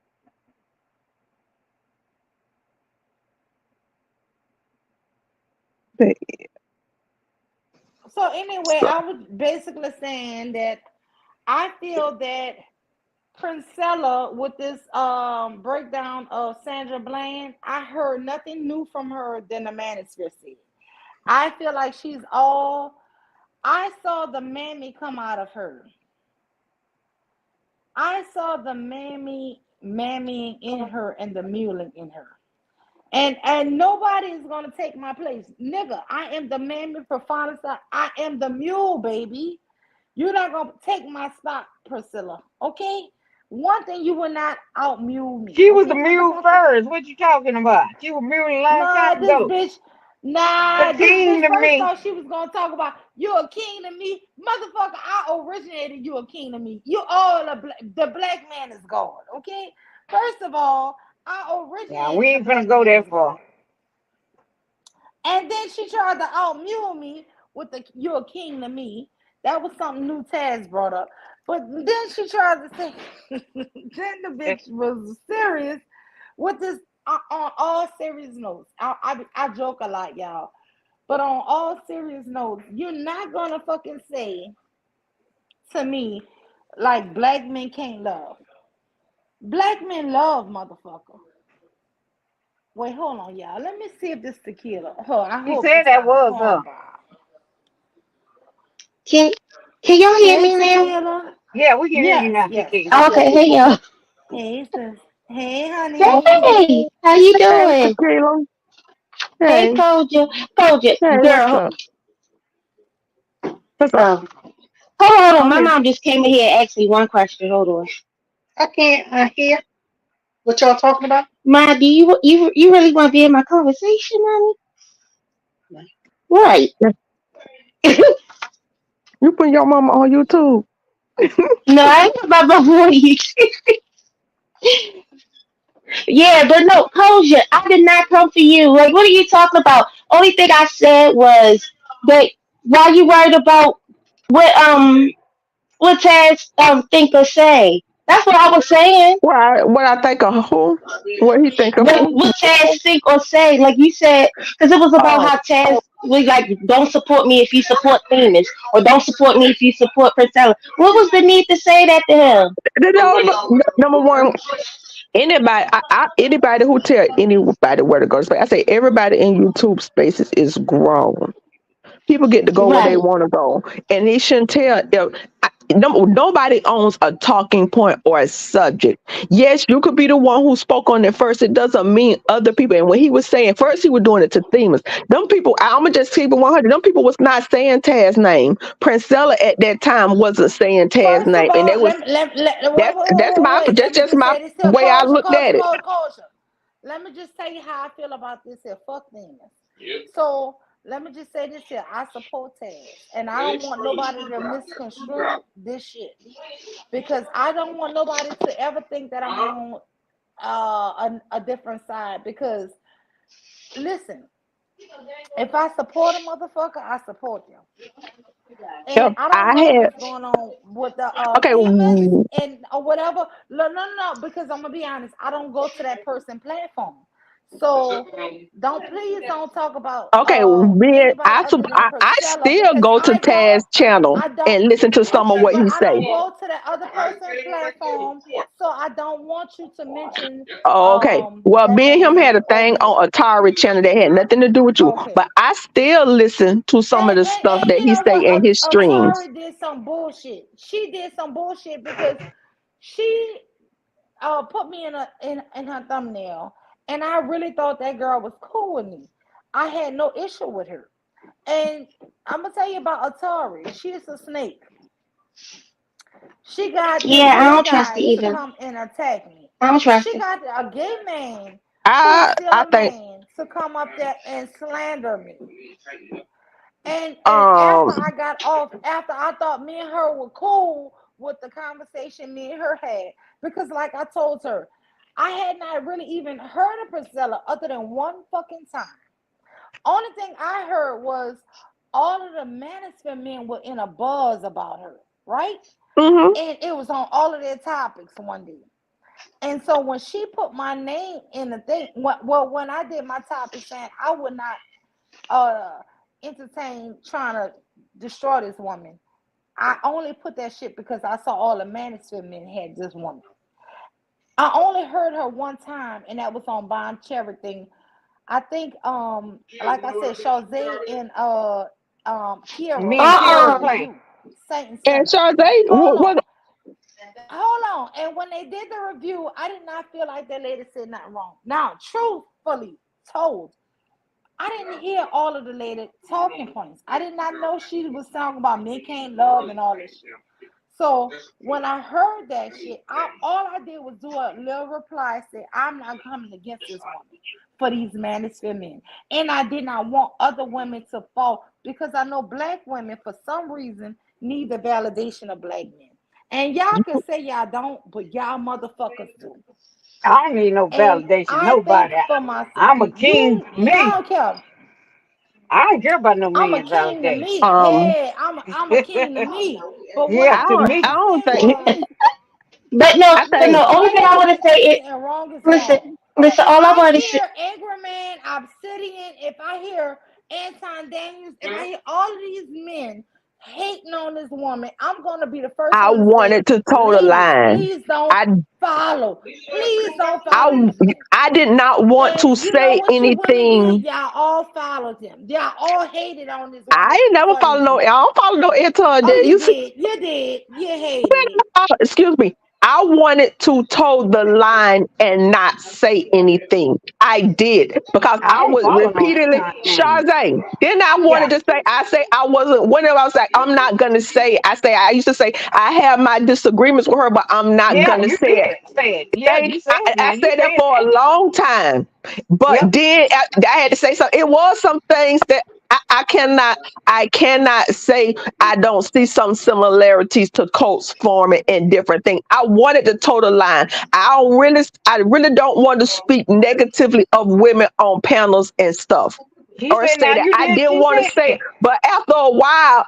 Speaker 2: So anyway,
Speaker 6: So,
Speaker 2: I was basically saying that I feel that Princella with this breakdown of Sandra Bland, I heard nothing new from her than the manosphere said. I feel like she's all I saw the mammy come out of her. I saw the mammy in her and the mewling in her. And nobody is gonna take my place. Nigga, I am the mammy for finest. I am the mule, baby. You're not gonna take my spot, Priscilla. Okay? One thing you will not outmule me,
Speaker 3: She was the
Speaker 2: okay,
Speaker 3: mule
Speaker 2: motherfucker?
Speaker 3: first. What you talking about? She was muling a long
Speaker 2: Nah,
Speaker 3: time ago. The
Speaker 2: this
Speaker 3: king
Speaker 2: bitch
Speaker 3: to
Speaker 2: first
Speaker 3: me.
Speaker 2: thought she was gonna talk about you a king to me. Motherfucker, I originated you a king to me. You all the black man is God, okay? First of all, I
Speaker 3: Yeah, we
Speaker 2: originated the
Speaker 3: ain't finna
Speaker 2: black
Speaker 3: go
Speaker 2: man
Speaker 3: that
Speaker 2: is
Speaker 3: far.
Speaker 2: God. And then she tried to outmule me with the you're a king to me. That was something new Taz brought up. But then she tried to say, then the bitch was serious with this on all serious notes. I joke a lot, y'all. But on all serious notes, you're not gonna fucking say to me like black men can't love. Black men love, motherfucker. Wait, hold on, y'all. Let me see if this tequila. Oh, I
Speaker 3: She
Speaker 2: hope
Speaker 3: said
Speaker 2: this
Speaker 3: that
Speaker 2: not a
Speaker 3: was her.
Speaker 2: cornball.
Speaker 1: Can can y'all hear
Speaker 2: Hey,
Speaker 1: me now?
Speaker 2: tequila.
Speaker 3: Yeah, we can hear you
Speaker 2: Yes,
Speaker 3: now,
Speaker 2: yes.
Speaker 3: Kiki.
Speaker 1: Okay, hey y'all.
Speaker 2: Hey, sis. Hey, honey.
Speaker 1: Hey, how you
Speaker 6: hey,
Speaker 1: doing?
Speaker 6: Tequila.
Speaker 1: Hey,
Speaker 6: Hey,
Speaker 1: Koja,
Speaker 6: hey, what's
Speaker 1: girl.
Speaker 6: up? What's up?
Speaker 1: Oh, hold on.
Speaker 6: I'm
Speaker 1: My
Speaker 6: here.
Speaker 1: mom just came in here and asked me one question. Hold on. I can't hear what y'all talking about. Ma, do you really want to be in my conversation, mommy? Right.
Speaker 6: Yeah. You put your mama on YouTube.
Speaker 1: No, I ain't about my voice. Yeah, but no, Koja, I did not come for you. Like, what are you talking about? Only thing I said was that why you worried about what what Taz think or say. That's what I was saying.
Speaker 6: What I think of who? What he think of who?
Speaker 1: What Taz think or say, like you said, because it was about
Speaker 6: Oh,
Speaker 1: how Taz was like, don't support me if you support famous, or don't support me if you support Princella. What was the need to say that to him?
Speaker 6: they don't number one. Anybody who tell anybody where to go to space, I say everybody in YouTube spaces is grown. People get to go where they
Speaker 1: Right,
Speaker 6: want to go, and he shouldn't tell if nobody owns a talking point or a subject. Yes, you could be the one who spoke on it first. It doesn't mean other people. And when he was saying first, he was doing it to Themas. Them people, I'm gonna just keep it 100. Them people was not saying Taz's name. Princella at that time wasn't saying Taz's
Speaker 2: First of
Speaker 6: name, and they
Speaker 2: all,
Speaker 6: was that's my
Speaker 2: Let me
Speaker 6: just
Speaker 2: just
Speaker 6: my
Speaker 2: say this here,
Speaker 6: way I
Speaker 2: culture,
Speaker 6: looked at
Speaker 2: culture,
Speaker 6: it.
Speaker 2: culture, culture. Let me just tell you how I feel about this here. Fuck them. So let me just say this here. I support Taz, and I don't want nobody to misconstrue this shit because I don't want nobody to ever think that I'm on a different side because listen, if I support a motherfucker, I support them. And
Speaker 6: Yep,
Speaker 2: I don't
Speaker 6: I
Speaker 2: know
Speaker 6: had.
Speaker 2: what's going on with the
Speaker 6: Okay,
Speaker 2: PMS and or whatever. No, no, no, because I'm gonna be honest, I don't go to that person platform. So don't talk about
Speaker 6: okay. Being
Speaker 2: anybody other than
Speaker 6: I
Speaker 2: Princella
Speaker 6: still
Speaker 2: because
Speaker 6: go to Taz's channel
Speaker 2: I don't
Speaker 6: and listen to some of
Speaker 2: okay,
Speaker 6: what
Speaker 2: but
Speaker 6: he
Speaker 2: I
Speaker 6: say.
Speaker 2: don't go to that other person platform, so I don't want you to mention
Speaker 6: Oh, okay. Well,
Speaker 2: that
Speaker 6: me and him
Speaker 2: man
Speaker 6: had a thing
Speaker 2: over there.
Speaker 6: on Atari channel that had nothing to do with you,
Speaker 2: Okay.
Speaker 6: but I still listen to some of the stuff
Speaker 2: And
Speaker 6: that
Speaker 2: you
Speaker 6: he
Speaker 2: know
Speaker 6: say
Speaker 2: what?
Speaker 6: in his streams.
Speaker 2: Atari did some bullshit. She did some bullshit because she put me in her thumbnail, and I really thought that girl was cool with me. I had no issue with her, and I'm gonna tell you about Atari. She's a snake. She got this
Speaker 1: Yeah, I
Speaker 2: gay
Speaker 1: don't trust it
Speaker 2: guy to
Speaker 1: either.
Speaker 2: come and attack me.
Speaker 1: I don't trust
Speaker 2: She
Speaker 1: it.
Speaker 2: got a gay man who's still
Speaker 6: I
Speaker 2: a
Speaker 6: think
Speaker 2: man to come up there and slander me. And after
Speaker 6: um
Speaker 2: I got off, after I thought me and her were cool with the conversation me and her had, because like I told her, I had not really even heard of Priscilla other than one fucking time. Only thing I heard was all of the Manosphere men were in a buzz about her, right?
Speaker 6: mhm.
Speaker 2: And it was on all of their topics one day. And so when she put my name in the thing, well, when I did my topic saying I would not uh entertain trying to destroy this woman. I only put that shit because I saw all the manosphere men had this woman. I only heard her one time, and that was on Bon Cherry thing. I think like I said, Chazé and Kira
Speaker 3: Me and
Speaker 2: did a
Speaker 3: Kara
Speaker 1: Uh-uh.
Speaker 3: play.
Speaker 2: review. Saint
Speaker 6: And
Speaker 2: Center.
Speaker 6: Sade,
Speaker 2: Hold on.
Speaker 6: what
Speaker 2: Hold on. And when they did the review, I did not feel like that lady said nothing wrong. Now, truthfully told, I didn't hear all of the lady talking points. I did not know she was talking about men can't love and all this shit. So when I heard that shit, all I did was do a little reply, say, I'm not coming against this woman for these manosphere men. And I did not want other women to fall because I know black women, for some reason, need the validation of black men. And y'all can say y'all don't, but y'all motherfuckers do.
Speaker 3: I don't need no
Speaker 2: And
Speaker 3: validation.
Speaker 2: I think
Speaker 3: Nobody.
Speaker 2: for myself,
Speaker 3: I'm a king.
Speaker 2: I
Speaker 3: Me.
Speaker 2: don't care.
Speaker 3: I don't care about no
Speaker 2: I'm a
Speaker 3: man's
Speaker 2: king to
Speaker 3: validation.
Speaker 2: me. Yeah, I'm a king to me. But what
Speaker 3: Yeah,
Speaker 2: I
Speaker 3: to
Speaker 2: don't
Speaker 6: I
Speaker 3: me.
Speaker 6: don't
Speaker 2: understand
Speaker 6: think
Speaker 2: was
Speaker 1: But no,
Speaker 6: I
Speaker 1: but
Speaker 6: think
Speaker 1: no. Only thing I
Speaker 2: right
Speaker 1: want
Speaker 2: is
Speaker 1: to say is,
Speaker 2: right and wrong is
Speaker 1: listen,
Speaker 2: wrong.
Speaker 1: listen.
Speaker 2: If
Speaker 1: All I
Speaker 2: I
Speaker 1: wanted to
Speaker 2: hear Angry Man, Obsidian, if I hear Anton Daniels, if I hear all of these men hating on this woman, I'm gonna be the first
Speaker 6: I
Speaker 2: one to say,
Speaker 6: wanted to toe the
Speaker 2: ladies,
Speaker 6: line.
Speaker 2: please don't
Speaker 6: I
Speaker 2: follow. Please don't follow
Speaker 6: I
Speaker 2: these men.
Speaker 6: I did not want
Speaker 2: And
Speaker 6: to
Speaker 2: you know
Speaker 6: say
Speaker 2: what you women did?
Speaker 6: anything.
Speaker 2: Y'all all followed him. Y'all all hated on this woman
Speaker 6: I ain't never
Speaker 2: for
Speaker 6: follow
Speaker 2: these
Speaker 6: no. I
Speaker 2: men.
Speaker 6: don't follow no Anton.
Speaker 2: Oh, you
Speaker 6: You see,
Speaker 2: did. You did. You hated it.
Speaker 6: excuse me. I wanted to toe the line and not say anything. I did because
Speaker 3: I
Speaker 6: I
Speaker 3: don't
Speaker 6: was
Speaker 3: follow no
Speaker 6: repeatedly
Speaker 3: Anton Daniels.
Speaker 6: Chazé. Then I
Speaker 3: Yeah.
Speaker 6: wanted to say, I say I wasn't. Whenever I was like, I'm not gonna say. I used to say I have my disagreements with her, but I'm not
Speaker 3: Yeah,
Speaker 6: gonna
Speaker 3: you
Speaker 6: say it.
Speaker 3: did say it. Yeah, you said now.
Speaker 6: I
Speaker 3: You
Speaker 6: said that
Speaker 3: said
Speaker 6: for a
Speaker 3: that.
Speaker 6: long time, but
Speaker 3: Yep.
Speaker 6: then I had to say something. It was some things that I cannot say I don't see some similarities to cults forming and different things. I wanted to toe the line. I really don't want to speak negatively of women on panels and stuff
Speaker 3: He
Speaker 6: or
Speaker 3: said
Speaker 6: say
Speaker 3: now
Speaker 6: that
Speaker 3: you
Speaker 6: I
Speaker 3: did.
Speaker 6: didn't
Speaker 3: She
Speaker 6: want to
Speaker 3: said
Speaker 6: say it.
Speaker 3: that.
Speaker 6: But after a while,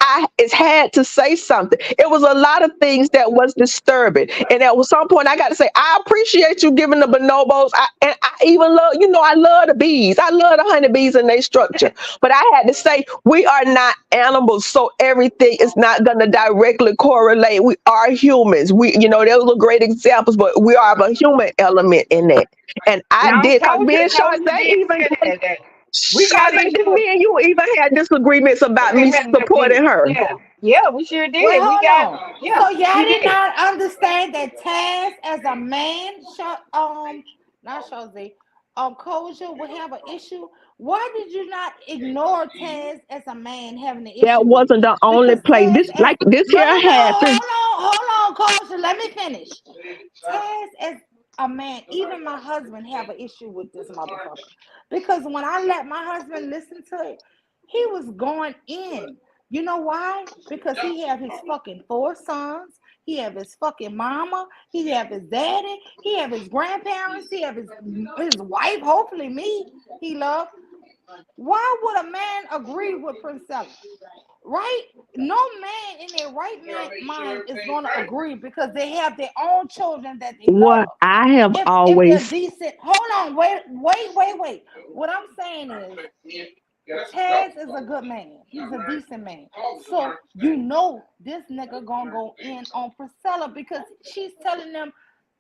Speaker 6: I it's had to say something. It was a lot of things that was disturbing, and at some point, I got to say, I appreciate you giving the bonobos. And I even love, I love the bees. I love the honeybees and their structure. But I had to say, we are not animals, so everything is not going to directly correlate. We are humans. Those are great examples, but we are a human element in that. And I
Speaker 3: Now
Speaker 6: did, because me and
Speaker 3: told you
Speaker 6: Sade
Speaker 3: did
Speaker 6: even,
Speaker 3: say that. We got
Speaker 6: Sade, did
Speaker 3: into
Speaker 6: me and you even had disagreements about me
Speaker 3: it.
Speaker 6: supporting her.
Speaker 3: Yeah. Yeah, we sure
Speaker 2: Well,
Speaker 3: did. We
Speaker 2: hold
Speaker 3: got
Speaker 2: on.
Speaker 3: yeah,
Speaker 2: So y'all
Speaker 3: we
Speaker 2: did
Speaker 3: did.
Speaker 2: not understand that Taz as a man, not Shazzy, Koja would have an issue. Why did you not ignore Taz as a man having an
Speaker 6: That
Speaker 2: issue with it?
Speaker 6: wasn't the only
Speaker 2: Because
Speaker 6: play.
Speaker 2: Taz
Speaker 6: This
Speaker 2: as
Speaker 6: like this
Speaker 2: no,
Speaker 6: here
Speaker 2: no, no,
Speaker 6: happened.
Speaker 2: hold on, Koja, let me finish. Taz as a man, even my husband have an issue with this motherfucker. Because when I let my husband listen to it, he was going in. You know why? Because he have his fucking 4 sons. He have his fucking mama. He have his daddy. He have his grandparents. He have his wife. Hopefully me. He love. Why would a man agree with Princella? Right? No man in their mind is going to agree because they have their own children that they
Speaker 6: What
Speaker 2: love.
Speaker 6: I have
Speaker 2: If they're
Speaker 6: always
Speaker 2: decent, hold on, wait. What I'm saying is, Taz is a good man. He's a decent man. So you know this nigga gonna go in on Priscilla because she's telling them,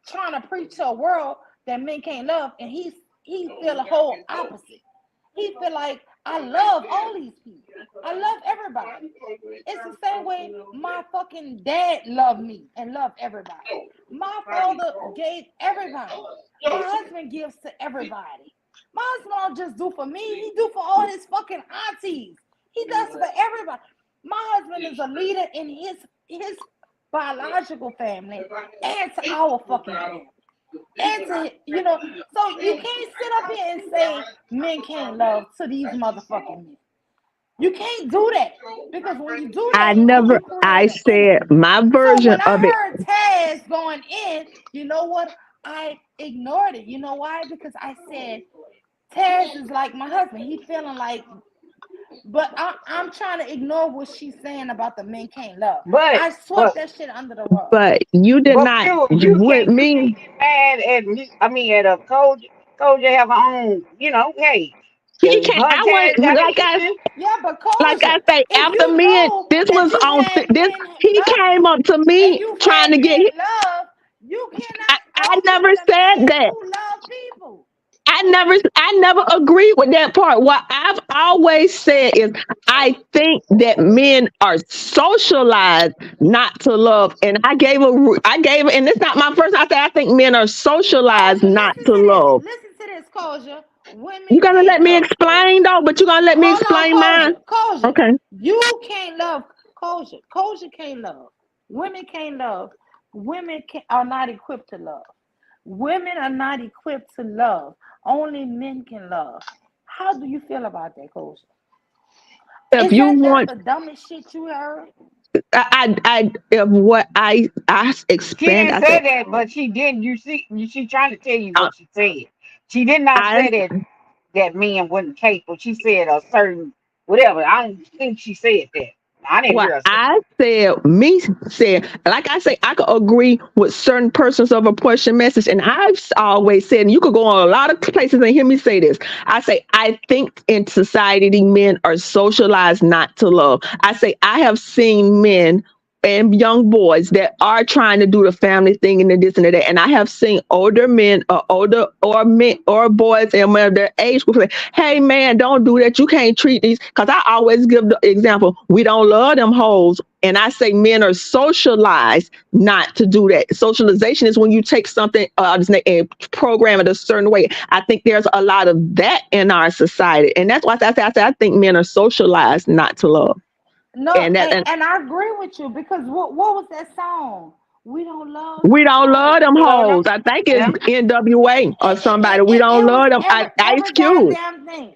Speaker 2: trying to preach to a world that men can't love, and he feel the whole opposite. He feel like I love all these people. I love everybody. It's the same way my fucking dad loved me and loved everybody. My father gave everybody. My husband gives to everybody. My husband don't just do for me, he do for all his fucking aunties. He does for everybody. My husband is a leader in his biological family and to our fucking family. And to, so you can't sit up here and say men can't love to these motherfucking men. You can't do that because when you do that, then you
Speaker 6: I
Speaker 2: create an
Speaker 6: said
Speaker 2: enemy.
Speaker 6: my
Speaker 2: So
Speaker 6: version
Speaker 2: when
Speaker 6: of it.
Speaker 2: I heard Taz going in, you know what? I ignored it. You know why? Because I said Taz is like my husband. He feeling like, but I'm trying to ignore what she's saying about the men can't love.
Speaker 3: But
Speaker 2: I swept that shit under the rug.
Speaker 6: But you did
Speaker 3: but
Speaker 6: not
Speaker 3: you
Speaker 6: with
Speaker 3: can't
Speaker 6: me.
Speaker 3: get mad at me. I mean, at a Koja. Koja have her own. Hey,
Speaker 6: He
Speaker 3: if
Speaker 6: can't.
Speaker 3: her and
Speaker 6: I was
Speaker 3: Taz got an issue,
Speaker 2: Yeah, but
Speaker 6: like I
Speaker 2: Kosha,
Speaker 6: say
Speaker 2: if
Speaker 6: after
Speaker 2: you
Speaker 6: me.
Speaker 2: know
Speaker 6: This
Speaker 2: that
Speaker 6: was
Speaker 2: you've
Speaker 6: on
Speaker 2: had
Speaker 6: this.
Speaker 2: men
Speaker 6: He
Speaker 2: love
Speaker 6: came
Speaker 2: you
Speaker 6: up to
Speaker 2: and
Speaker 6: me
Speaker 2: you've
Speaker 6: trying
Speaker 2: had
Speaker 6: to get.
Speaker 2: men love, you
Speaker 6: I,
Speaker 2: cannot
Speaker 6: I
Speaker 2: argue
Speaker 6: never
Speaker 2: with a
Speaker 6: said
Speaker 2: man
Speaker 6: that.
Speaker 2: who love people.
Speaker 6: I never agreed with that part. What I've always said is I think that men are socialized not to love. And and it's not my first. I said I think men are socialized
Speaker 2: Kosha,
Speaker 6: not
Speaker 2: listen
Speaker 6: to
Speaker 2: to this.
Speaker 6: love.
Speaker 2: Listen to this, Kosha.
Speaker 6: You
Speaker 2: Women
Speaker 6: gonna
Speaker 2: can't
Speaker 6: let me
Speaker 2: love.
Speaker 6: explain though, but you gonna let me
Speaker 2: Hold on,
Speaker 6: explain mine?
Speaker 2: Kosha.
Speaker 6: Okay.
Speaker 2: You can't love Kosha. Kosha can't love. Women can't love. Are not equipped to love. Women are not equipped to love. Only men can love. How do you feel about that, Kosha?
Speaker 6: If
Speaker 2: Is
Speaker 6: you
Speaker 2: that's
Speaker 6: want
Speaker 2: the dumbest shit you heard?
Speaker 6: if what I
Speaker 3: she
Speaker 6: expand,
Speaker 3: didn't
Speaker 6: I
Speaker 3: say
Speaker 6: said
Speaker 3: that. But she did. You see, she trying to tell you
Speaker 6: uh,
Speaker 3: what she said. She did not
Speaker 6: I
Speaker 3: say that men wasn't capable. She said a certain whatever. I don't think she said that. I didn't
Speaker 6: what
Speaker 3: hear her say
Speaker 6: I said, me said, like I say, I could agree with certain persons of a portion message. And always said, and you could go on a lot of places and hear me say this. I say, I think in society, the men are socialized not to love. I say, I have seen men and young boys that are trying to do the family thing and the this and the that. And I have seen older men or men or boys and when their age group say, hey man, don't do that. You can't treat these because I always give the example, we don't love them hoes. And I say men are socialized not to do that. Socialization is when you take something and program it a certain way. I think there's a lot of that in our society. And that's why I think men are socialized not to love.
Speaker 2: No,
Speaker 6: And that and
Speaker 2: and I agree with you because what was that song? We don't love
Speaker 6: we
Speaker 2: them
Speaker 6: don't love
Speaker 2: hoes.
Speaker 6: them
Speaker 3: it. Love
Speaker 6: hoes.
Speaker 3: them.
Speaker 6: I think it's
Speaker 3: Yeah.
Speaker 6: NWA or somebody. We don't
Speaker 2: It was
Speaker 6: love them. Ice
Speaker 2: every
Speaker 6: Cube.
Speaker 2: goddamn thing.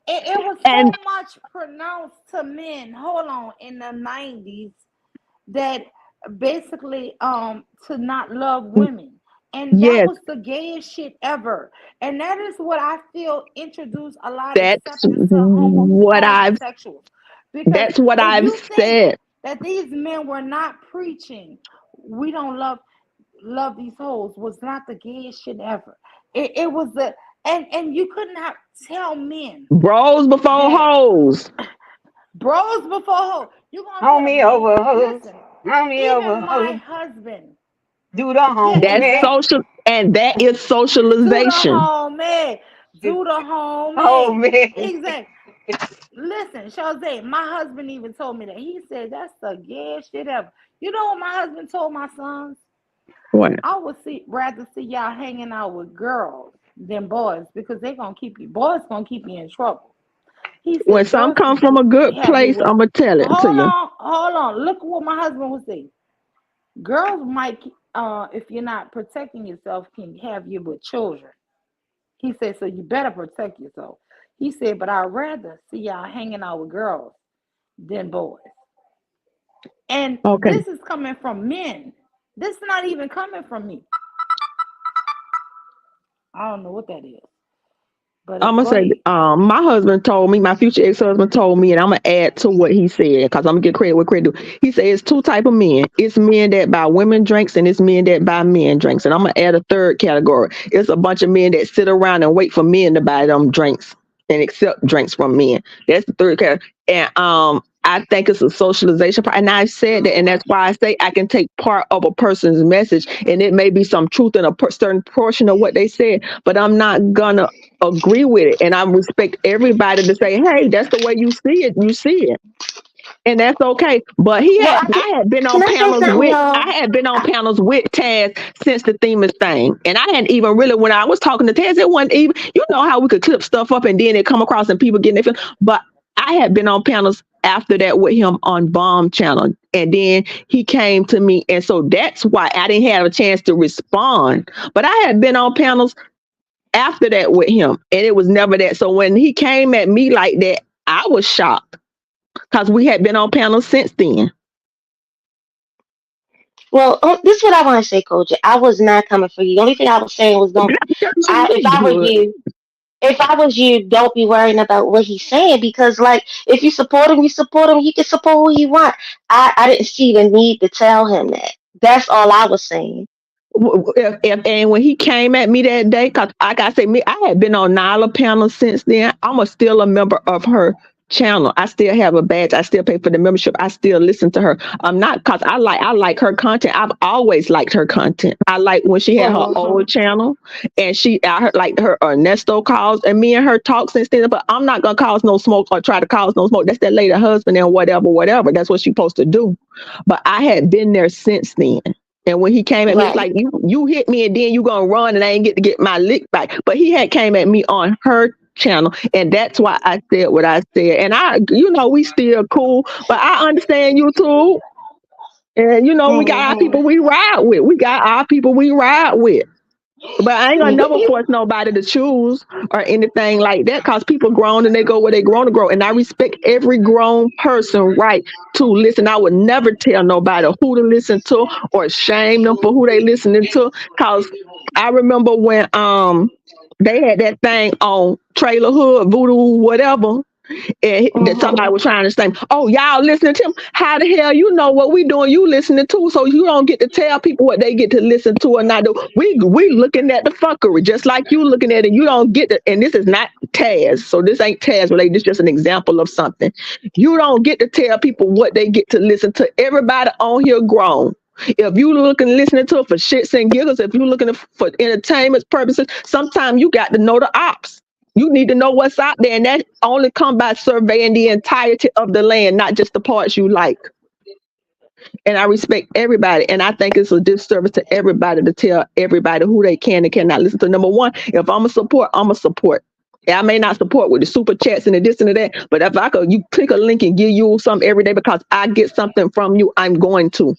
Speaker 2: It was
Speaker 6: And
Speaker 2: so much pronounced to men. Hold on, in the 90s that basically to not love women. And that
Speaker 6: yes,
Speaker 2: was the gayest shit ever. And that is what I feel introduced a lot of
Speaker 6: that's
Speaker 2: acceptance to
Speaker 6: what
Speaker 2: homosexuals. Because if
Speaker 6: I've
Speaker 2: you think
Speaker 6: said.
Speaker 2: that these men were not preaching, we don't love these hoes, was not the gayest shit ever. It was the and you could not tell men
Speaker 6: Bros before
Speaker 2: that
Speaker 6: hoes.
Speaker 2: bros before hoes. You're gonna put a
Speaker 3: Homie
Speaker 2: man.
Speaker 3: over hoes.
Speaker 2: Listen,
Speaker 3: Homie
Speaker 2: even
Speaker 3: over
Speaker 2: my
Speaker 3: hoes.
Speaker 2: husband.
Speaker 3: Do the
Speaker 2: Yeah,
Speaker 6: That's
Speaker 3: homie.
Speaker 2: exactly.
Speaker 6: social and that is
Speaker 2: Do the
Speaker 6: socialization.
Speaker 2: homie. Do the homie.
Speaker 3: Homie.
Speaker 2: Exactly. Listen, Jose, my husband even told me that. He said that's the gayest shit ever. You know what my husband told my sons?
Speaker 6: What?
Speaker 2: I would rather see y'all hanging out with girls than boys because they gonna keep you. Boys gonna keep you in trouble. He
Speaker 6: When
Speaker 2: said
Speaker 6: some
Speaker 2: girls
Speaker 6: come
Speaker 2: can
Speaker 6: from a good
Speaker 2: have you
Speaker 6: place,
Speaker 2: with.
Speaker 6: I'ma tell it to you.
Speaker 2: Hold on. Look what my husband would say. Girls might, if you're not protecting yourself, can have you with children. He said, so you better protect yourself. He said, but I'd rather see y'all hanging out with girls than boys. And
Speaker 6: Okay.
Speaker 2: this is coming from men. This is not even coming from me. I don't know what that is.
Speaker 6: I'm
Speaker 2: But
Speaker 6: gonna
Speaker 2: go
Speaker 6: say,
Speaker 2: ahead.
Speaker 6: my husband told me, my future ex-husband told me, and I'm gonna add to what he said because I'm gonna get credit where credit due. He said it's two type of men. It's men that buy women drinks, and it's men that buy men drinks. And I'm gonna add a third category. It's a bunch of men that sit around and wait for men to buy them drinks and accept drinks from men. That's the third category. And I think it's a socialization part. And I said that, and that's why I say I can take part of a person's message, and it may be some truth in a certain portion of what they said, but I'm not gonna agree with it. And I respect everybody to say, hey, that's the way you see it. You see it. And that's okay. But
Speaker 1: Well,
Speaker 6: I had been
Speaker 1: can
Speaker 6: on
Speaker 1: I say
Speaker 6: panels
Speaker 1: something,
Speaker 6: with
Speaker 1: y'all?
Speaker 6: I had been on panels with Taz since the Themis thing. And I hadn't even really, when I was talking to Taz, it wasn't even, you know how we could clip stuff up and then it come across and people getting their feelings. But I had been on panels after that with him on Bomb Channel. And then he came to me. And so that's why I didn't have a chance to respond. But I had been on panels after that with him. And it was never that. So when he came at me like that, I was shocked because we had been on panels since then.
Speaker 1: Well, this is what I want to say, Coach. I was not coming for you. The only thing I was saying was don't. If I were
Speaker 6: Good.
Speaker 1: you, if I was you, don't be worrying about what he's saying because, like, if you support him, you support him. You can support who you want. I didn't see the need to tell him that. That's all I was saying.
Speaker 6: And when he came at me that day, cause like I said, me, I had been on Nyla panel since then. Still a member of her channel. I still have a badge. I still pay for the membership. I still listen to her. I'm not cause I like her content. I've always liked her content. I like when she had her
Speaker 1: Hmm.
Speaker 6: old channel and I heard like her Ernesto calls and me and her talk since then. But I'm not gonna cause no smoke or try to cause no smoke. That's that lady husband and whatever. That's what she's supposed to do. But I had been there since then. And when he came at me, it's
Speaker 1: Right.
Speaker 6: like you hit me and then you gonna run and I ain't get to get my lick back. But he had came at me on her channel, and that's why I said what I said. And we still cool, but I understand you too. And we got our
Speaker 1: Hmm.
Speaker 6: people we ride with. We got our people we ride with. But I ain't gonna never force nobody to choose or anything like that because people grown and they go where they grown to grow. And I respect every grown person right to listen. I would never tell nobody who to listen to or shame them for who they listening to. Cause I remember when they had that thing on Trailer Hood, Voodoo, whatever, and that
Speaker 1: Hmm.
Speaker 6: somebody was trying to say, "Oh, y'all listening to him? How the hell you know what we doing? You listening to? So you don't get to tell people what they get to listen to or not do. We looking at the fuckery just like you looking at it. You don't get to. And this is not Taz, so this ain't Taz related. This is just an example of something. You don't get to tell people what they get to listen to. Everybody on here grown. If you looking listening to it for shits and giggles, if you looking for entertainment purposes, sometimes you got to know the ops. You need to know what's out there, and that only come by surveying the entirety of the land, not just the parts you like. And I respect everybody, and I think it's a disservice to everybody to tell everybody who they can and cannot listen to. Number one, if I'm a support, I'm a support. Yeah, I may not support with the super chats and the this and the that, but if I could, you click a link and give you something every day because I get something from you, I'm going to.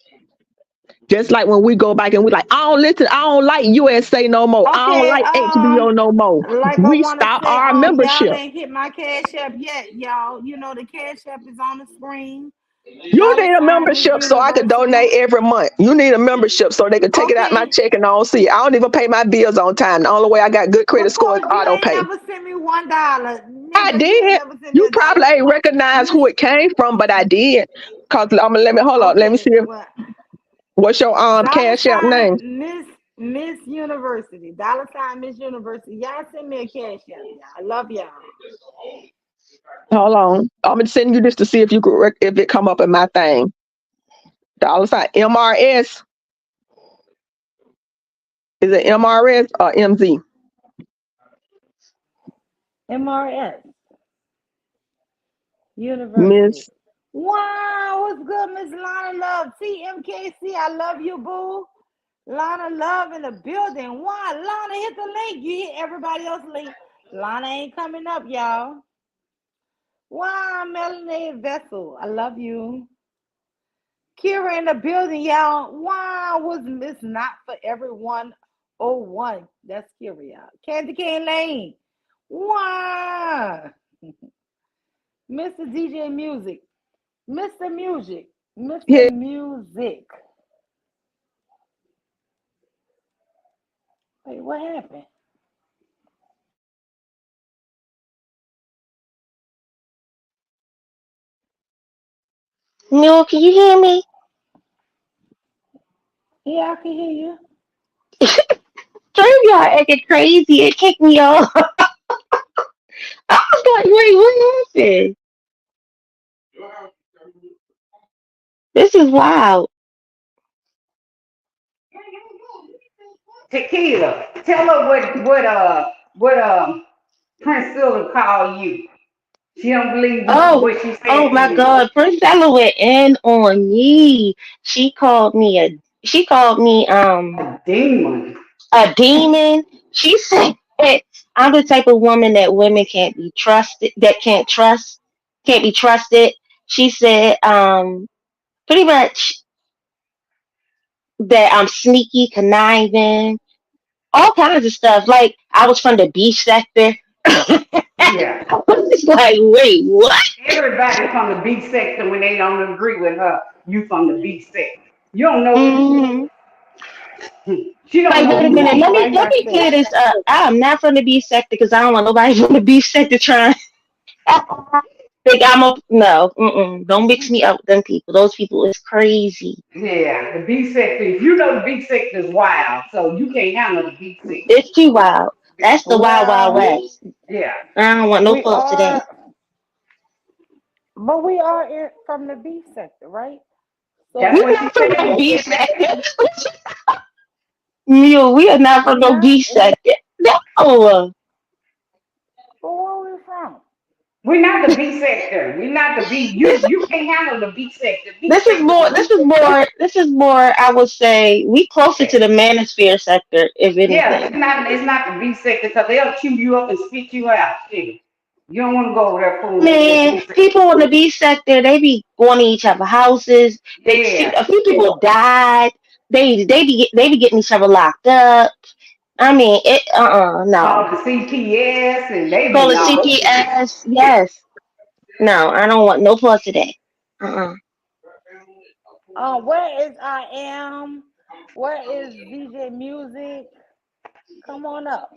Speaker 6: Just like when we go back and we like, I don't listen, I don't like USA no more. I don't
Speaker 2: Okay,
Speaker 6: like HBO no more.
Speaker 2: like I
Speaker 6: We
Speaker 2: want to
Speaker 6: stop
Speaker 2: say,
Speaker 6: our
Speaker 2: y'all
Speaker 6: membership.
Speaker 2: ain't hit my cash app yet, y'all. You know the cash app is on the screen.
Speaker 6: You
Speaker 2: Dollar
Speaker 6: need a
Speaker 2: sign Miss
Speaker 6: membership so I could
Speaker 2: University.
Speaker 6: donate every month. You need a membership so they could take it out my
Speaker 2: Okay.
Speaker 6: check and I don't see it. I don't even pay my bills on time. The only way I got good credit
Speaker 2: Well,
Speaker 6: score is
Speaker 2: Coach, you
Speaker 6: auto
Speaker 2: ain't
Speaker 6: pay.
Speaker 2: never sent me $1.
Speaker 6: I
Speaker 2: Nigga, you ain't
Speaker 6: did.
Speaker 2: never sent me
Speaker 6: You
Speaker 2: a
Speaker 6: probably
Speaker 2: dollar.
Speaker 6: ain't recognize
Speaker 2: Miss
Speaker 6: who it came from, but I did. Cause I'm gonna let me hold on. Let me
Speaker 2: Okay,
Speaker 6: see if
Speaker 2: well,
Speaker 6: what's your
Speaker 2: dollar
Speaker 6: cash app
Speaker 2: sign
Speaker 6: name.
Speaker 2: Miss University. Dollar sign Miss University. Y'all send me a cash app, y'all. I love y'all.
Speaker 6: Hold on. I'm gonna send you this to see if you could if it come up in my thing. Dollar sign MRS. Is it MRS or MZ?
Speaker 2: MRS University.
Speaker 6: Miss
Speaker 2: Wow, what's good, Miss Lana Love? TMKC, I love you, boo. Lana Love in the building. Why? Lana, hit the link. You hit everybody else's link. Lana ain't coming up, y'all. Wow, Melanie Vessel. I love you. Kira in the building, y'all. Wow, was Miss Not for Everyone 01. That's Kira, y'all. Candy Cane Lane. Wow. Mr. DJ Music. Mr. Music. Mr.
Speaker 6: here.
Speaker 2: Music. Wait, what happened?
Speaker 5: Mule, can you hear me?
Speaker 2: Yeah, I can hear you.
Speaker 5: Three of y'all acting crazy. It kicked me off. I was like, wait, what happened? This is wild.
Speaker 3: Tequila. Tell her what Princella called you. She don't believe
Speaker 5: Oh,
Speaker 3: what she
Speaker 5: oh
Speaker 3: said to
Speaker 5: my
Speaker 3: you.
Speaker 5: God, Princella went in on me. She called me
Speaker 3: A demon.
Speaker 5: a demon. She said I'm the type of woman that women can't be trusted, that can't be trusted. She said pretty much that I'm sneaky, conniving, all kinds of stuff. Like I was from the B sector.
Speaker 3: Yeah.
Speaker 5: I was like, wait, what?
Speaker 3: Everybody from the B sector when they don't agree with her, you from the B sector. You don't know.
Speaker 5: Hmm.
Speaker 3: She don't
Speaker 5: Like,
Speaker 3: know
Speaker 5: wait a
Speaker 3: you
Speaker 5: minute.
Speaker 3: people
Speaker 5: Let
Speaker 3: like I
Speaker 5: me
Speaker 3: said.
Speaker 5: clear this up. I am not from the B sector because I don't want nobody from the B sector trying. Think I'm a no. Mm-mm. Don't mix me up with them people. Those people is crazy.
Speaker 3: Yeah, the B sector. If you know the B sector is wild, so you can't handle the B sector.
Speaker 5: It's too wild. That's the wild, wild
Speaker 2: Well,
Speaker 5: west.
Speaker 3: Yeah,
Speaker 5: I don't want no
Speaker 2: we
Speaker 5: fault today.
Speaker 2: are, but we are from the B sector, right?
Speaker 3: that's
Speaker 5: We're
Speaker 2: So
Speaker 3: what she
Speaker 5: not from no
Speaker 3: said.
Speaker 5: B sector. Mule, we are not from no
Speaker 2: yeah,
Speaker 5: B sector. No.
Speaker 2: but where we from?
Speaker 3: We're not the B sector. We're not the B.
Speaker 5: This
Speaker 3: You can't handle the B sector. B
Speaker 5: this is
Speaker 3: sector.
Speaker 5: more. This is more. This is more. I would say we closer to the manosphere sector, if
Speaker 3: Yeah,
Speaker 5: anything.
Speaker 3: it's not the B sector because they'll chew you up and spit you out. Shit. You don't want to go over there fooling with the
Speaker 5: Man,
Speaker 3: B sector.
Speaker 5: people in the B sector, they be going to each other's houses.
Speaker 3: Yeah.
Speaker 5: A few people died. They be getting each other locked up. I mean, no.
Speaker 3: Call the CPS and they
Speaker 5: Call
Speaker 3: be
Speaker 5: it
Speaker 3: on.
Speaker 5: CPS. Yes. No, I don't want no parts of that. Uh-uh.
Speaker 2: Where is I am? Where is DJ Music? Come on up.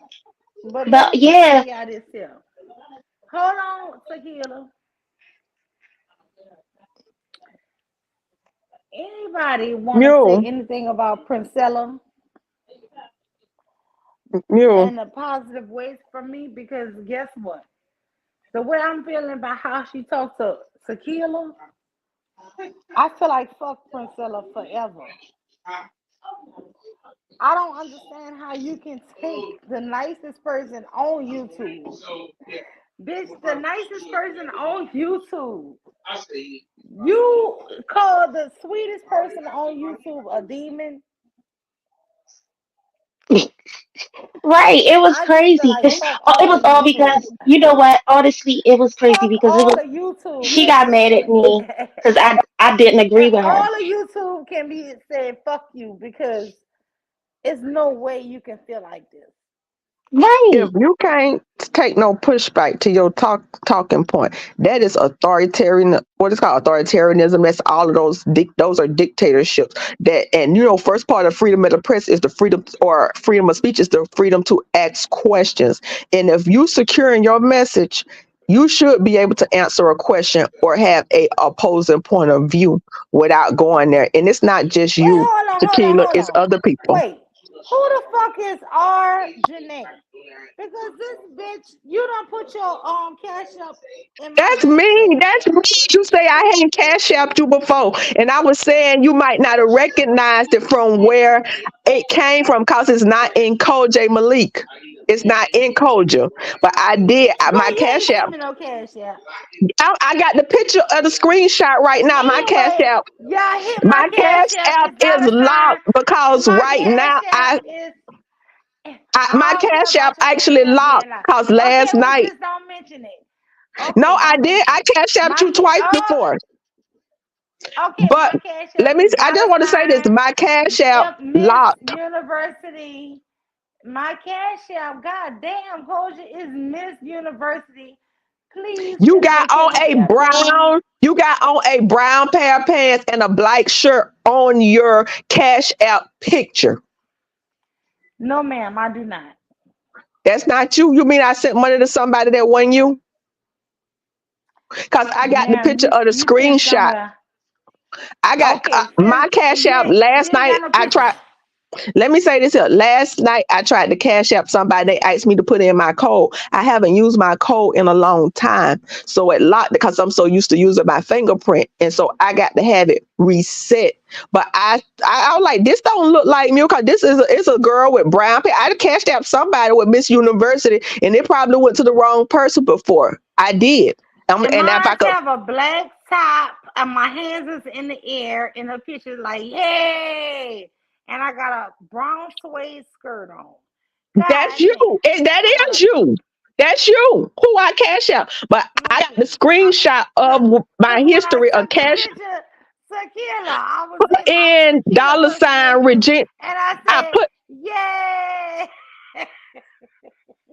Speaker 2: But let
Speaker 5: But
Speaker 2: me just tell
Speaker 5: yeah,
Speaker 2: y'all this here. Hold on, Tequila. Anybody want to say
Speaker 6: Mule,
Speaker 2: anything about Princella
Speaker 6: mule.
Speaker 2: in a positive ways for me? Because guess what? The way I'm feeling about how she talked to Tequila, I feel like fuck Princella forever. I don't understand how you can take the nicest person on YouTube. Bitch, the nicest person on YouTube. You call the sweetest person on YouTube a demon?
Speaker 5: right. It was
Speaker 2: I just feel
Speaker 5: crazy.
Speaker 2: like fuck
Speaker 5: It
Speaker 2: all
Speaker 5: was
Speaker 2: of
Speaker 5: all
Speaker 2: YouTube.
Speaker 5: because you know what? Honestly, it was crazy
Speaker 2: Fuck
Speaker 5: because it
Speaker 2: all
Speaker 5: was
Speaker 2: of YouTube.
Speaker 5: she got mad at me because I didn't agree with her.
Speaker 2: All of YouTube can be said fuck you because it's no way you can feel like this.
Speaker 6: If
Speaker 5: Right.
Speaker 6: you can't take no pushback to your talking point, that is authoritarian. What is called authoritarianism. That's all of those are dictatorships. That, and first part of freedom of the press is the freedom, or freedom of speech is the freedom to ask questions. And if you secure in your message, you should be able to answer a question or have a opposing point of view without going there. And it's not just
Speaker 2: Wait,
Speaker 6: you,
Speaker 2: hold on, hold on,
Speaker 6: Tequila.
Speaker 2: hold
Speaker 6: It's
Speaker 2: on.
Speaker 6: other people.
Speaker 2: Wait, who the fuck is R Janae? Because this bitch, you don't put your cash up in my
Speaker 6: That's
Speaker 2: back
Speaker 6: me.
Speaker 2: channel.
Speaker 6: That's me. You say I hadn't cash apped you before. And I was saying you might not have recognized it from where it came from because it's not in Koj Malik. It's not in Koja. But I did.
Speaker 2: But
Speaker 6: My
Speaker 2: you
Speaker 6: cash
Speaker 2: ain't
Speaker 6: app.
Speaker 2: sent me no cash yet.
Speaker 6: I got the picture of the screenshot right now. My cash
Speaker 2: Anyway,
Speaker 6: app.
Speaker 2: y'all hit my
Speaker 6: My
Speaker 2: cash
Speaker 6: cash
Speaker 2: app.
Speaker 6: app
Speaker 2: It's
Speaker 6: is
Speaker 2: $1.
Speaker 6: locked because
Speaker 2: My
Speaker 6: right
Speaker 2: cash
Speaker 6: now
Speaker 2: app is.
Speaker 6: my
Speaker 2: I don't care
Speaker 6: cash app
Speaker 2: about your cash
Speaker 6: actually
Speaker 2: app
Speaker 6: locked
Speaker 2: being locked.
Speaker 6: because
Speaker 2: Okay,
Speaker 6: last
Speaker 2: well
Speaker 6: night.
Speaker 2: just don't mention it.
Speaker 6: No,
Speaker 2: Okay,
Speaker 6: I
Speaker 2: don't
Speaker 6: did.
Speaker 2: mention
Speaker 6: I
Speaker 2: it.
Speaker 6: cash apped
Speaker 2: My
Speaker 6: you twice
Speaker 2: oh,
Speaker 6: before.
Speaker 2: okay,
Speaker 6: But
Speaker 2: my cash app is
Speaker 6: I just
Speaker 2: dollar
Speaker 6: want to say this.
Speaker 2: sign
Speaker 6: My cash app
Speaker 2: Miss
Speaker 6: locked.
Speaker 2: University. My cash app, god damn, Koja is Miss University. Please
Speaker 6: You
Speaker 2: send
Speaker 6: got
Speaker 2: your
Speaker 6: on
Speaker 2: cash
Speaker 6: a
Speaker 2: app to me.
Speaker 6: brown, you got on a brown pair of pants and a black shirt on your cash app picture.
Speaker 2: No, ma'am, I do not.
Speaker 6: That's not you. You mean I sent money to somebody that wasn't you? Cause I got the
Speaker 2: Ma'am,
Speaker 6: picture of the
Speaker 2: you sent some
Speaker 6: screenshot.
Speaker 2: of the.
Speaker 6: I got
Speaker 2: Okay,
Speaker 6: my
Speaker 2: send.
Speaker 6: cash app
Speaker 2: You
Speaker 6: last
Speaker 2: ain't
Speaker 6: night.
Speaker 2: got no
Speaker 6: I
Speaker 2: pictures.
Speaker 6: tried. Let me say this here. Last night I tried to cash app somebody. They asked me to put in my code. I haven't used my code in a long time. So it locked because I'm so used to using my fingerprint. And so I got to have it reset. But I was like, this don't look like me because it's a girl with brown hair. I cashed out somebody with Miss University and it probably went to the wrong person before. I did.
Speaker 2: And
Speaker 6: And if I
Speaker 2: mine
Speaker 6: could
Speaker 2: have a black top, and my hands is in the air, and the picture's like, yay! And I got a brown suede skirt on.
Speaker 6: That's
Speaker 2: God
Speaker 6: you.
Speaker 2: damn.
Speaker 6: And that
Speaker 2: I
Speaker 6: is
Speaker 2: gotta.
Speaker 6: you. That's you who I cash out. But I got the
Speaker 2: Listen,
Speaker 6: screenshot of
Speaker 2: look,
Speaker 6: my
Speaker 2: cause when I
Speaker 6: history of
Speaker 2: took the
Speaker 6: cash
Speaker 2: picture, Tequila, I was
Speaker 6: in
Speaker 2: Tequila
Speaker 6: dollar sign
Speaker 2: impersonating you,
Speaker 6: Regina.
Speaker 2: and I
Speaker 6: I
Speaker 2: said,
Speaker 6: put
Speaker 2: yay!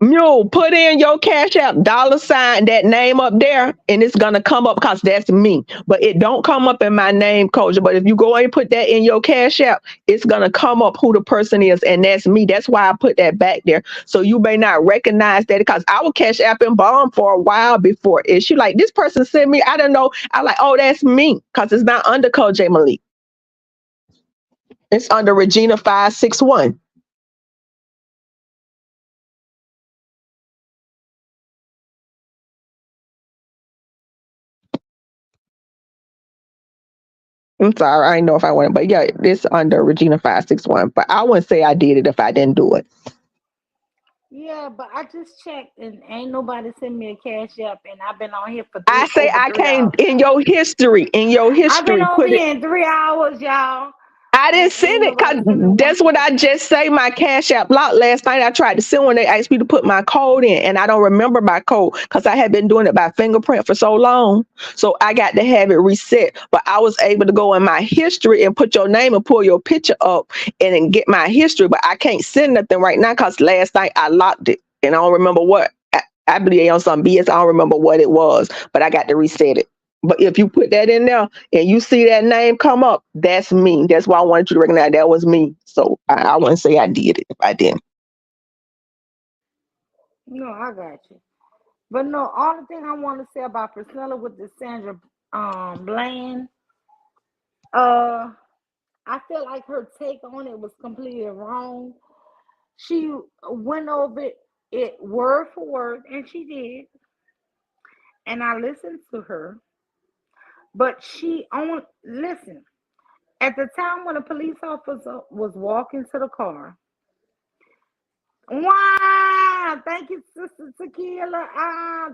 Speaker 6: Mule, put in your cash app dollar sign that name up there, and it's gonna come up because that's me. But it don't come up in my name, coach. But if you go and put that in your cash app, it's gonna come up who the person is, and that's me. That's why I put that back there. So you may not recognize that because I was cash app and bomb for a while before it. She like this person sent me. I don't know. I like, oh, that's me because it's not under Coach J Malik. It's under Regina 561. I'm sorry, I didn't know if I wanted, but yeah, this under Regina 561. But I wouldn't say I did it if I didn't do it.
Speaker 2: Yeah, but I just checked, and ain't nobody sent me a cash app, and I've been on here for
Speaker 6: I say
Speaker 2: over
Speaker 6: I
Speaker 2: three
Speaker 6: came
Speaker 2: hours.
Speaker 6: in your
Speaker 2: I've been
Speaker 6: history,
Speaker 2: over
Speaker 6: put it.
Speaker 2: here in 3 hours, y'all,
Speaker 6: I didn't
Speaker 2: and
Speaker 6: send
Speaker 2: ain't
Speaker 6: it
Speaker 2: nobody
Speaker 6: because
Speaker 2: sent me one
Speaker 6: that's what
Speaker 2: cash
Speaker 6: I
Speaker 2: app.
Speaker 6: just say. My cash app blocked last night. I tried to send when they asked me to put my code in, and I don't remember my code because I had been doing it by fingerprint for so long. So I got to have it reset. But I was able to go in my history and put your name and pull your picture up and then get my history. But I can't send nothing right now because last night I locked it, and I don't remember what. I believe on some BS. I don't remember what it was, but I got to reset it. But if you put that in there and you see that name come up, that's me. That's why I wanted you to recognize that was me. So I wouldn't say I did it if I didn't.
Speaker 2: No, I got you. But no, all the thing I want to say about Priscilla with the Sandra Bland, uh, I feel like her take on it was completely wrong. She went over it word for word, and she did. And I listened to her, but she on listen. At the time when a police officer was walking to the car, wow, thank you, Sister Tequila.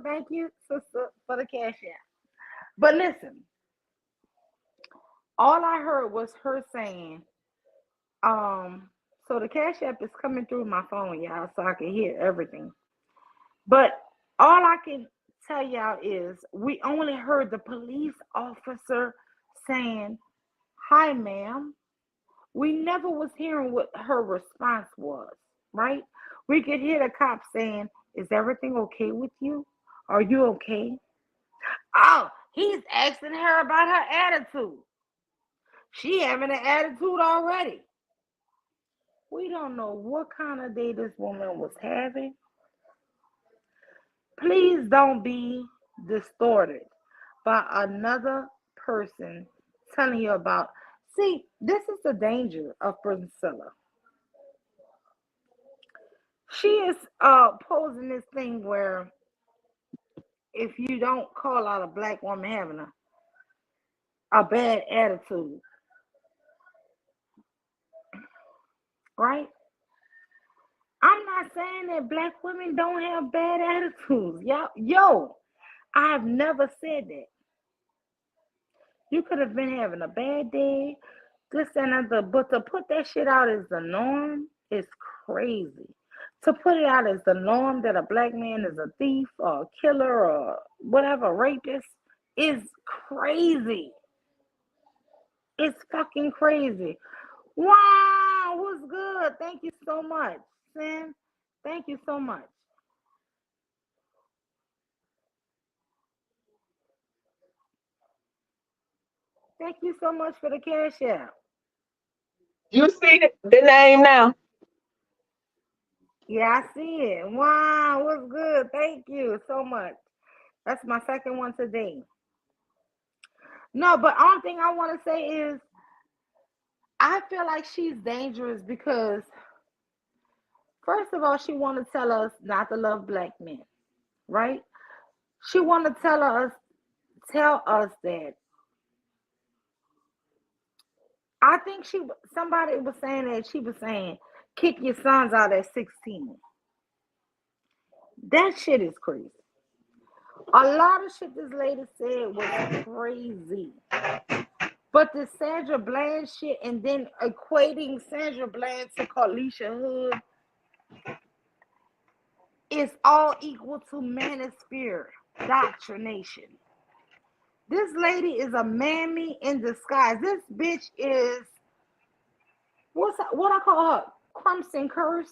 Speaker 2: Thank you, Sister, for the cash app. But listen, all I heard was her saying, um, so the cash app is coming through my phone, y'all, so I can hear everything. But all I can tell y'all is we only heard the police officer saying, "Hi, ma'am." We never was hearing what her response was, right? We could hear the cop saying, "Is everything okay with you? Are you okay?" Oh, he's asking her about her attitude. She having an attitude already. We don't know what kind of day this woman was having. Please don't be distorted by another person telling you about. See, this is the danger of Priscilla. She is posing this thing where if you don't call out a black woman having a bad attitude, right? I'm not saying that black women don't have bad attitudes. Yo, I have never said that. You could have been having a bad day, this and that, but to put that shit out as the norm is crazy. To put it out as the norm that a black man is a thief or a killer or whatever, rapist, is crazy. It's fucking crazy. Wow, what's good? Thank you so much, Sam. Thank you so much. Thank you so much for the cash out.
Speaker 6: You see the name now?
Speaker 2: Yeah, I see it. Wow, what's good? Thank you so much. That's my second one today. No, but only thing I want to say is I feel like she's dangerous because first of all, she want to tell us not to love black men, right? She want to tell us that. I think somebody was saying that she was saying kick your sons out at 16. That shit is crazy. A lot of shit this lady said was crazy. But the Sandra Bland shit and then equating Sandra Bland to Carlisha Hood is all equal to manosphere doctrination. This lady is a mammy in disguise. This bitch is what I call her? Crimson Curse.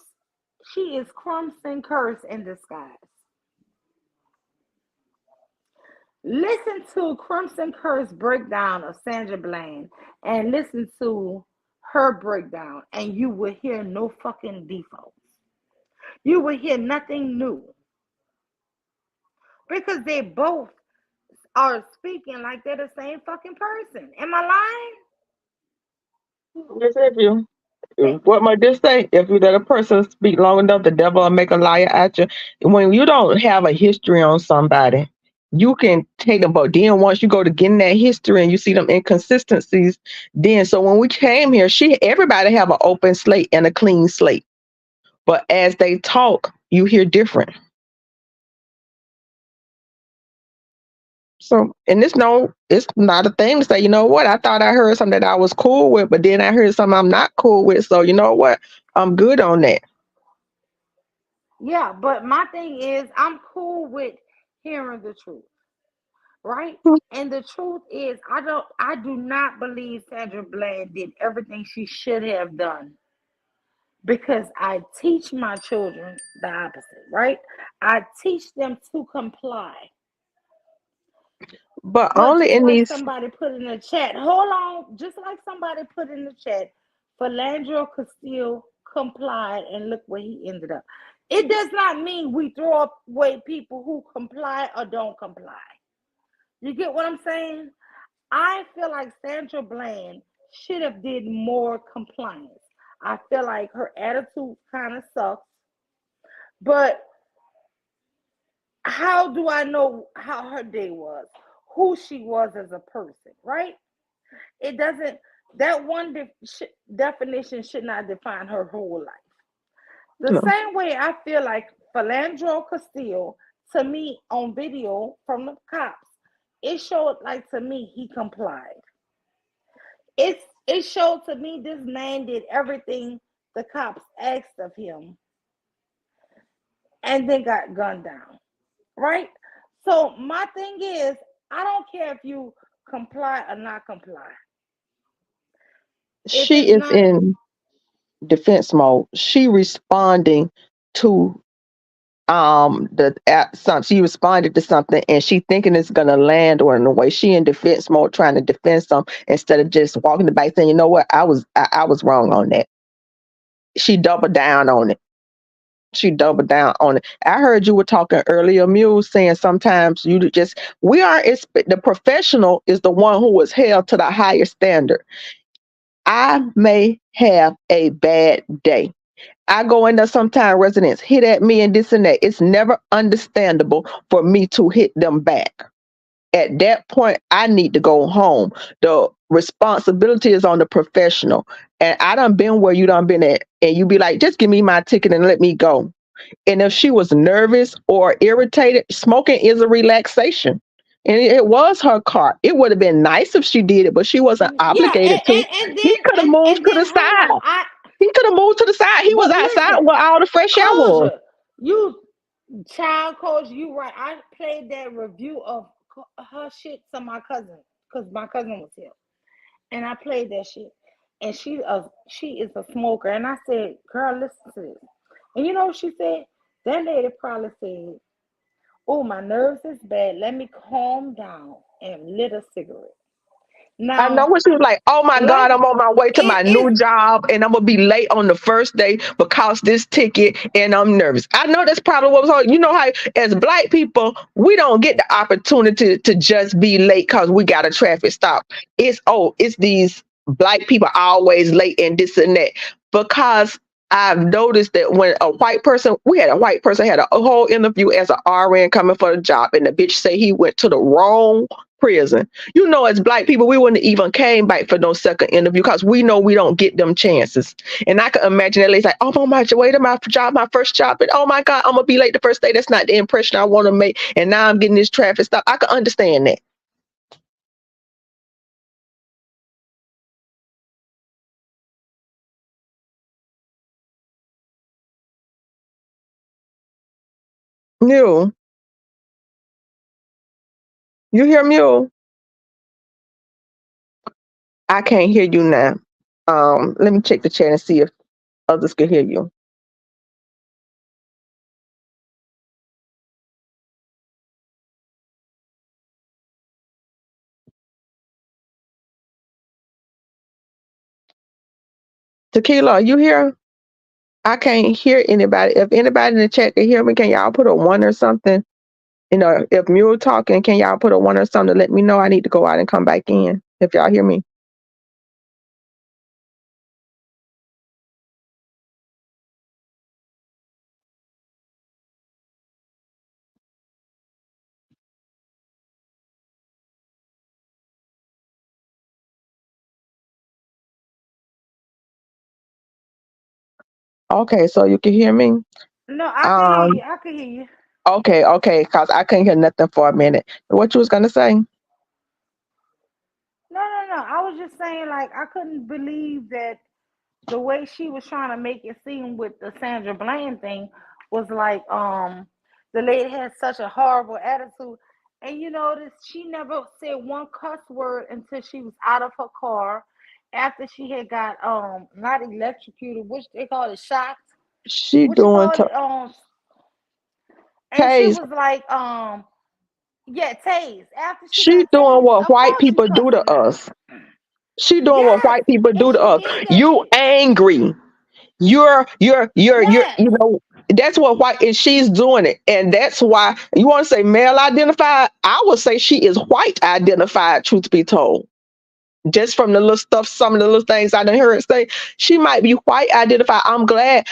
Speaker 2: She is Crimson Curse in disguise. Listen to Crimson Curse breakdown of Sandra Bland and listen to her breakdown, and you will hear no fucking defaults. You will hear nothing new because they both are speaking like they're the same fucking person. Am I lying?
Speaker 6: Yes, if you.
Speaker 2: Thank
Speaker 6: What
Speaker 2: you.
Speaker 6: might this say? If you let a person speak long enough, the devil will make a liar at you. When you don't have a history on somebody, you can take them. But then once you go to getting that history and you see them inconsistencies, then so when we came here, everybody have an open slate and a clean slate. But as they talk, you hear different. So, and it's not a thing to say, you know what, I thought I heard something that I was cool with, but then I heard something I'm not cool with. So, you know what, I'm good on that.
Speaker 2: Yeah, but my thing is, I'm cool with hearing the truth, right? And the truth is, I do not believe Sandra Bland did everything she should have done because I teach my children the opposite, right? I teach them to comply.
Speaker 6: But
Speaker 2: But
Speaker 6: only
Speaker 2: just
Speaker 6: in
Speaker 2: like
Speaker 6: these,
Speaker 2: somebody put in the chat, hold on, just like somebody put in the chat, Philandro Castillo complied and look where he ended up. It does not mean we throw away people who comply or don't comply. You get what I'm saying? I feel like Sandra Bland should have did more compliance. I feel like her attitude kind of sucks. But how do I know how her day was? Who she was as a person, right? It doesn't, that one definition should not define her whole life. The
Speaker 6: no.
Speaker 2: same way I feel like Philandro Castillo, to me on video from the cops, it showed like to me he complied. It showed to me this man did everything the cops asked of him and then got gunned down. Right? So my thing is, I don't care if you comply or not comply. If
Speaker 6: She
Speaker 2: it's
Speaker 6: is
Speaker 2: not,
Speaker 6: in defense mode. She responding to she responded to something and she thinking it's gonna land or in a way she in defense mode trying to defend something instead of just walking the back saying, you know what, I was wrong on that. She doubled down on it. She doubled down on it. I heard you were talking earlier, Muse, saying sometimes you just we are the professional is the one who was held to the higher standard. I may have a bad day. I go into sometimes residents hit at me and this and that. It's never understandable for me to hit them back. At that point, I need to go home. The responsibility is on the professional. And I done been where you done been at. And you be like, just give me my ticket and let me go. And if she was nervous or irritated, smoking is a relaxation. And it was her car. It would have been nice if she did it, but she wasn't
Speaker 2: yeah,
Speaker 6: obligated to.
Speaker 2: and
Speaker 6: He
Speaker 2: then
Speaker 6: could have moved
Speaker 2: and
Speaker 6: to
Speaker 2: then
Speaker 6: the
Speaker 2: hold
Speaker 6: side.
Speaker 2: on. I
Speaker 6: He could have moved to the side. He was
Speaker 2: but
Speaker 6: outside
Speaker 2: listen,
Speaker 6: where all the fresh air was.
Speaker 2: Culture, you child coach, you right. I played that review of her shit to my cousin because my cousin was here, and I played that shit, and she is a smoker, and I said, "Girl, listen to this," and you know what she said? That lady probably said, "Oh, my nerves is bad. Let me calm down and lit a cigarette."
Speaker 6: I know
Speaker 2: Now,
Speaker 6: when she was like, "Oh my God,
Speaker 2: like
Speaker 6: I'm on my way to
Speaker 2: it
Speaker 6: my new
Speaker 2: is
Speaker 6: job, and I'm gonna be late on the first day because this ticket, and I'm nervous." I know that's probably what was hard. You know how, as Black people, we don't get the opportunity to just be late because we got a traffic stop. It's these Black people always late and this and that because. I've noticed that when we had a white person had a whole interview as a RN coming for the job, and the bitch say he went to the wrong prison. You know, as Black people, we wouldn't even came back for no second interview because we know we don't get them chances. And I can imagine that lady's like, "Oh, I'm on my way to my job, my first job, and oh my God, I'm gonna be late the first day. That's not the impression I want to make. And now I'm getting this traffic stop." I can understand that. Mule, you hear Mule? I can't hear you now. Let me check the chat and see if others can hear you. Tequila, are you here? I can't hear anybody. If anybody in the chat can hear me, can y'all put a one or something? If Mule talking, can y'all put a one or something to let me know I need to go out and come back in if y'all hear me? Okay, so you can hear me.
Speaker 2: no, I can hear you.
Speaker 6: Um,
Speaker 2: I can hear you.
Speaker 6: okay, cause I couldn't hear nothing for a minute. What you was gonna say?
Speaker 2: No, no, no. I was just saying, like, I couldn't believe that the way she was trying to make it seem with the Sandra Bland thing was like, the lady had such a horrible attitude. And you notice she never said one cuss word until she was out of her car after she had got not electrocuted, which they call it shocked.
Speaker 6: She
Speaker 2: What you
Speaker 6: doing
Speaker 2: call it? And she
Speaker 6: Taze.
Speaker 2: was like, yeah, tased. After she
Speaker 6: She
Speaker 2: got
Speaker 6: doing
Speaker 2: tased,
Speaker 6: what
Speaker 2: of
Speaker 6: white
Speaker 2: course she
Speaker 6: people do to
Speaker 2: cussing now.
Speaker 6: us. She doing what
Speaker 2: Yes.
Speaker 6: white people
Speaker 2: And
Speaker 6: do to
Speaker 2: she
Speaker 6: us.
Speaker 2: did that
Speaker 6: You
Speaker 2: shit.
Speaker 6: angry. You're,
Speaker 2: Yes.
Speaker 6: that's what white, and she's doing it. And that's why you want to say male identified. I would say she is white identified, truth be told. Just from the little stuff, some of the little things I done heard say, she might be white identified. I'm glad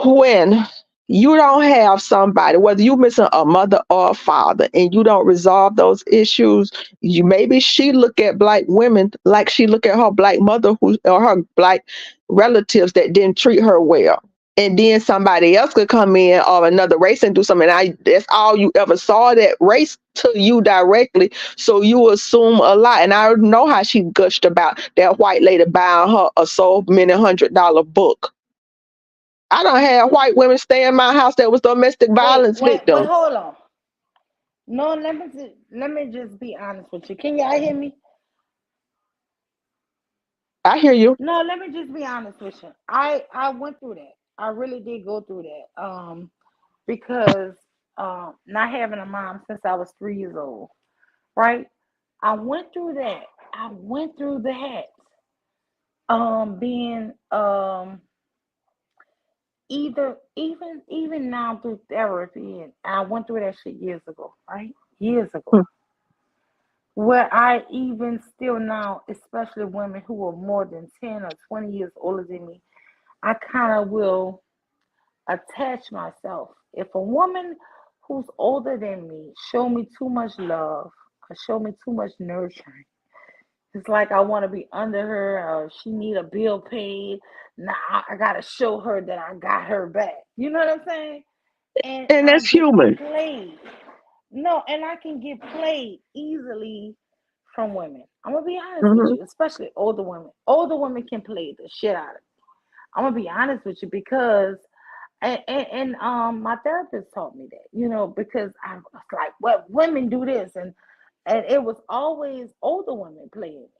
Speaker 6: when you don't have somebody, whether you missing a mother or a father, and you don't resolve those issues, you maybe she look at Black women like she look at her Black mother who or her Black relatives that didn't treat her well. And then somebody else could come in or another race and do something. That's all you ever saw that race to you directly. So you assume a lot. And I know how she gushed about that white lady buying her a so many $100 book. I don't have white women stay in my house that was domestic
Speaker 2: Wait,
Speaker 6: violence
Speaker 2: wait, wait,
Speaker 6: victims.
Speaker 2: hold on. No, let me just be honest with you. Can y'all hear me?
Speaker 6: I hear you.
Speaker 2: No, let me just be honest with you. I went through that. I really did go through that. Because not having a mom since I was 3 years old, right? I went through that. I went through that. Being either even now through therapy, and I went through that shit years ago, right? Years ago.
Speaker 6: Hmm.
Speaker 2: Where I even still now, especially women who are more than 10 or 20 years older than me, I kind of will attach myself. If a woman who's older than me show me too much love or show me too much nurturing, it's like I want to be under her or she need a bill paid. Now I gotta show her that I got her back. You know what I'm saying? And
Speaker 6: And
Speaker 2: I
Speaker 6: that's
Speaker 2: get
Speaker 6: human.
Speaker 2: played. No, and I can get played easily from women. I'm gonna be honest with
Speaker 6: Hmm.
Speaker 2: you, especially older women. Older women can play the shit out of me. I'm gonna be honest with you because my therapist taught me that, because I was like, what women do this, and it was always older women playing it,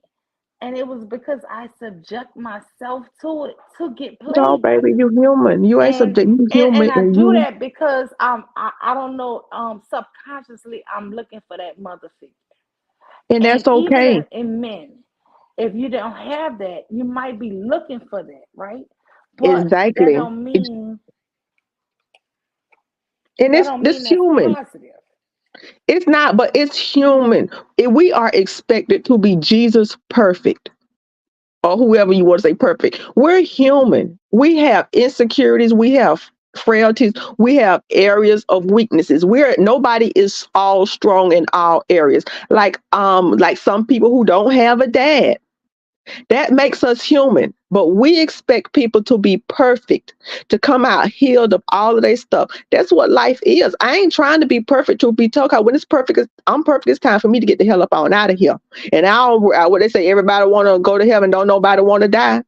Speaker 2: and it was because I subject myself to it to get
Speaker 6: No,
Speaker 2: played by
Speaker 6: baby,
Speaker 2: them,
Speaker 6: you human. You ain't
Speaker 2: and
Speaker 6: subject. You
Speaker 2: and
Speaker 6: human,
Speaker 2: I
Speaker 6: and
Speaker 2: do
Speaker 6: you.
Speaker 2: that because I don't know, subconsciously I'm looking for that mother figure.
Speaker 6: And
Speaker 2: And
Speaker 6: that's
Speaker 2: even
Speaker 6: okay.
Speaker 2: in men, if you don't have that, you might be looking for that, right? But that
Speaker 6: Exactly.
Speaker 2: don't mean
Speaker 6: And it's
Speaker 2: that's
Speaker 6: human.
Speaker 2: positive.
Speaker 6: It's not, but it's human. If we are expected to be Jesus perfect, or whoever you want to say perfect. We're human. We have insecurities. We have frailties. We have areas of weaknesses. We're nobody is all strong in all areas. Like some people who don't have a dad. That makes us human. But we expect people to be perfect, to come out healed of all of their stuff. That's what life is. I ain't trying to be perfect to be told. 'Cause when it's perfect, I'm perfect. It's time for me to get the hell up on out of here. And I don't, what they say, everybody want to go to heaven, don't nobody want to die.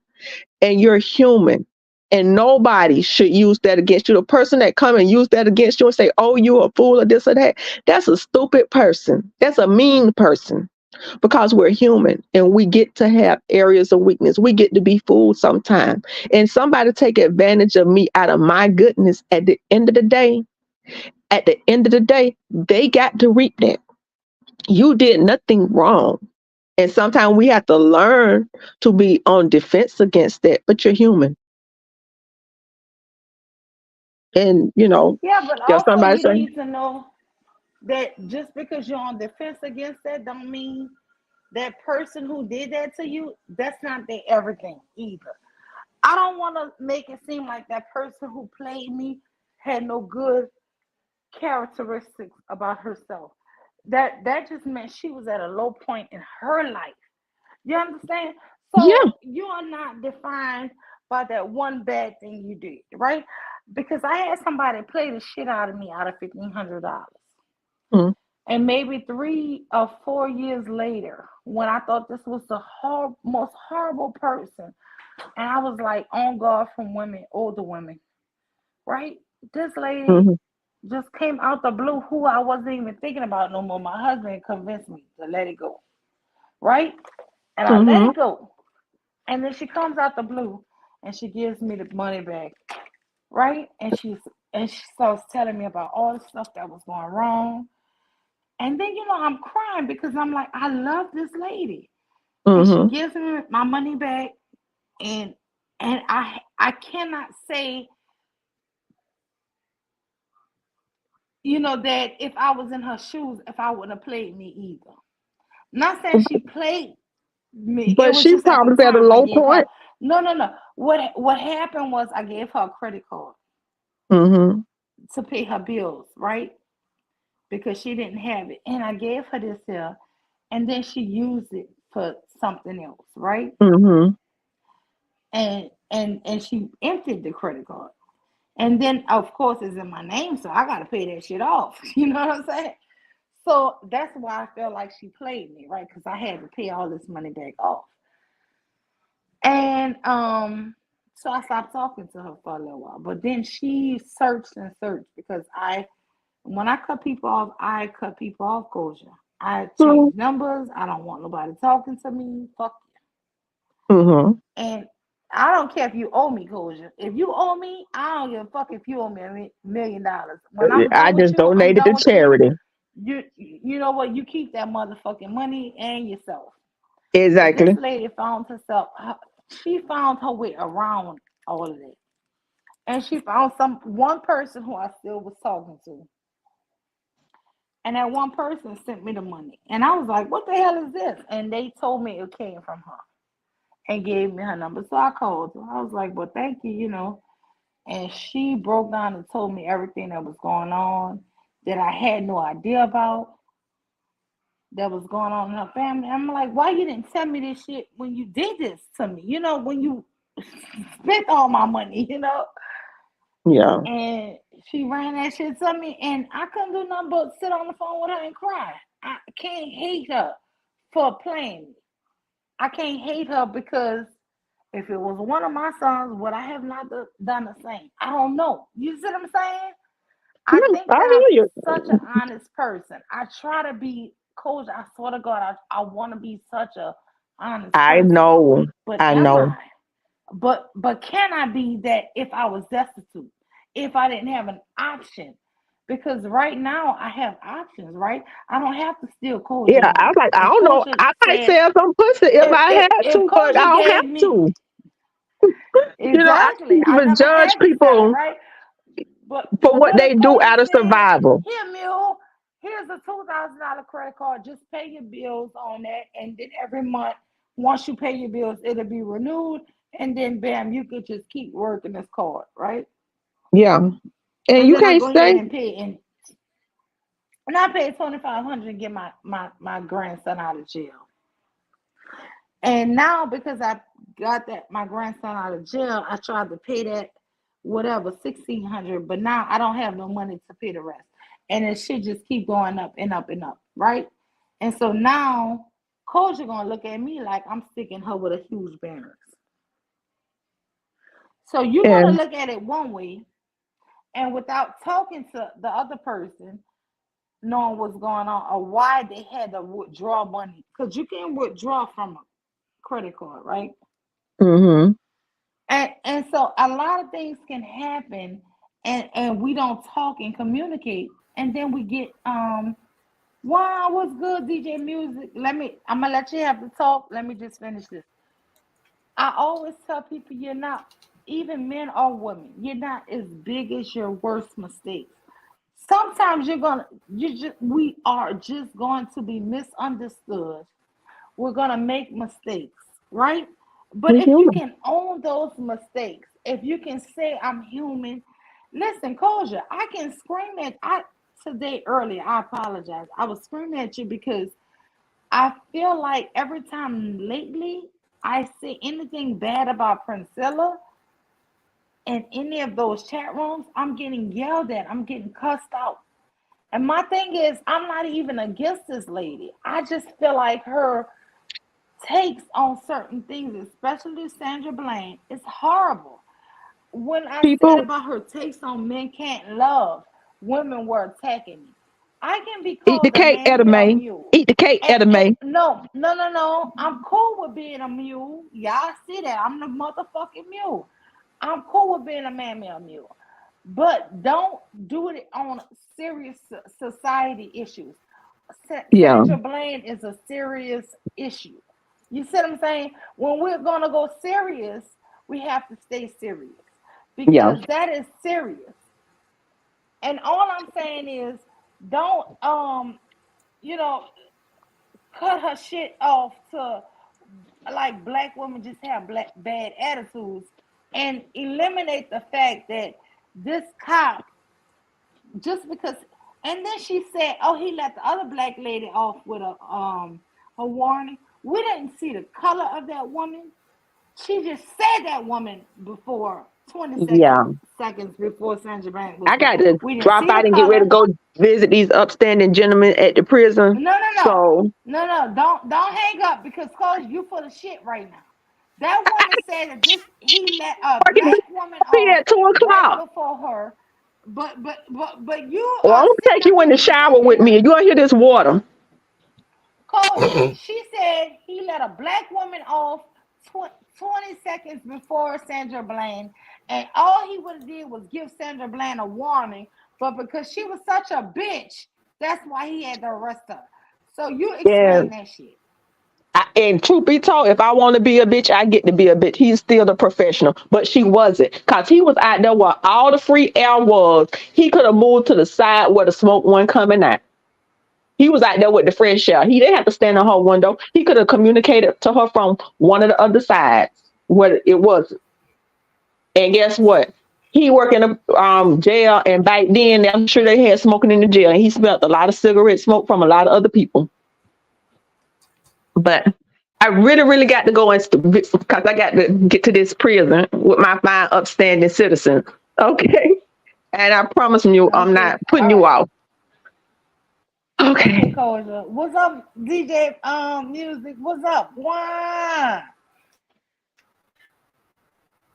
Speaker 6: And you're human. And nobody should use that against you. The person that come and use that against you and say, "Oh, you a fool," or this or that, that's a stupid person. That's a mean person because we're human and we get to have areas of weakness. We get to be fooled sometimes. And somebody take advantage of me out of my goodness at the end of the day, they got to reap that. You did nothing wrong. And sometimes we have to learn to be on defense against that, but you're human. And
Speaker 2: Yeah, but
Speaker 6: there's
Speaker 2: also
Speaker 6: somebody
Speaker 2: you
Speaker 6: say,
Speaker 2: need to know that just because you're on defense against that don't mean that person who did that to you, that's not their everything either. I don't want to make it seem like that person who played me had no good characteristics about herself. That just meant she was at a low point in her life. You understand?
Speaker 6: yeah.
Speaker 2: So you are not defined by that one bad thing you did, right? Because I had somebody play the shit out of me out of $1,500.
Speaker 6: Mm,
Speaker 2: And maybe 3 or 4 years later, when I thought this was the most horrible person, and I was like on guard from women, older women, right? This lady
Speaker 6: mhm,
Speaker 2: just came out the blue, who I wasn't even thinking about no more. My husband convinced me to let it go, right? And I let
Speaker 6: mhm,
Speaker 2: it go. And then she comes out the blue and she gives me the money back, right? And she starts telling me about all the stuff that was going wrong. And then I'm crying because I'm like, I love this lady. And she
Speaker 6: mhm,
Speaker 2: gives me my money back, and I cannot say, that if I was in her shoes, if I wouldn't have played me either. Not saying she played me. It
Speaker 6: but
Speaker 2: was
Speaker 6: she
Speaker 2: just at the
Speaker 6: probably at a
Speaker 2: time I
Speaker 6: low
Speaker 2: gave her.
Speaker 6: point.
Speaker 2: No, no, no. What happened was I gave her a credit card
Speaker 6: Mhm,
Speaker 2: to pay her bills, right? Because she didn't have it, and I gave her this here, and then she used it for something else, right?
Speaker 6: mhm,
Speaker 2: And she emptied the credit card, and then of course it's in my name, so I got to pay that shit off. You know what I'm saying? So that's why I felt like she played me, right? Because I had to pay all this money back off. And so I stopped talking to her for a little while. But then she searched and searched because when I cut people off, I cut people off, Kosha. I
Speaker 6: mhm,
Speaker 2: change numbers. I don't want nobody talking to me. Fuck
Speaker 6: mhm.
Speaker 2: you. And I don't care if you owe me, Kosha. If you owe me, I don't give a fuck if you owe me $1 million. When I'm
Speaker 6: I
Speaker 2: done with
Speaker 6: just
Speaker 2: you, I'm
Speaker 6: donated to
Speaker 2: done with you.
Speaker 6: charity.
Speaker 2: You know what? You keep that motherfucking money and yourself. But this
Speaker 6: Exactly.
Speaker 2: lady found herself. She found her way around all of it, and she found one person who I still was talking to, and that one person sent me the money, and I was like, "What the hell is this?" And they told me it came from her and gave me her number. So I called her. I was like, "Well, thank you." And she broke down and told me everything that was going on that I had no idea about, that was going on in her family. I'm like, why you didn't tell me this shit when you did this to me? When you spent all my money.
Speaker 6: Yeah.
Speaker 2: And she ran that shit to me, and I couldn't do nothing but sit on the phone with her and cry. I can't hate her for playing me. I can't hate her because if it was one of my sons, would I have not done the same? I don't know. You see what I'm saying? I
Speaker 6: Yeah,
Speaker 2: think that
Speaker 6: I
Speaker 2: I'm
Speaker 6: hear
Speaker 2: such an
Speaker 6: you.
Speaker 2: honest person. I try to be, coach. I swear to God, I want to be such a honest
Speaker 6: I
Speaker 2: person.
Speaker 6: know.
Speaker 2: But
Speaker 6: I
Speaker 2: am
Speaker 6: know.
Speaker 2: I? But can I be that if I was destitute, if I didn't have an option? because right now I have options, right? I don't have to steal Koja
Speaker 6: Yeah, I
Speaker 2: money.
Speaker 6: was like, I
Speaker 2: If
Speaker 6: don't know.
Speaker 2: Koja
Speaker 6: I might
Speaker 2: said,
Speaker 6: sell some pussy if I had
Speaker 2: if
Speaker 6: to, but I
Speaker 2: Koja
Speaker 6: don't
Speaker 2: gave
Speaker 6: have
Speaker 2: me
Speaker 6: to. I
Speaker 2: exactly,
Speaker 6: don't
Speaker 2: I
Speaker 6: even
Speaker 2: never
Speaker 6: judge
Speaker 2: had to sell it,
Speaker 6: people
Speaker 2: right?
Speaker 6: for
Speaker 2: But
Speaker 6: what
Speaker 2: what if
Speaker 6: they do
Speaker 2: Koja
Speaker 6: out of
Speaker 2: said,
Speaker 6: survival.
Speaker 2: "Here, Mule, here's a $2,000 credit card. Just pay your bills on that, and then every month, once you pay your bills, it'll be renewed, and then bam, you could just keep working this card, right?
Speaker 6: Yeah. And
Speaker 2: And
Speaker 6: you
Speaker 2: then I
Speaker 6: can't
Speaker 2: go ahead
Speaker 6: say
Speaker 2: and pay, and I paid 2,500 and get my grandson out of jail. And now because I got that my grandson out of jail, I tried to pay that whatever 1,600, but now I don't have no money to pay the rest, and it should just keep going up and up and up, right? And so now, Koja gonna look at me like I'm sticking her with a huge barracks. So you're gonna
Speaker 6: and
Speaker 2: look at it one way, and without talking to the other person, knowing what's going on or why they had to withdraw money, because you can withdraw from a credit card, right?
Speaker 6: mm-hmm.
Speaker 2: And so a lot of things can happen, and we don't talk and communicate, and then we get wow, what's good, DJ Music? I'm gonna let you have the talk. Let me just finish this. I always tell people you're not, even men or women, you're not as big as your worst mistakes. Sometimes we are just going to be misunderstood. We're gonna make mistakes, right? But
Speaker 6: We
Speaker 2: if you
Speaker 6: human.
Speaker 2: can own those mistakes, if you can say I'm human, listen, Koja, I can scream at I today earlier. I apologize. I was screaming at you because I feel like every time lately I say anything bad about Princella in any of those chat rooms, I'm getting yelled at. I'm getting cussed out. And my thing is, I'm not even against this lady. I just feel like her takes on certain things, especially Sandra Bland, is horrible. When I said
Speaker 6: People
Speaker 2: about her takes on men can't love, women were attacking me. I can be
Speaker 6: eat the
Speaker 2: called a
Speaker 6: cake,
Speaker 2: mammy or a
Speaker 6: Edamame.
Speaker 2: mule.
Speaker 6: Eat the cake,
Speaker 2: And
Speaker 6: Edamame.
Speaker 2: no, no, no, no. I'm cool with being a mule. Y'all see that. I'm the motherfucking mule. I'm cool with being a mammy or a mule. But don't do it on serious society issues.
Speaker 6: Yeah.
Speaker 2: Sandra Bland is a serious issue. You see what I'm saying? When we're gonna go serious, we have to stay serious
Speaker 6: Yeah.
Speaker 2: because that is serious. And all I'm saying is, don't you know, cut her shit off to like black women just have black bad attitudes, and eliminate the fact that this cop just because. And then she said, "Oh, he let the other black lady off with a warning." We didn't see the color of that woman. She just said that woman before 22nd
Speaker 6: Yeah.
Speaker 2: seconds before Sandra Bland was
Speaker 6: I
Speaker 2: there.
Speaker 6: got to
Speaker 2: We didn't
Speaker 6: drop
Speaker 2: see the
Speaker 6: out and get ready
Speaker 2: color.
Speaker 6: to go visit these upstanding gentlemen at the prison.
Speaker 2: No, no, no,
Speaker 6: So
Speaker 2: no, no. Don't hang up because cause you full of shit right now. That woman said that this he let a
Speaker 6: working
Speaker 2: black woman
Speaker 6: here
Speaker 2: off
Speaker 6: at 2 o'clock.
Speaker 2: right before her. But you
Speaker 6: Or I'm
Speaker 2: are
Speaker 6: gonna
Speaker 2: sitting
Speaker 6: take
Speaker 2: up
Speaker 6: you in
Speaker 2: here
Speaker 6: the shower with me
Speaker 2: defending
Speaker 6: and you gonna hear this water.
Speaker 2: Koja. She said he let a black woman off 20 seconds before Sandra Bland, and all he would have did was give Sandra Bland a warning. But because she was such a bitch, that's why he had to arrest her. So you
Speaker 6: Yeah.
Speaker 2: explain that shit.
Speaker 6: And truth be told, if I want to be a bitch, I get to be a bitch. He's still the professional, but she wasn't, cause he was out there where all the free air was. He could have moved to the side where the smoke wasn't coming out. He was out there with the fresh air. He didn't have to stand on her window. He could have communicated to her from one of the other sides where it was. And guess what? He worked in a jail, and back then I'm sure they had smoking in the jail, and he smelled a lot of cigarette smoke from a lot of other people. But I really, really got to go and because I got to get to this prison with my fine, upstanding citizen. Okay, and I promise you, I'm
Speaker 2: Okay,
Speaker 6: not putting
Speaker 2: all
Speaker 6: you
Speaker 2: right.
Speaker 6: off.
Speaker 2: Okay,
Speaker 6: Okay.
Speaker 2: Koja. What's up, DJ Music? What's up? Why?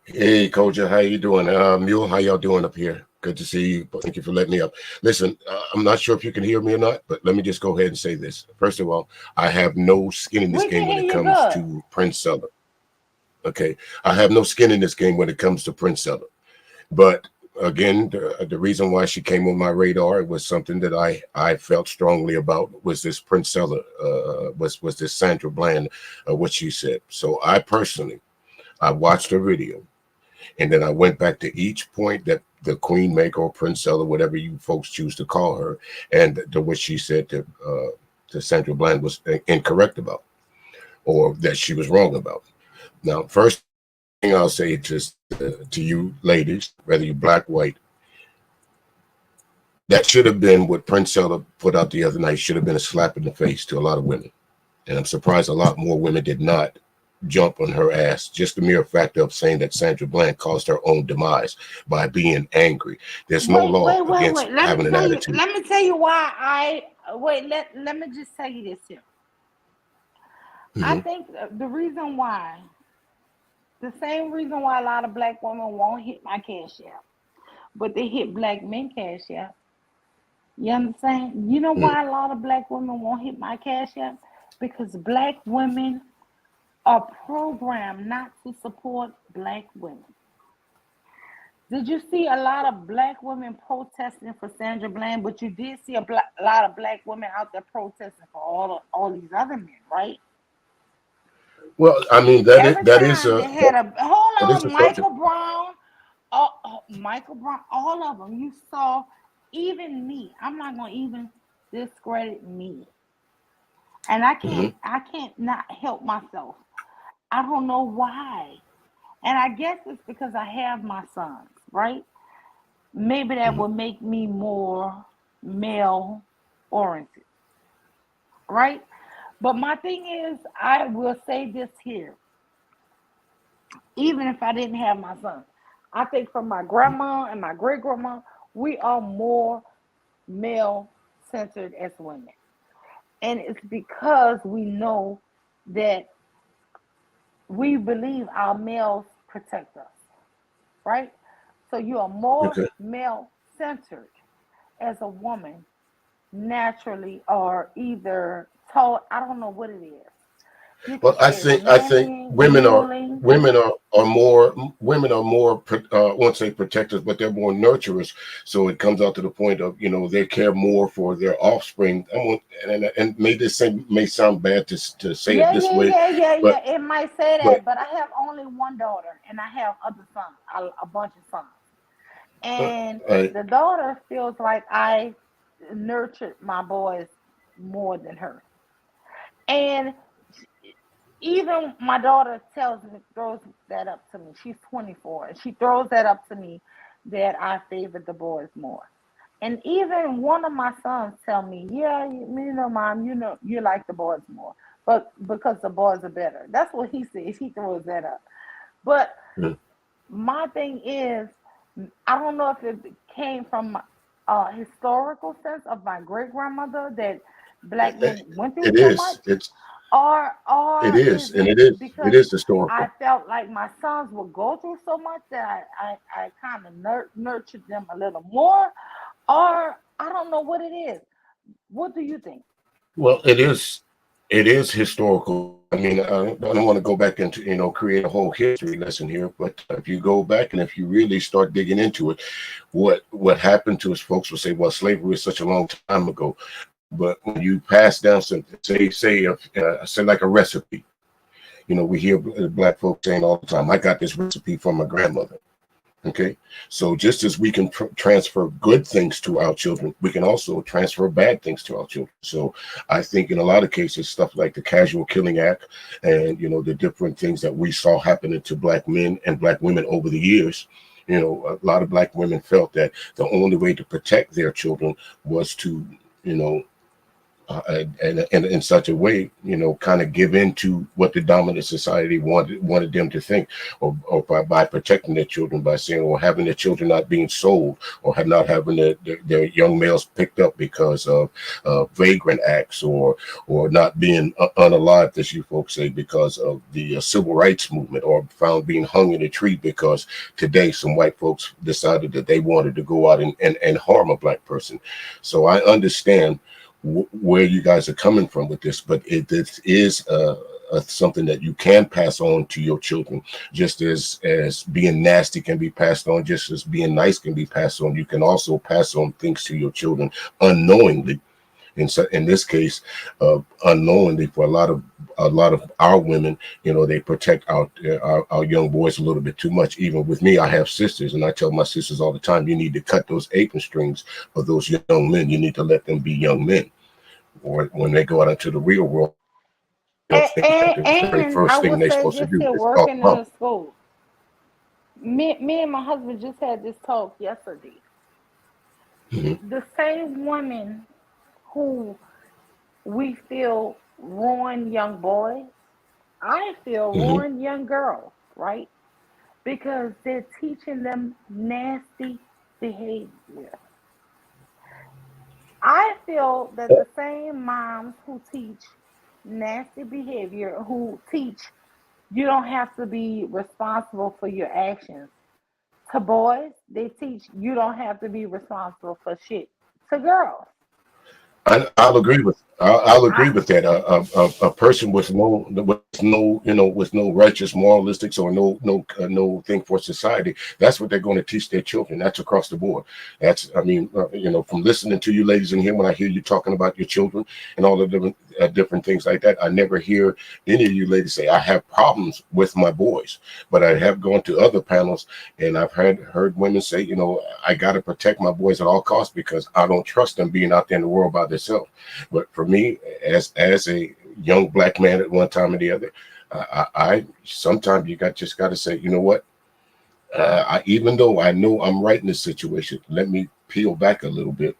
Speaker 1: Hey, Koja, how you doing? Mule, how y'all doing up here? Good to see you. Thank you for letting me up. Listen, I'm not sure if you can hear me or not, but let me just go ahead and say this. First of all, I have no skin in this
Speaker 2: We can
Speaker 1: game when
Speaker 2: hear
Speaker 1: it
Speaker 2: you
Speaker 1: comes
Speaker 2: good.
Speaker 1: to Princella. Okay, I have no skin in this game when it comes to Princella. But again, the reason why she came on my radar, it was something that I felt strongly about, was this Princella, was this Sandra Bland, what she said. So I personally, I watched her video, and then I went back to each point that the Queen Maker or Princella, whatever you folks choose to call her, and to what she said to Sandra Bland was incorrect about, or that she was wrong about. Now, first thing I'll say to you ladies, whether you black, white, that should have been what Princella put out the other night. Should have been a slap in the face to a lot of women, and I'm surprised a lot more women did not jump on her ass. Just the mere fact of saying that Sandra Bland caused her own demise by being angry. There's no law against having an attitude.
Speaker 2: Let me tell you why let me just tell you this here. I think the reason why, the same reason why a lot of black women won't hit my cash app, but they hit black men cash app. You understand? You know why a lot of black women won't hit my cash app? Because black women are programmed not to support black women. Did you see a lot of black women protesting for Sandra Bland? But you did see a lot of black women out there protesting for all these other men, right?
Speaker 1: Well, I mean, that is
Speaker 2: Michael Brown, Michael Brown, all of them. You saw, even me. I'm not gonna even discredit me, and I can't not help myself. I don't know why, and I guess it's because I have my sons, right? Maybe that would make me more male oriented, right? But my thing is, I will say this here. Even if I didn't have my son, I think from my grandma and my great grandma, we are more male centered as women. And it's because we know that we believe our males protect us, right? So you are more male centered as a woman naturally, or either told, I don't know what it is.
Speaker 1: Well, I think women are more I won't say protectors, but they're more nurturers. So it comes out to the point of, they care more for their offspring. And may sound bad to say it this way.
Speaker 2: Yeah. It might say that, but I have only one daughter, and I have other sons, a bunch of sons. And the daughter feels like I nurtured my boys more than her. And even my daughter throws that up to me. She's 24, and she throws that up to me that I favored the boys more. And even one of my sons tell me, yeah, Mom, you like the boys more, but because the boys are better. That's what he says. He throws that up. But my thing is, I don't know if it came from a historical sense of my great grandmother that black men went through so much. It
Speaker 1: is historical.
Speaker 2: I felt like my sons would go through so much that I kind of nurtured them a little more, or I don't know what it is. What do you think?
Speaker 1: Well, it is historical. I mean, I don't want to go back into, create a whole history lesson here, but if you go back and if you really start digging into it, what happened to us, folks will say, well, slavery is such a long time ago. But when you pass down something, say like a recipe, we hear black folks saying all the time, I got this recipe from my grandmother. Okay, so just as we can transfer good things to our children, we can also transfer bad things to our children. So I think in a lot of cases, stuff like the Casual Killing Act and, the different things that we saw happening to black men and black women over the years, a lot of black women felt that the only way to protect their children was to, and in such a way, kind of give in to what the dominant society wanted them to think, or by protecting their children, by saying, or having their children not being sold, or not having their young males picked up because of vagrant acts, or not being unalived, as you folks say, because of the civil rights movement, or found being hung in a tree because today some white folks decided that they wanted to go out and harm a black person. So I understand where you guys are coming from with this, but this is something that you can pass on to your children, just as being nasty can be passed on, just as being nice can be passed on. You can also pass on things to your children unknowingly. In this case, unknowingly for a lot of our women, they protect our young boys a little bit too much. Even with me, I have sisters, and I tell my sisters all the time, you need to cut those apron strings of those young men. You need to let them be young men, or when they go out into the real world, they'll think that the very
Speaker 2: And
Speaker 1: first
Speaker 2: I
Speaker 1: thing
Speaker 2: will
Speaker 1: they're
Speaker 2: say
Speaker 1: supposed to
Speaker 2: this
Speaker 1: do
Speaker 2: here,
Speaker 1: is talk
Speaker 2: working in
Speaker 1: bump.
Speaker 2: a school. Me and my husband just had this talk yesterday.
Speaker 1: Mhm.
Speaker 2: The same women who we feel ruin young boys, I feel
Speaker 1: Mhm.
Speaker 2: ruin young girls, right? Because they're teaching them nasty behavior. I feel that the same moms who teach nasty behavior, who teach you don't have to be responsible for your actions, to boys, they teach you don't have to be responsible for shit. To girls,
Speaker 1: I'll agree
Speaker 2: I
Speaker 1: with that. A person with no righteous moralistics or no thing for society. That's what they're going to teach their children. That's across the board. That's I mean, from listening to you ladies in here, when I hear you talking about your children and all the different things like that, I never hear any of you ladies say I have problems with my boys. But I have gone to other panels and I've heard women say, I got to protect my boys at all costs because I don't trust them being out there in the world by themselves. But for me, as a young black man at one time or the other, I sometimes just got to say, you know what? Even though I know I'm right in this situation, let me peel back a little bit.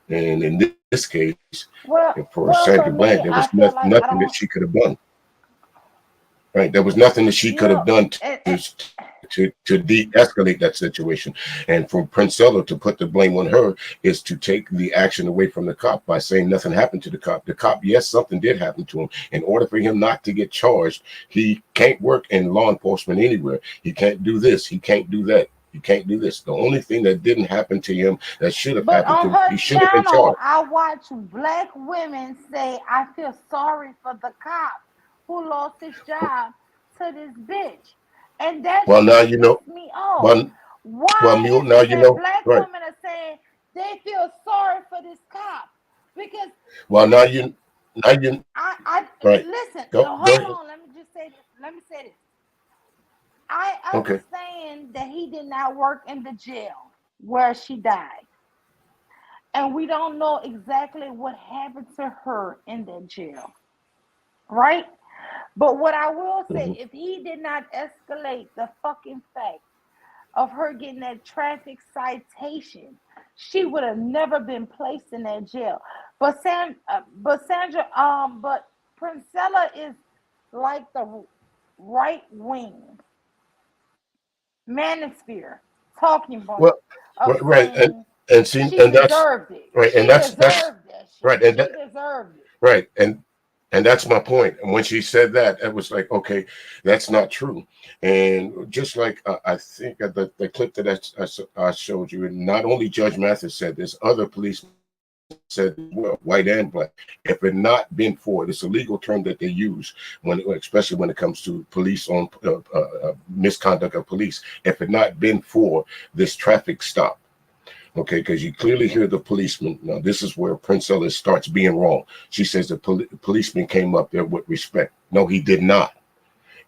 Speaker 1: And in this case, for Sandra
Speaker 2: well,
Speaker 1: Bland,
Speaker 2: for
Speaker 1: there was
Speaker 2: me, I feel
Speaker 1: nothing
Speaker 2: like
Speaker 1: that
Speaker 2: I
Speaker 1: she
Speaker 2: don't,
Speaker 1: could have done. Right, there was nothing that she
Speaker 2: you
Speaker 1: could have
Speaker 2: know,
Speaker 1: done
Speaker 2: and,
Speaker 1: to de-escalate that situation. And for Princella to put the blame on her is to take the action away from the cop by saying nothing happened to the cop. The cop, yes, something did happen to him. In order for him not to get charged, he can't work in law enforcement anywhere. He can't do this. He can't do that. He can't do this. The only thing that didn't happen to him that should have
Speaker 2: but
Speaker 1: happened
Speaker 2: on
Speaker 1: to him,
Speaker 2: her
Speaker 1: he should have been
Speaker 2: channel,
Speaker 1: charged.
Speaker 2: I watch black women say, I feel sorry for the cop who lost his job to this bitch. And that
Speaker 1: Well, now
Speaker 2: shit
Speaker 1: you know.
Speaker 2: pissed me off.
Speaker 1: Well, well,
Speaker 2: Why
Speaker 1: Mule,
Speaker 2: is
Speaker 1: now
Speaker 2: it
Speaker 1: you
Speaker 2: that
Speaker 1: know.
Speaker 2: black
Speaker 1: Right.
Speaker 2: women are saying they feel sorry for this cop? Because
Speaker 1: Well, now you.
Speaker 2: I
Speaker 1: Right.
Speaker 2: listen,
Speaker 1: Go
Speaker 2: hold
Speaker 1: ahead.
Speaker 2: on, let me just say this. Let me say this. I
Speaker 1: Okay.
Speaker 2: understand that he did not work in the jail where she died. And we don't know exactly what happened to her in that jail, right? But what I will say,
Speaker 1: Mhm.
Speaker 2: if he did not escalate the fucking fact of her getting that traffic citation, she would have never been placed in that jail. But Sandra, but Princella is like the right wing manosphere talking point
Speaker 1: Well,
Speaker 2: of
Speaker 1: right,
Speaker 2: saying
Speaker 1: and see,
Speaker 2: she
Speaker 1: and that's
Speaker 2: deserved it.
Speaker 1: right, and
Speaker 2: She
Speaker 1: that's
Speaker 2: deserved that shit.
Speaker 1: right, and
Speaker 2: She deserved it.
Speaker 1: right, and that's my point. And when she said that, it was like, okay, that's not true. And just like I think the clip that I showed you, and not only Judge Mathis said this, other policemen said this as well, white and black. If it not been for, it's a legal term that they use especially when it comes to police on misconduct of police. If it not been for this traffic stop. Okay, because you clearly hear the policeman. Now, this is where Prince Ellis starts being wrong. She says the policeman came up there with respect. No, he did not.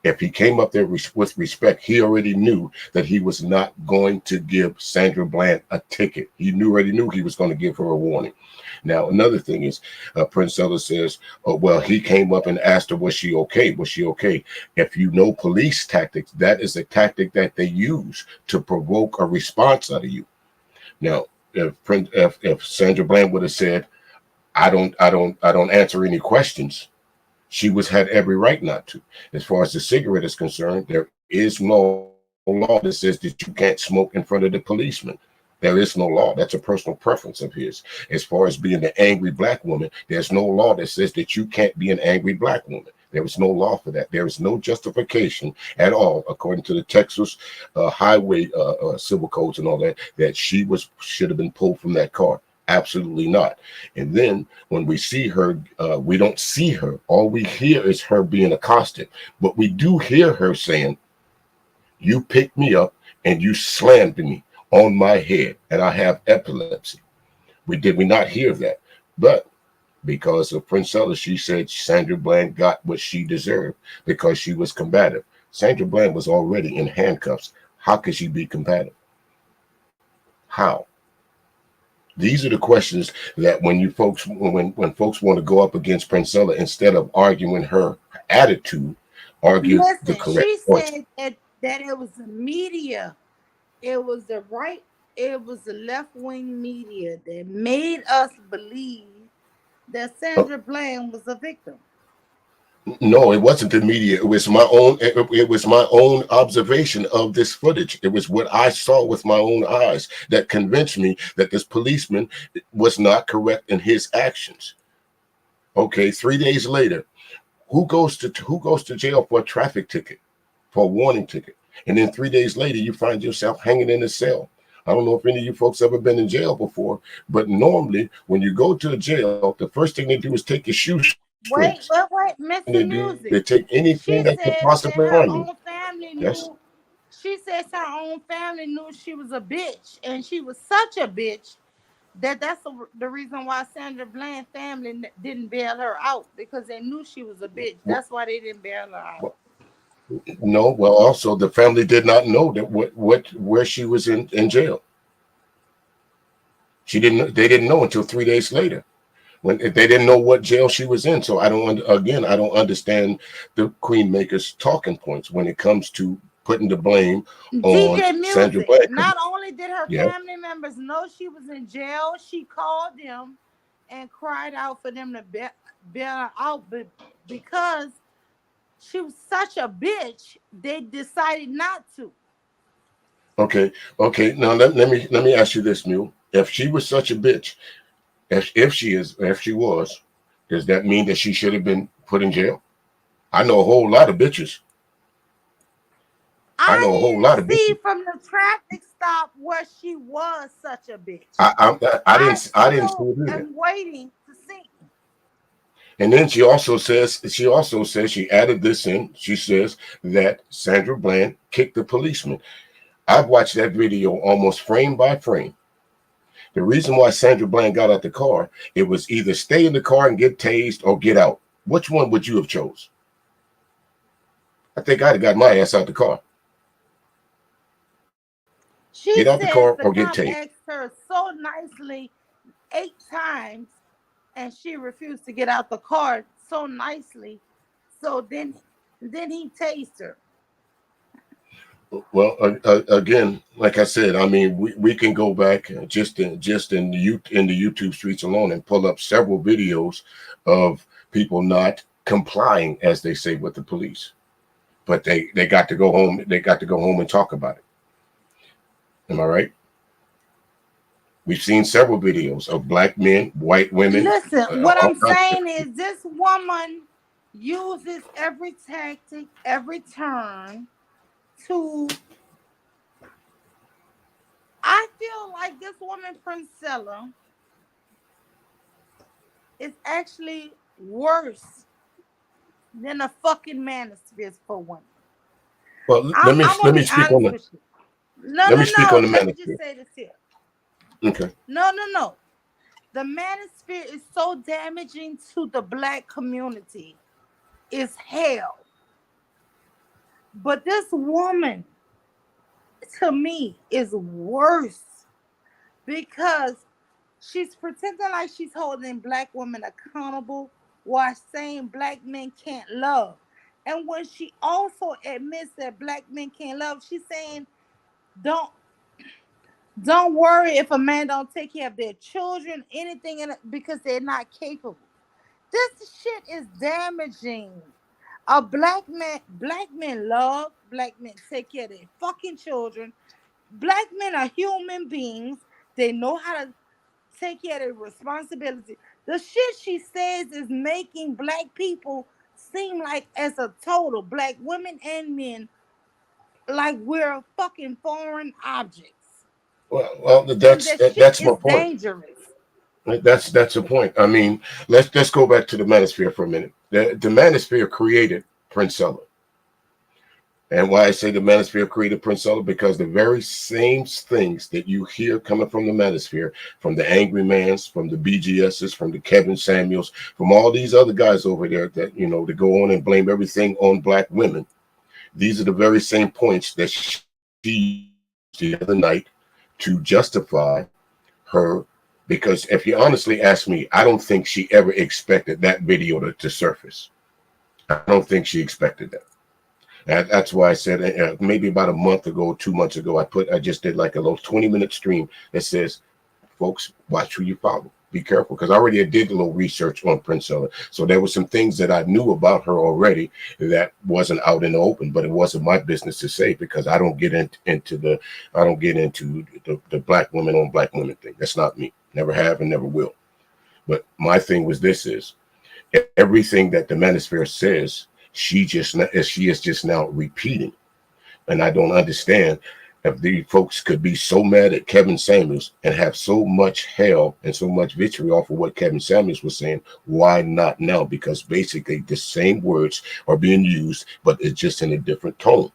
Speaker 1: If he came up there with respect, he already knew that he was not going to give Sandra Bland a ticket. Already knew he was going to give her a warning. Now, another thing is, Prince Ellis says, oh, well, he came up and asked her, was she okay? Was she okay? If you know police tactics, that is a tactic that they use to provoke a response out of you. Now, if Sandra Bland would have said, I don't answer any questions, she was had every right not to. As far as the cigarette is concerned, there is no law that says that you can't smoke in front of the policeman. There is no law. That's a personal preference of his. As far as being the angry black woman, there's no law that says that you can't be an angry black woman. There is no law for that. There is no justification at all, according to the Texas highway civil codes and all that, that she should have been pulled from that car. Absolutely not. And then when we see her, we don't see her. All we hear is her being accosted. But we do hear her saying, "You picked me up and you slammed me on my head, and I have epilepsy." We not hear that. But because of Princella, she said Sandra Bland got what she deserved because she was combative. Sandra Bland was already in handcuffs. How could she be combative? How? These are the questions that when folks want to go up against Princella, instead of arguing her attitude, argue the
Speaker 2: Listen,
Speaker 1: correct
Speaker 2: she
Speaker 1: points.
Speaker 2: said that it was the media, it was the right, it was the left wing media that made us believe that
Speaker 1: Uh,
Speaker 2: Sandra Bland was a victim.
Speaker 1: no, it wasn't the media. It was my own. It was my own observation of this footage. It was what I saw with my own eyes that convinced me that this policeman was not correct in his actions. Okay, 3 days later, who goes to jail for a traffic ticket, for a warning ticket, and then 3 days later you find yourself hanging in a cell. I don't know if any of you folks ever been in jail before, but normally when you go to a jail, the first thing they do is take your shoestrings. The first thing
Speaker 2: Wait,
Speaker 1: they do, they
Speaker 2: Mr.
Speaker 1: take
Speaker 2: Music.
Speaker 1: anything that could
Speaker 2: She
Speaker 1: possibly
Speaker 2: said
Speaker 1: harm
Speaker 2: that
Speaker 1: you.
Speaker 2: her own family
Speaker 1: Yes.
Speaker 2: knew. She said her own family knew she was a bitch, and she was such a bitch that's the reason why Sandra Bland family didn't bail her out, because they knew she was a bitch. That's why they didn't bail her out.
Speaker 1: No, well, also the family did not know that what where she was in jail. She didn't. They didn't know until 3 days later when they didn't know what jail she was in. So again, I don't understand the Queen Maker's talking points when it comes to putting the blame on
Speaker 2: DJ
Speaker 1: Sandra
Speaker 2: Music.
Speaker 1: Bland.
Speaker 2: Not only did her
Speaker 1: Yeah.
Speaker 2: family members know she was in jail, she called them and cried out for them to bail her out, but because she was such a bitch, they decided not to.
Speaker 1: Okay. Okay. Now let me ask you this, Mule. If she was such a bitch, if she was, does that mean that she should have been put in jail? I know a whole lot of bitches. I know a
Speaker 2: I
Speaker 1: whole
Speaker 2: didn't
Speaker 1: lot of
Speaker 2: see
Speaker 1: bitches.
Speaker 2: from the traffic stop where she was such a bitch.
Speaker 1: I
Speaker 2: I
Speaker 1: I didn't see
Speaker 2: still
Speaker 1: it either.
Speaker 2: am waiting to see.
Speaker 1: And then she also says she added this in. She says that Sandra Bland kicked the policeman. I've watched that video almost frame by frame. The reason why Sandra Bland got out the car, it was either stay in the car and get tased or get out. Which one would you have chose? I think I'd have got my ass out the car. Get
Speaker 2: She
Speaker 1: out the car
Speaker 2: says
Speaker 1: or
Speaker 2: the
Speaker 1: get
Speaker 2: cop
Speaker 1: tased.
Speaker 2: asked her so nicely 8 times, and she refused to get out the car so nicely. So then he tased her.
Speaker 1: Well, again, like I said, I mean, we can go back in the YouTube streets alone and pull up several videos of people not complying, as they say, with the police. But they got to go home. They got to go home and talk about it. Am I right? We've seen several videos of black men, white women,
Speaker 2: Listen, what
Speaker 1: all
Speaker 2: I'm
Speaker 1: kinds of
Speaker 2: saying
Speaker 1: different
Speaker 2: is
Speaker 1: people.
Speaker 2: this woman uses every tactic, every turn to. I feel like this woman, Princella, is actually worse than a fucking manosphere for women.
Speaker 1: Well,
Speaker 2: I'm gonna
Speaker 1: let me
Speaker 2: be
Speaker 1: speak on
Speaker 2: honest
Speaker 1: the
Speaker 2: with you. No,
Speaker 1: let me
Speaker 2: no,
Speaker 1: speak on
Speaker 2: no.
Speaker 1: the
Speaker 2: Let me just
Speaker 1: manosphere.
Speaker 2: say this here.
Speaker 1: Okay.
Speaker 2: No, no, no. The manosphere is so damaging to the black community. It's hell. But this woman, to me, is worse because she's pretending like she's holding black women accountable while saying black men can't love. And when she also admits that black men can't love, she's saying, don't don't worry if a man don't take care of their children, anything in it, because they're not capable. This shit is damaging. A black men love, black men take care of their fucking children. Black men are human beings. They know how to take care of their responsibility. The shit she says is making black people seem like, as a total, black women and men, like we're fucking foreign objects.
Speaker 1: Well,
Speaker 2: And the shit
Speaker 1: that's my
Speaker 2: is
Speaker 1: point.
Speaker 2: dangerous.
Speaker 1: That's the point. I mean, let's go back to the manosphere for a minute. The manosphere created Princella. And why I say the manosphere created Princella, because the very same things that you hear coming from the manosphere, from the Angry Mans, from the BGSs, from the Kevin Samuels, from all these other guys over there that, to go on and blame everything on black women, these are the very same points that she used the other night to justify her. Because if you honestly ask me, I don't think she ever expected that video to surface. I don't think she expected that. That's why I said maybe about a month ago, 2 months ago, I just did like a little 20-minute stream that says, folks, watch who you follow. Be careful, because I already did a little research on Princella. So there were some things that I knew about her already that wasn't out in the open, but it wasn't my business to say, because I don't get into the black women on black women thing. That's not me. Never have and never will. But my thing was this: is everything that the manosphere says, she is just now repeating. And I don't understand if these folks could be so mad at Kevin Samuels and have so much hell and so much victory off of what Kevin Samuels was saying. Why not now? Because basically the same words are being used, but it's just in a different tone.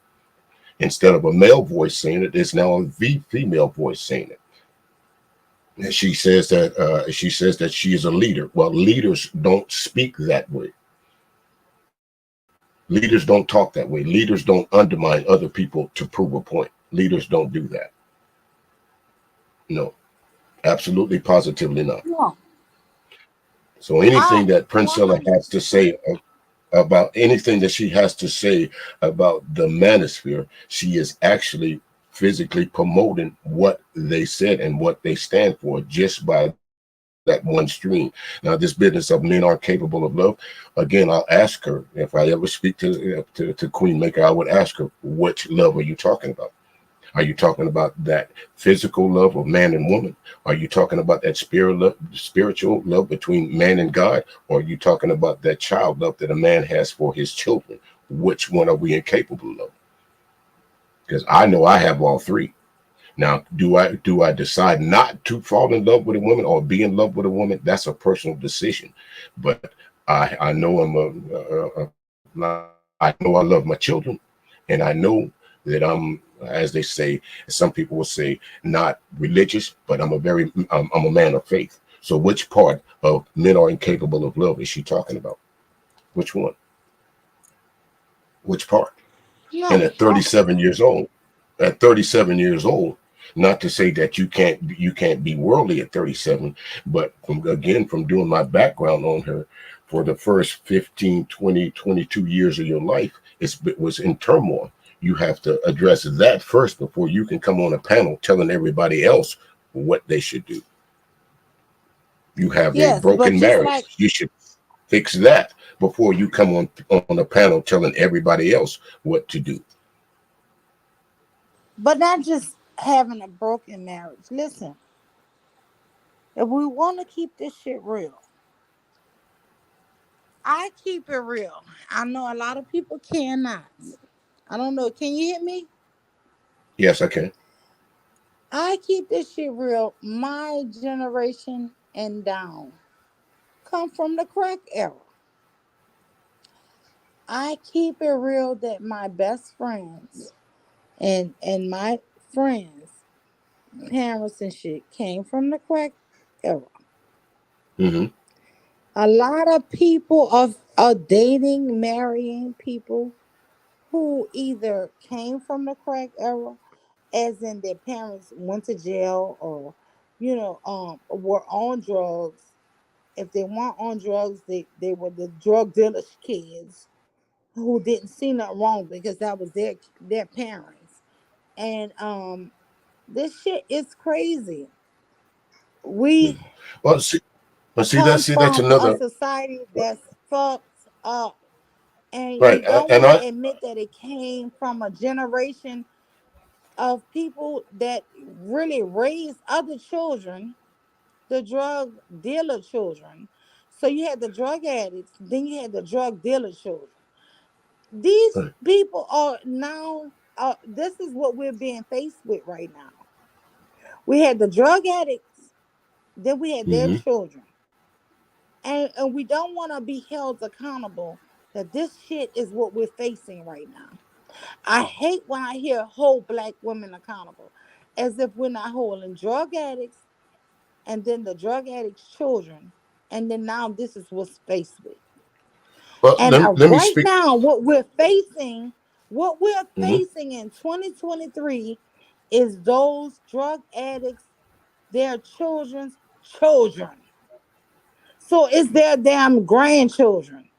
Speaker 1: Instead of a male voice saying it, there's now a female voice saying it. And she says that she is a leader. Well, leaders don't speak that way. Leaders don't talk that way. Leaders don't undermine other people to prove a point. Leaders don't do that. No, absolutely, positively not.
Speaker 2: No,
Speaker 1: So anything
Speaker 2: I
Speaker 1: that Princella has to
Speaker 2: 100%.
Speaker 1: say about anything that she has to say about the manosphere, she is actually physically promoting what they said and what they stand for just by that one stream. Now, this business of men are capable of love. Again, I'll ask her if I ever speak to Queen Maker. I would ask her, which love are you talking about? Are you talking about that physical love of man and woman? Are you talking about that spiritual love between man and God? Or are you talking about that child love that a man has for his children? Which one are we incapable of? Because I know I have all three. Now, do I decide not to fall in love with a woman or be in love with a woman? That's a personal decision. But I know I know I love my children, and I know that I'm, as they say, some people will say, not religious, but I'm a man of faith. So which part of men are incapable of love is she talking about? Which one? Which part? And
Speaker 2: No,
Speaker 1: at 37 years old, at 37 years old, not to say that you can't be worldly at 37, but from doing my background on her for the first 15, 20, 22 years of your life, it was in turmoil. You have to address that first before you can come on a panel telling everybody else what they should do. You have a
Speaker 2: yes, but
Speaker 1: broken
Speaker 2: just
Speaker 1: marriage.
Speaker 2: like,
Speaker 1: You should fix that before you come on a panel telling everybody else what to do.
Speaker 2: but not just having a broken marriage. Listen, if we want to keep this shit real, I keep it real. I know a lot of people cannot. I don't know. Can you hear me?
Speaker 1: Yes, I can.
Speaker 2: I keep this shit real. My generation and down come from the crack era. I keep it real that my best friends and my friends, parents and shit came from the crack era.
Speaker 1: Hmm.
Speaker 2: A lot of people are dating, marrying people who either came from the crack era, as in their parents went to jail, or were on drugs. If they weren't on drugs, they were the drug dealers' kids who didn't see nothing wrong because that was their parents. And this shit is crazy. We
Speaker 1: Well, see
Speaker 2: come
Speaker 1: that's
Speaker 2: from a
Speaker 1: another
Speaker 2: society that's fucked up, and
Speaker 1: right.
Speaker 2: we don't
Speaker 1: And
Speaker 2: want
Speaker 1: I
Speaker 2: to admit that it came from a generation of people that really raised other children, the drug dealer children. So you had the drug addicts, then you had the drug dealer children. These
Speaker 1: right.
Speaker 2: people are now, this is what we're being faced with right now. We had the drug addicts, Then we had their
Speaker 1: Mm-hmm.
Speaker 2: children. And we don't want to be held accountable that this shit is what we're facing right now. I hate when I hear hold black women accountable, as if we're not holding drug addicts and then the drug addicts' children, and then now this is what's faced with.
Speaker 1: Well,
Speaker 2: And
Speaker 1: let me
Speaker 2: right
Speaker 1: speak.
Speaker 2: now, what we're
Speaker 1: Mm-hmm.
Speaker 2: facing in 2023 is those drug addicts, their children's children. So it's their damn grandchildren.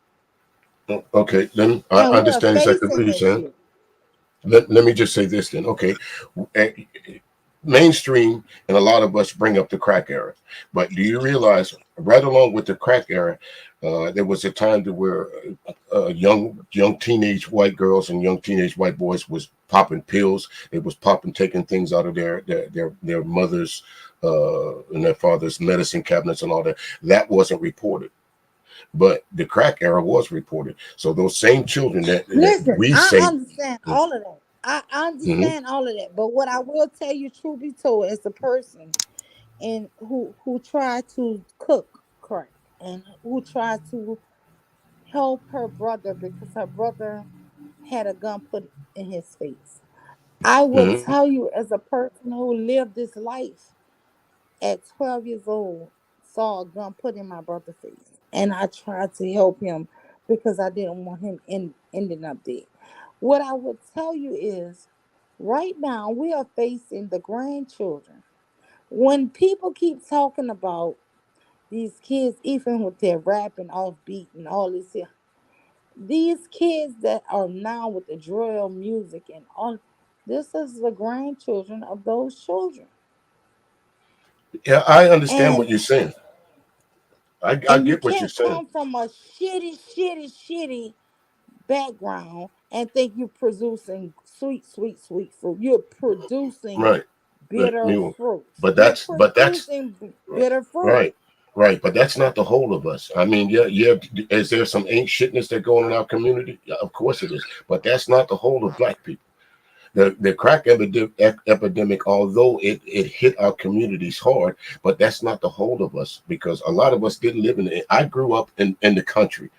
Speaker 1: Okay, then I
Speaker 2: And we're
Speaker 1: understand exactly what
Speaker 2: facing
Speaker 1: you're
Speaker 2: this
Speaker 1: saying.
Speaker 2: shit.
Speaker 1: Let me just say this then. Okay, eh, mainstream and a lot of us bring up the crack era, but do you realize right along with the crack era, there was a time to where young teenage white girls and young teenage white boys was popping pills. They was popping, taking things out of their mothers and their fathers' medicine cabinets and all that. That wasn't reported. But the crack era was reported. So those same children that
Speaker 2: Listen,
Speaker 1: we
Speaker 2: I
Speaker 1: say,
Speaker 2: understand all of that. I
Speaker 1: mm-hmm,
Speaker 2: understand all of that. But what I will tell you, truth be told, as a person and who tried to cook crack and who tried to help her brother because her brother had a gun put in his face. I will
Speaker 1: mm-hmm,
Speaker 2: tell you, as a person who lived this life at 12 years old, saw a gun put in my brother's face, and I tried to help him because I didn't want him ending up dead. What I would tell you is, right now we are facing the grandchildren. When people keep talking about these kids, even with their rapping offbeat and all this here, these kids that are now with the drill music and all, this is the grandchildren of those children.
Speaker 1: yeah, I understand what
Speaker 2: And
Speaker 1: you're saying. I
Speaker 2: and you
Speaker 1: get what you're
Speaker 2: can't
Speaker 1: saying.
Speaker 2: come from a shitty background and think you're producing sweet fruit. You're producing
Speaker 1: Right, right,
Speaker 2: bitter
Speaker 1: mule.
Speaker 2: fruits.
Speaker 1: But
Speaker 2: You're
Speaker 1: that's
Speaker 2: producing bitter fruit.
Speaker 1: right, right. But that's not the whole of us. I mean, yeah, yeah. Is there some ain't shitness that going in our community? Yeah, of course it is. But that's not the whole of black people. The crack epidemic, although it hit our communities hard, but that's not the whole of us because a lot of us didn't live in it. I grew up in the country.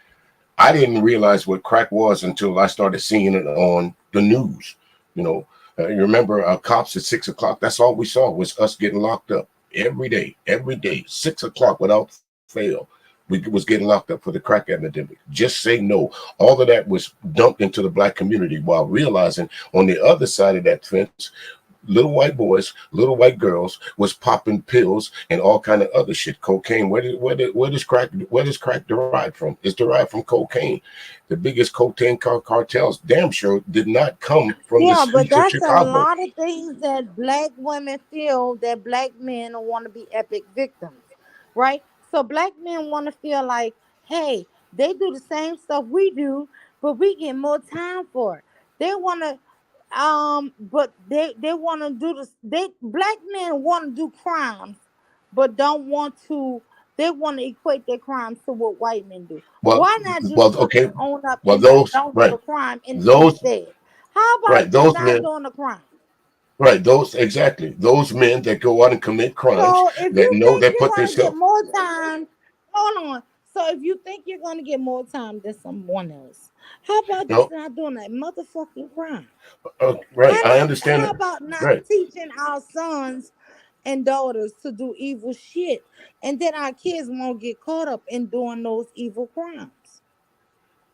Speaker 1: I didn't realize what crack was until I started seeing it on the news. You know, you remember cops at 6 o'clock? That's all we saw was us getting locked up every day, 6 o'clock without fail. We was getting locked up for the crack epidemic. Just say no. All of that was dumped into the black community while realizing on the other side of that fence little white boys, little white girls was popping pills and all kind of other shit, cocaine. Where does crack derive from? It's derived from cocaine. The biggest cocaine cartels, damn sure, did not come from the
Speaker 2: Yeah, but
Speaker 1: streets of
Speaker 2: that's a
Speaker 1: Chicago.
Speaker 2: lot of things that black women feel that black men want to be epic victims, right? So black men want to feel like, hey, they do the same stuff we do, but we get more time for it. They want to, but they want to do this. They black men want to do crimes, but don't want to. They want to equate their crimes to what white men do.
Speaker 1: Well,
Speaker 2: Why not just
Speaker 1: well,
Speaker 2: fucking
Speaker 1: okay.
Speaker 2: own up
Speaker 1: Well,
Speaker 2: and
Speaker 1: those
Speaker 2: don't do
Speaker 1: right,
Speaker 2: the crime
Speaker 1: those
Speaker 2: instead? How about
Speaker 1: right,
Speaker 2: just
Speaker 1: those
Speaker 2: not
Speaker 1: men,
Speaker 2: doing the crime?
Speaker 1: right, those exactly, those men that go out and commit crimes
Speaker 2: So if
Speaker 1: that
Speaker 2: you
Speaker 1: know
Speaker 2: think
Speaker 1: they
Speaker 2: you're
Speaker 1: put
Speaker 2: gonna get
Speaker 1: themselves
Speaker 2: more time, hold on. So if you think you're gonna get more time than someone else, how about just
Speaker 1: no,
Speaker 2: not doing that motherfucking crime?
Speaker 1: right. I understand
Speaker 2: How
Speaker 1: it.
Speaker 2: about not
Speaker 1: Right.
Speaker 2: teaching our sons and daughters to do evil shit, and then our kids won't get caught up in doing those evil crimes?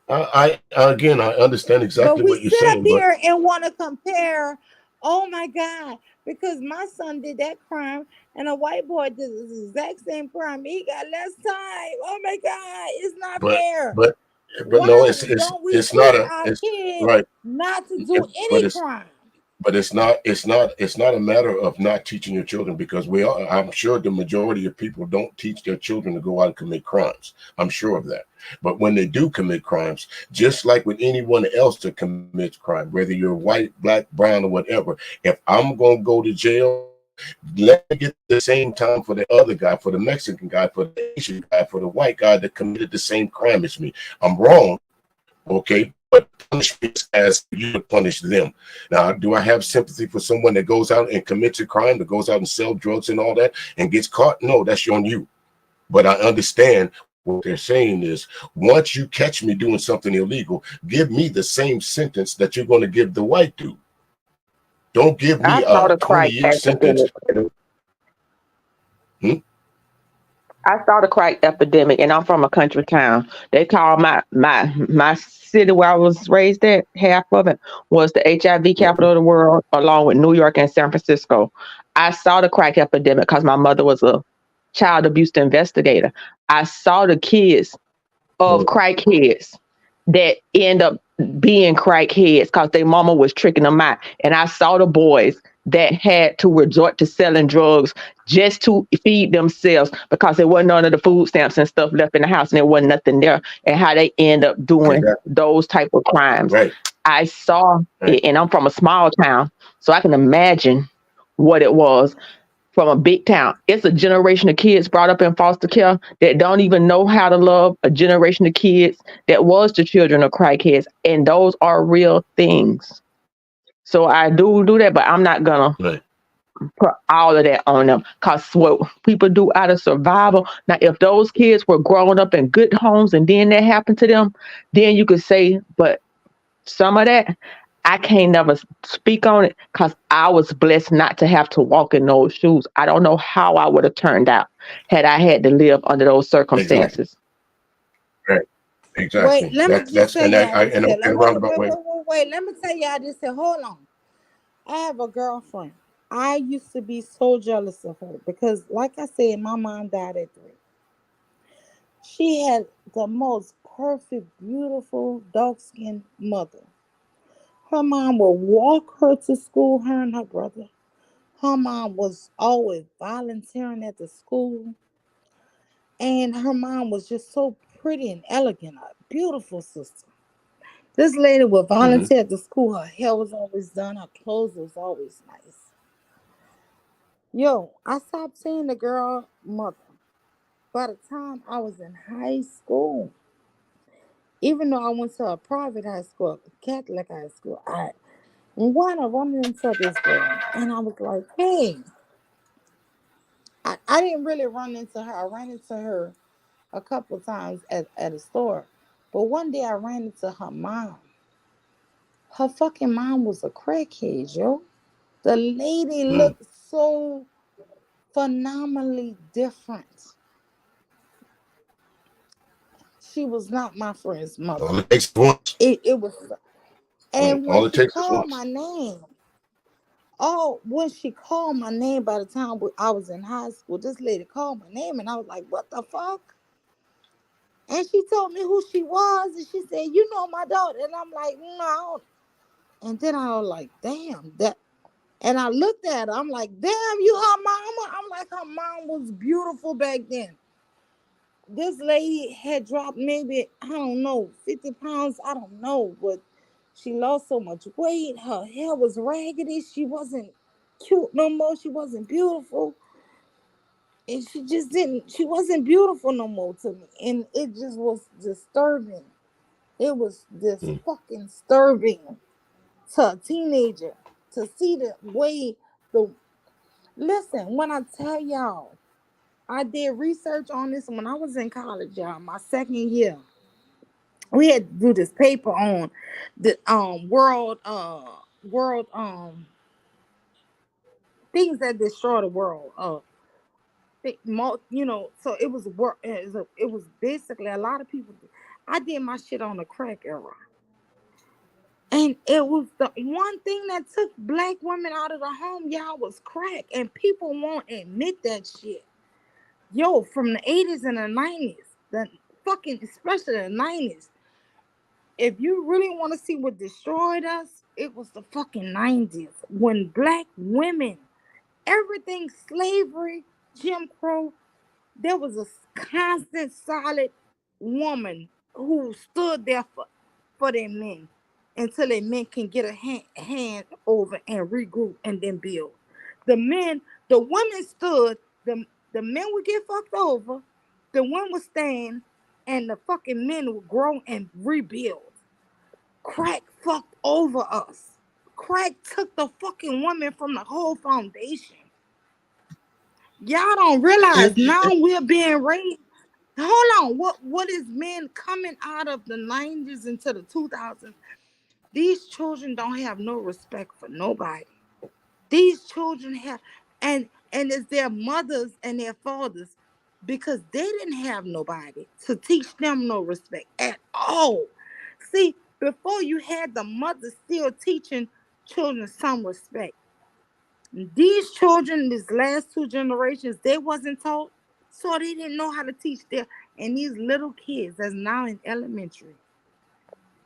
Speaker 1: I again, I understand exactly
Speaker 2: But
Speaker 1: what
Speaker 2: we
Speaker 1: you're
Speaker 2: sit
Speaker 1: saying,
Speaker 2: up
Speaker 1: but
Speaker 2: here and want to compare. Oh my God, because my son did that crime and a white boy did the exact same crime. He got less time. Oh my God, it's not
Speaker 1: but
Speaker 2: fair.
Speaker 1: but but no,
Speaker 2: Why don't we
Speaker 1: it's not
Speaker 2: teach
Speaker 1: a
Speaker 2: our
Speaker 1: it's
Speaker 2: kids
Speaker 1: right.
Speaker 2: not to do
Speaker 1: But
Speaker 2: any crime?
Speaker 1: it's not a matter of not teaching your children because we are. I'm sure the majority of people don't teach their children to go out and commit crimes. I'm sure of that. But when they do commit crimes, just like with anyone else that commits crime, whether you're white, black, brown, or whatever, if I'm gonna go to jail, let me get the same time for the other guy, for the Mexican guy, for the Asian guy, for the white guy that committed the same crime as me. I'm wrong, okay, but punish me as you would punish them. Now, do I have sympathy for someone that goes out and commits a crime, that goes out and sells drugs and all that and gets caught? No, that's on you. But I understand what they're saying is, once you catch me doing something illegal, give me the same sentence that you're going to give the white dude. Don't give
Speaker 6: I
Speaker 1: me
Speaker 6: saw
Speaker 1: a
Speaker 6: the crack
Speaker 1: 20-year sentence.
Speaker 6: epidemic.
Speaker 1: Hmm?
Speaker 6: I saw the crack epidemic, and I'm from a country town. They call my city where I was raised at. Half of it was the HIV capital of the world, along with New York and San Francisco. I saw the crack epidemic because my mother was a child abuse investigator. I saw the kids of crackheads that end up being crackheads because their mama was tricking them out. And I saw the boys that had to resort to selling drugs just to feed themselves because there wasn't none of the food stamps and stuff left in the house and there wasn't nothing there, and how they end up doing
Speaker 1: Exactly.
Speaker 6: those type of crimes.
Speaker 1: Right.
Speaker 6: I saw
Speaker 1: Right.
Speaker 6: it, and I'm from a small town, so I can imagine what it was from a big town. It's a generation of kids brought up in foster care that don't even know how to love, a generation of kids that was the children of crackheads. And those are real things. So I do that, but I'm not gonna
Speaker 1: Right.
Speaker 6: put all of that on them because what people do out of survival. Now, if those kids were growing up in good homes and then that happened to them, then you could say, but some of that, I can't never speak on it because I was blessed not to have to walk in those shoes. I don't know how I would have turned out had I had to live under those
Speaker 1: Exactly.
Speaker 6: circumstances.
Speaker 1: Right.
Speaker 2: Wait,
Speaker 1: Exactly.
Speaker 2: let me just
Speaker 1: That's
Speaker 2: tell
Speaker 1: and
Speaker 2: y'all this
Speaker 1: in
Speaker 2: here.
Speaker 1: a roundabout way.
Speaker 2: Wait. Let me tell y'all this here. Hold on. I have a girlfriend. I used to be so jealous of her because, like I said, my mom died at 3. She had the most perfect, beautiful, dark skinned mother. Her mom would walk her to school, her and her brother. Her mom was always volunteering at the school. And her mom was just so pretty and elegant, a beautiful sister. This lady would
Speaker 1: Hmm.
Speaker 2: volunteer at the school. Her hair was always done. Her clothes was always nice. Yo, I stopped seeing the girl mother by the time I was in high school. Even though I went to a private high school, a Catholic high school, I wanted to run into this girl. And I was like, hey, I didn't really run into her. I ran into her a couple of times at a store. But one day I ran into her mom. Her fucking mom was a crackhead, yo. The lady
Speaker 1: Mm.
Speaker 2: looked so phenomenally different. She was not my friend's mother.
Speaker 1: All it takes is once.
Speaker 2: It was, and when
Speaker 1: All it
Speaker 2: she
Speaker 1: takes is
Speaker 2: called
Speaker 1: once.
Speaker 2: my name, when she called my name, by the time I was in high school, this lady called my name, and I was like, "What the fuck?" And she told me who she was, and she said, "You know my daughter," and I'm like, "No." And then I was like, "Damn that." And I looked at her. I'm like, "Damn, you her mama?" I'm like, her mom was beautiful back then. This lady had dropped maybe, I don't know, 50 pounds. I don't know, but she lost so much weight. Her hair was raggedy. She wasn't cute no more. She wasn't beautiful. And she wasn't beautiful no more to me. And it just was disturbing. It was this
Speaker 1: Mm.
Speaker 2: fucking disturbing to a teenager to see the way the. Listen, when I tell y'all, I did research on this when I was in college, y'all, my second year. We had to do this paper on the world things that destroy the world. So it was work. It was basically a lot of people. I did my shit on the crack era, and it was the one thing that took black women out of the home. Y'all was crack, and people won't admit that shit. Yo, from the 80s and the 90s, the fucking especially the 90s. If you really want to see what destroyed us, it was the fucking 90s when black women, everything slavery, Jim Crow, there was a constant, solid woman who stood there for their men until their men can get a hand over and regroup and then build. The men, the women stood, the men would get fucked over, the women would stand, and the fucking men would grow and rebuild. Crack fucked over us. Crack took the fucking woman from the whole foundation. Y'all don't realize
Speaker 1: And,
Speaker 2: now we're being raised. Hold on. What is men coming out of the 90s into the 2000s? These children don't have no respect for nobody. These children have, and it's their mothers and their fathers, because they didn't have nobody to teach them no respect at all. See, before you had the mother still teaching children some respect. These children, these last two generations, they wasn't taught, so they didn't know how to teach their, and these little kids that's now in elementary.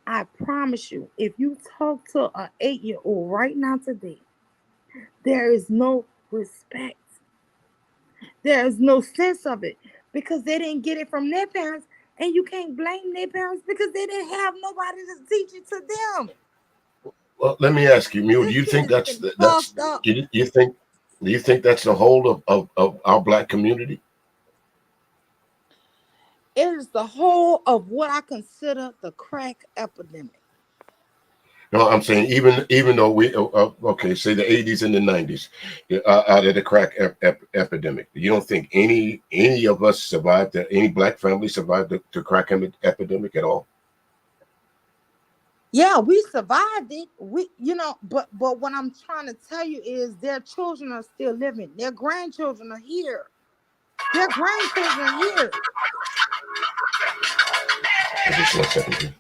Speaker 2: I promise you, if you talk to an 8-year old right now today, there is no respect. There is no sense of it because they didn't get it from their parents, and you can't blame their parents because they didn't have nobody to teach it to them.
Speaker 1: well, let me ask you, Mule. Do
Speaker 2: This
Speaker 1: you
Speaker 2: shit
Speaker 1: think
Speaker 2: has been fucked up.
Speaker 1: you think do you think that's the whole of our black community?
Speaker 2: It is the whole of what I consider the crack epidemic.
Speaker 1: No, I'm saying even though we okay, say the 80s and the 90s, out of the crack epidemic, you don't think any of us survived any black family survived the crack epidemic at all?
Speaker 2: Yeah, we survived it. But what I'm trying to tell you is their children are still living. Their grandchildren are here. Their grandchildren are here.
Speaker 1: Just 1 second.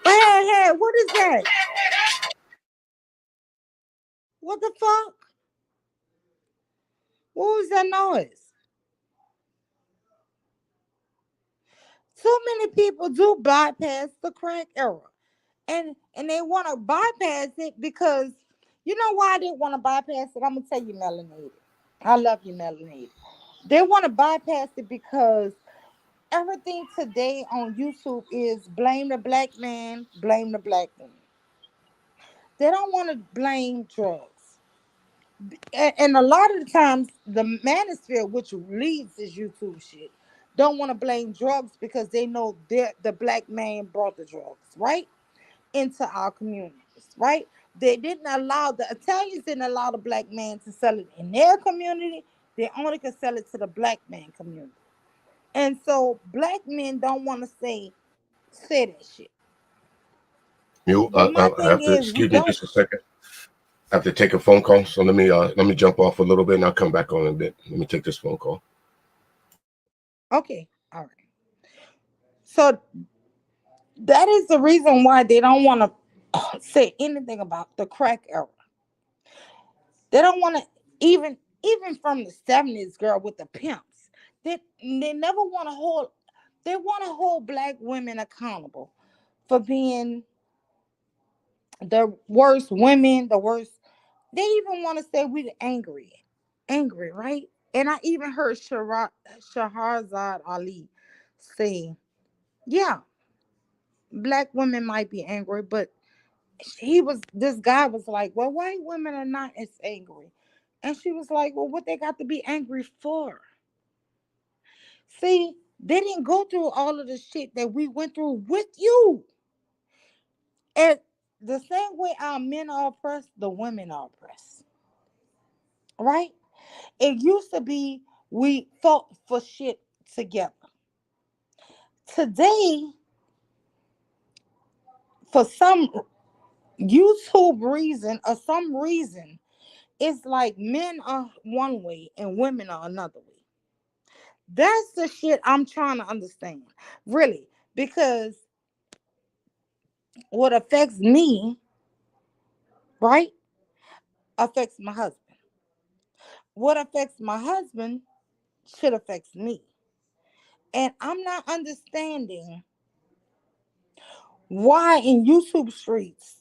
Speaker 2: Hey, hey, what is that? What the fuck? What was that noise? Too many people do bypass the crack era. And they want to bypass it because you know why I didn't want to bypass it? I'm gonna tell you, melanated. I love you, melanated. They want to bypass it because everything today on YouTube is blame the black man, blame the black woman. They don't want to blame drugs. And a lot of the times, the manosphere, which leads this YouTube shit, don't want to blame drugs because they know the black man brought the drugs, right? Into our communities, right? They didn't allow the Italians didn't allow the black man to sell it in their community. They only could sell it to the black man community. And so black men don't want to say that shit.
Speaker 1: You,
Speaker 2: But my
Speaker 1: I
Speaker 2: thing
Speaker 1: have to
Speaker 2: is we
Speaker 1: excuse me
Speaker 2: don't.
Speaker 1: just a second. I have to take a phone call, so let me jump off a little bit, and I'll come back on in a bit. Let me take this phone call.
Speaker 2: Okay, all right. So that is the reason why they don't want to say anything about the crack era. They don't want to even from the 70s, girl, with the pimps. They never want to hold. They want to hold black women accountable for being the worst women, the worst. They even want to say we're angry, right? And I even heard Shahrazad Ali say, "Yeah, black women might be angry, but this guy was like, well, white women are not as angry." And she was like, well, what they got to be angry for? See, they didn't go through all of the shit that we went through with you. And the same way our men are oppressed, the women are oppressed. Right? It used to be we fought for shit together. Today, for some YouTube reason or some reason, it's like men are one way and women are another way. That's the shit I'm trying to understand, really, because what affects me, right, affects my husband. What affects my husband should affect me. And I'm not understanding why in YouTube streets,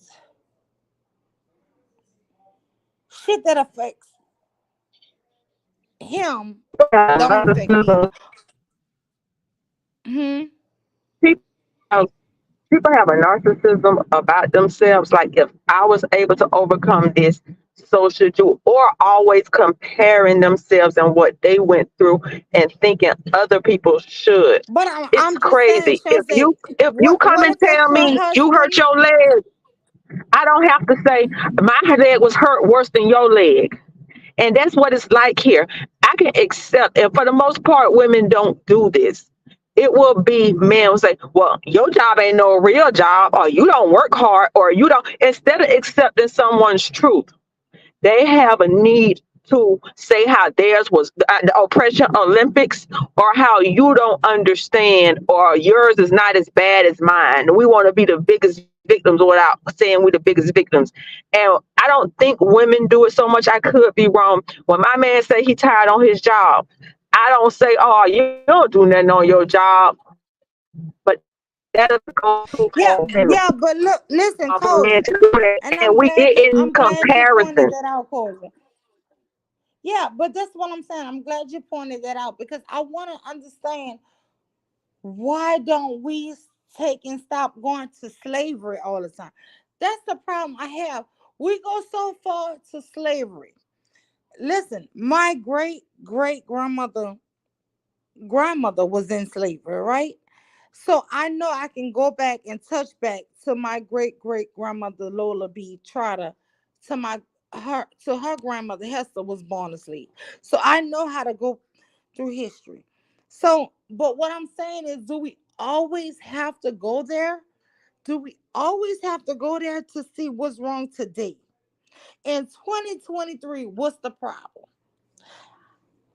Speaker 2: shit that affects him don't affect me. Hmm.
Speaker 6: People have, people have a narcissism about themselves. Like if I was able to overcome this, so should you, or always comparing themselves and what they went through and thinking other people should.
Speaker 2: But
Speaker 6: It's
Speaker 2: I'm just saying,
Speaker 6: crazy. If
Speaker 2: Jose,
Speaker 6: you come
Speaker 2: what
Speaker 6: and
Speaker 2: about
Speaker 6: tell
Speaker 2: your
Speaker 6: me you hurt
Speaker 2: husband?
Speaker 6: your leg, I don't have to say my leg was hurt worse than your leg. And that's what it's like here. I can accept, and for the most part, women don't do this. It will be men will say, well, your job ain't no real job, or you don't work hard, or you don't. Instead of accepting someone's truth, they have a need to say how theirs was the oppression Olympics, or how you don't understand, or yours is not as bad as mine. We want to be the biggest victims without saying we're the biggest victims. And I don't think women do it so much. I could be wrong. When my man say he tired on his job, I don't say, oh, you don't do nothing on your job. But that doesn't go too
Speaker 2: Yeah,
Speaker 6: far for women.
Speaker 2: yeah, but look, listen,
Speaker 6: For men
Speaker 2: Kosa,
Speaker 6: to do that.
Speaker 2: and
Speaker 6: And we get in
Speaker 2: I'm glad you pointed
Speaker 6: comparison.
Speaker 2: that out, Kosa. Yeah, but that's what I'm saying. I'm glad you pointed that out because I want to understand why don't we take and stop going to slavery all the time? That's the problem I have. We go so far to slavery. Listen, my great grandmother was in slavery, right? So I know I can go back and touch back to my great grandmother Lola B. Trotter, to her grandmother Hester was born asleep. So I know how to go through history. So, but what I'm saying is, do we always have to go there? Do we always have to go there to see what's wrong today? In 2023, what's the problem?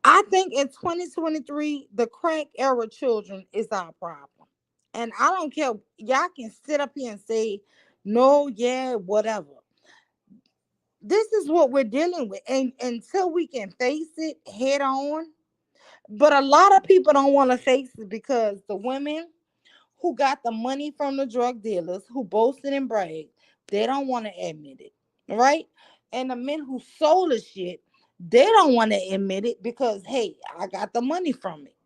Speaker 2: I think in 2023, the crack era children is our problem. And I don't care. Y'all can sit up here and say, no, yeah, whatever. This is what we're dealing with. And until we can face it head on. But a lot of people don't want to face it because the women who got the money from the drug dealers who boasted and bragged, they don't want to admit it. Right? And the men who sold the shit, they don't want to admit it because, hey, I got the money from it.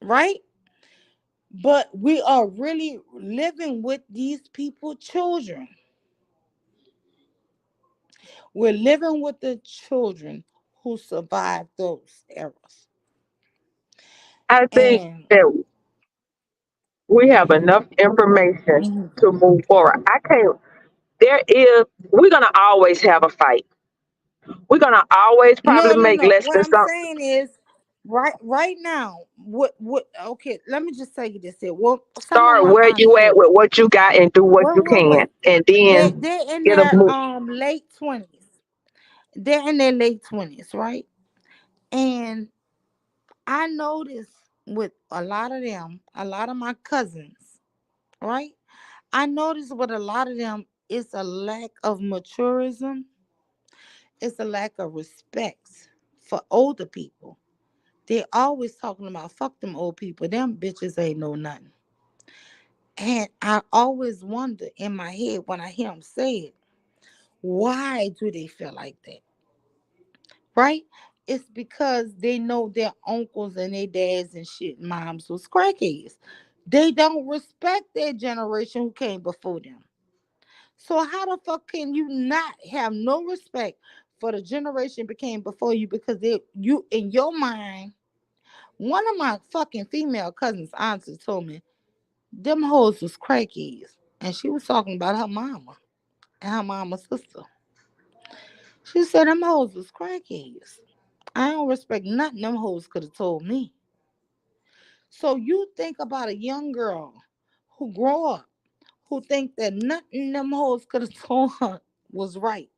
Speaker 2: Right? But we are really living with these people children. We're living with the children who survived those eras.
Speaker 6: I think
Speaker 2: And
Speaker 6: that we have
Speaker 2: mhm,
Speaker 6: enough information
Speaker 2: mhm.
Speaker 6: to move forward. I can't. There is. We're gonna always have a fight. We're gonna always
Speaker 2: No,
Speaker 6: probably
Speaker 2: no,
Speaker 6: make
Speaker 2: no.
Speaker 6: less
Speaker 2: What
Speaker 6: than
Speaker 2: I'm
Speaker 6: some.
Speaker 2: saying is, right now, what? Okay, let me just tell you this here. Well, some of
Speaker 6: Start
Speaker 2: my
Speaker 6: where
Speaker 2: aunts
Speaker 6: you at
Speaker 2: show.
Speaker 6: with what you got and do what you
Speaker 2: Wait.
Speaker 6: can, and then
Speaker 2: They're in
Speaker 6: get a
Speaker 2: their
Speaker 6: move.
Speaker 2: late 20s. They're in their late 20s, right? And I notice with a lot of them, a lot of my cousins, right? I notice with a lot of them, it's a lack of maturism, it's a lack of respect for older people. They always talking about fuck them old people. Them bitches ain't know nothing. And I always wonder in my head when I hear them say it, why do they feel like that? Right? It's because they know their uncles and their dads and shit, moms was crackheads. They don't respect their generation who came before them. So how the fuck can you not have no respect for the generation became before you because you in your mind, one of my fucking female cousins aunties told me them hoes was crackheads. And she was talking about her mama and her mama's sister. She said them hoes was crackheads. I don't respect nothing them hoes could have told me. So you think about a young girl who grow up, who think that nothing them hoes could have told her was right.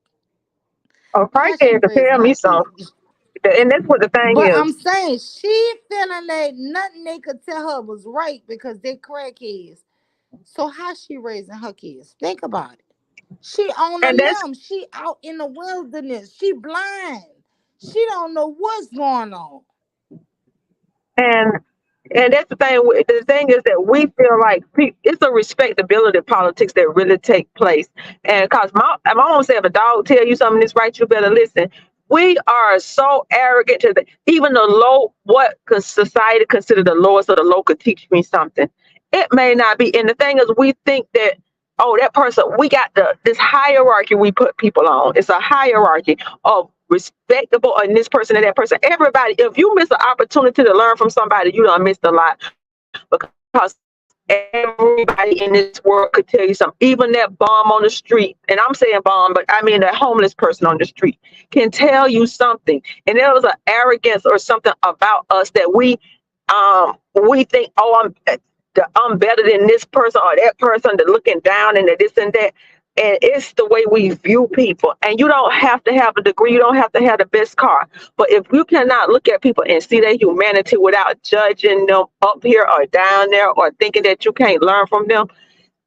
Speaker 6: A
Speaker 2: How she
Speaker 6: crackhead to
Speaker 2: raising
Speaker 6: tell me
Speaker 2: her
Speaker 6: something,
Speaker 2: kids.
Speaker 6: and that's what the thing
Speaker 2: But
Speaker 6: is.
Speaker 2: I'm saying she feeling like nothing they could tell her was right because they crackheads. So how she raising her kids? Think about it. She on a
Speaker 6: And that's
Speaker 2: limb. She out in the wilderness. She blind. She don't know what's going on.
Speaker 6: and and that's the thing. The thing is that we feel like it's a respectability politics that really take place. And cause my mom said, if a dog tell you something is right, you better listen. We are so arrogant to the even the low what society consider the lowest of the low could teach me something. It may not be. And the thing is, we think that. oh, that person, we got this hierarchy we put people on. It's a hierarchy of respectable and this person and that person. Everybody, if you miss an opportunity to learn from somebody, you done missed a lot because everybody in this world could tell you something. Even that bum on the street, and I'm saying bum, but I mean that homeless person on the street can tell you something. And there was an arrogance or something about us that we think, oh, I'm better than this person or that person, the looking down and the this and that. And it's the way we view people. And you don't have to have a degree, you don't have to have the best car. But if you cannot look at people and see their humanity without judging them up here or down there or thinking that you can't learn from them,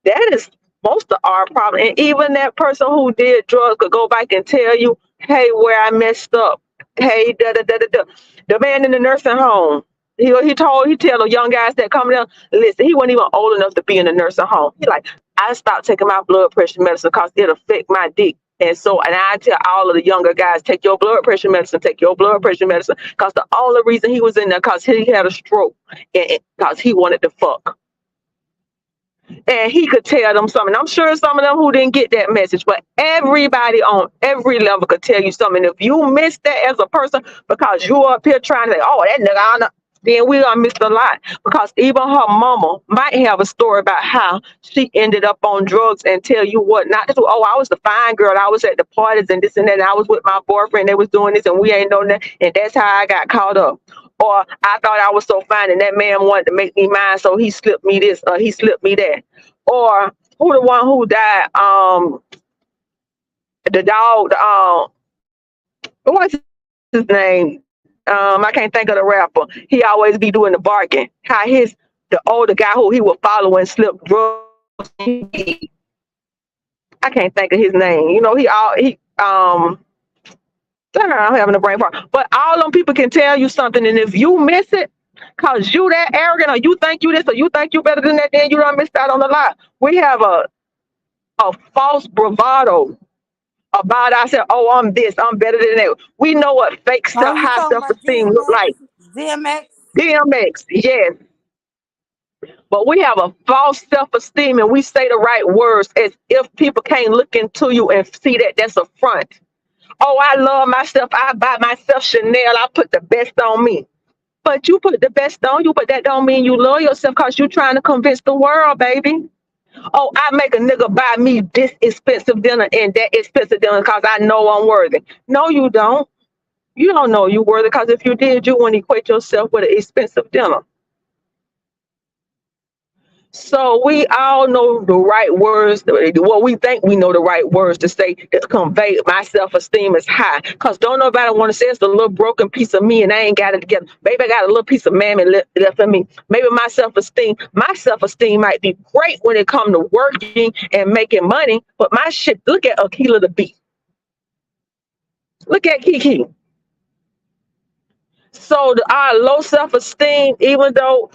Speaker 6: that is most of our problem. And even that person who did drugs could go back and tell you, hey, where I messed up. Hey, da da da da da. The man in the nursing home. He tell the young guys that come down, listen, he wasn't even old enough to be in a nursing home. He like, I stopped taking my blood pressure medicine because it affect my dick. And I tell all of the younger guys, take your blood pressure medicine, take your blood pressure medicine. Because the only reason he was in there because he had a stroke and because he wanted to fuck. And he could tell them something. I'm sure some of them who didn't get that message, but everybody on every level could tell you something. If you miss that as a person because you up here trying to say, oh, that nigga, I don't know, then we gonna miss a lot. Because even her mama might have a story about how she ended up on drugs and tell you what not to do. Oh, I was the fine girl. I was at the parties and this and that. And I was with my boyfriend. They was doing this and we ain't know that. And that's how I got caught up. Or I thought I was so fine and that man wanted to make me mine, so he slipped me this or he slipped me that. Or who the one who died? The dog. What's his name? I can't think of the rapper. He always be doing the barking. How the older guy who he would follow and slip drugs. I can't think of his name. You know, I'm having a brain fart. But all them people can tell you something, and if you miss it, cause you that arrogant, or you think you this, or you think you better than that, then you don't miss out on a lot. We have a false bravado about ourselves. Oh, I'm this, I'm better than that. We know what fake
Speaker 2: Oh, you
Speaker 6: high
Speaker 2: talking
Speaker 6: self
Speaker 2: about
Speaker 6: esteem look
Speaker 2: DMX?
Speaker 6: like.
Speaker 2: DMX?
Speaker 6: DMX, yes. But we have a false self esteem, and we say the right words as if people can't look into you and see that that's a front. Oh, I love myself. I buy myself Chanel. I put the best on me. But you put the best on you, but that don't mean you love yourself because you're trying to convince the world, baby. Oh, I make a nigga buy me this expensive dinner and that expensive dinner because I know I'm worthy. No, you don't. You don't know you worthy because if you did, you wouldn't equate yourself with an expensive dinner. So we all know the right words. Well, we think we know the right words to say to convey my self-esteem is high. Cause don't nobody want to say it's a little broken piece of me and I ain't got it together. Maybe I got a little piece of mammy left in me. Maybe my self-esteem might be great when it comes to working and making money. But my shit, look at Akila the Beast. Look at Kiki. So our low self-esteem, even though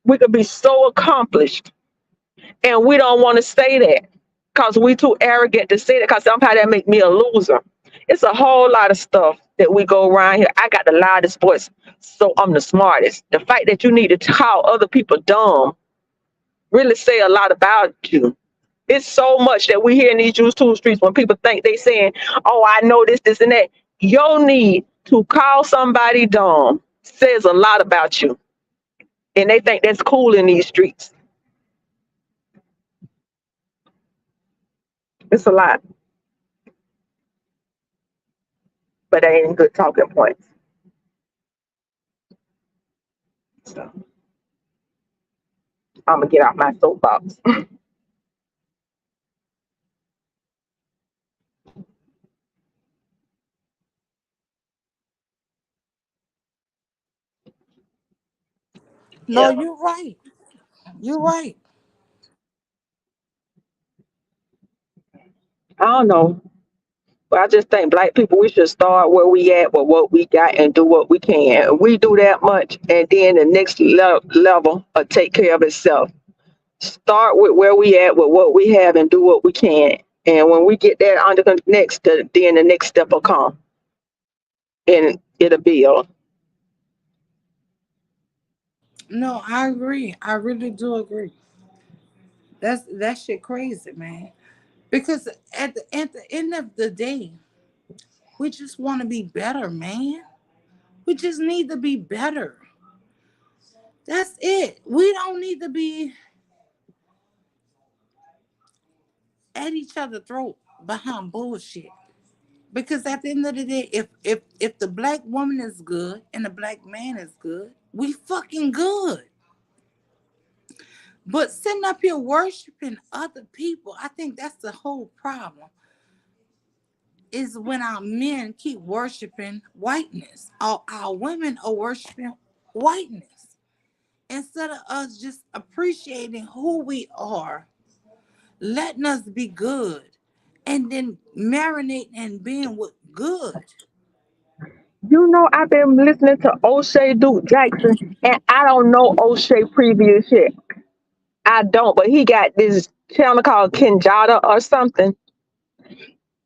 Speaker 6: we could be so accomplished, and we don't want to say that because we too arrogant to say that because somehow that make me a loser. It's a whole lot of stuff that we go around here. I got the loudest voice, so I'm the smartest. The fact that you need to call other people dumb really say a lot about you. It's so much that we hear in these YouTube streets when people think they saying, oh, I know this, this, and that. Your need to call somebody dumb says a lot about you. And they think that's cool in these streets. It's a lot, but they ain't good talking points. So I'm gonna get off my soapbox.
Speaker 2: No,
Speaker 6: Yeah,
Speaker 2: you're right. You're right.
Speaker 6: I don't know, but I just think black people we should start where we at with what we got and do what we can. We do that much, and then the next level will take care of itself. Start with where we at with what we have and do what we can. And when we get that under then the next step will come and it'll build.
Speaker 2: No, I agree. I really do agree. That's that shit crazy, man. Because at the end of the day, we just want to be better, man. We just need to be better. That's it. We don't need to be at each other's throat behind bullshit. Because at the end of the day, if the black woman is good and the black man is good, we fucking good. But sitting up here worshiping other people, I think that's the whole problem. Is when our men keep worshiping whiteness. Our women are worshiping whiteness. Instead of us just appreciating who we are, letting us be good, and then marinating and being with good.
Speaker 6: You know, I've been listening to O'Shea Duke Jackson, and I don't know O'Shea previous shit. I don't, but he got this channel called Kenjada or something.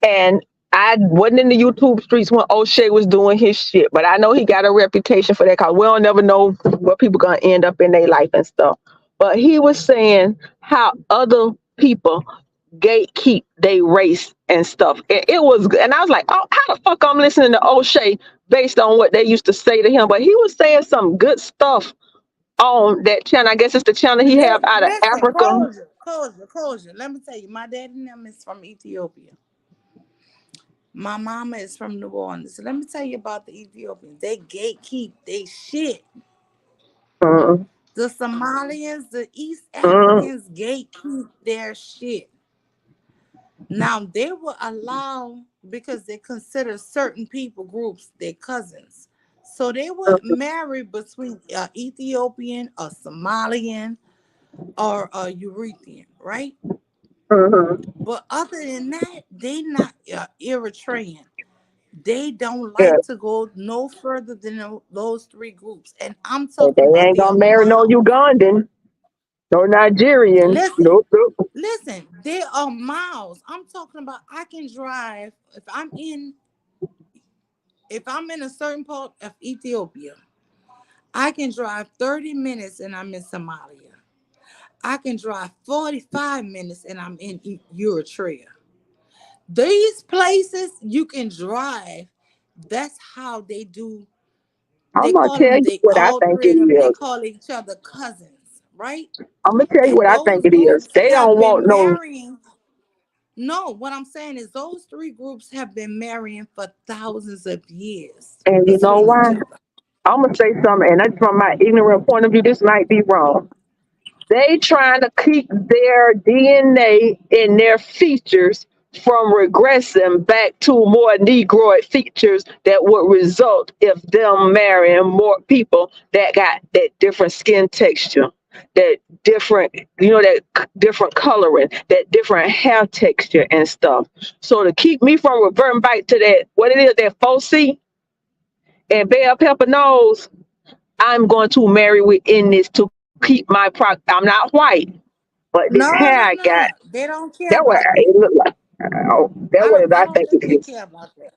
Speaker 6: And I wasn't in the YouTube streets when O'Shea was doing his shit, but I know he got a reputation for that because we don't never know what people gonna end up in their life and stuff. But he was saying how other people gatekeep their race and stuff. It was, and I was like, oh, how the fuck I'm listening to O'Shea based on what they used to say to him? But he was saying some good stuff on that channel. I guess it's the channel he have out of
Speaker 2: Listen,
Speaker 6: Africa.
Speaker 2: closure. Let me tell you, my daddy and them is from Ethiopia. My mama is from New Orleans. So let me tell you about the Ethiopians. They gatekeep they shit.
Speaker 6: Mm,
Speaker 2: The Somalians, the East
Speaker 6: mm,
Speaker 2: Africans gatekeep their shit. Now they will allow because they consider certain people groups their cousins. So they would marry between Ethiopian, a Somalian, or a Eritrean, right?
Speaker 6: mm,
Speaker 2: But other than that, they not Eritrean. They don't
Speaker 6: yeah,
Speaker 2: like to go no further than those three groups. And I'm
Speaker 6: but
Speaker 2: talking
Speaker 6: they
Speaker 2: about
Speaker 6: ain't
Speaker 2: their
Speaker 6: gonna marry no
Speaker 2: miles.
Speaker 6: Ugandan, no Nigerian.
Speaker 2: Listen,
Speaker 6: Nope, nope.
Speaker 2: they are miles. I'm talking about I can drive if I'm in a certain part of Ethiopia, I can drive 30 minutes and I'm in Somalia. I can drive 45 minutes and I'm in Eritrea. These places you can drive. That's how they do.
Speaker 6: I'm
Speaker 2: They
Speaker 6: gonna
Speaker 2: call
Speaker 6: tell
Speaker 2: them.
Speaker 6: you
Speaker 2: They
Speaker 6: what I
Speaker 2: all
Speaker 6: think
Speaker 2: three
Speaker 6: it
Speaker 2: of them. They
Speaker 6: is.
Speaker 2: call each other cousins, right?
Speaker 6: I'm gonna tell you
Speaker 2: And
Speaker 6: what I think
Speaker 2: those
Speaker 6: it is.
Speaker 2: groups
Speaker 6: They
Speaker 2: have
Speaker 6: don't want
Speaker 2: been
Speaker 6: no.
Speaker 2: marrying. No, what I'm saying is those three groups have been marrying for thousands of years
Speaker 6: And you know
Speaker 2: between each
Speaker 6: why?
Speaker 2: other.
Speaker 6: I'm gonna say something, and that's from my ignorant point of view. This might be wrong. They trying to keep their DNA and their features from regressing back to more Negroid features that would result if them marrying more people that got that different skin texture, that different, that different coloring, that different hair texture and stuff. So to keep me from reverting back to that, what it is, that 4C and bell pepper nose, I'm going to marry within this to keep my I'm not white, but this hair
Speaker 2: No,
Speaker 6: I
Speaker 2: no,
Speaker 6: got,
Speaker 2: no. They don't care
Speaker 6: that what
Speaker 2: about that.
Speaker 6: it look like. Oh, that what
Speaker 2: I
Speaker 6: I
Speaker 2: don't
Speaker 6: think
Speaker 2: think
Speaker 6: it
Speaker 2: they
Speaker 6: is.
Speaker 2: care about that.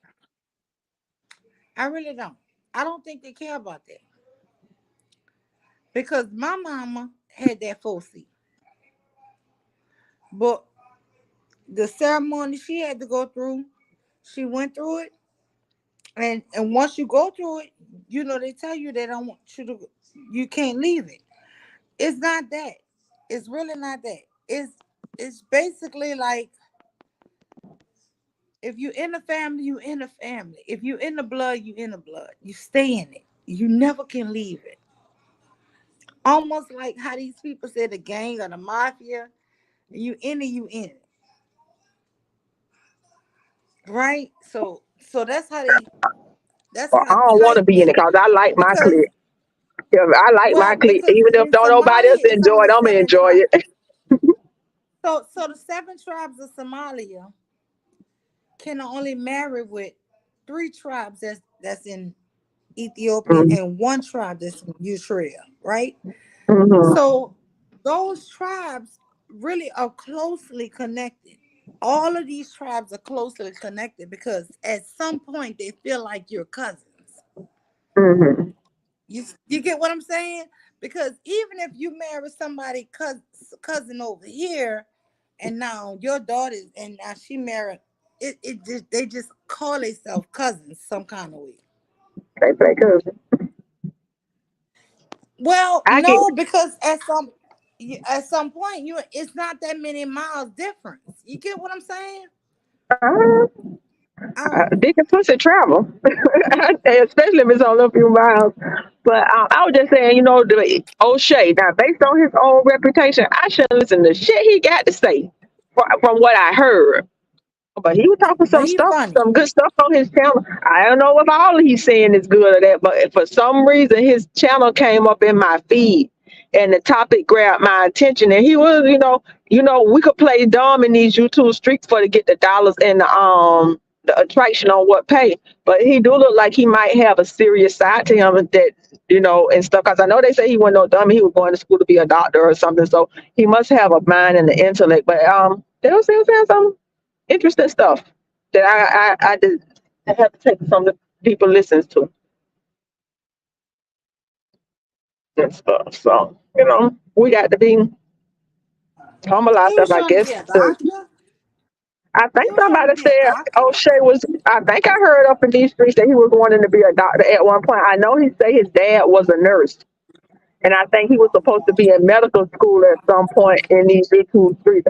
Speaker 2: I really don't. I don't think they care about that because my mama had that 4C, but the ceremony she had to go through, she went through it, and once you go through it, they tell you they don't want you to. You can't leave it. It's not that. It's really not that. It's basically like if you in the family, you in the family. If you in the blood, you in the blood. You stay in it. You never can leave it. Almost like how these people say the gang or the mafia. You in it, you in it. Right? So that's
Speaker 6: But I
Speaker 2: how
Speaker 6: don't want to
Speaker 2: tight
Speaker 6: be in
Speaker 2: they
Speaker 6: it because I like my
Speaker 2: because
Speaker 6: clique. If I like my clique,
Speaker 2: because
Speaker 6: even if
Speaker 2: in
Speaker 6: don't nobody else
Speaker 2: Somalia it's
Speaker 6: enjoy
Speaker 2: only
Speaker 6: it, I'm gonna
Speaker 2: seven
Speaker 6: enjoy
Speaker 2: tribes.
Speaker 6: it.
Speaker 2: So the seven tribes of Somalia can only marry with three tribes that's in Ethiopia
Speaker 6: Mm-hmm.
Speaker 2: and one tribe that's in Eritrea, right?
Speaker 6: Mm-hmm.
Speaker 2: So those tribes really are closely connected. All of these tribes are closely connected because at some point they feel like you're cousins.
Speaker 6: Mm-hmm.
Speaker 2: You get what I'm saying? Because even if you marry somebody cousin over here, and now your daughter and now she married, it just they just call themselves cousins some kind of way.
Speaker 6: They play cousin.
Speaker 2: Well,
Speaker 6: I get.
Speaker 2: no, because at some point you it's not that many miles difference. You get what I'm saying?
Speaker 6: Uh,
Speaker 2: Um,
Speaker 6: Dick and pussy travel, especially if it's only a few miles. But I was just saying, the O'Shea. Now, based on his own reputation, I shouldn't listen to shit he got to say from what I heard. But he was talking
Speaker 2: but
Speaker 6: some
Speaker 2: he
Speaker 6: stuff,
Speaker 2: funny.
Speaker 6: some good stuff on his channel. I don't know if all he's saying is good or that, but for some reason his channel came up in my feed and the topic grabbed my attention. And he was, we could play dumb in these YouTube streets for to get the dollars and the attraction on what pay. But he do look like he might have a serious side to him that, and stuff. Cause I know they say he wasn't no dummy. He was going to school to be a doctor or something. So he must have a mind and an intellect. But they was saying something interesting stuff that I did I have to take some of the people listens to and stuff. So, we got to be humble
Speaker 2: He was
Speaker 6: ourselves, I
Speaker 2: trying to
Speaker 6: guess.
Speaker 2: be a doctor.
Speaker 6: I
Speaker 2: He
Speaker 6: think
Speaker 2: was trying to
Speaker 6: somebody
Speaker 2: be a
Speaker 6: said
Speaker 2: doctor.
Speaker 6: O'Shea was, I think I heard up in these streets that he was wanting to be a doctor at one point. I know he said his dad was a nurse. And I think he was supposed to be in medical school at some point in these YouTube streets.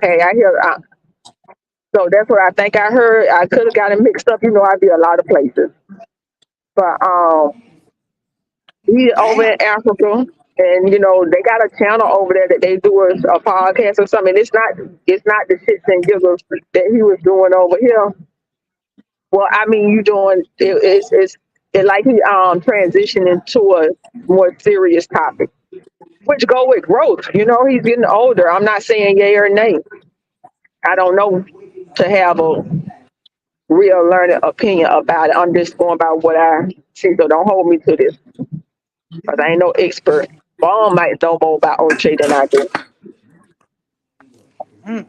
Speaker 6: Hey, I hear, so that's what I think I heard. I could have got it mixed up. I'd be a lot of places. But he's over
Speaker 2: Damn.
Speaker 6: in Africa, and they got a channel over there that they do a podcast or something. It's not the shits and giggles that he was doing over here. Well, I mean, you doing it like he transitioning to a more serious topic, which go with growth. He's getting older. I'm not saying yay or nay. I don't know to have a real learned opinion about it. I'm just going by what I see. So don't hold me to this, because I ain't no expert. Mom might know more about Oche than I do.
Speaker 2: Mm.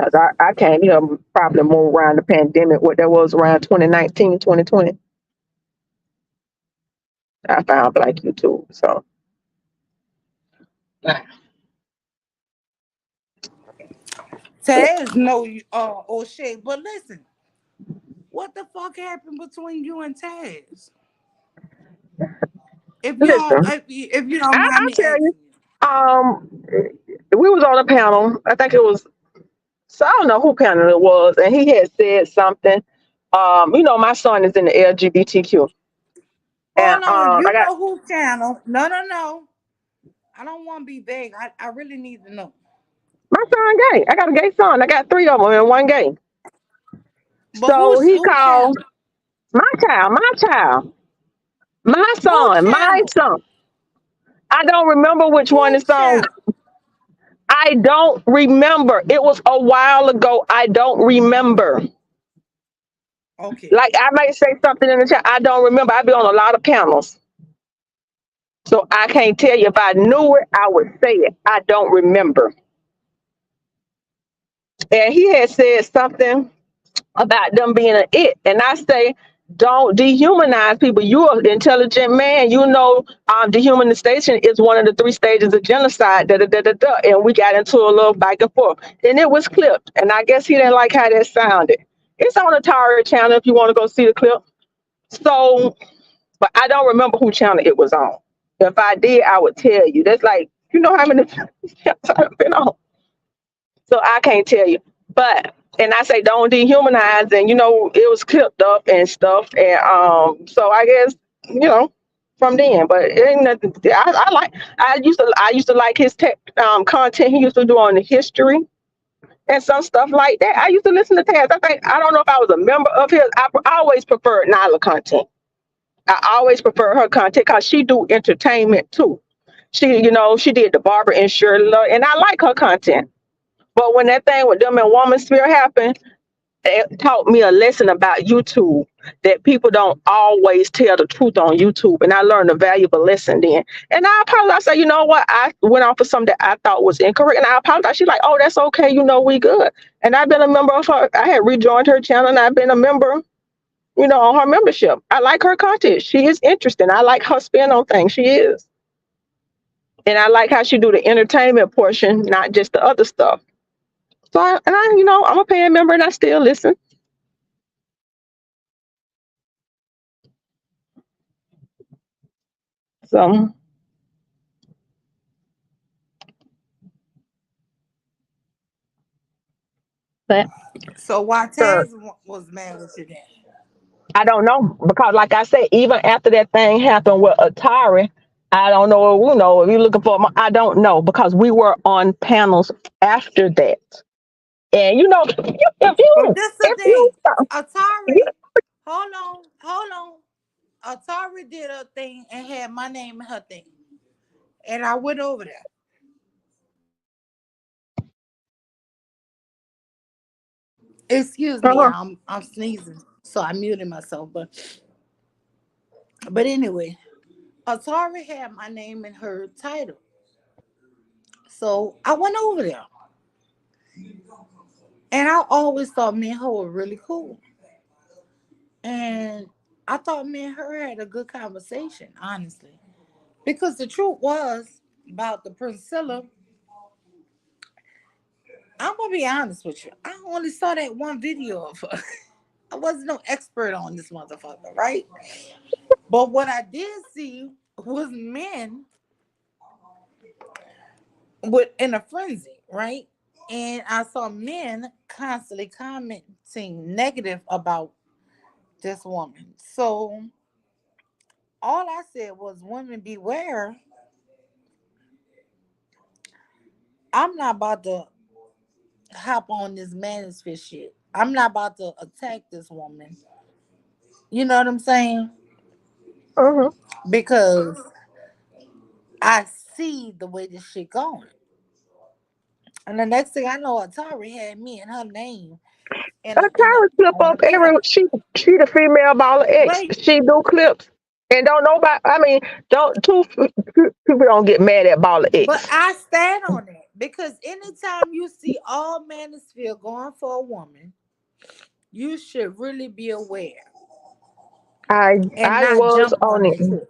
Speaker 6: 'Cause I came here probably more around the pandemic, what that was around 2019, 2020. I found Black YouTube. So
Speaker 2: Taz no O'Shea. But listen, what the fuck happened between you and Taz?
Speaker 6: listen,
Speaker 2: If you don't mind
Speaker 6: I'll
Speaker 2: me
Speaker 6: tell you.
Speaker 2: asking you.
Speaker 6: Um, we was on a panel. I think it was, so I don't know who panel it was, and he had said something. My son is in the LGBTQ, and
Speaker 2: Hold on,
Speaker 6: I
Speaker 2: you
Speaker 6: got
Speaker 2: know who channel? No, no, no. I don't want to be vague. I really need to know.
Speaker 6: my son gay. I got a gay son. I got three of them and one gay.
Speaker 2: But
Speaker 6: So he
Speaker 2: who
Speaker 6: called
Speaker 2: channel?
Speaker 6: my
Speaker 2: Who
Speaker 6: son, my
Speaker 2: channel?
Speaker 6: son. I don't remember which one
Speaker 2: Who
Speaker 6: is on.
Speaker 2: channel?
Speaker 6: I don't remember. It was a while ago. I don't remember.
Speaker 2: Okay.
Speaker 6: Like I might say something in the chat. I don't remember. I be on a lot of panels. So I can't tell you if I knew it, I would say it. I don't remember. And he had said something about them being an it. And I say, don't dehumanize people. You're an intelligent man. Dehumanization is one of the three stages of genocide. Da, da, da, da, da. And we got into a little back and forth. And it was clipped. And I guess he didn't like how that sounded. It's on the Tara channel if you want to go see the clip. So, but I don't remember who channel it was on. If I did, I would tell you. That's like, how many channels I've been on. So I can't tell you. But and I say don't dehumanize, and it was clipped up and stuff. And so I guess, from then. But it ain't nothing. I used to like his content he used to do on the history and some stuff like that. I used to listen to Taz. I don't know if I was a member of his. I always preferred Nyla content. I always prefer her content because she do entertainment too. She did the Barber and Shirley, and I like her content. But when that thing with them and Woman Sphere happened, it taught me a lesson about YouTube, that people don't always tell the truth on YouTube. And I learned a valuable lesson then. And I apologize. I said, you know what? I went off for something that I thought was incorrect. And I apologize. She's like, oh, that's okay. We good. And I've been a member of her. I had rejoined her channel and I've been a member on her membership. I like her content. She is interesting. I like her spin on things. She is. And I like how she do the entertainment portion, not just the other stuff. So I'm a paying member and I still listen. So but
Speaker 2: So why
Speaker 6: uh,
Speaker 2: Taz was mad with you then?
Speaker 6: I don't know because, like I said, even after that thing happened with Atari, I don't know. If you're looking for, I don't know because we were on panels after that, and
Speaker 2: But this the
Speaker 6: if you,
Speaker 2: thing. Atari, hold on. Atari did her thing and had my name in her thing. And I went over there. Excuse me,
Speaker 6: uh-huh,
Speaker 2: I'm sneezing. So I muted myself. But anyway, Atari had my name in her title. So I went over there. And I always thought me and her were really cool. And I thought me and her had a good conversation, honestly. Because the truth was about the Princella, I'm gonna be honest with you. I only saw that one video of her. I wasn't no expert on this motherfucker, right? But what I did see was men with in a frenzy, right? And I saw men constantly commenting negative about this woman. So all I said was, women beware. I'm not about to hop on this manosphere shit. I'm not about to attack this woman. You know what I'm saying?
Speaker 6: uh-huh.
Speaker 2: Because I see the way this shit going. And the next thing I know, Atari had me and her name in
Speaker 6: Atari clip
Speaker 2: on a
Speaker 6: up every.
Speaker 2: panel.
Speaker 6: She the female baller X.
Speaker 2: Wait,
Speaker 6: She do clips, and don't nobody. I mean, don't two people don't get mad at baller
Speaker 2: but
Speaker 6: X.
Speaker 2: I stand on it because anytime you see all manosphere going for a woman, you should really be aware
Speaker 6: I
Speaker 2: and
Speaker 6: I
Speaker 2: not
Speaker 6: was
Speaker 2: jump
Speaker 6: on
Speaker 2: on
Speaker 6: it.
Speaker 2: it too.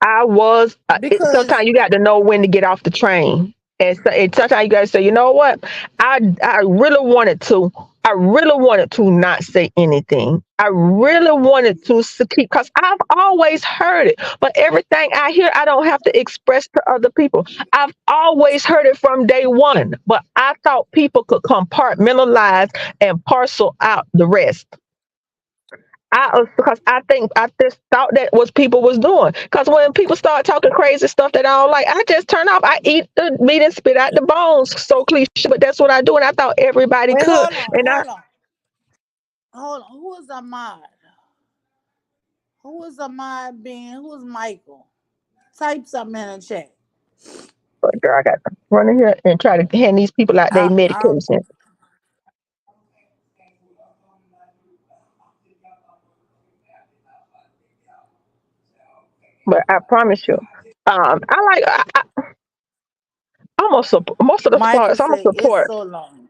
Speaker 6: I was.
Speaker 2: Because
Speaker 6: Sometimes you got to know when to get off the train, and sometimes you got to say, you know what, I really wanted to. I really wanted to not say anything. I really wanted to keep because I've always heard it, but everything I hear, I don't have to express to other people. I've always heard it from day one, but I thought people could compartmentalize and parcel out the rest. Because I think I just thought that was people was doing. Because when people start talking crazy stuff that I don't like, I just turn off. I eat the meat and spit out the bones. So cliche, but that's what I do, and I thought everybody
Speaker 2: wait,
Speaker 6: could. And
Speaker 2: hold on. Who is Ahmad? Who is Ahmad being? Who is Michael? Type something in the chat.
Speaker 6: girl, I got to run in here and try to hand these people out their
Speaker 2: I
Speaker 6: medication. But I promise you, I like. Most of the
Speaker 2: Michael
Speaker 6: parts. I'm gonna
Speaker 2: say it's
Speaker 6: support.
Speaker 2: so long.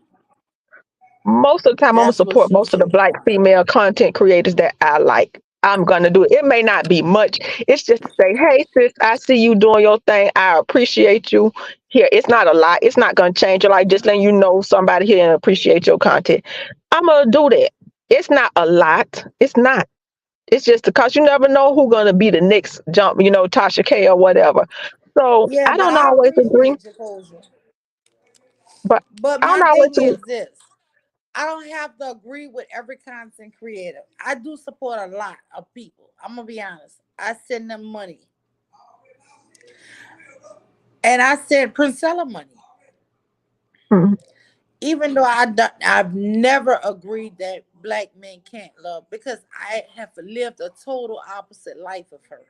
Speaker 6: Most of the time I'm gonna
Speaker 2: That's what
Speaker 6: support
Speaker 2: she
Speaker 6: most of the
Speaker 2: said.
Speaker 6: black female content creators that I like. I'm gonna do it. It may not be much. It's just to say, hey sis, I see you doing your thing. I appreciate you. Here, it's not a lot. It's not gonna change your life. Just letting you know somebody here and appreciate your content. I'm gonna do that. It's not a lot. It's not. It's just because you never know who gonna be the next jump. Tasha K or whatever. So
Speaker 2: Yeah,
Speaker 6: I
Speaker 2: but
Speaker 6: don't
Speaker 2: I
Speaker 6: always agree,
Speaker 2: appreciate your closure.
Speaker 6: but
Speaker 2: But
Speaker 6: I don't
Speaker 2: my
Speaker 6: always
Speaker 2: thing
Speaker 6: agree.
Speaker 2: is this. I don't have to agree with every content creator. I do support a lot of people. I'm gonna be honest. I send them money, and I send Princella money,
Speaker 6: Mhm.
Speaker 2: even though I've never agreed that black men can't love because I have lived a total opposite life of her.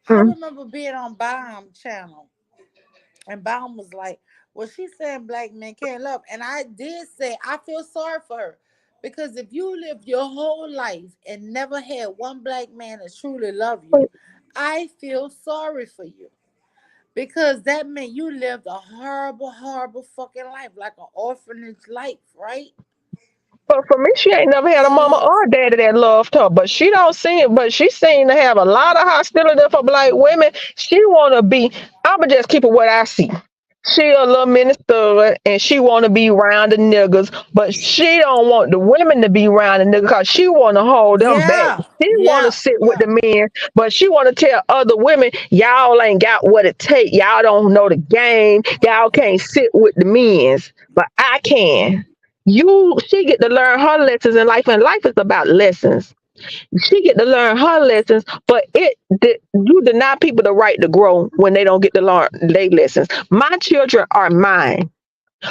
Speaker 2: I
Speaker 6: Mhm.
Speaker 2: remember being on Baum channel, and Baum was like, "Well, she's saying black men can't love," and I did say I feel sorry for her because if you lived your whole life and never had one black man that truly love you, I feel sorry for you because that meant you lived a horrible, horrible fucking life, like an orphanage life, right?
Speaker 6: But for me, she ain't never had a mama
Speaker 2: Uh,
Speaker 6: or a daddy that loved her. But she don't seem, but she seemed to have a lot of hostility for black women. She wanna be. I'ma just keep it what I see. She a little minister and she wanna be around the niggas, but she don't want the women to be around the niggas because she wanna hold them back.
Speaker 2: yeah,
Speaker 6: She wanna
Speaker 2: yeah,
Speaker 6: sit with
Speaker 2: yeah.
Speaker 6: the men, but she wanna tell other women, y'all ain't got what it take. Y'all don't know the game. Y'all can't sit with the men's, but I can. She get to learn her lessons in life, and life is about lessons. She get to learn her lessons, but you deny people the right to grow when they don't get to learn their lessons. My children are mine,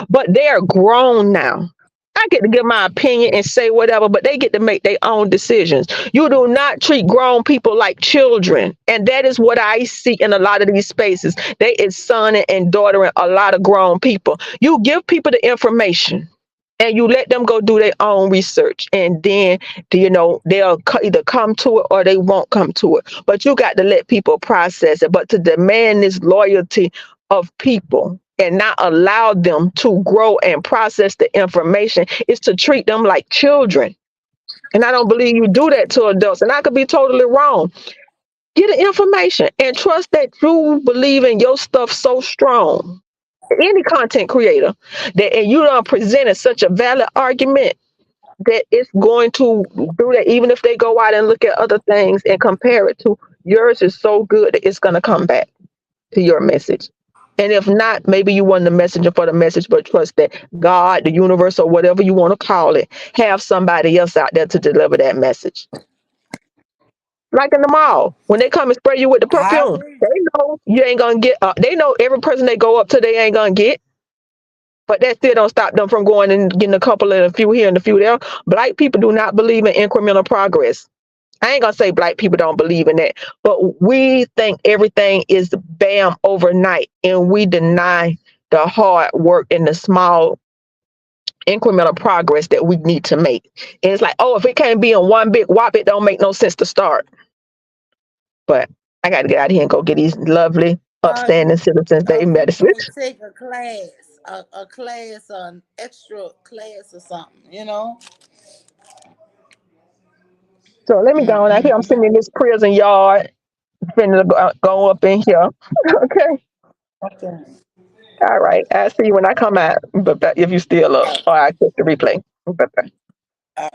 Speaker 6: but they're grown now. I get to give my opinion and say whatever, but they get to make their own decisions. You do not treat grown people like children. And that is what I see in a lot of these spaces. They is son and daughter and a lot of grown people. You give people the information and you let them go do their own research. And then, they'll either come to it or they won't come to it. But you got to let people process it. But to demand this loyalty of people and not allow them to grow and process the information is to treat them like children. And I don't believe you do that to adults. And I could be totally wrong. Get the information and trust that you believe in your stuff so strong. Any content creator that and you don't presented such a valid argument that it's going to do that, even if they go out and look at other things and compare it to yours is so good that it's going to come back to your message. And if not, maybe you weren't the messenger for the message, but trust that God, the universe, or whatever you want to call it, have somebody else out there to deliver that message. Like in the mall, when they come and spray you with the
Speaker 2: I
Speaker 6: perfume,
Speaker 2: agree.
Speaker 6: they know you ain't gonna get. They know every person they go up to, they ain't gonna get. But that still don't stop them from going and getting a couple and a few here and a few there. Black people do not believe in incremental progress. I ain't gonna say black people don't believe in that, but we think everything is bam overnight, and we deny the hard work and the small incremental progress that we need to make. And it's like, oh, if it can't be in one big whop, it don't make no sense to start. But I got to get out of here and go get these lovely, upstanding citizens their
Speaker 2: You
Speaker 6: medicine.
Speaker 2: might take a class, a class, an extra class or something, you know?
Speaker 6: So let me go on out here. I'm sitting in this prison yard, finna go up in here. Okay.
Speaker 2: Okay.
Speaker 6: All right. I'll see you when I come out. But if you still up, or I click the replay. Bye.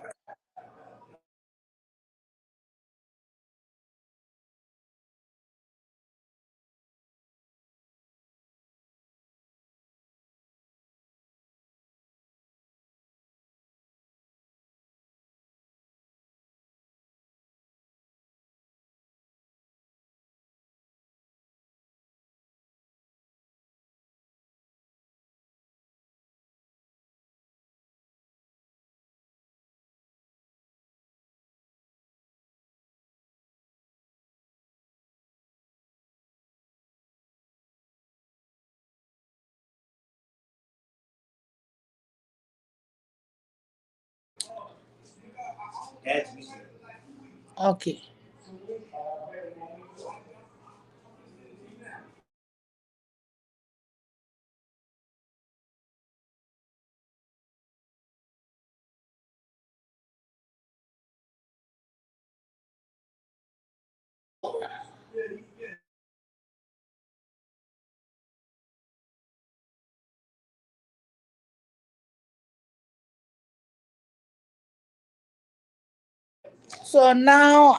Speaker 2: Okay. So now,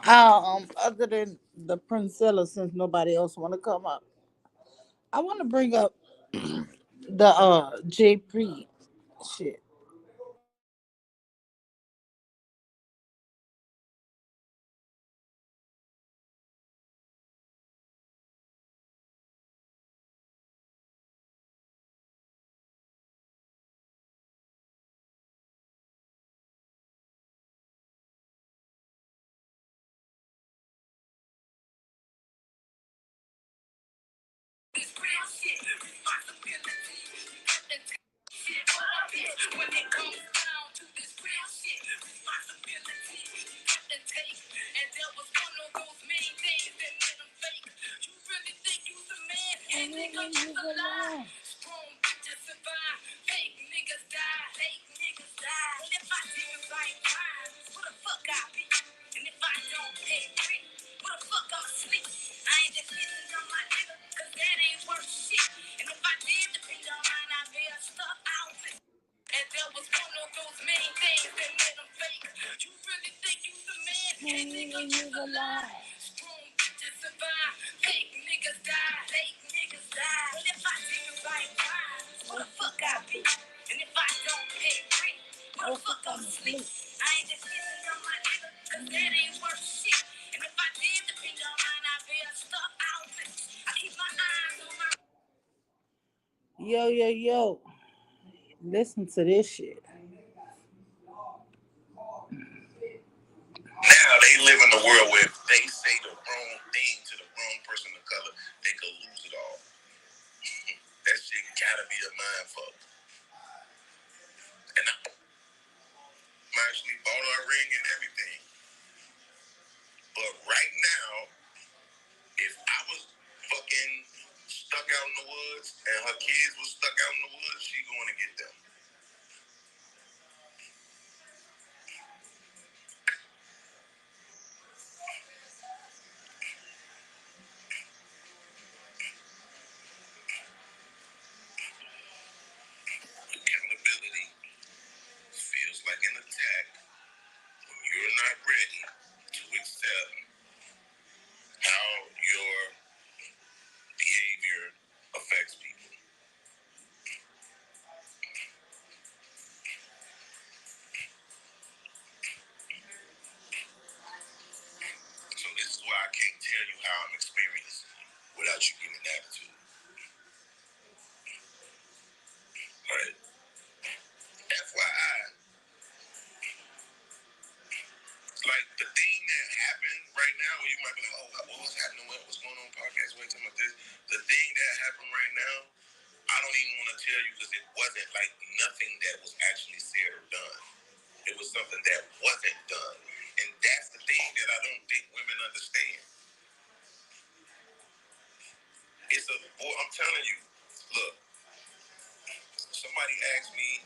Speaker 2: other than the Princella, since nobody else want to come up, I want to bring up the J Pre shit.
Speaker 1: When it comes down to this real shit, responsibility you have to take. And that was one of those main things that made them fake. You really think you's the man? And nigga, you's a lie. Strong bitches survive. Fake niggas die. Fake niggas die. Well, if I didn't I be? And if I don't pay rent, what the fuck I'm sleep? I ain't depending on my nigga, cause that ain't worth shit. And if I did depend on mine, I'd be a stuck out. And that was one of those main things that made them fake. You really think you the man? Can't think of you alive. Strong bitches survive. Fake niggas die. Fake niggas die. But if I did the right time, what the fuck I be? And if I don't pay rent, what the fuck I'm sleep? I ain't depending on my nigga, cause that ain't worth shit. And if I did depend on mine, I'd be a stuck out. I keep my eyes on my.
Speaker 2: Yo, yo, yo. Listen to this shit.
Speaker 1: Now they live in a world where if they say the wrong thing to the wrong person of color, they could lose it all. That shit gotta be a mind fuck. And I'm actually bought her a ring and everything. But right now, if I was fucking stuck out in the woods and her kids was stuck out in the woods, she going to get them. Accountability feels like an attack when you're not ready to accept how your behavior affects people. So this is why I can't tell you how I'm experiencing without you giving an attitude. Right? FYI, like the thing that happened right now, you might be like, oh, what was happening? What's going on podcast? Wait, talking about this. The thing that happened right now, I don't even want to tell you because it wasn't like nothing that was actually said or done. It was something that wasn't done. And that's the thing that I don't think women understand. It's a boy, I'm telling you, look, somebody asked me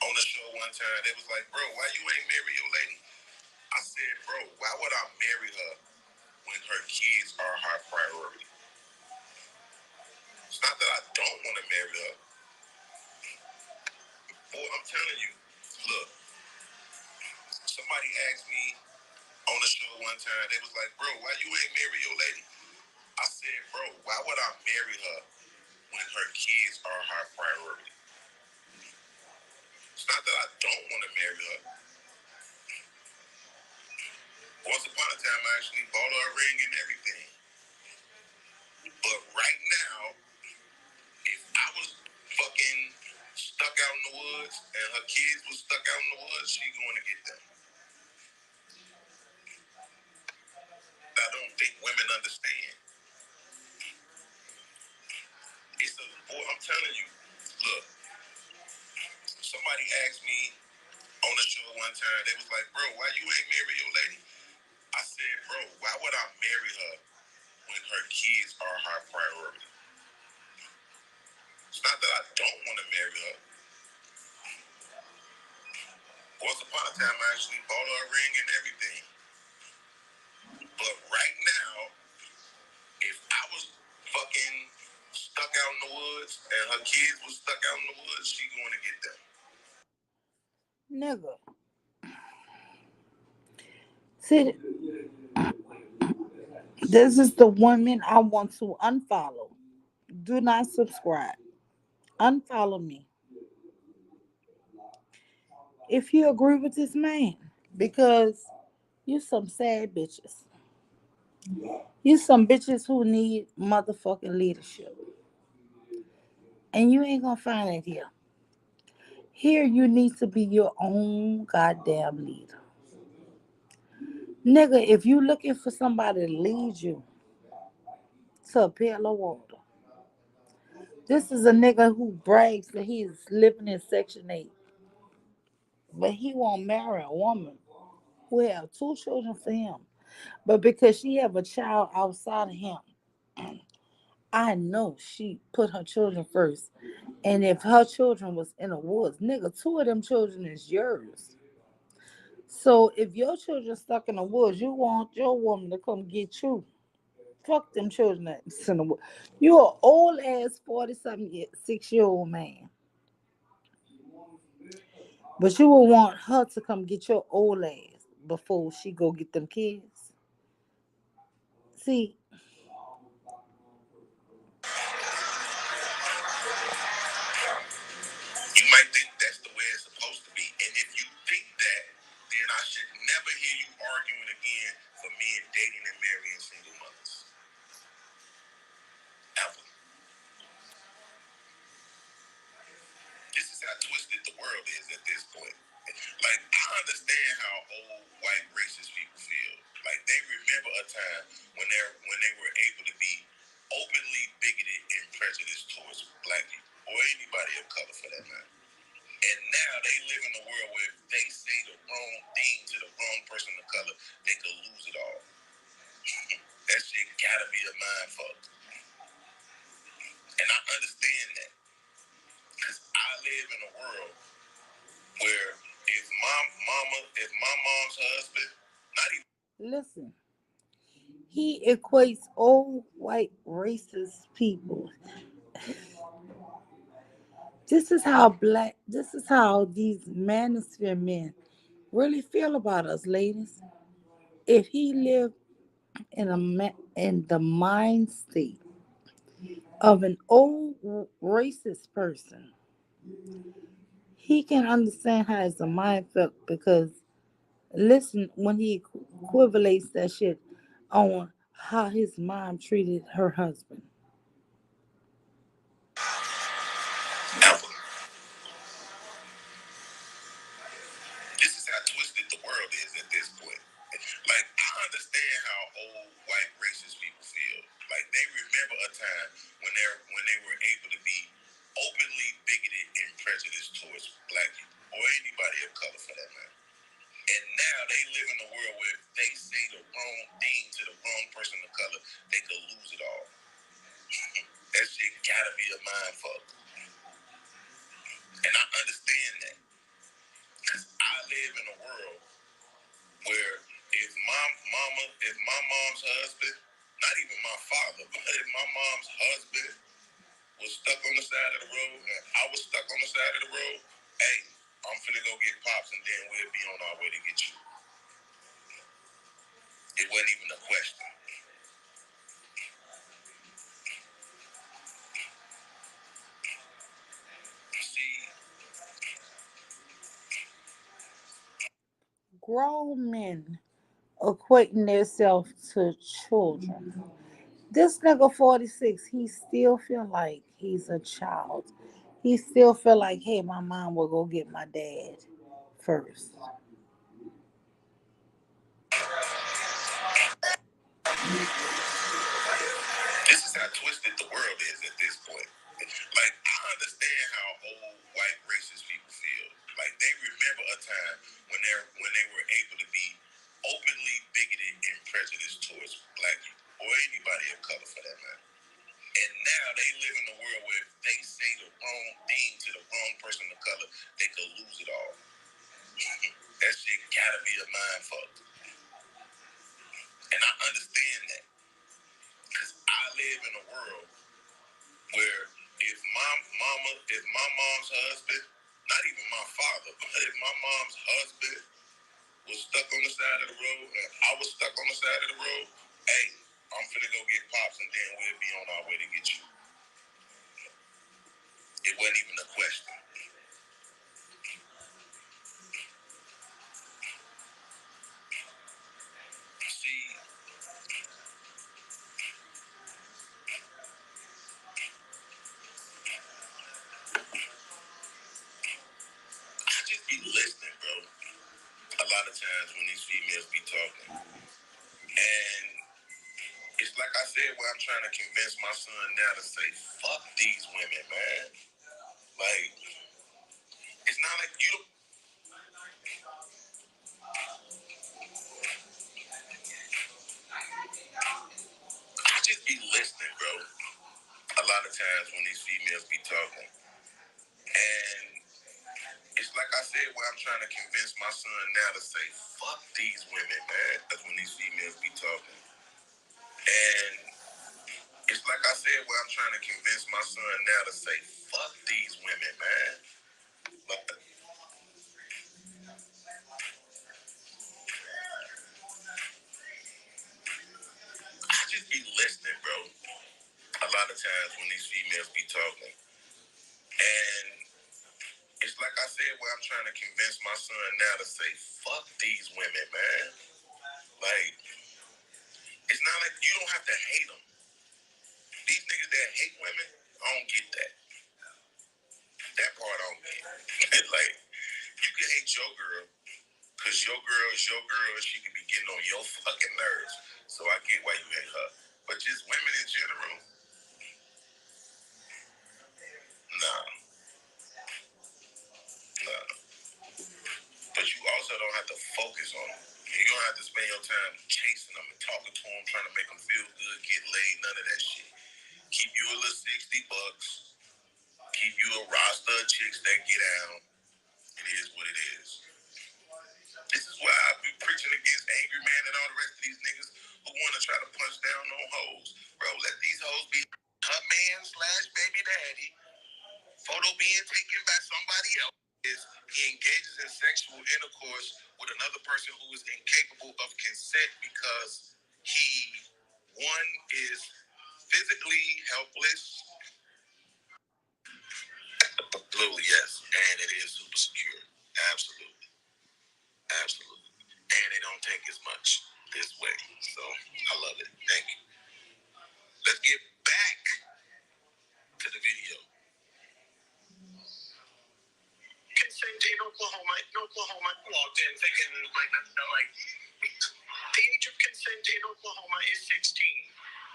Speaker 1: on the show one time, they was like, bro, why you ain't marry your lady? I said, bro, why would I marry her when her kids are her priority? It's not that I don't want to marry her. Boy, I'm telling you, look, somebody asked me on the show one time, they was like, bro, why you ain't marry your lady? I said, bro, why would I marry her when her kids are her priority? It's not that I don't want to marry her. Once upon a time, I actually bought her a ring and everything. But right now, if I was fucking stuck out in the woods and her kids was stuck out in the woods, she going to get them. I don't think women understand. It's a boy, I'm telling you, look, somebody asked me on the show one time, they was like, bro, why you ain't marry your lady? I said, bro, why would I marry her when her kids are her priority? It's not that I don't want to marry her. Once upon a time, I actually bought her a ring and everything. But right now, if I was fucking stuck out in the woods and her kids was stuck out in the woods, she going to get them.
Speaker 2: Nigga. See, this is the woman I want to unfollow. Do not subscribe. Unfollow me. If you agree with this man. Because you some sad bitches. You some bitches who need motherfucking leadership. And you ain't gonna find it here. Here you need to be your own goddamn leader. Nigga, if you looking for somebody to lead you to a pail of water, this is a nigga who brags that he's living in Section 8. But he won't marry a woman who have two children for him. But because she have a child outside of him, I know she put her children first. And if her children was in the woods, nigga, two of them children is yours. So if your children stuck in the woods, you want your woman to come get you. Fuck them children that's in the woods. You an old ass 47 6 year old man. But you will want her to come get your old ass before she go get them kids. See,
Speaker 1: You might think that's the way it's supposed to be. And if you think that, then I should never hear you arguing again for men dating and marrying single mothers. Ever. This is how twisted the world is at this point. Like, I understand how old white racist people feel. Like, they remember a time when they were able to be openly bigoted and prejudiced towards black people or anybody of color for that matter. And now they live in a world where if they say the wrong thing to the wrong person of color, they could lose it all. That shit gotta be a mind fuck. And I understand that. Because I live in a world where if my mom's husband, not even
Speaker 2: listen. He equates old white racist people. This is how these manosphere men really feel about us, ladies. If he lived in the mind state of an old racist person, he can understand how his mind felt because listen when he equivalates that shit on how his mom treated her husband.
Speaker 1: ever. This is how twisted the world is at this point. Like, I understand how old white racist people feel. Like, they remember a time when they were able to be openly bigoted and prejudiced towards black people or anybody of color for that matter. And now they live in a world where if they say the wrong thing to the wrong person of color, they could lose it all. That shit gotta be a mind fuck. And I understand that. Because I live in a world where if my mom's husband, not even my father, but if my mom's husband was stuck on the side of the road and I was stuck on the side of the road, hey, I'm finna go get Pops and then we'll be on our way to get you. It wasn't even a question. See,
Speaker 2: Grown men equating themselves to children. This nigga 46, he still feel like he's a child. He still feel like, hey, my mom will go get my dad first.
Speaker 1: this is how twisted the world is at this point. Like, I understand how old white racist people feel. Like, they remember a time when they were able to be openly bigoted and prejudiced towards black people or anybody of color for that matter. And now they live in a world where if they say the wrong thing to the wrong person of color, they could lose it all. That shit gotta be a mind fuck. And I understand that. Because I live in a world where if my mom's husband, not even my father, but if my mom's husband was stuck on the side of the road and I was stuck on the side of the road, hey, I'm finna go get Pops and then we'll be on our way to get you. It wasn't even a question. See, I just be listening, bro. A lot of times when these females be talking. And it's like I said where I'm trying to convince my son now to say, fuck these women, man. Like, it's not like you don't. I just be listening, bro. A lot of times when these females be talking. And It's like I said, where I'm trying to convince my son now to say, fuck these women, man. That's when these females be talking. And it's like I said, where I'm trying to convince my son now to say, fuck these women, man. But I just be listening, bro. A lot of times when these females be talking. And it's like I said, where I'm trying to convince my son now to say, fuck these women, man. Like, it's not like you don't have to hate them. These niggas that hate women, I don't get that. That part I don't get. Like, you can hate your girl, because your girl is your girl, and she can be getting on your fucking nerves. So I get why you hate her. But just women in general, nah. But you also don't have to focus on them. You don't have to spend your time chasing them and talking to them, trying to make them feel good, get laid, none of that shit. Keep you a little $60. Keep you a roster of chicks that get out. It is what it is. This is why I be preaching against Angry Man and all the rest of these niggas who want to try to punch down on hoes. Bro, let these hoes be her man / baby daddy. Photo being taken by somebody else. Is he engages in sexual intercourse with another person who is incapable of consent because he, one, is physically helpless. Absolutely, yes. And it is super secure. Absolutely. Absolutely. And they don't take as much this way. So I love it. Thank you. Let's get back to the video. Consent in Oklahoma walked in thinking like the age of consent in Oklahoma is 16.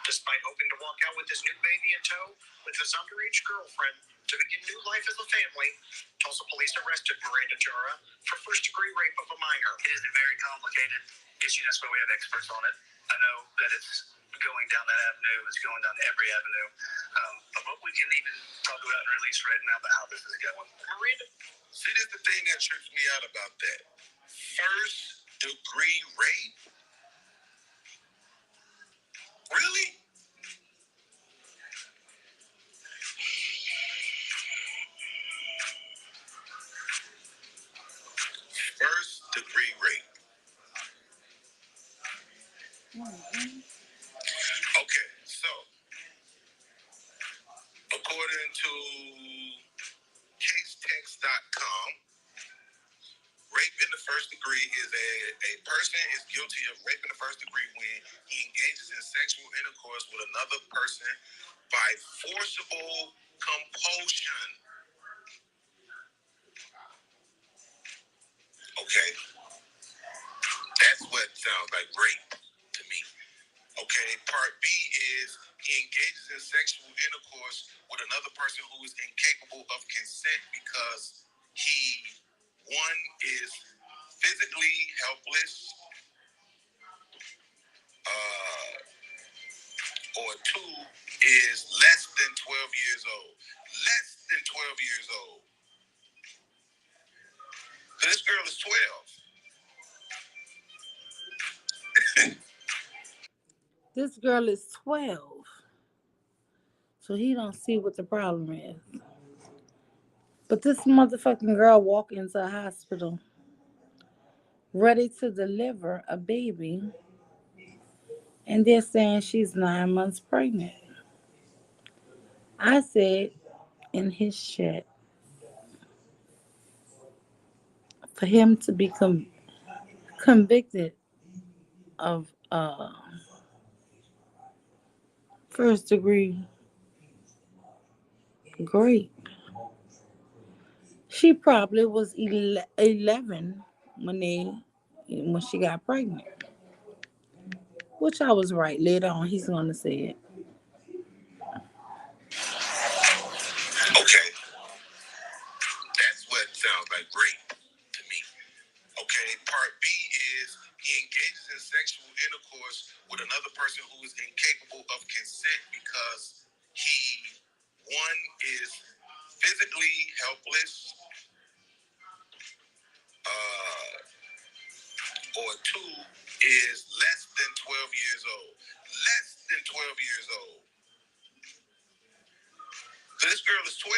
Speaker 1: Despite hoping to walk out with his new baby in tow with his underage girlfriend to begin new life as a family, Tulsa police arrested Miranda Jara for first-degree rape of a minor. It is a very complicated issue. That's why we have experts on it. I know that it's going down that avenue. It's going down every avenue. But what we can even talk about and release right now about how this is going. Miranda, see, this is the thing that trips me out about that. First-degree rape? Really? First-degree rape. Okay, so according to casetext.com, rape in the first degree is a person is guilty of rape in the first degree when he engages in sexual intercourse with another person by forcible compulsion. Okay, that's what sounds like rape to me. Okay, part B is he engages in sexual intercourse with another person who is incapable of consent because he, one, is physically helpless, or two, is less than 12 years old. Less than 12 years old. So this girl is 12.
Speaker 2: This girl is 12. So he don't see what the problem is. But this motherfucking girl walk into a hospital ready to deliver a baby, and they're saying she's 9 months pregnant. I said in his chat, for him to be convicted of first degree rape, she probably was 11 when she got pregnant. Which I was right. Later on, he's going to say it.
Speaker 1: Okay, that's what sounds like rape to me. Okay, part B is he engages in sexual intercourse with another person who is incapable of consent because he, one, is physically helpless, years old. Less than 12 years old. So this girl is 12.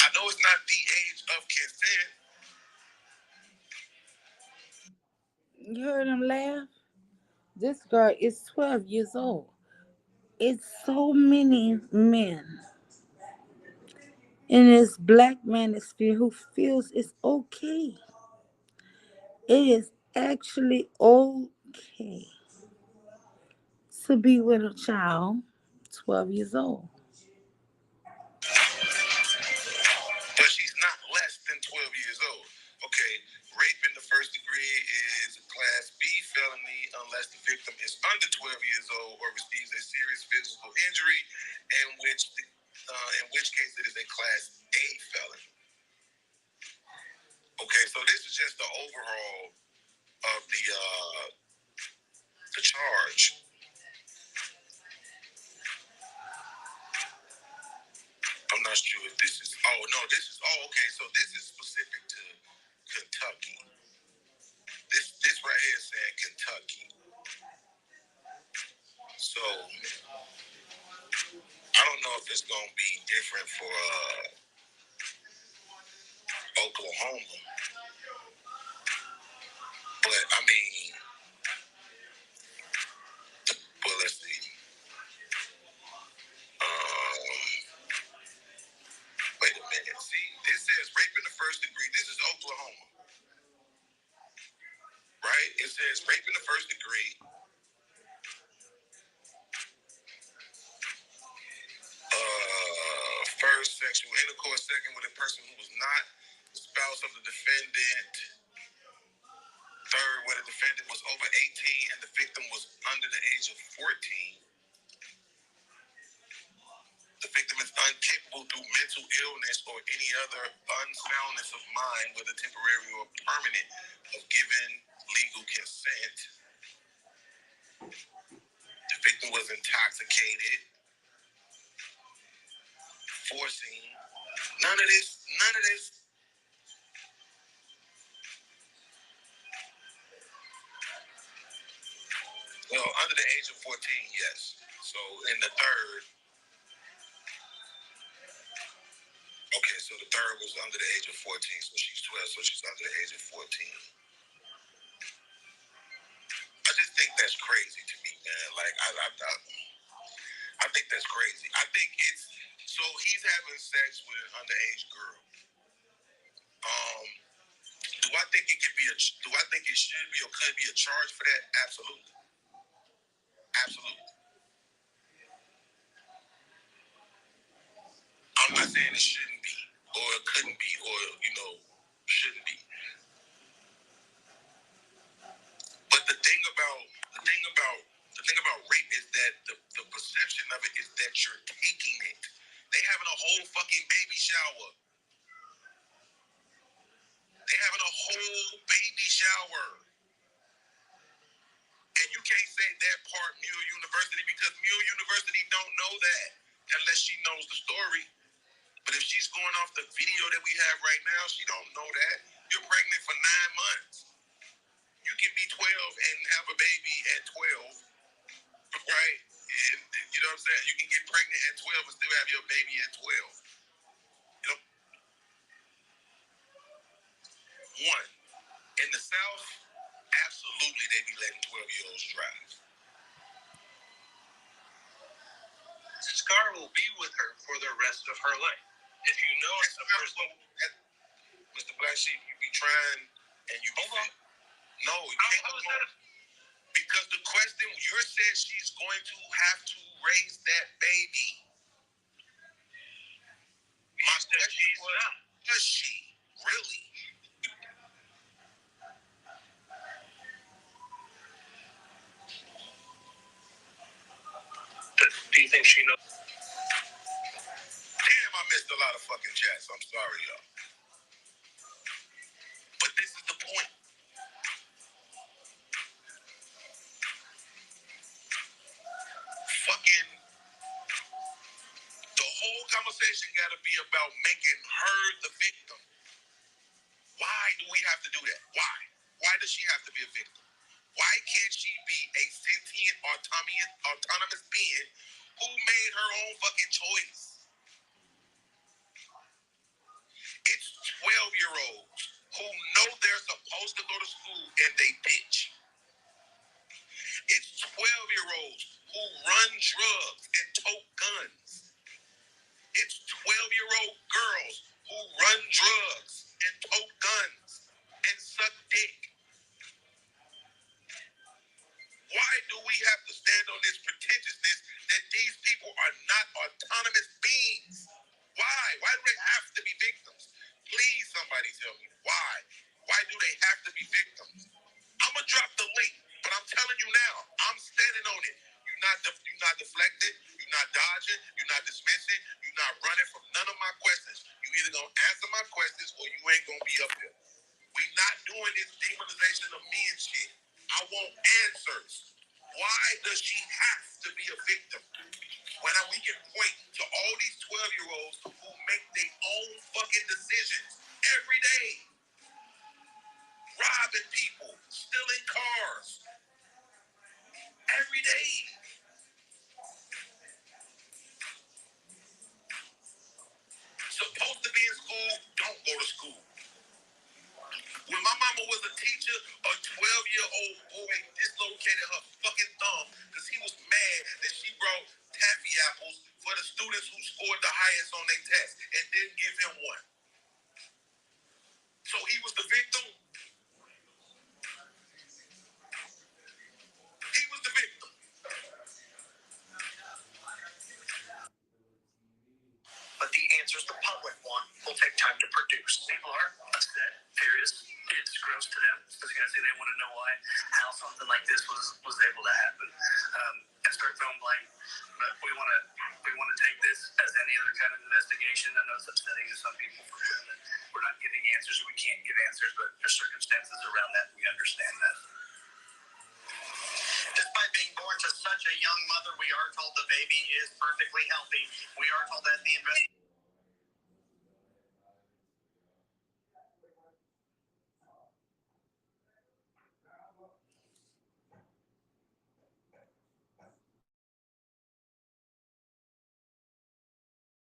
Speaker 1: I know it's not the age of consent.
Speaker 2: You heard him laugh? This girl is 12 years old. It's so many men in this black manosphere who feels it's okay. It is actually okay to be with a child 12 years old.
Speaker 1: But she's not less than 12 years old. Okay, rape in the first degree is a class B felony unless the victim is under 12 years old or receives a serious physical injury, in which case it is a class A felony. Okay, so this is just the overall of the charge. I'm not sure if this is. Oh no, this is. Oh, okay. So this is specific to Kentucky. This right here is saying Kentucky. So I don't know if it's gonna be different for Oklahoma, but I mean, well, let's see. Wait a minute. See, this says rape in the first degree. This is Oklahoma, right? It says rape in the first degree. First, sexual intercourse. Second, with a person who was not the spouse of the defendant. Third, where the defendant was over 18 and the victim was under the age of 14. The victim is incapable through mental illness or any other unsoundness of mind, whether temporary or permanent, of giving legal consent. The victim was intoxicated, forcing. None of this. Well, under the age of 14, yes. So in the third, okay, so the third was under the age of 14, so she's 12, so she's under the age of 14. I just think that's crazy to me, man. Like, I think that's crazy. I think it's, so he's having sex with an underage girl. Do I think it could be do I think it should be or could be a charge for that? Absolutely. Absolutely. I'm not saying it shouldn't be or it couldn't be or, shouldn't be. But the thing about rape is that the perception of it is that you're taking it. They having a whole fucking baby shower. They having a whole baby shower. And you can't say that part Mule University because Mule University don't know that unless she knows the story. But if she's going off the video that we have right now, she don't know that. You're pregnant for 9 months. You can be 12 and have a baby at 12, right? And, you know what I'm saying? You can get pregnant at 12 and still have your baby at 12. You know, one, in the South, absolutely they be letting 12-year-olds drive. Scar will be with her for the rest of her life. If you know it's a person, Mr. Black Sheep, you be trying and you be hold on. No, you can't hold on. Because the question, you said she's going to have to raise that baby. My question was, does she really? Do you think she knows? Damn, I missed a lot of fucking chats. I'm sorry, y'all. But this is the point. Fucking, the whole conversation got to be about making her the victim. Why do we have to do do that? Why? Why does she have to be a victim? Why can't she be a sentient, autonomous being who made her own fucking choice? It's 12-year-olds who know they're supposed to go to school and they bitch. It's 12-year-olds who run drugs and tote guns. It's 12-year-old girls who run drugs and tote guns and suck dick. Why do we have to stand on this pretentiousness that these people are not autonomous beings? Why? Why do they have to be victims? Please, somebody tell me why. Why do they have to be victims? I'm gonna drop the link, but I'm telling you now, I'm standing on it. You're not deflecting, you're not dodging, you're not dismissing, you're not running from none of my questions. You either gonna answer my questions or you ain't gonna be up here. We not doing this demonization of men shit. I want answers. Why does she have to be a victim? When we can point to all these 12-year-olds who make their own fucking decisions every day. Robbing people, stealing cars. Every day. Supposed to be in school, don't go to school. When my mama was a teacher, a 12-year-old boy dislocated her fucking thumb because he was mad that she brought taffy apples for the students who scored the highest on their test and didn't give him one. So he was the victim. He was the victim. But the answers the public want will take time to produce. People are upset, furious. It's gross to them because they want to know how something like this was able to happen, and start throwing blame. But we want to take this as any other kind of investigation. I know it's upsetting to some people for sure that we're not getting answers or we can't get answers, but there's circumstances around that. We understand that. Despite being born to such a young mother, we are told the baby is perfectly healthy. We are told that the investigation